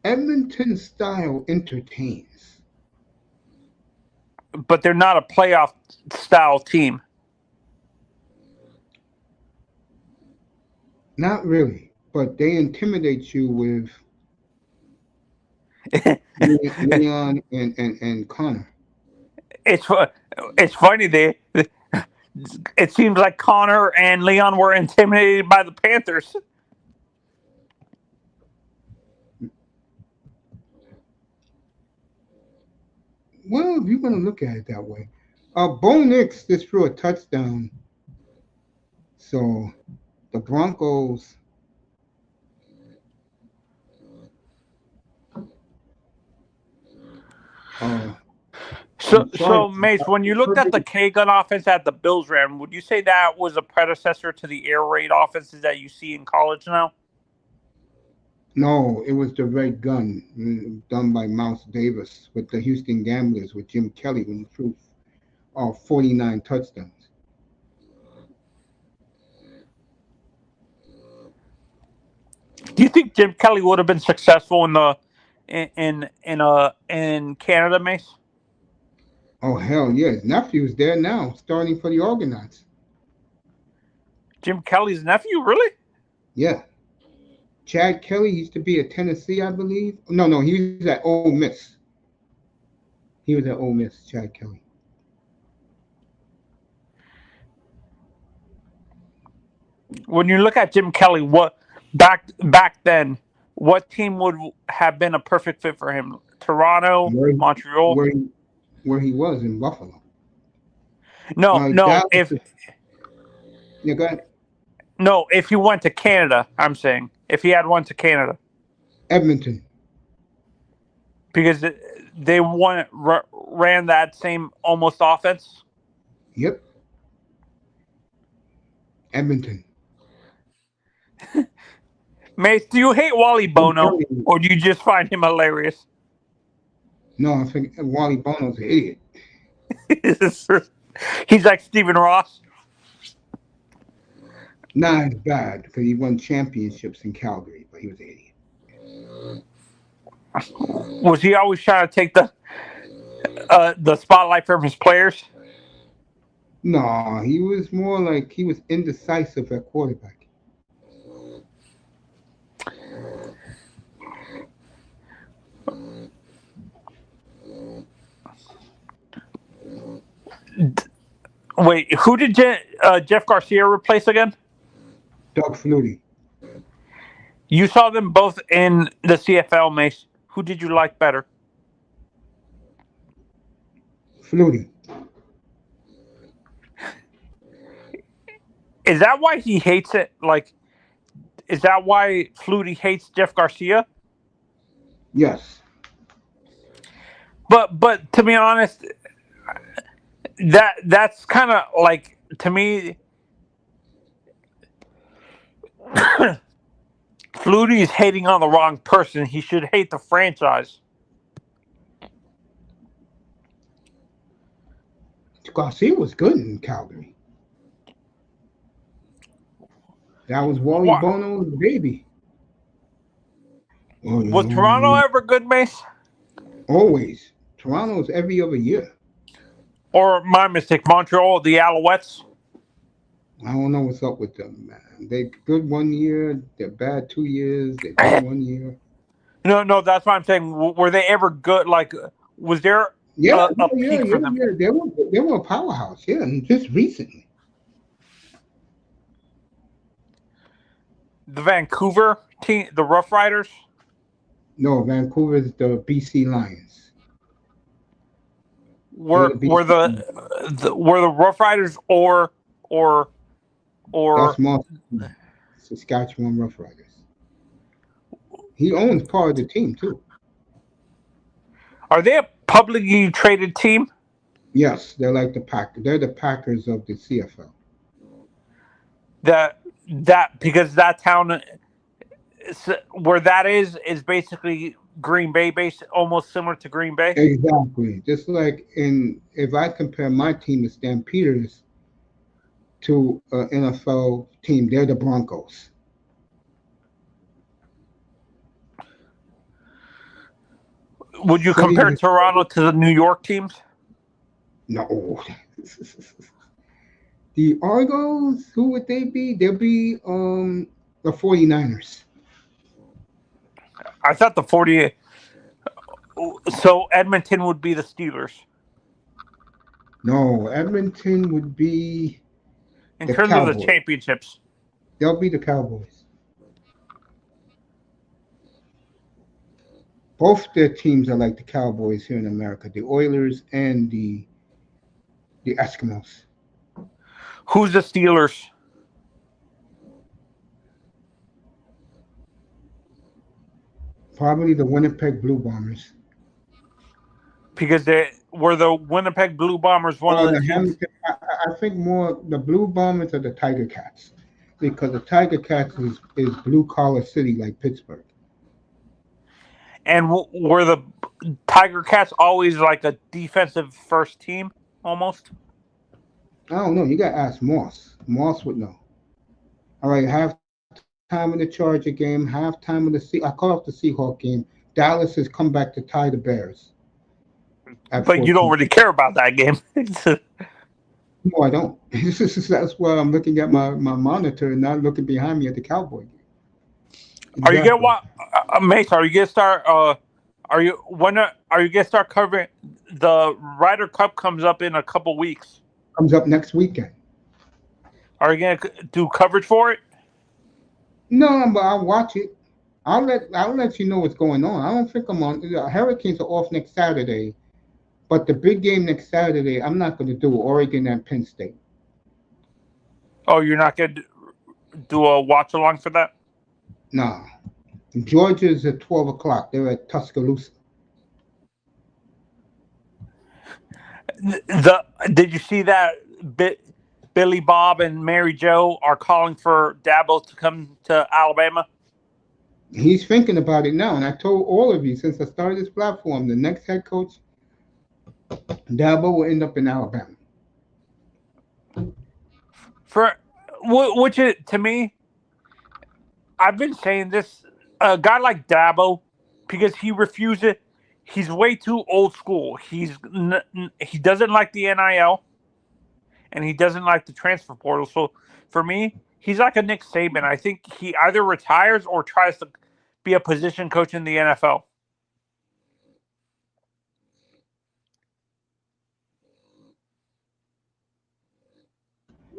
Edmonton style entertains. But they're not a playoff style team. Not really, but they intimidate you with Leon and Connor. it's it's funny it seems like Connor and Leon were intimidated by the Panthers. Well, if you're going to look at it that way. Bo Nix just threw a touchdown. So the Broncos. I'm sorry. So Mace, when you looked at the K gun offense that the Bills ran, would you say that was a predecessor to the air raid offenses that you see in college now? No, it was the Red Gun done by Mouse Davis with the Houston Gamblers with Jim Kelly when he threw 49 touchdowns. Do you think Jim Kelly would have been successful in Canada, Mace? Oh, hell yeah. His nephew's there now, starting for the Argonauts. Jim Kelly's nephew, really? Yeah. Chad Kelly used to be at Tennessee, I believe. No, he was at Ole Miss. He was at Ole Miss, Chad Kelly. When you look at Jim Kelly, what back then, what team would have been a perfect fit for him? Toronto, Where, Montreal? where, he, where he was in Buffalo. No, no. Dallas, yeah, go ahead. No, if he went to Canada, I'm saying if he had went to Canada, Edmonton. because they ran that same almost offense. Yep. Edmonton. Mace, do you hate Wally Bono, or do you just find him hilarious? No, I think Wally Bono's an idiot. He's like Stephen Ross. Not as bad because he won championships in Calgary, but he was an idiot. Was he always trying to take the spotlight from his players? No, he was more like he was indecisive at quarterback. Wait, who did Jeff Garcia replace again? Doug Flutie. You saw them both in the CFL, Mace. Who did you like better? Flutie. Is that why he hates it? Like, is that why Flutie hates Jeff Garcia? Yes. But to be honest, that's kind of like, to me, Flutie is hating on the wrong person. He should hate the franchise. Garcia was good in Calgary. That was Wally Wha- Bono's baby. Oh, Was Toronto ever good, Mace? always. Toronto's every other year. Or my mistake, Montreal, the Alouettes? I don't know what's up with them, man. They good 1 year, they're bad 2 years, they're good 1 year. No, that's what I'm saying. Were they ever good? Like, was there Yeah, a yeah, peak yeah, for them? yeah. They were a powerhouse, yeah, and just recently. The Vancouver team, the Rough Riders? No, Vancouver's the BC Lions. They're Were the were BC Lions. the Rough Riders or That's or Mark Saskatchewan Roughriders. He owns part of the team too. are they a publicly traded team? Yes, they're like the Pack. They're the Packers of the CFL. That because that town where that is basically Green Bay, based almost similar to Green Bay. Exactly. Just like in, if I compare my team, the Stampeders, to an NFL team, they're the Broncos. Would you Funny compare you Toronto to the New York teams? no. The Argos, who would they be? They'll be the 49ers. I thought the 40. So Edmonton would be the Steelers No, Edmonton would be in the terms of the Cowboys. championships. They'll be the Cowboys. Both their teams are like the Cowboys here in America, the Oilers and the Eskimos. Who's the Steelers? Probably the Winnipeg Blue Bombers. Because they were the Winnipeg Blue Bombers, one of Or the the teams. Hamilton. I think more the Blue Bombers are the Tiger Cats, because the Tiger Cats is blue collar city like Pittsburgh. And were the Tiger Cats always like a defensive first team almost? I don't know. You got to ask Moss. Moss would know. All right, halftime of the Charger game, halftime of the I call off the Seahawk game. Dallas has come back to tie the Bears at But you 14. don't really care about that game. No, I don't. That's why I'm looking at my monitor and not looking behind me at the Cowboy game. Are you gonna Exactly. what, Mace? Are you gonna start? Are you gonna start covering the Ryder Cup? Comes up in a couple weeks. Comes up next weekend. Are you gonna do coverage for it? No, but I'll watch it. I'll let you know what's going on. I don't think I'm on. The Hurricanes are off next Saturday, but the big game next Saturday, I'm not going to do Oregon and Penn State. Oh, you're not gonna do a watch along for that? Nah, Georgia's at 12 o'clock. They're at Tuscaloosa. The Did you see that bit? Billy Bob and Mary Jo are calling for Dabo to come to Alabama. He's thinking about it now, and I told all of you since I started this platform, the next head coach, Dabo, will end up in Alabama. For which is, to me, I've been saying this. A guy like Dabo, because he refuses. He's way too old school. He doesn't like the NIL, and he doesn't like the transfer portal. So for me, He's like a Nick Saban. I think he either retires or tries to be a position coach in the NFL.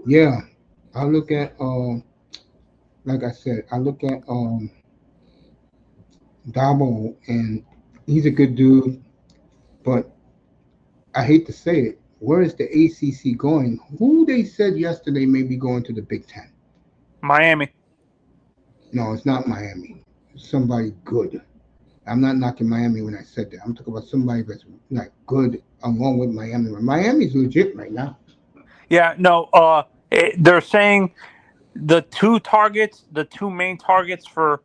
Yeah, I look at like I said, I look at Dabo, and he's a good dude, but I hate to say it. Where is the ACC going? Who they said yesterday may be going to the Big Ten? Miami. No, it's not Miami. It's somebody good. I'm not knocking Miami when I said that. I'm talking about somebody that's like good along with Miami. Miami's legit right now. Yeah, no. They're saying the two main targets for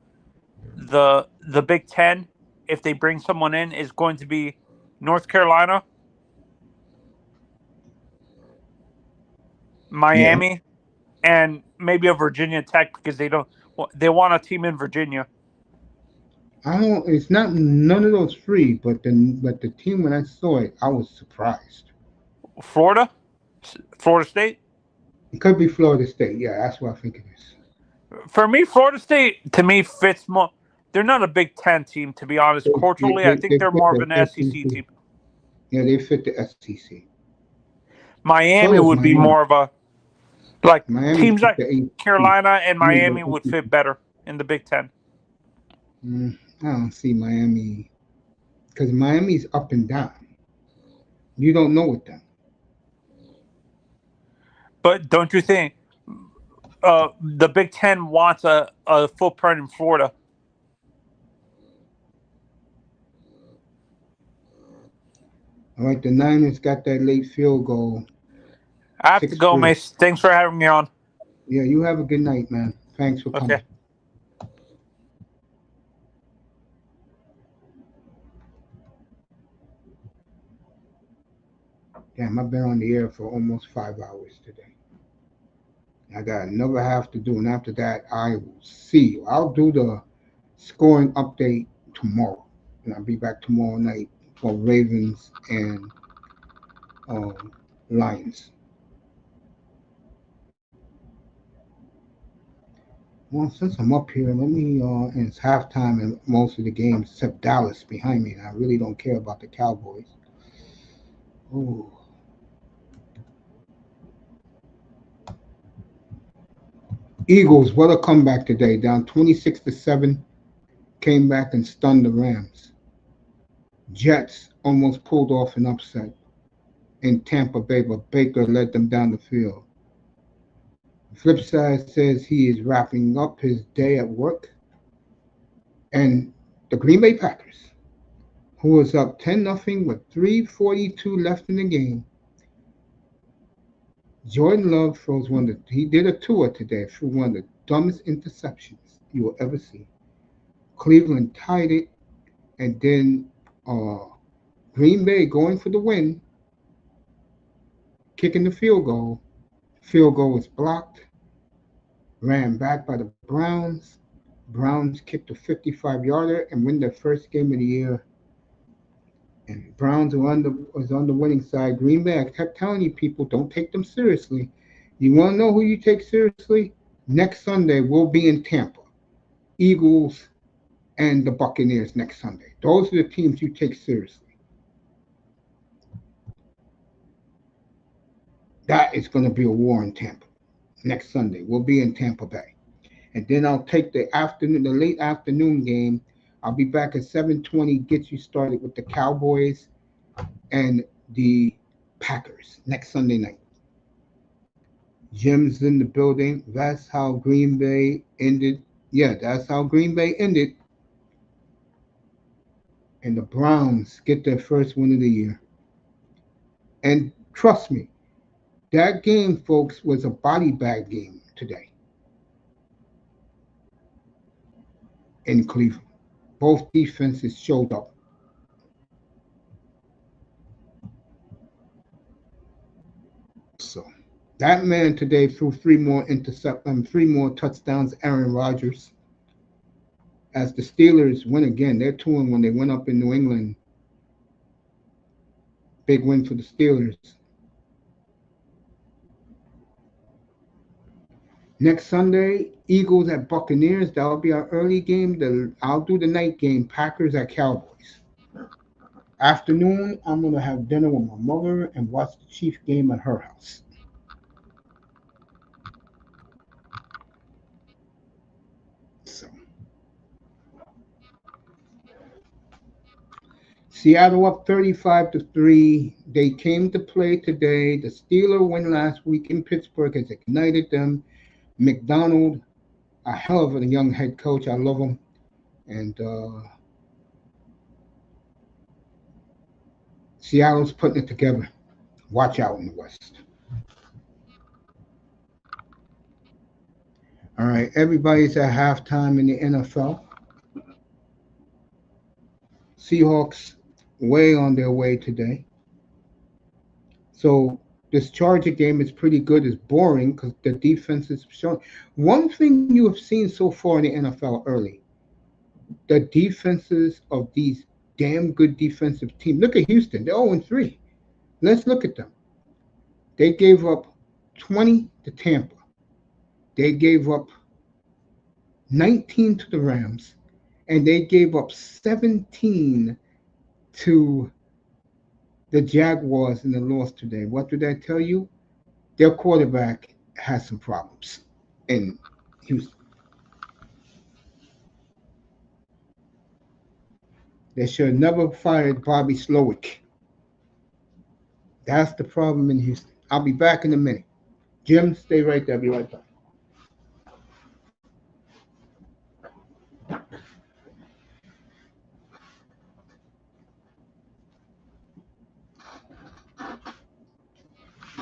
the Big Ten, if they bring someone in, is going to be North Carolina, Yeah. Miami, and maybe a Virginia Tech because they want a team in Virginia. I don't. It's not none of those three, but the team when I saw it, I was surprised. Florida, Florida State. It could be Florida State. Yeah, that's what I think it is. For me, Florida State to me fits more. They're not a Big Ten team, to be honest. Culturally, I think They they're fit more of the an SEC SEC. team. Yeah, they fit the SEC. So Miami does would be Miami. more of a like Miami teams fit like the ACC. Carolina and I mean Miami the would SEC. fit better in the Big Ten. I don't see Miami because Miami's up and down. You don't know with them. But don't you think the Big Ten wants a footprint in Florida? All right, the Niners got that late field goal, I have to go, 6-3. Mace. Thanks for having me on. Yeah, you have a good night, man. Thanks for coming. Okay. Damn, I've been on the air for almost 5 hours today. I got another half to do, and after that, I will see you. I'll do the scoring update tomorrow, and I'll be back tomorrow night for Ravens and um, Lions. Well, since I'm up here, let me. And it's halftime in most of the games, except Dallas behind me, and I really don't care about the Cowboys. Ooh. Eagles, what a comeback today! Down 26-7, came back and stunned the Rams. Jets almost pulled off an upset in Tampa Bay, but Baker led them down the field. The flip side says he is wrapping up his day at work, and the Green Bay Packers, who was up 10-0 with 3:42 left in the game. Jordan Love throws he did a tour today, threw one of the dumbest interceptions you will ever see. Cleveland tied it, and then uh, Green Bay going for the win, kicking the field goal. Field goal was blocked, ran back by the Browns. Browns kicked a 55-yarder and win their first game of the year. And Browns was on the winning side. Green Bay, I kept telling you people, don't take them seriously. You want to know who you take seriously? Next Sunday, we'll be in Tampa. Eagles and the Buccaneers next Sunday. Those are the teams you take seriously. That is going to be a war in Tampa next Sunday. We'll be in Tampa Bay. And then I'll take the late afternoon game. I'll be back at 7:20. Get you started with the Cowboys and the Packers next Sunday night. Jim's in the building. That's how Green Bay ended. Yeah, that's how Green Bay ended. And the Browns get their first win of the year. And trust me, that game, folks, was a body bag game today in Cleveland. Both defenses showed up. So that man today threw three more touchdowns. Aaron Rodgers. As the Steelers win again, they're touring when they went up in New England. Big win for the Steelers. Next Sunday, Eagles at Buccaneers. That'll be our early game. I'll do the night game. Packers at Cowboys. Afternoon, I'm gonna have dinner with my mother and watch the Chief game at her house. So Seattle up 35-3. They came to play today. The Steelers win last week in Pittsburgh has ignited them. McDonald, a hell of a young head coach. I love him. And Seattle's putting it together. Watch out in the West. All right, everybody's at halftime in the NFL. Seahawks way on their way today. So this Charger game is pretty good. It's boring because the defense is showing. One thing you have seen so far in the NFL early, the defenses of these damn good defensive teams. Look at Houston. They're 0-3. Let's look at them. They gave up 20 to Tampa. They gave up 19 to the Rams. And they gave up 17 to the Jaguars in the loss today. What did I tell you? Their quarterback has some problems in Houston. They should have never fired Bobby Slowick. That's the problem in Houston. I'll be back in a minute. Jim, stay right there. I'll be right back.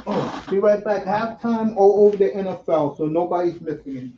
Oh, be right back. Halftime all over the NFL, so nobody's missing it.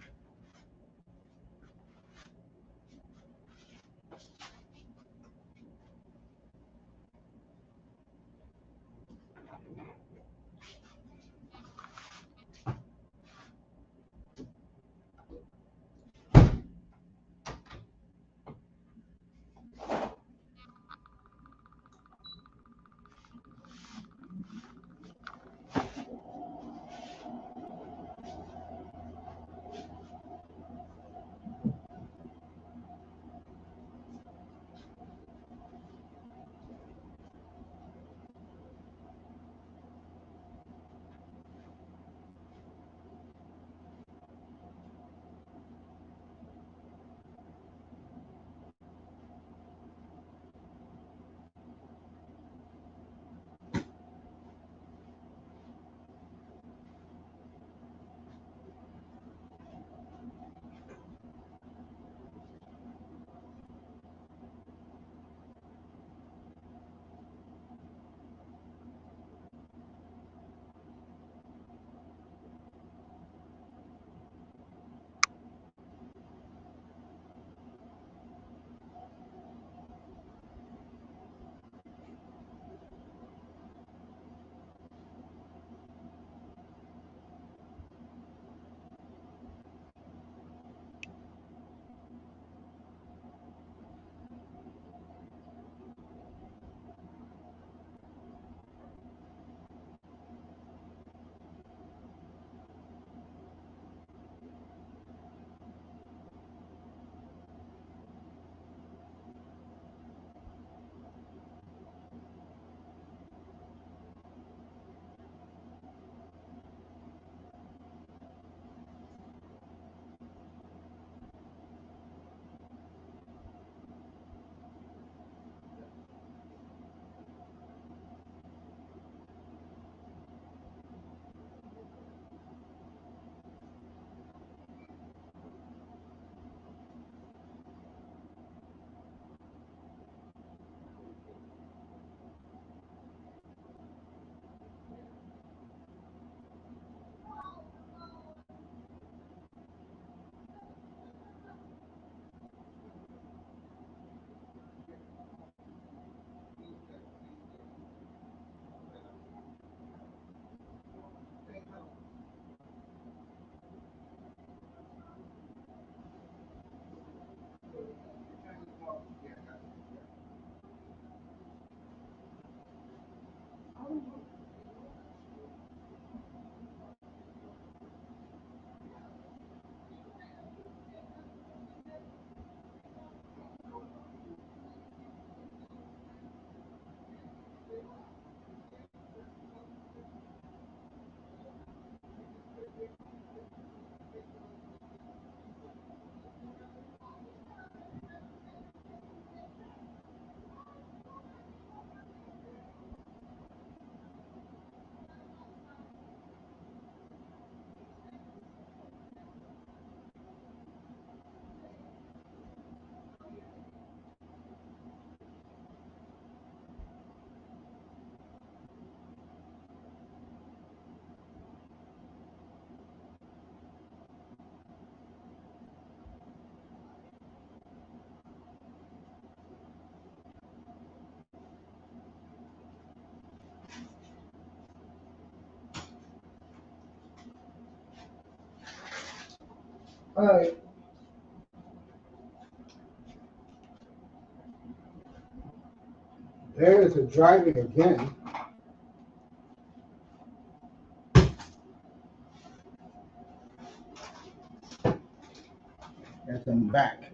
All right. There's a driving again. As I'm back.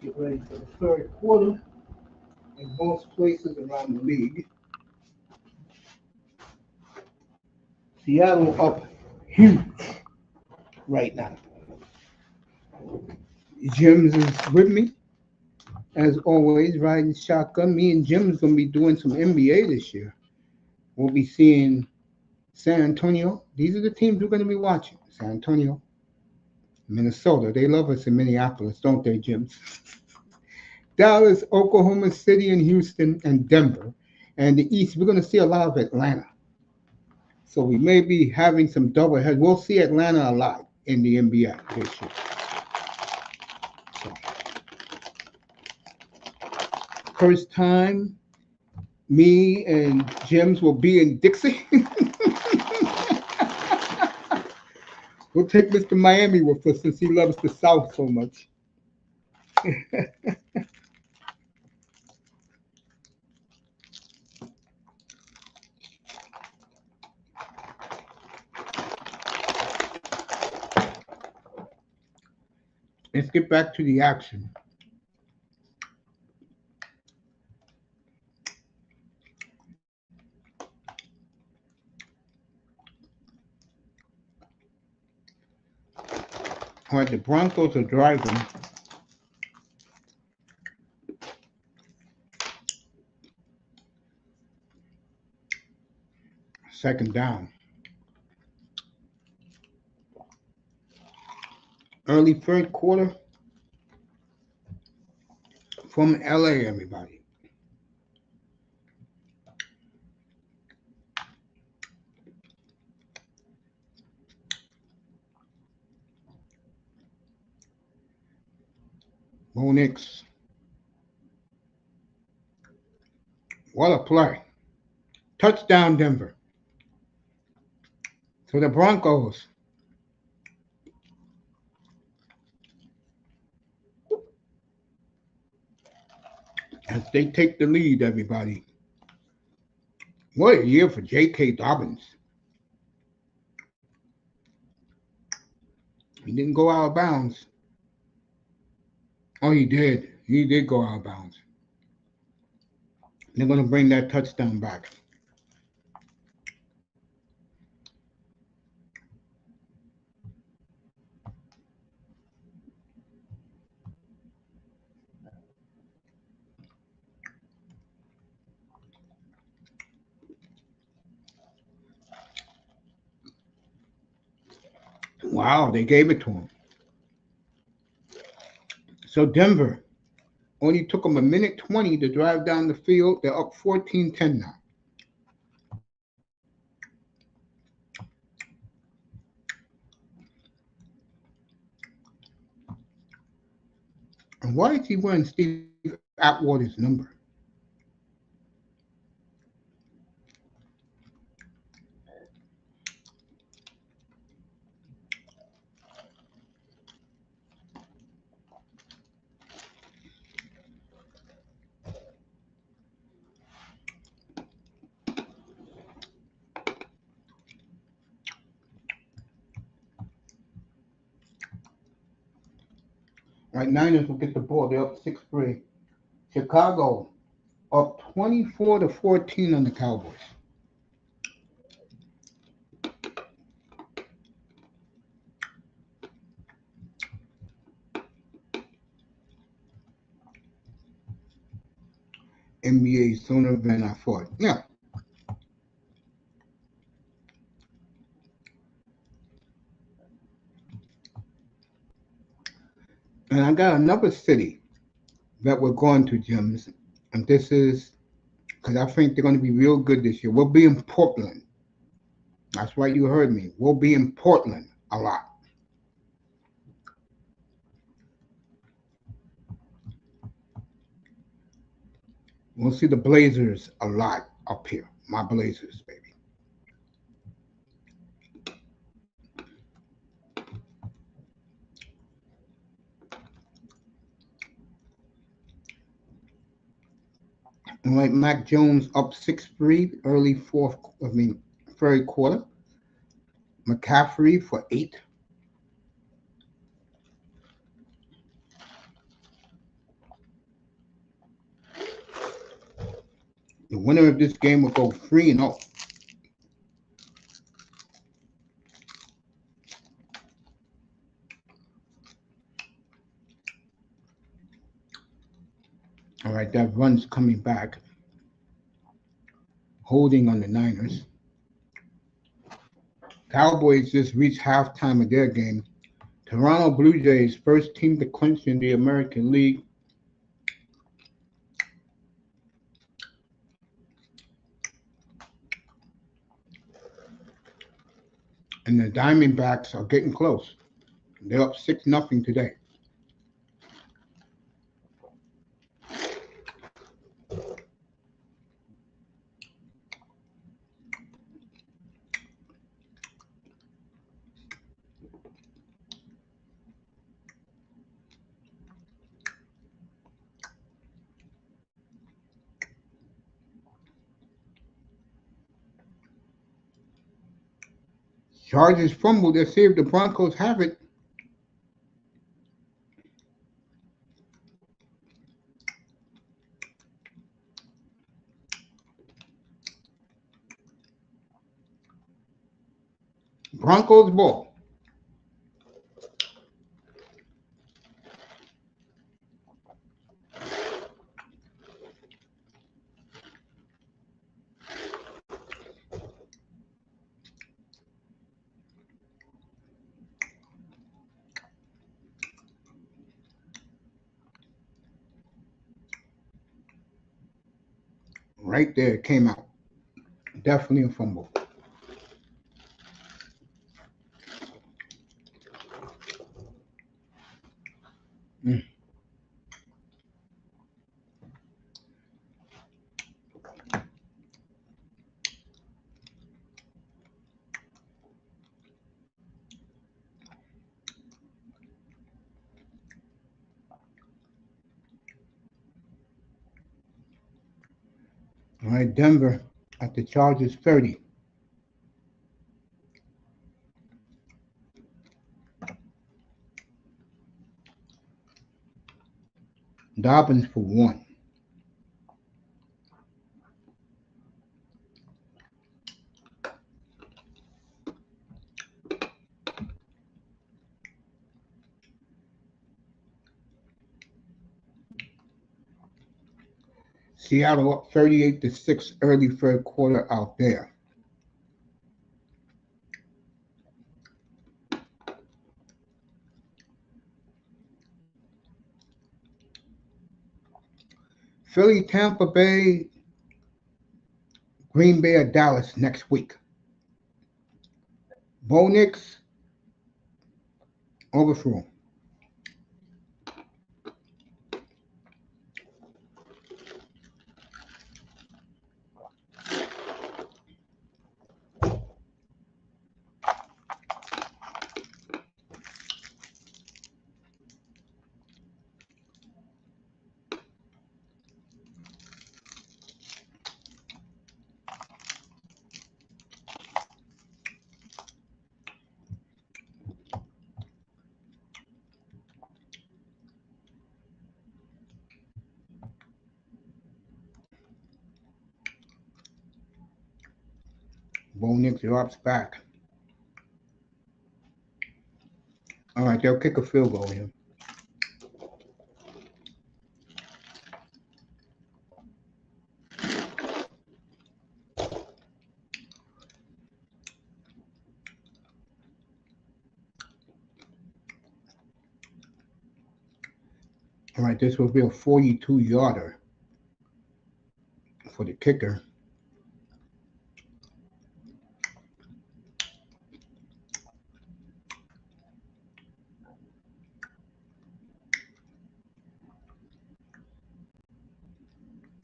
Get ready for the third quarter in most places around the league. Seattle up huge right now. Jims is with me, as always, riding shotgun. Me and Jim's gonna be doing some NBA this year. We'll be seeing San Antonio. These are the teams we're gonna be watching. San Antonio, Minnesota. They love us in Minneapolis, don't they, Jims? Dallas, Oklahoma City, and Houston, and Denver. And the East, we're gonna see a lot of Atlanta. So we may be having some double heads. We'll see Atlanta a lot in the NBA this year. So, first time me and Jims will be in Dixie. We'll take Mr. Miami with us since he loves the South so much. Let's get back to the action. All right, the Broncos are driving. Second down. Early third quarter from LA, everybody. Bo Nix. What a play. Touchdown, Denver. So the Broncos, as they take the lead, everybody. What a year for J.K. Dobbins. He didn't go out of bounds. Oh, he did. He did go out of bounds. They're going to bring that touchdown back. Wow, they gave it to him. So Denver only took them a minute 20 to drive down the field. They're up 14-10 now. And why is he wearing Steve Atwater's number? Right, Niners will get the ball. They're up 6-3. Chicago up 24-14 on the Cowboys. NBA sooner than I thought. Yeah. And I got another city that we're going to, Jims. And this is because I think they're going to be real good this year. We'll be in Portland. That's why you heard me. We'll be in Portland a lot. We'll see the Blazers a lot up here. My Blazers, baby. All right, Mac Jones up 6-3 early third quarter. McCaffrey for 8. The winner of this game will go 3-0. All right, that run's coming back, holding on the Niners. Cowboys just reached halftime of their game. Toronto Blue Jays, first team to clinch in the American League. And the Diamondbacks are getting close. They're up 6-0 today. Chargers fumbled. Let's see if the Broncos have it. Broncos ball. Right there, it came out. Definitely a fumble. Mm. All right, Denver at the Chargers 30. Dobbins for 1. Seattle up 38-6 early third quarter out there. Philly, Tampa Bay, Green Bay, or Dallas next week. Bo Nix overthrew. Bo Nix drops back. All right, they'll kick a field goal here. All right, this will be a 42-yarder for the kicker.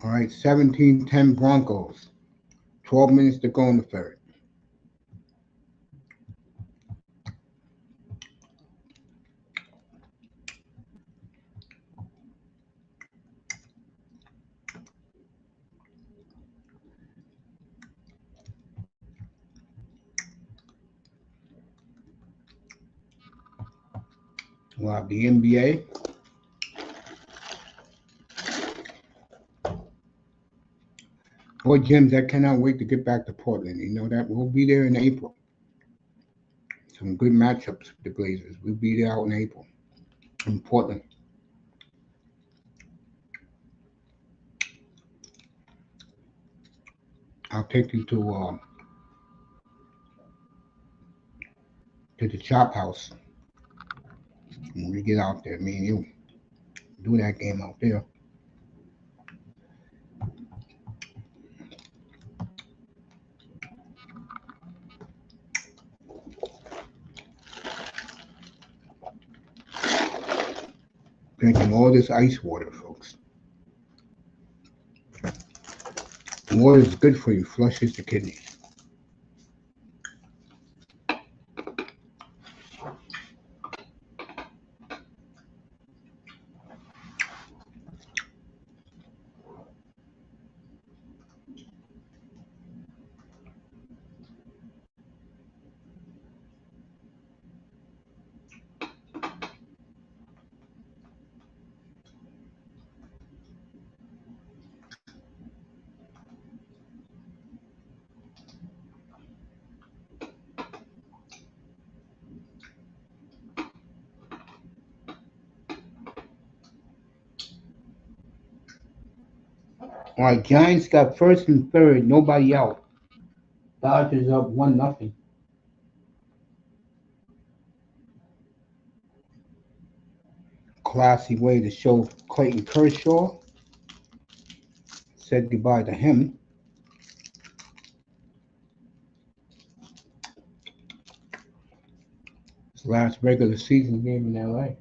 All right, 17-10 Broncos. 12 minutes to go in the third. Well, the NBA. Boy, James, I cannot wait to get back to Portland. You know that we'll be there in April. Some good matchups with the Blazers. We'll be there out in April in Portland. I'll take you to the Chop House when we get out there. Me and you do that game out there. Drinking all this ice water, folks. Water is good for you. Flushes the kidneys. All right, Giants got first and third, nobody out. Dodgers up 1-0. Classy way to show Clayton Kershaw. Said goodbye to him. His last regular season game in LA.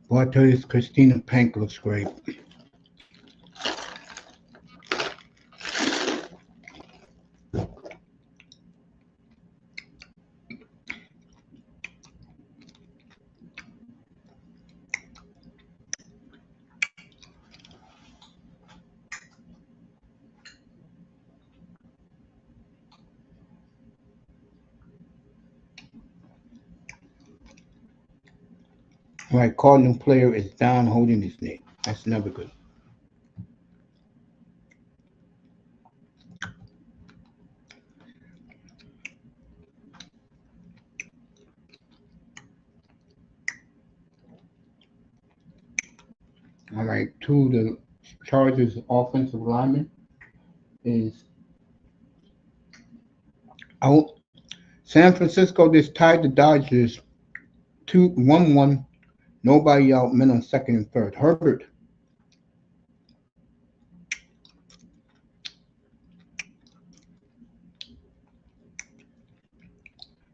Boy, I tell you, Christina Pank looks great. All right, Cardinal player is down holding his knee. That's never good. All right, two of the Chargers offensive linemen is out. San Francisco just tied the Dodgers 2-1-1. Nobody out. Men on second and third. Herbert.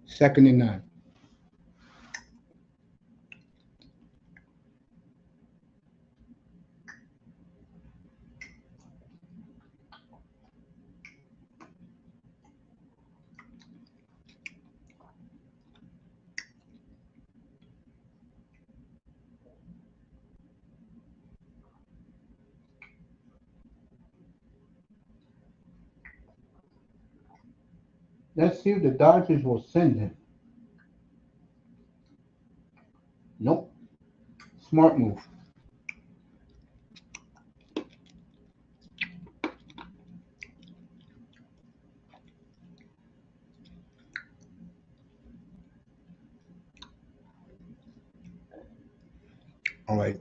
Second and 9. Let's see if the Dodgers will send him. Nope. Smart move. All right.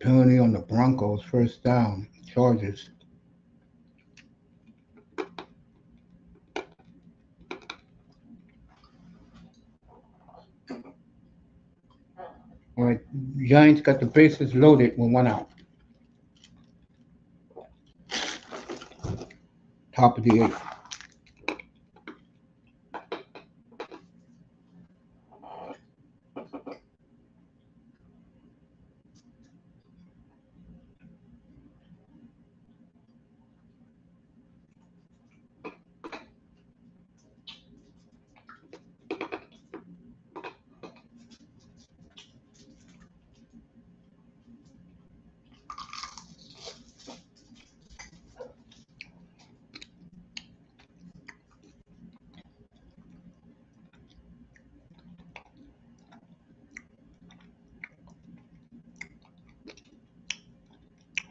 Penalty on the Broncos. First down. Chargers. All right. Giants got the bases loaded with 1 out. Top of the 8th.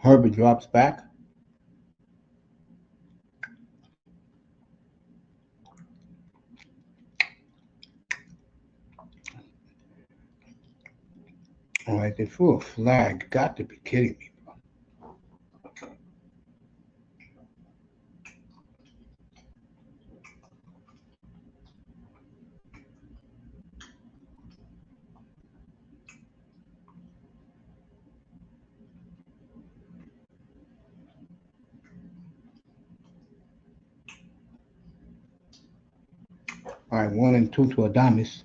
Herbert drops back. All right, they threw a flag. Got to be kidding me. All right, 1-2 to D.Adams.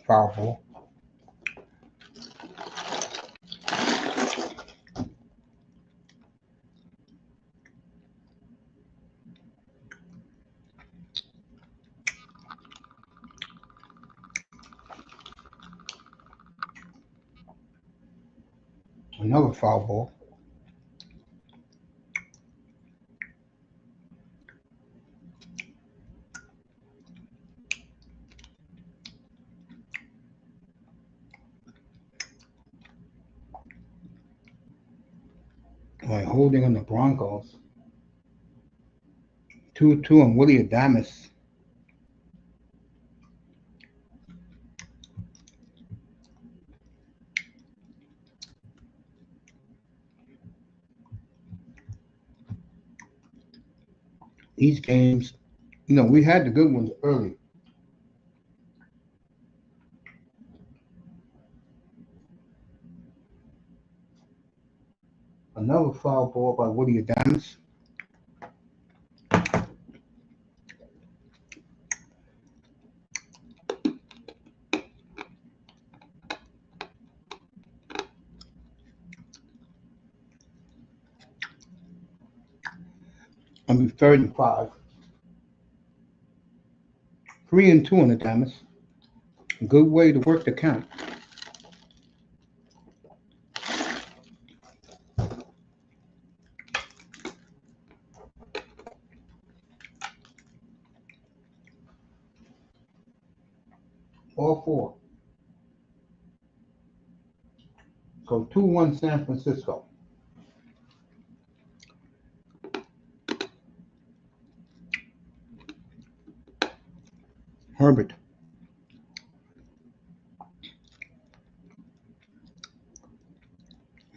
Foul ball. Another foul ball. All right, holding on the Broncos. 2-2 on D.Adams. These games, we had the good ones early. Another foul ball by D.Adams. On the 35. 3-2 on D.Adams. Good way to work the count. All four. So 2-1 San Francisco. Herbert.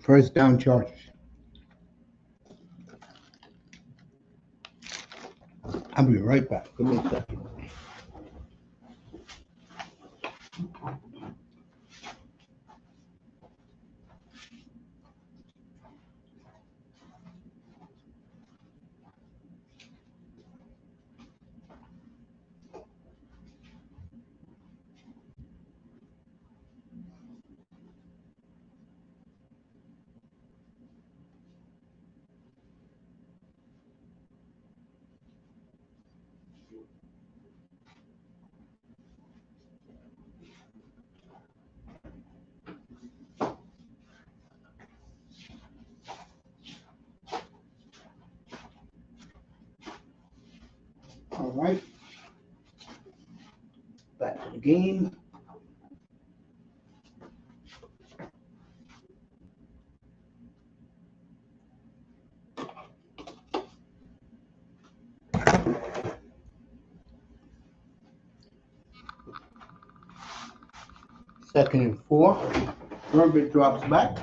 First down Chargers. I'll be right back. Give me a second. All right. Back to the game. Second and 4. Herbert drops back.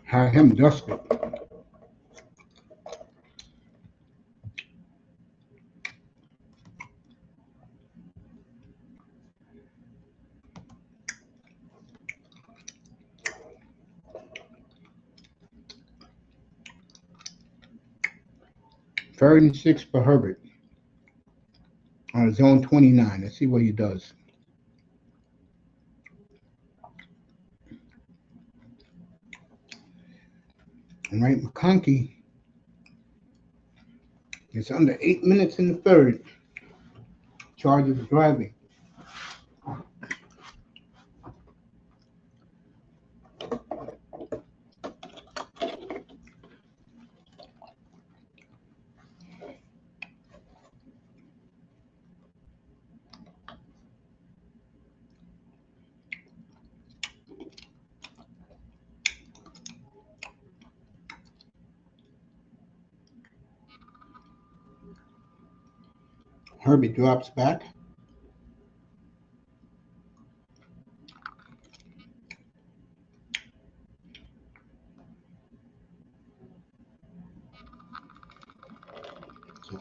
Had him dusted. Third and 6 for Herbert on his own 29. Let's see what he does. All right, McConkey is under 8 minutes in the third. Chargers driving. Herbie drops back. So,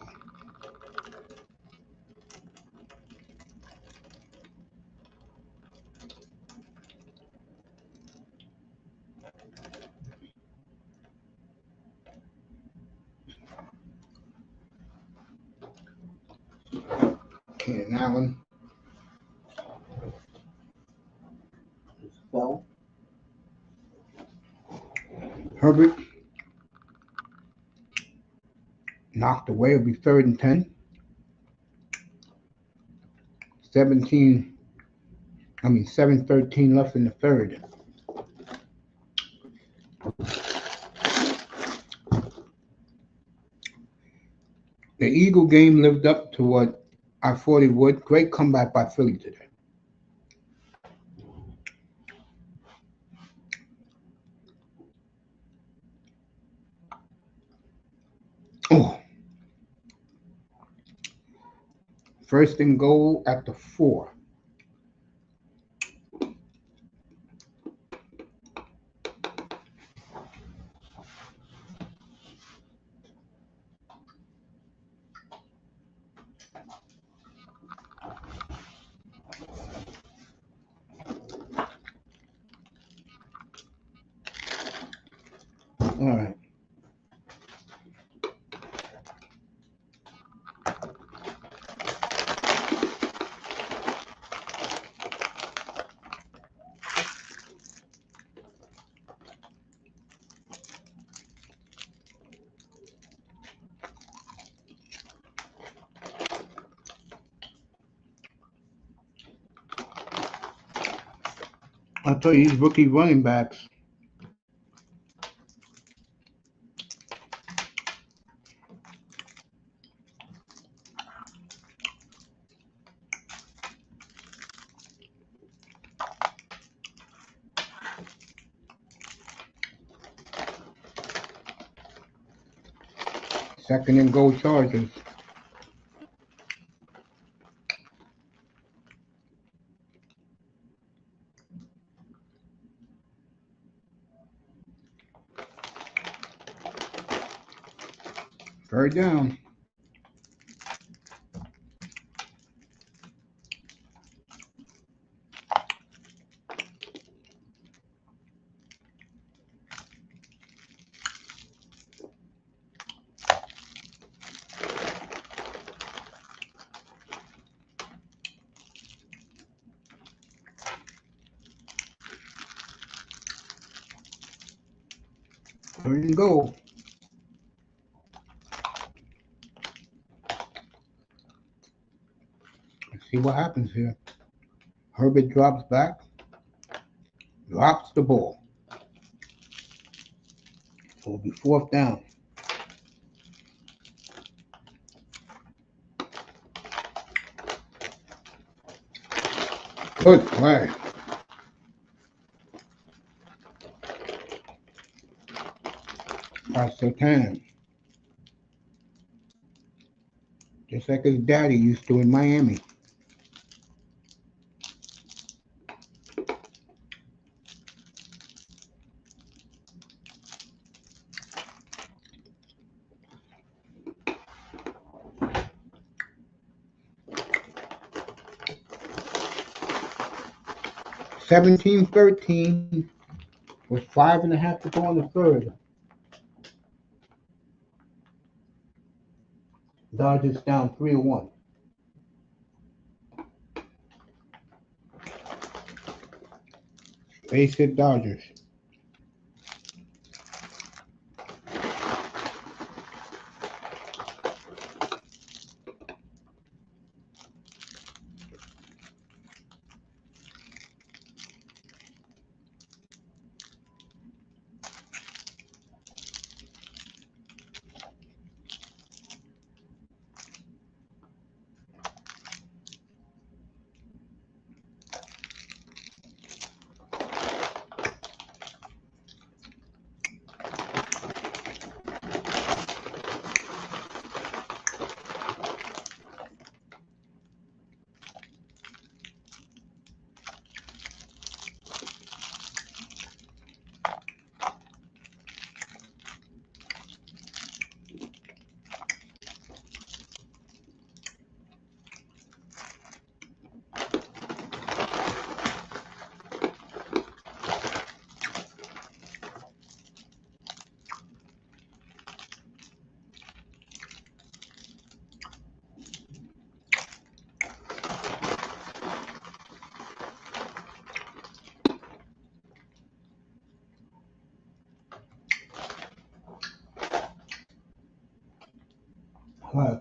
Keenan Allen. Fell. Herbert knocked away. It'll be 3rd and 10. 7:13 left in the third. The Eagle game lived up to what I thought it would. Great comeback by Philly today. Oh, 1st and goal at the 4. All right. I'll tell you, these rookie running backs. Second and goal Chargers. Third down. Third and goal. Let's see what happens here. Herbert drops back. Drops the ball. So it'll be 4th down. Good play. By Sertan. Just like his daddy used to in Miami. (17-13) with 5.5 to go in the third. Dodgers down 3-1. Base hit Dodgers.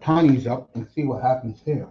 Tany's up and see what happens here.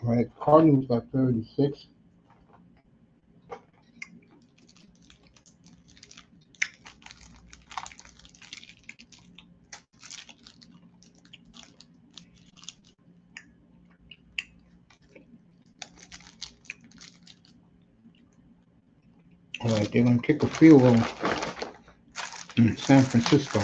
All right, Cardinals got 36. All right, they're going to kick a field goal in San Francisco.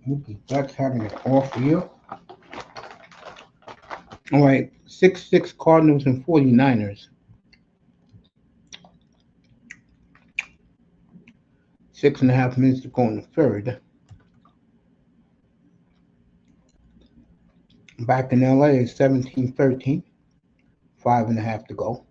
Mookie Betts having an off year. All right, 6-6 Cardinals and 49ers. 6.5 minutes to go in the third. Back in LA, it's 17-13. 5.5 to go.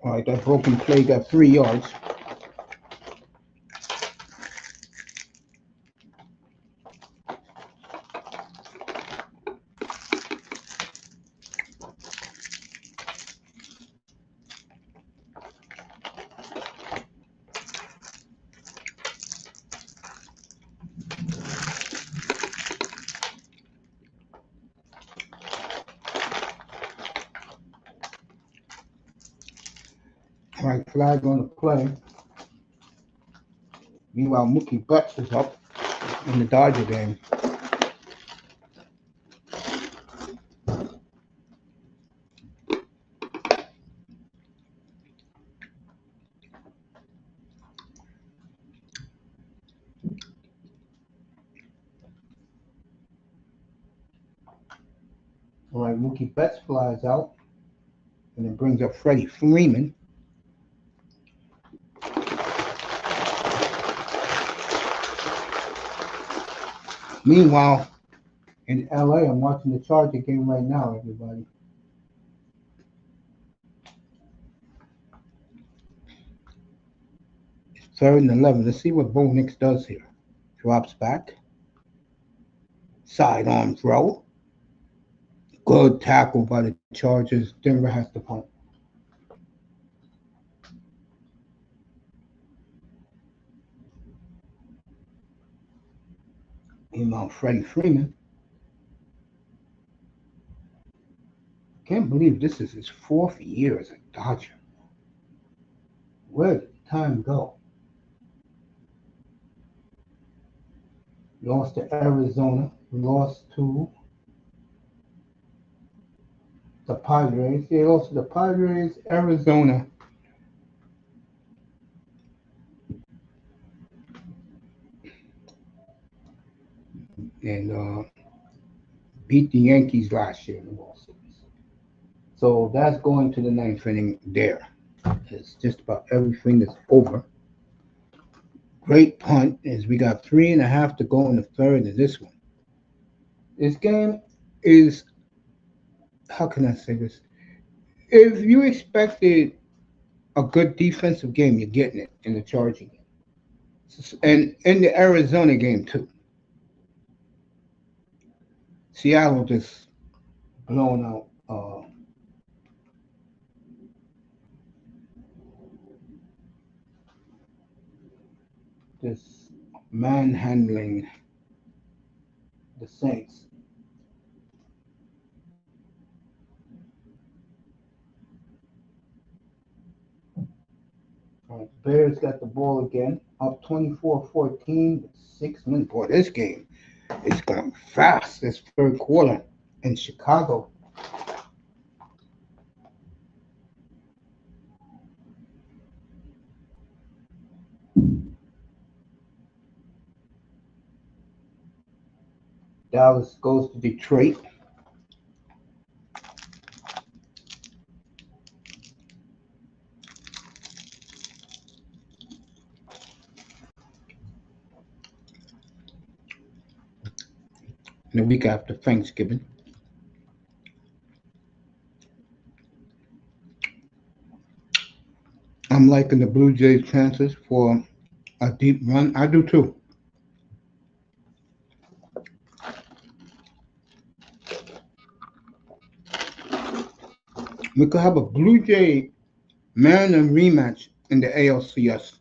All right, that broken play got 3 yards. All right, flag on the play. Meanwhile, Mookie Betts is up in the Dodger game. All right, Mookie Betts flies out, and it brings up Freddie Freeman. Meanwhile, in LA, I'm watching the Charger game right now, everybody. It's 3rd and 11. Let's see what Bo Nix does here. Drops back. Sidearm throw. Good tackle by the Chargers. Denver has to punt. Meanwhile, Freddie Freeman. Can't believe this is his 4th year as a Dodger. Where did time go? Lost to Arizona. Lost to the Padres. They lost to the Padres, Arizona. And beat the Yankees last year in the World Series. So that's going to the 9th inning there. It's just about everything is over. Great punt as we got 3.5 to go in the third of this one. This game is, how can I say this? If you expected a good defensive game, you're getting it in the Charging game. And in the Arizona game, too. Seattle just blown out uh, this manhandling the Saints. Bears got the ball again, up 24-14 with 6 minutes. Boy, this game is going fast this third quarter in Chicago. Dallas goes to Detroit. The week after Thanksgiving. I'm liking the Blue Jays' chances for a deep run. I do too. We could have a Blue Jay Mariner rematch in the ALCS.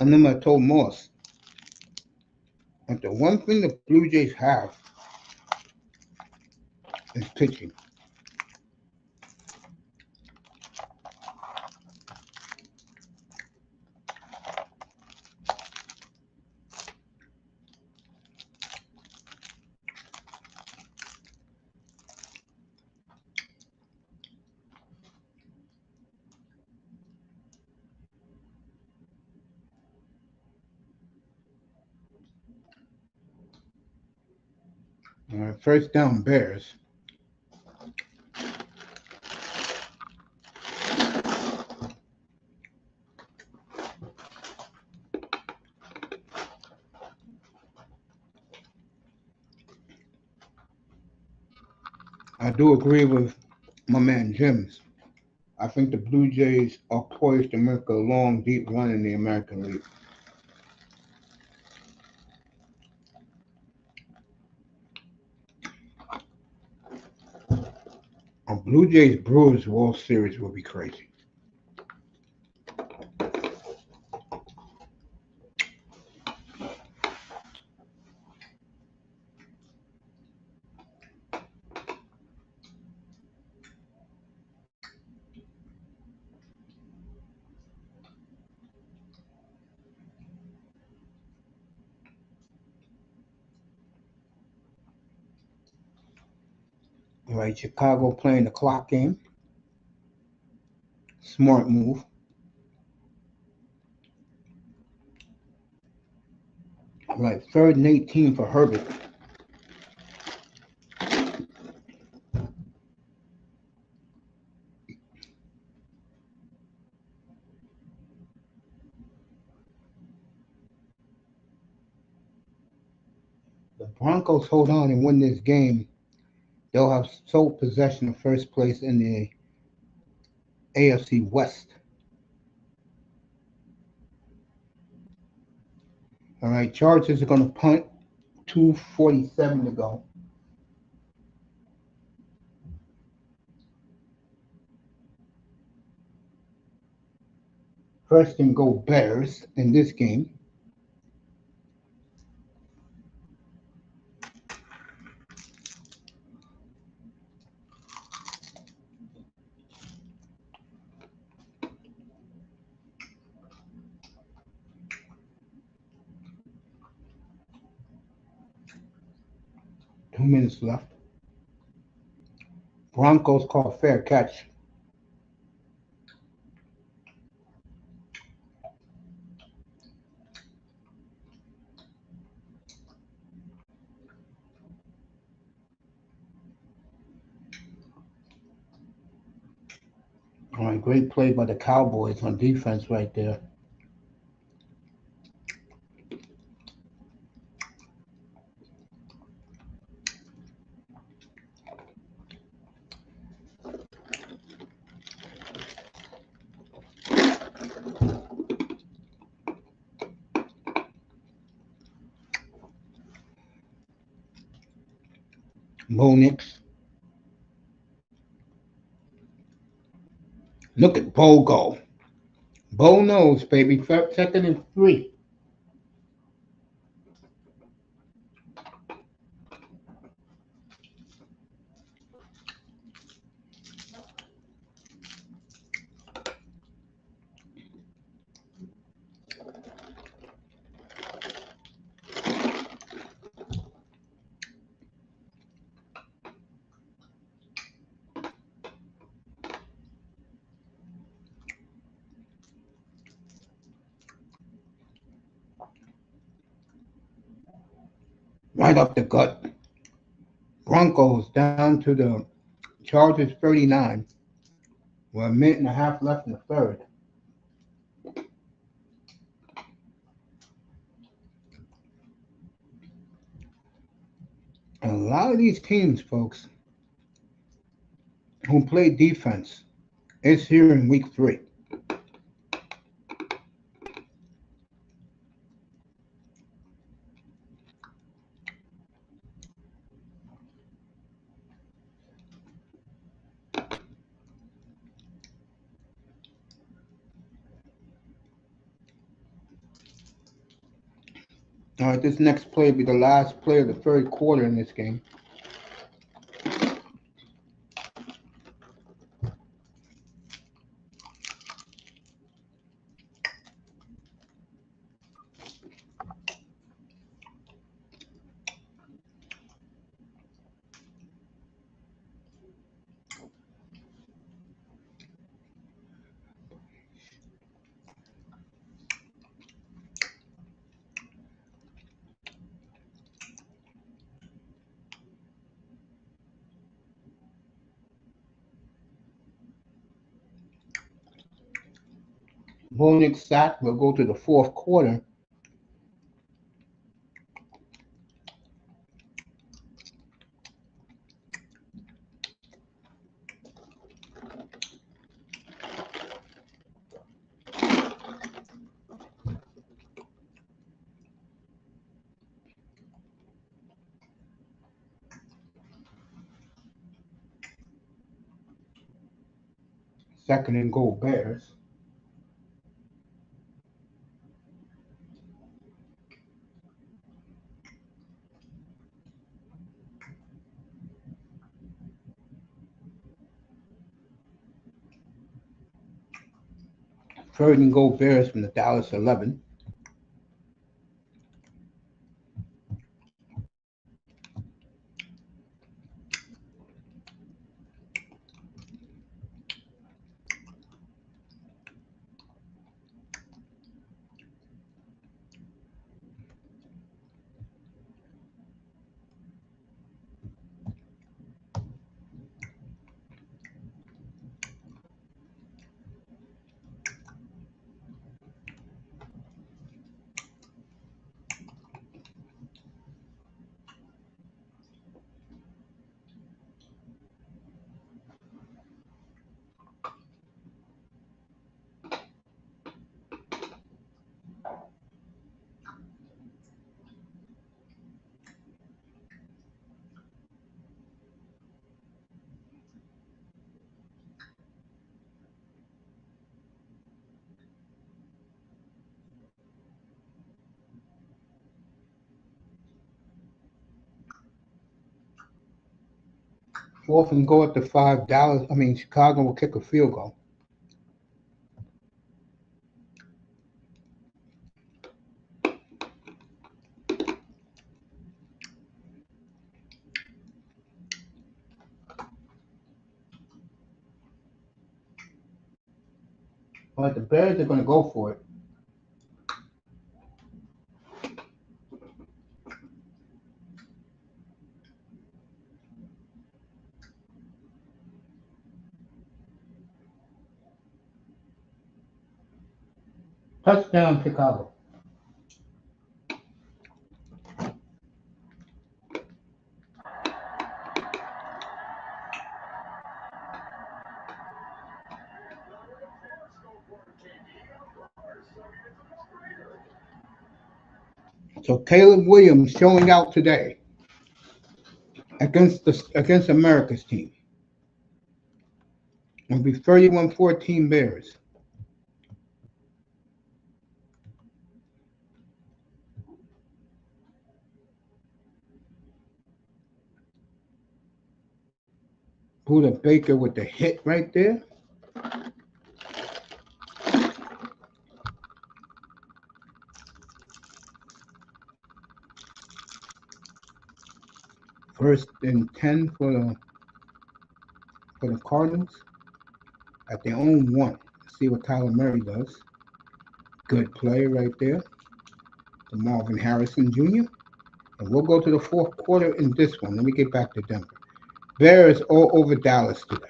I remember I told Moss that the one thing the Blue Jays have is pitching. First down, Bears. I do agree with my man Jims. I think the Blue Jays are poised to make a long, deep run in the American League. A Blue Jays Brewers World Series will be crazy. All right, Chicago playing the clock game. Smart move. All right, 3rd and 18 for Herbert. The Broncos hold on and win this game. They'll have sole possession of first place in the AFC West. All right, Chargers are going to punt. 2:47 to go. First and go Bears in this game. Two minutes left. Broncos call fair catch. All right, great play by the Cowboys on defense right there. Bo Nix. Look at Bo go. Bo knows, baby. Second and 3. Right up the gut. Broncos down to the Chargers 39. With a minute and a half left in the third. And a lot of these teams, folks, who play defense, is here in week 3. All right, this next play will be the last play of the third quarter in this game. Bonnick's sack will go to the fourth quarter. Second and goal, Bears. Third and goal, Bears from the Dallas 11. Fourth and goal at the 5. Chicago will kick a field goal. But the Bears are going to go for it. Touchdown, Chicago. So Caleb Williams showing out today against America's team. It'll be 31-14 Bears. Buda Baker with the hit right there. First and 10 for the Cardinals at their own one. Let's see what Kyler Murray does. Good play right there to Marvin Harrison Jr. And we'll go to the fourth quarter in this one. Let me get back to Denver. Bears all over Dallas today.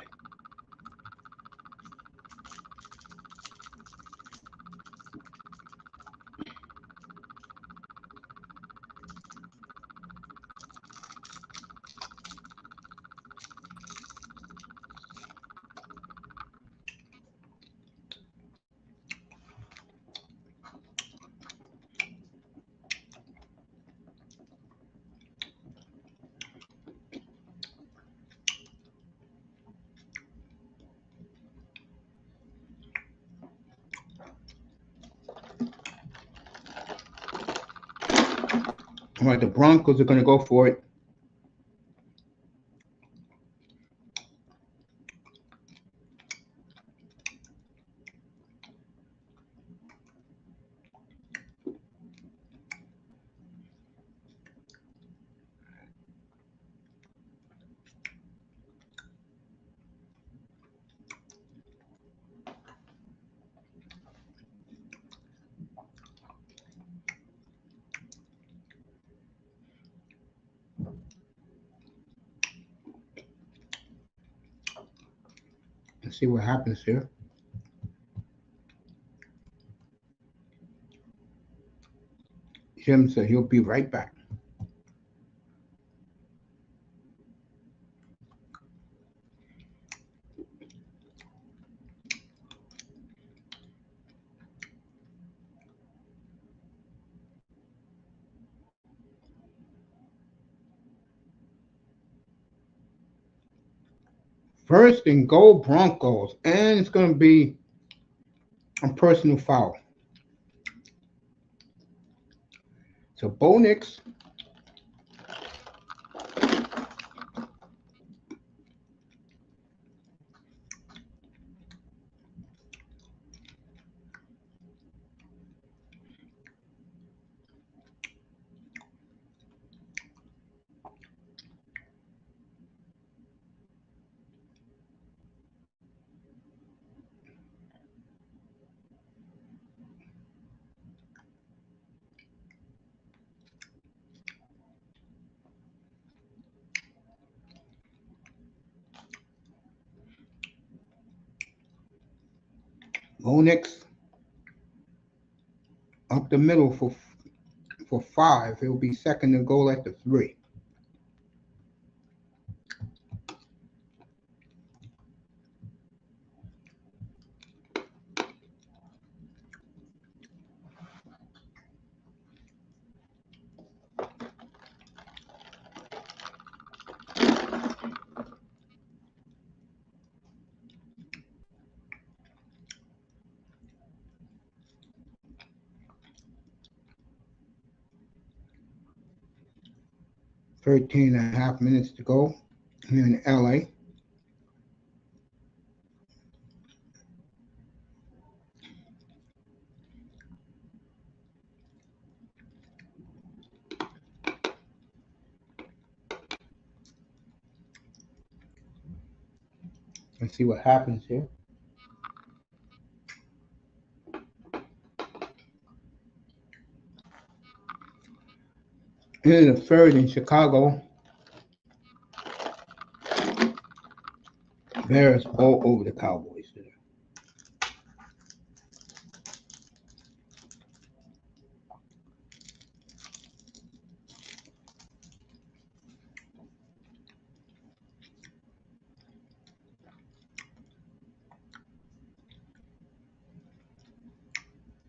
All right, the Broncos are going to go for it. Let's see what happens here. Jim said he'll be right back. First and goal, Broncos. And it's going to be a personal foul. So Bo Nix. Bo Nix up the middle for 5. It'll be second and goal at the 3. Thirteen and a half minutes to go here in LA. Let's see what happens here. In the third in Chicago. Bears all over the Cowboys today.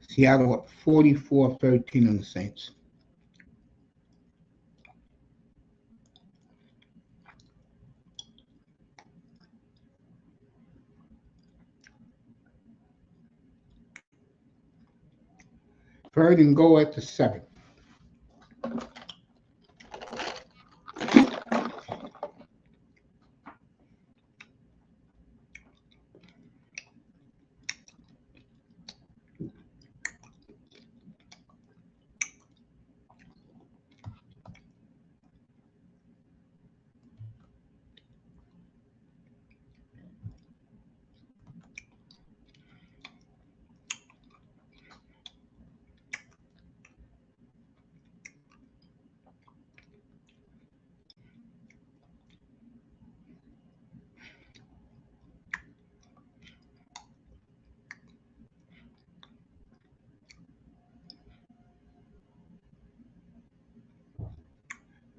Seattle up 44-13 on the Saints. Third and goal at the 7.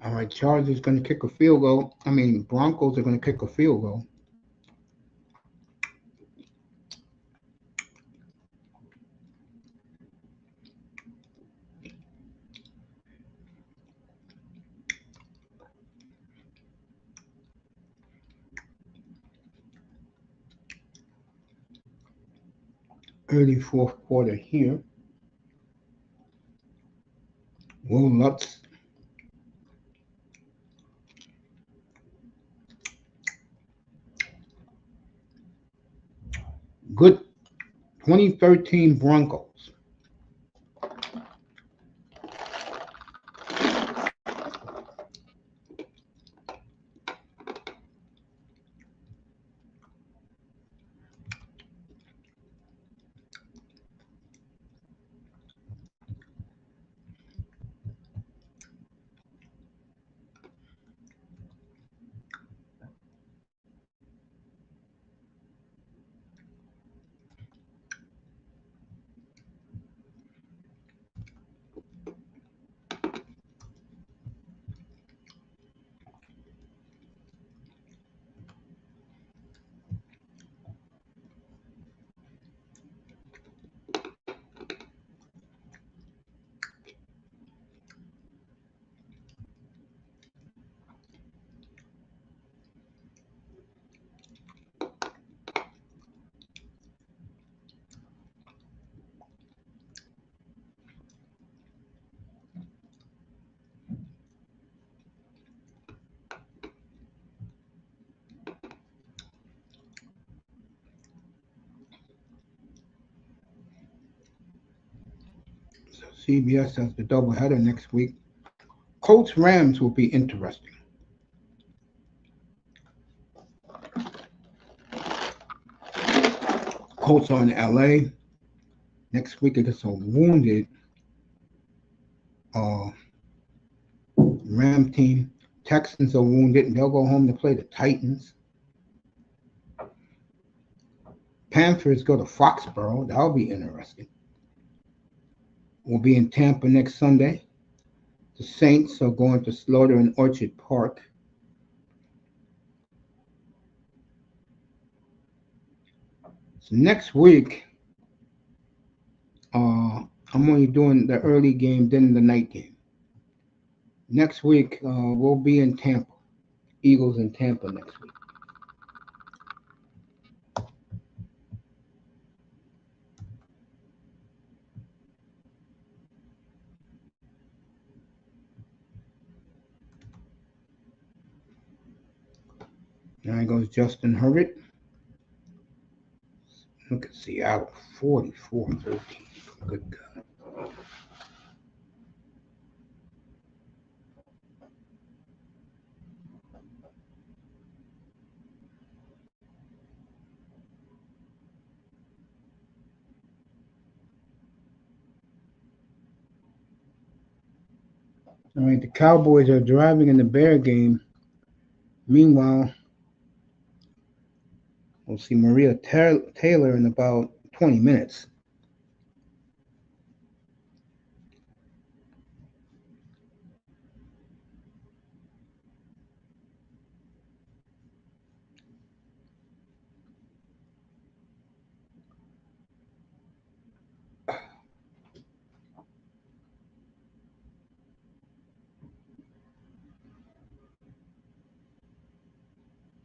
All right, Chargers going to kick a field goal. Broncos are going to kick a field goal. Early fourth quarter here. Will Lutz. Good 2013 Broncos. So CBS has the doubleheader next week. Colts Rams will be interesting. Colts are in LA. Next week against a wounded uh, Ram team. Texans are wounded and they'll go home to play the Titans. Panthers go to Foxborough. That'll be interesting. We'll be in Tampa next Sunday. The Saints are going to Slaughter in Orchard Park. So next week, I'm only doing the early game, then the night game. Next week, we'll be in Tampa. Eagles in Tampa next week. There goes Justin Herbert. Look at Seattle, 44-13. Good God. All right, the Cowboys are driving in the Bear game. Meanwhile, we'll see Maria Taylor in about 20 minutes.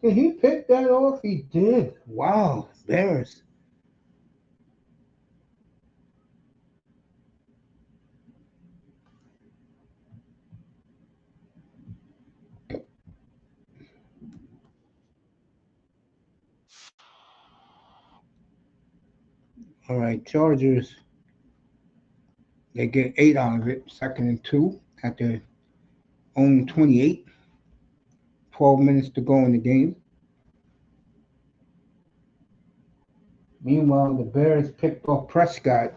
Did he pick that off? He did. Wow, Bears. All right, Chargers, they get 8 out of it. 2nd and 2 at their own 28. 12 minutes to go in the game. Meanwhile, the Bears picked off Prescott.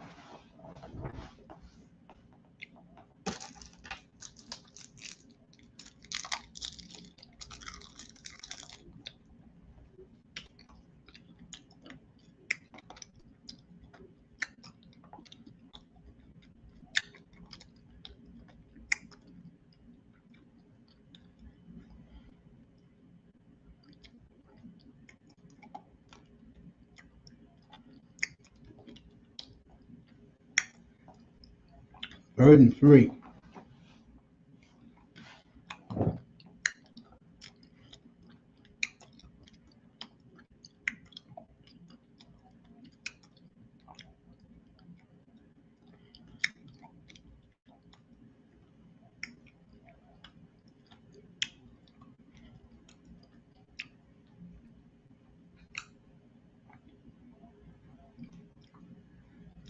Third and 3.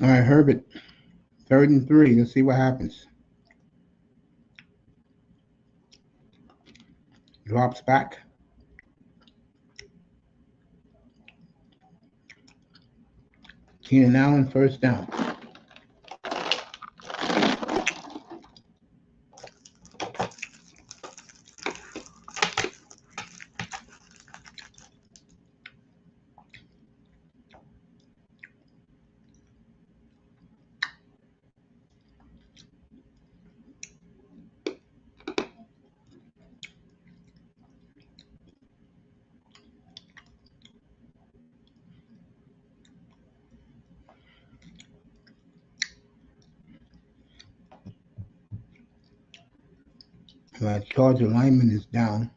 All right, Herbert. 3rd and 3. Let's see what happens. Drops back. Keenan Allen, first down. All right, Charger lineman is down.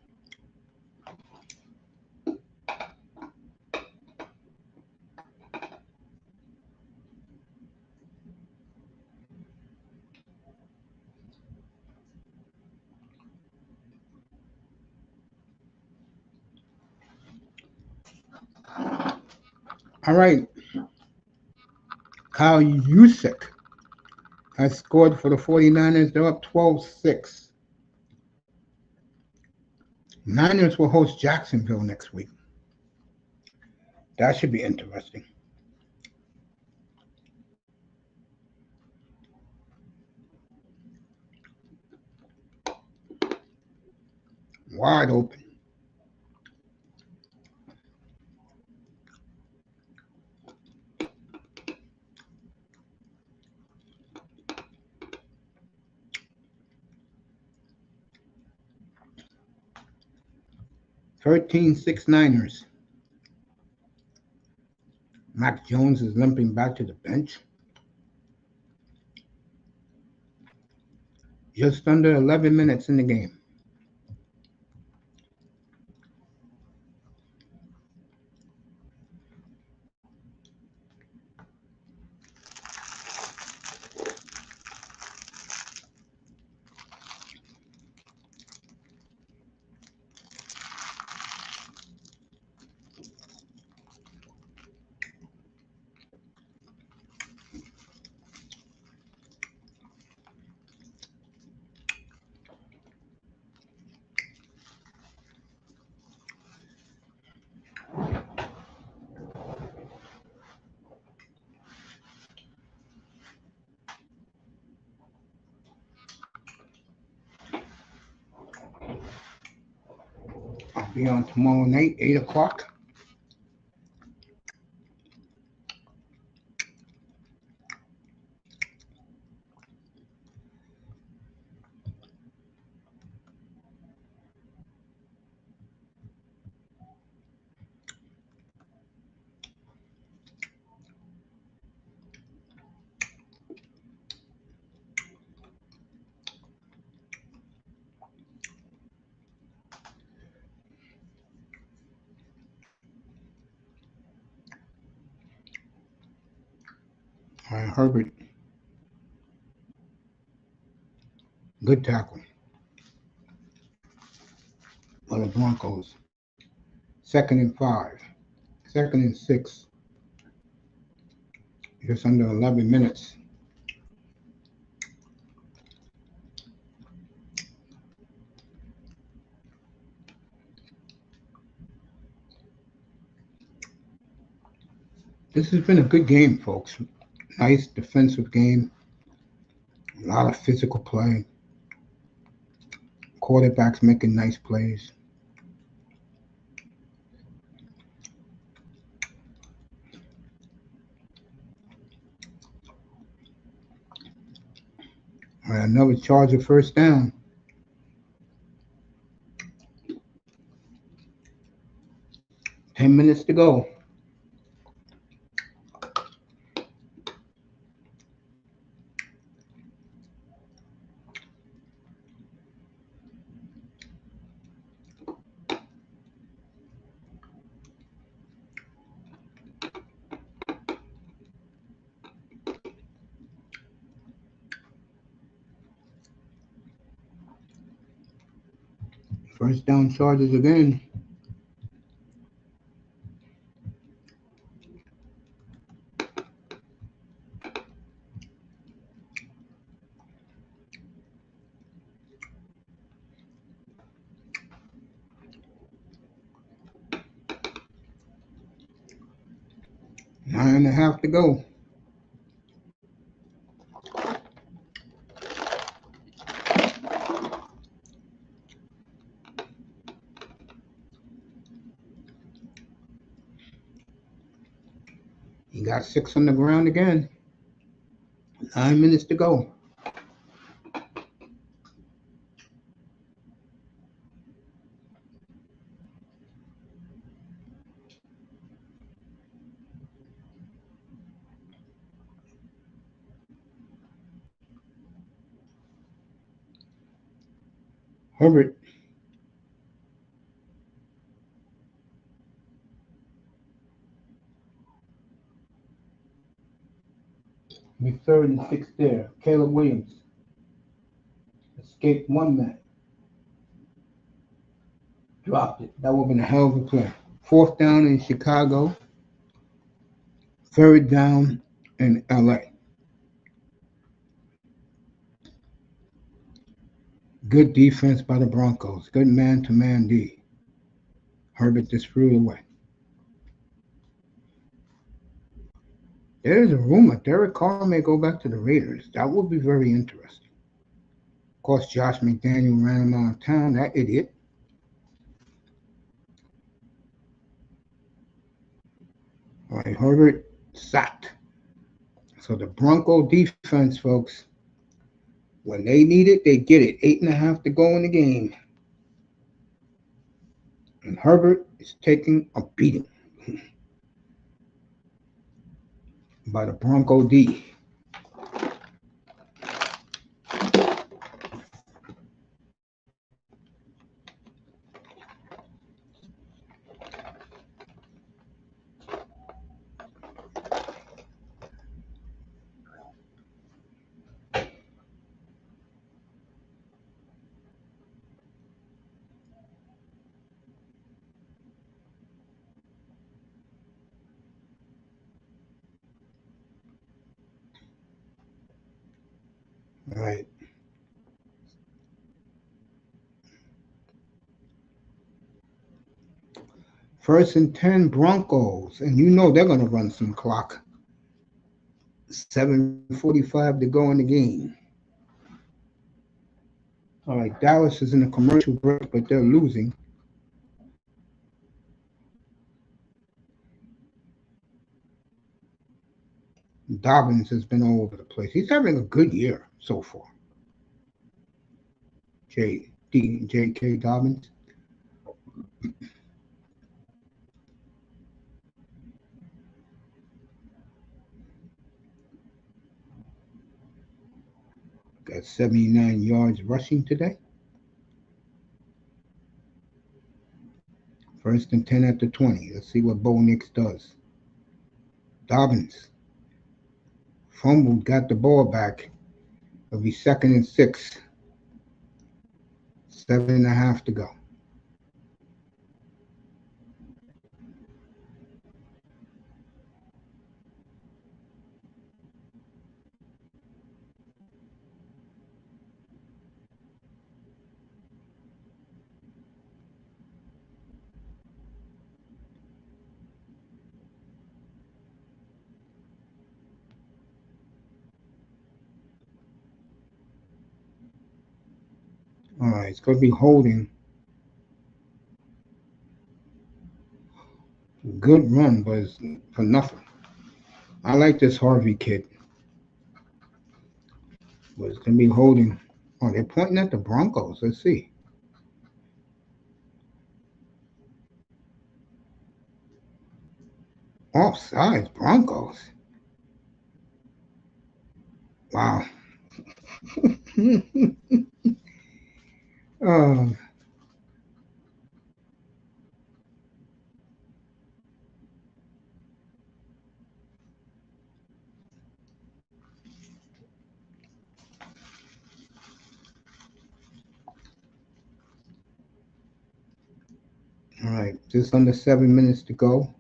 All right, Kyle Juszczyk has scored for the 49ers. They're up 12-6. Niners will host Jacksonville next week. That should be interesting. Wide open. (13-6) Niners. Mac Jones is limping back to the bench. Just under 11 minutes in the game. I'll be on tomorrow night, 8 o'clock. All right, Herbert. Good tackle for the Broncos. 2nd and 5. 2nd and 6. Just under 11 minutes. This has been a good game, folks. Nice defensive game. A lot of physical play. Quarterbacks making nice plays. All right, another Charger first down. $10 to go. First down Chargers again. Nine and a half to go. He got 6 on the ground again. 9 minutes to go. Herbert. Be 3rd and 6 there. Caleb Williams. Escaped one man. Dropped it. That would have been a hell of a play. 4th down in Chicago. 3rd down in LA. Good defense by the Broncos. Good man-to-man D. Herbert just threw it away. There's a rumor Derek Carr may go back to the Raiders. That would be very interesting. Of course, Josh McDaniel ran him out of town. That idiot. All right, Herbert sacked. So the Bronco defense, folks, when they need it, they get it. 8.5 to go in the game. And Herbert is taking a beating by the Bronco D. All right. First and 10 Broncos. And you know they're going to run some clock. 7:45 to go in the game. All right, Dallas is in a commercial break, but they're losing. Dobbins has been all over the place. He's having a good year so far. J.K. Dobbins. Got 79 yards rushing today. First and 10 at the 20. Let's see what Bo Nix does. Dobbins fumbled, got the ball back. It'll be 2nd and 6. 7.5 to go. All right, it's going to be holding. Good run, but it's for nothing. I like this Harvey kid, but it's going to be holding. Oh, they're pointing at the Broncos. Let's see. Offsides, Broncos. Wow. uh, all right, just under 7 minutes to go.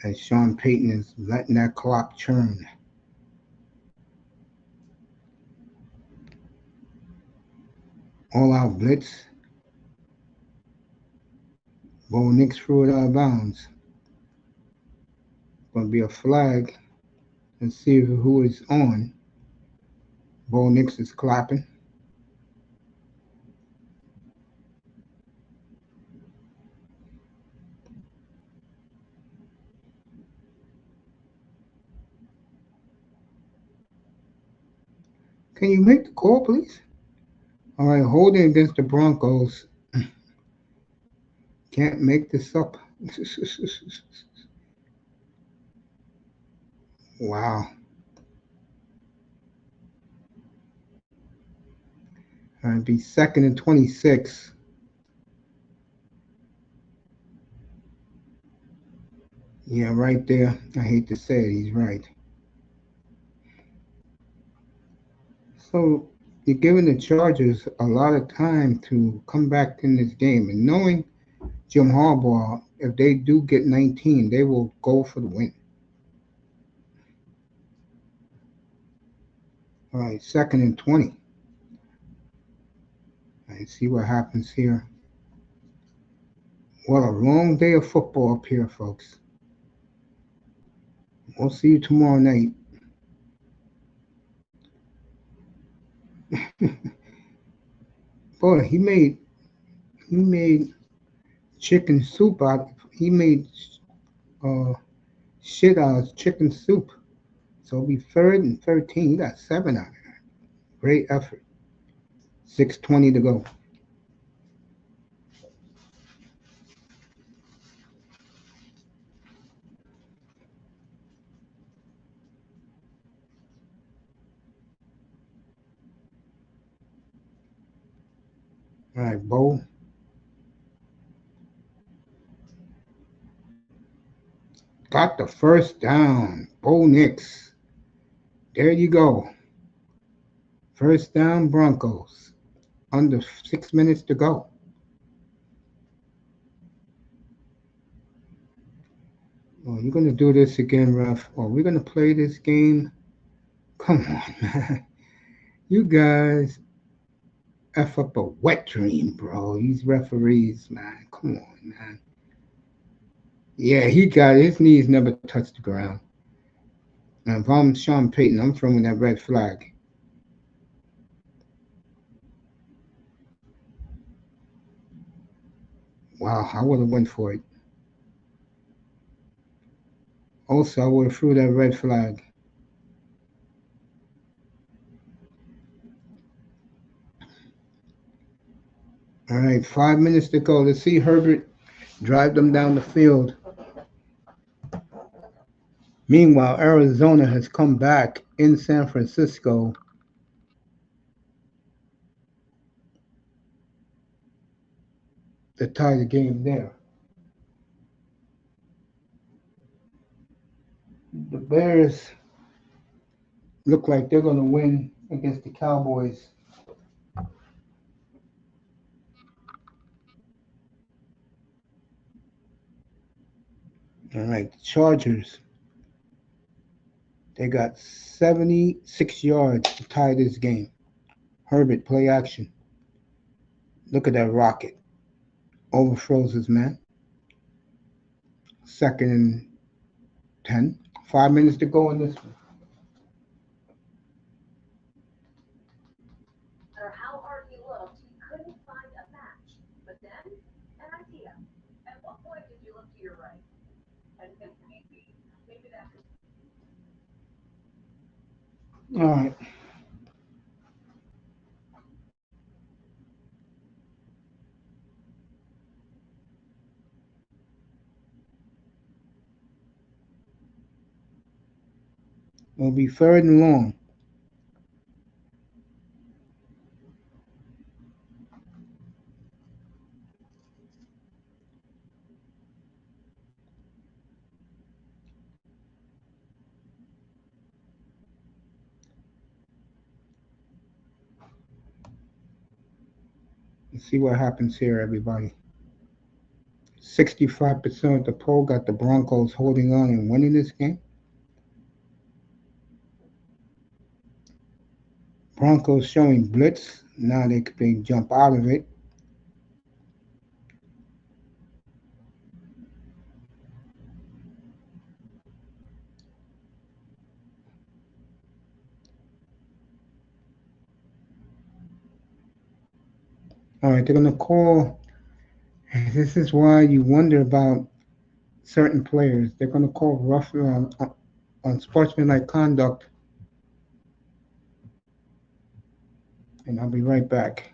As Sean Payton is letting that clock churn. All out blitz. Bo Nix threw it out of bounds. Going to be a flag. Let's see who is on. Bo Nix is clapping. Can you make the call, please? All right, holding against the Broncos. Can't make this up. Wow. All right, be 2nd and 26. Yeah, right there. I hate to say it, he's right. So you're giving the Chargers a lot of time to come back in this game. And knowing Jim Harbaugh, if they do get 19, they will go for the win. All right, 2nd and 20. All right, see what happens here. What a long day of football up here, folks. We'll see you tomorrow night. Boy, he made chicken soup out. He made uh, shit out of chicken soup. So it'll be 3rd and 13. He got 7 out of it. Great effort. 6:20 to go. All right, Bo. Got the first down. Bo Nix. There you go. First down, Broncos. Under 6 minutes to go. Oh, you're going to do this again, ref. Oh, we're going to play this game. Come on, man. You guys F up a wet dream, bro. These referees, man. Come on, man. Yeah, he got it. His knees never touched the ground. Now, if I'm Sean Payton, I'm throwing that red flag. Wow, I would have went for it. Also, I would have threw that red flag. All right, 5 minutes to go. Let's see Herbert drive them down the field. Meanwhile, Arizona has come back in San Francisco to tie the game there. The Bears look like they're going to win against the Cowboys. All right, the Chargers. They got 76 yards to tie this game. Herbert, play action. Look at that rocket. Overthrows his man. 2nd and 10. 5 minutes to go in this one. All right. It'll be third and long. Let's see what happens here, everybody. 65% of the poll got the Broncos holding on and winning this game. Broncos showing blitz. Now they jump out of it. All right, they're going to call. This is why you wonder about certain players. They're going to call rough on sportsmanlike conduct. And I'll be right back.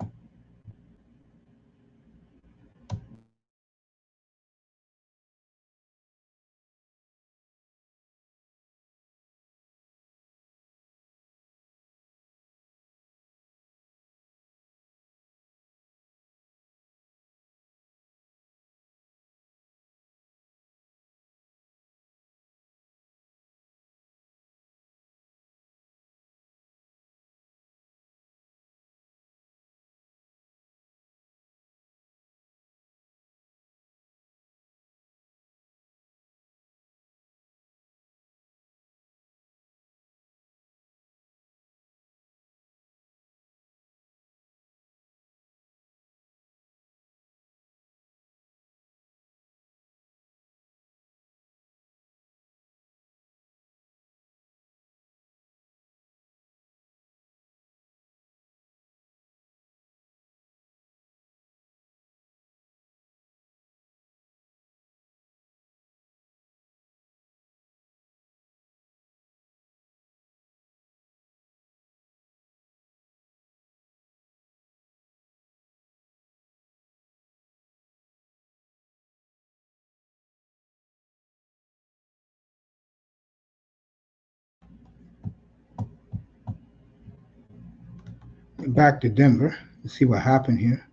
Back to Denver. Let's see what happened here.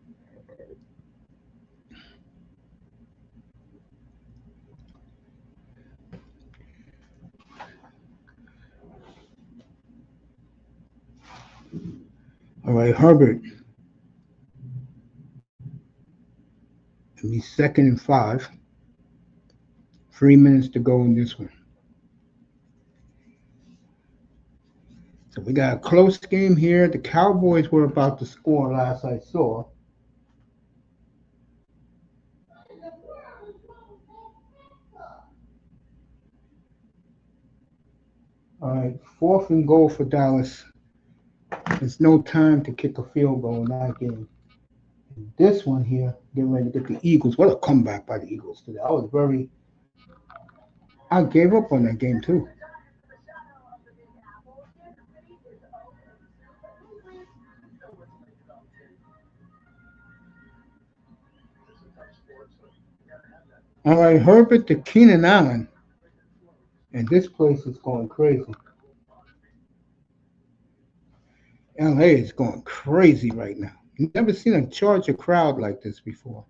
All right, Herbert. It'll be second and 5. 3 minutes to go in this one. So we got a close game here. The Cowboys were about to score last I saw. All right, fourth and goal for Dallas. There's no time to kick a field goal in that game. And this one here, getting ready to get the Eagles. What a comeback by the Eagles today. I gave up on that game too. All right, Herbert to Keenan Allen. And this place is going crazy. LA is going crazy right now. Never seen a Charger crowd like this before.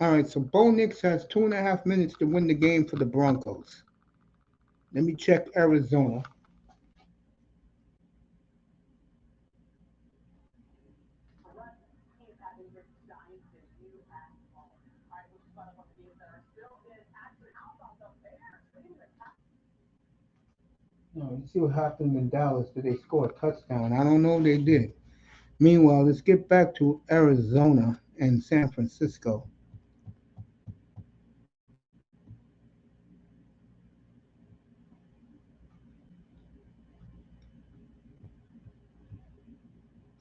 All right, so Bo Nix has 2.5 minutes to win the game for the Broncos. Let me check Arizona. You see what happened in Dallas? Did they score a touchdown? I don't know if they did. Meanwhile, let's get back to Arizona and San Francisco.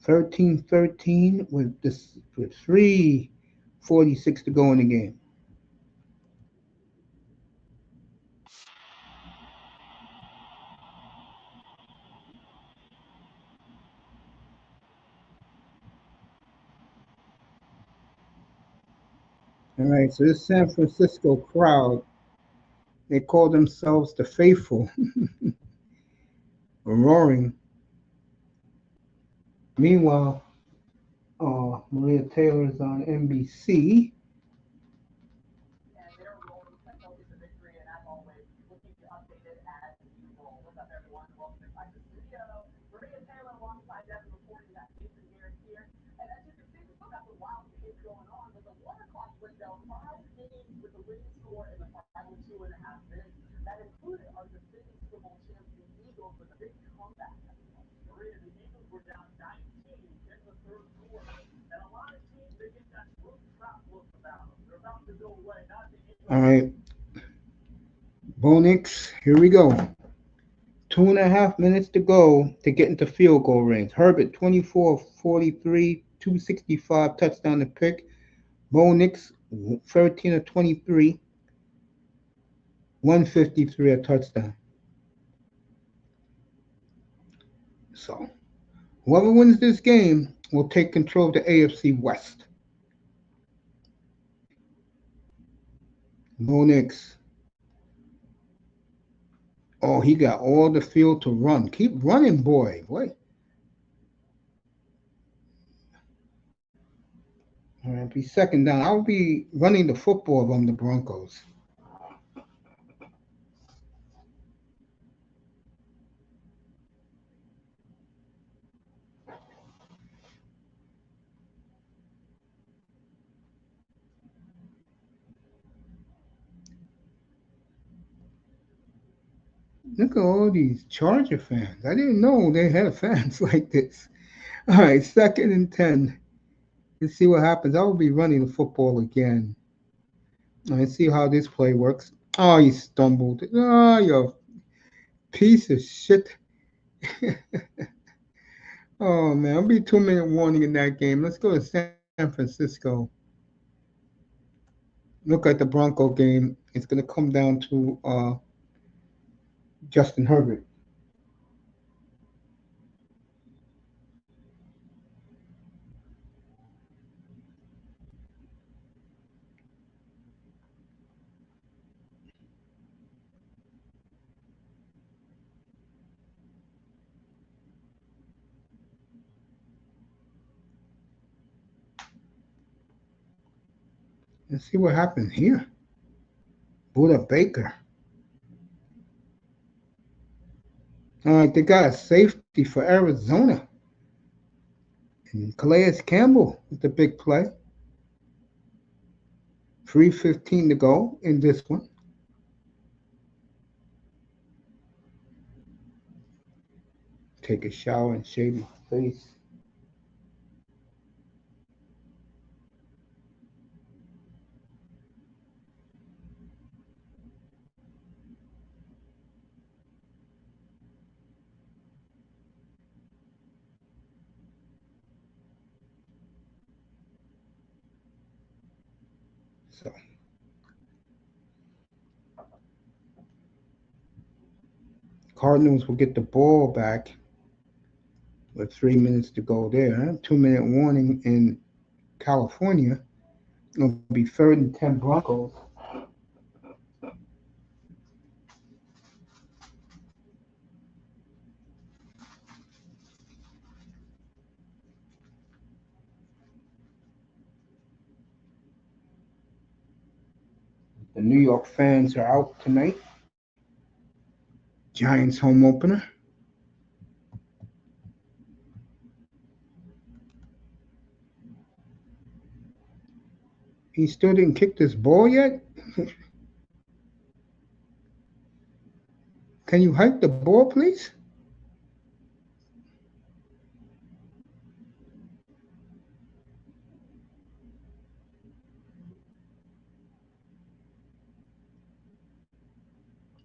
13-13 with 3:46 to go in the game. All right, so this San Francisco crowd, they call themselves the faithful, roaring. Meanwhile, Maria Taylor's on NBC. All right, Bonix, here we go. 2.5 minutes to go to get into field goal range. Herbert 24-43, 265 touchdown to pick. Bonix 13 of 23, 153 a touchdown. So whoever wins this game will take control of the AFC West. Bonix. Oh, he got all the field to run. Keep running, boy. What? All right, be second down. I'll be running the football if I'm the Broncos. Look at all these Charger fans. I didn't know they had fans like this. All right, 2nd and 10. Let's see what happens. I will be running the football again. All right, see how this play works. Oh, he stumbled. Oh, you piece of shit. Oh, man. I'll be 2-minute warning in that game. Let's go to San Francisco. Look at the Bronco game. It's going to come down to Justin Herbert. Let's see what happens here. Buda Baker. All right, they got a safety for Arizona. And Calais Campbell with the big play. 3:15 to go in this one. Take a shower and shave my face. So Cardinals will get the ball back with 3 minutes to go there. 2-minute warning in California. It'll be 3rd and 10 Broncos. The New York fans are out tonight. Giants home opener. He still didn't kick this ball yet? Can you hike the ball, please?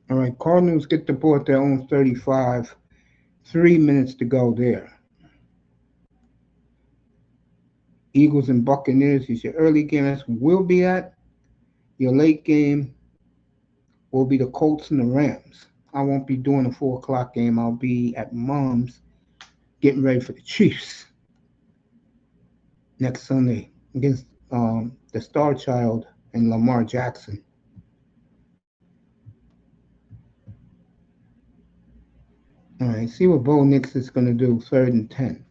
All right, Cardinals get the ball at their own 35. 3 minutes to go there. Eagles and Buccaneers is your early game. That's where we'll be at. Your late game will be the Colts and the Rams. I won't be doing a 4 o'clock game. I'll be at mom's getting ready for the Chiefs next Sunday against the Star Child and Lamar Jackson. All right, see what Bo Nix is going to do. 3rd and 10.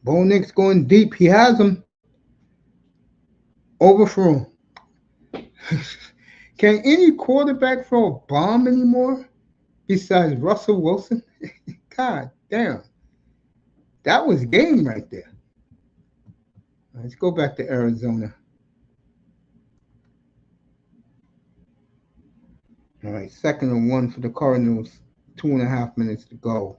Bo Nix going deep. He has him. Overthrown. Can any quarterback throw a bomb anymore besides Russell Wilson? God damn. That was game right there. Let's go back to Arizona. All right, 2nd and 1 for the Cardinals. 2.5 minutes to go.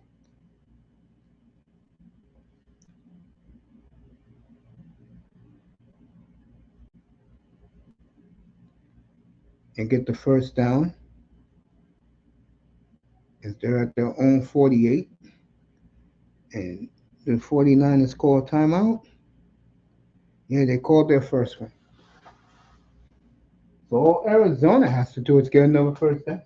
And get the first down as they're at their own 48. And the 49ers call timeout. Yeah, they called their first one. So all Arizona has to do is get another first down.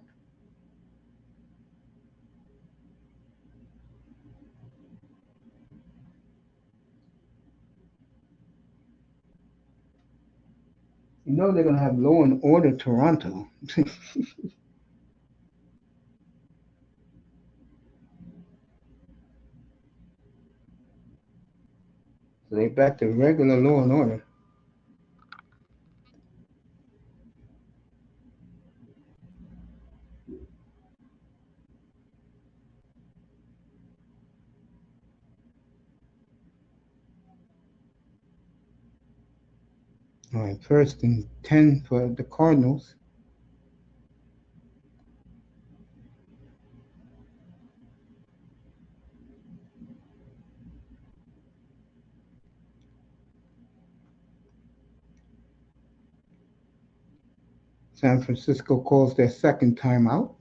You know they're going to have Law and Order Toronto. So they back to regular Law and Order. All right, 1st and 10 for the Cardinals. San Francisco calls their second timeout,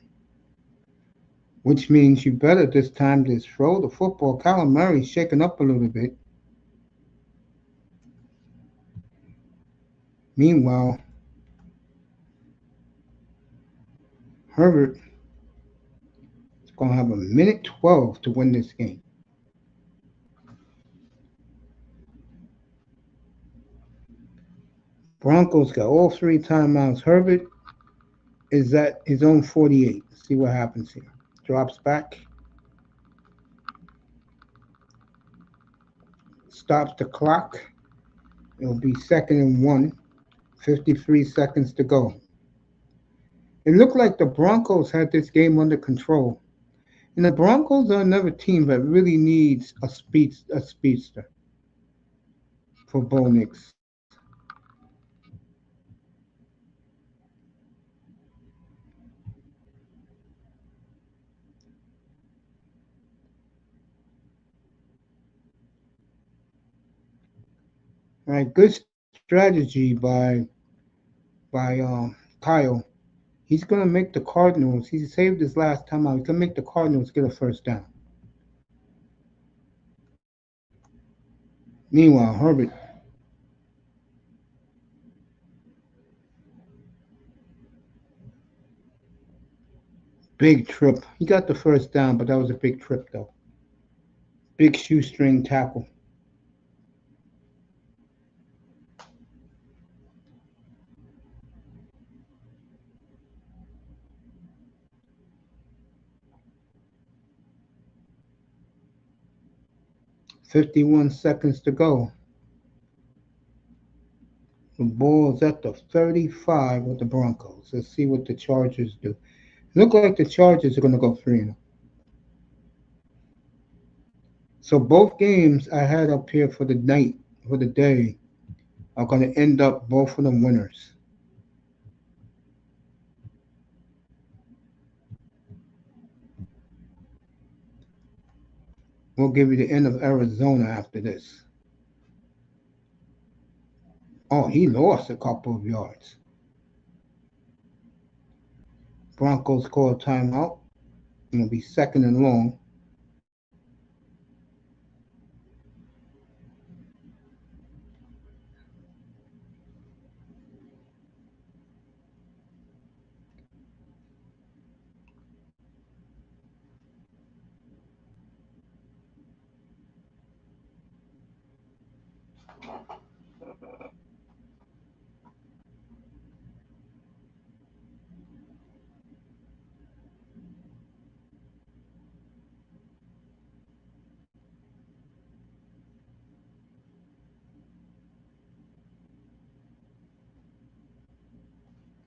which means you better this time just throw the football. Kyler Murray's shaking up a little bit. Meanwhile, Herbert is going to have a minute 12 to win this game. Broncos got all 3 timeouts. Herbert is at his own 48. Let's see what happens here. Drops back. Stops the clock. It'll be 2nd and 1. 53 seconds to go. It looked like the Broncos had this game under control. And the Broncos are another team that really needs a speedster for Bo Nix. All right, good strategy by Kyle. He's gonna make the Cardinals. He saved his last time out. He's gonna make the Cardinals get a first down. Meanwhile, Herbert, big trip. He got the first down, but that was a big trip though. Big shoestring tackle. 51 seconds to go. The ball's at the 35 with the Broncos. Let's see what the Chargers do. Look like the Chargers are going to go 3-0. So both games I had up here for the night, for the day, are going to end up both of them winners. We'll give you the end of Arizona after this. Oh, he lost a couple of yards. Broncos call a timeout. It'll be second and long.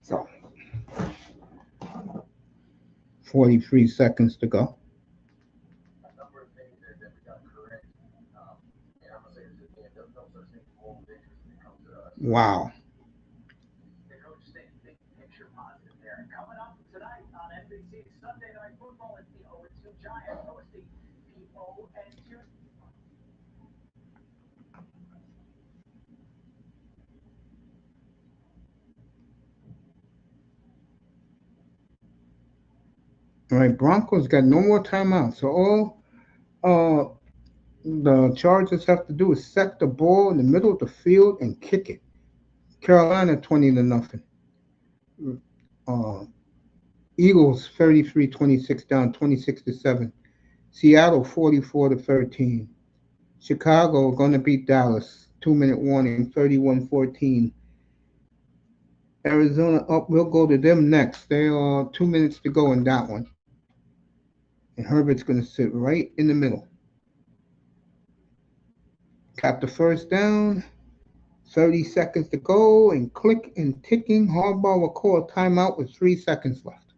So 43 seconds to go. Wow. All right, Broncos got no more timeouts. So all the Chargers have to do is set the ball in the middle of the field and kick it. Carolina 20-0. Uh, Eagles 33-26 down 26-7. Seattle 44-13. Chicago going to beat Dallas. 2-minute warning 31-14. Arizona up. We'll go to them next. They are 2 minutes to go in that one. And Herbert's going to sit right in the middle. Got the first down. 30 seconds to go, and click and ticking. Harbaugh will call a timeout with 3 seconds left.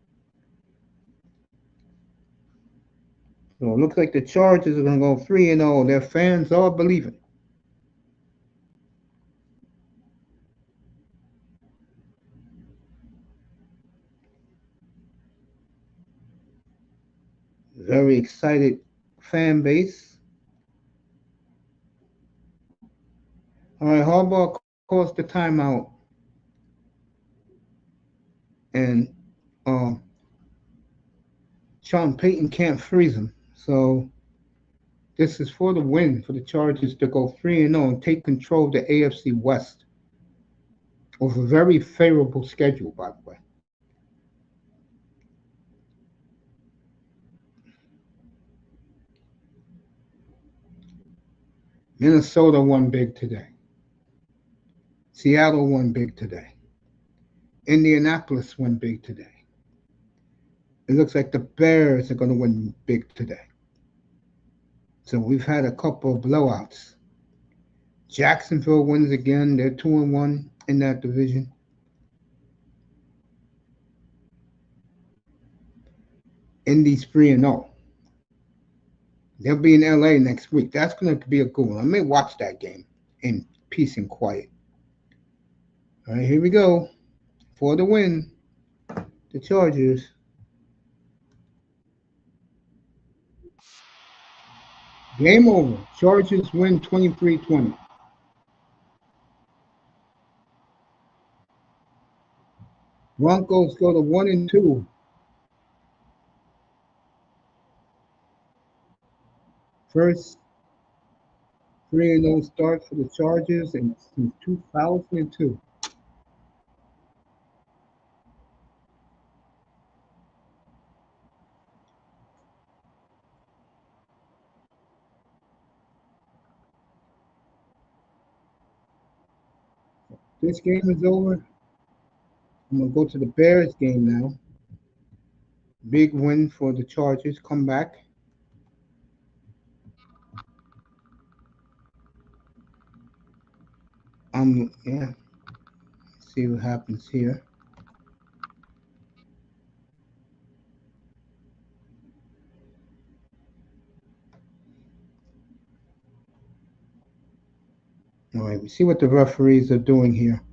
So it looks like the Chargers are going to go 3-0. Their fans are believing. Very excited fan base. All right, Harbaugh calls the timeout, and um, Sean Payton can't freeze him. So this is for the win for the Chargers to go 3-0 and take control of the AFC West with a very favorable schedule, by the way. Minnesota won big today. Seattle won big today. Indianapolis won big today. It looks like the Bears are going to win big today. So we've had a couple of blowouts. Jacksonville wins again. They're 2-1 in that division. Indy's 3-0. They'll be in LA next week. That's going to be a good one. I may watch that game in peace and quiet. All right, here we go. For the win, the Chargers. Game over. Chargers win 23-20. Broncos go to 1-2. First 3-0 start for the Chargers since 2002. This game is over. I'm going to go to the Bears game now. Big win for the Chargers. Come back. Yeah. See what happens here. All right. We see what the referees are doing here.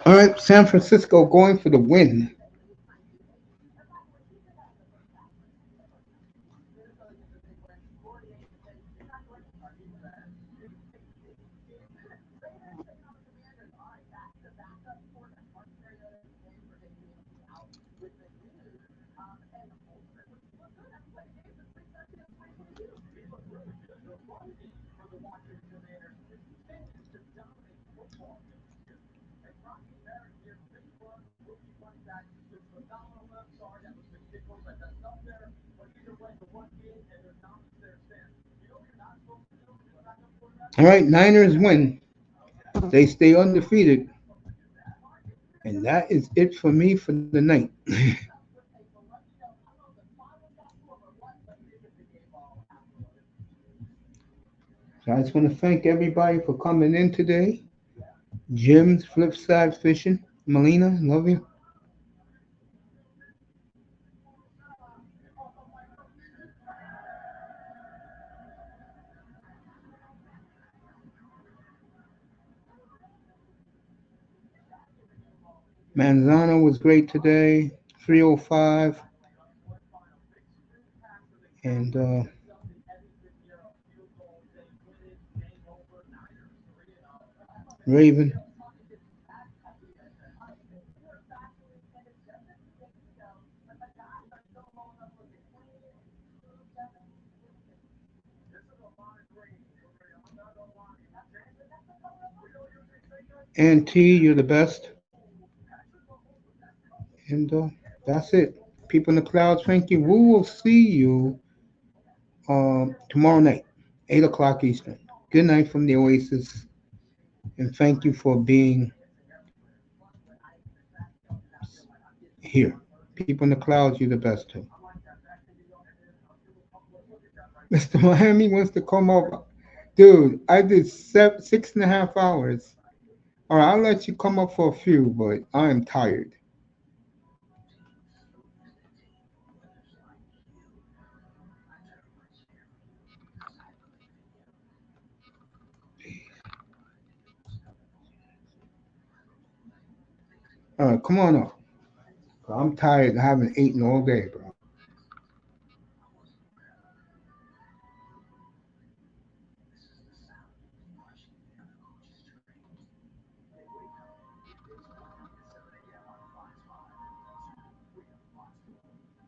All right. San Francisco going for the win. All right. Niners win. They stay undefeated. And that is it for me for the night. So I just want to thank everybody for coming in today. Jim's Flipside Fishing. Melina, love you. Manzano was great today. 305. And Raven. And T, you're the best. And that's it. People in the clouds, thank you. We will see you tomorrow night. 8 o'clock Eastern. Good night from the Oasis, and thank you for being here. People in the clouds, you're the best too. Mr. Miami wants to come up. Dude, I did 6.5 hours. All right, I'll let you come up for a few, but I am tired. All right, come on up. I'm tired. I haven't eaten all day, bro.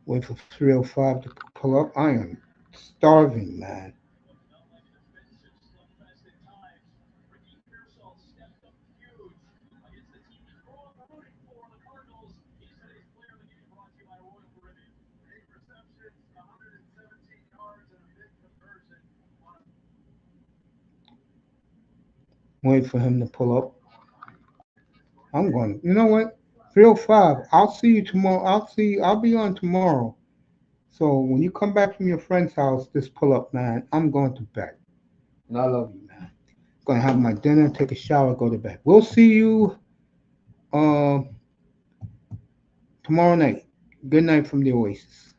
Wait for 3:05 to pull up. I am starving, man. Wait for him to pull up. I'm going. You know what? 3:05. I'll see you tomorrow. I'll see you. I'll be on tomorrow. So when you come back from your friend's house, just pull up, man. I'm going to bed. And I love you, man. Gonna have my dinner, take a shower, go to bed. We'll see you uh, tomorrow night. Good night from the Oasis.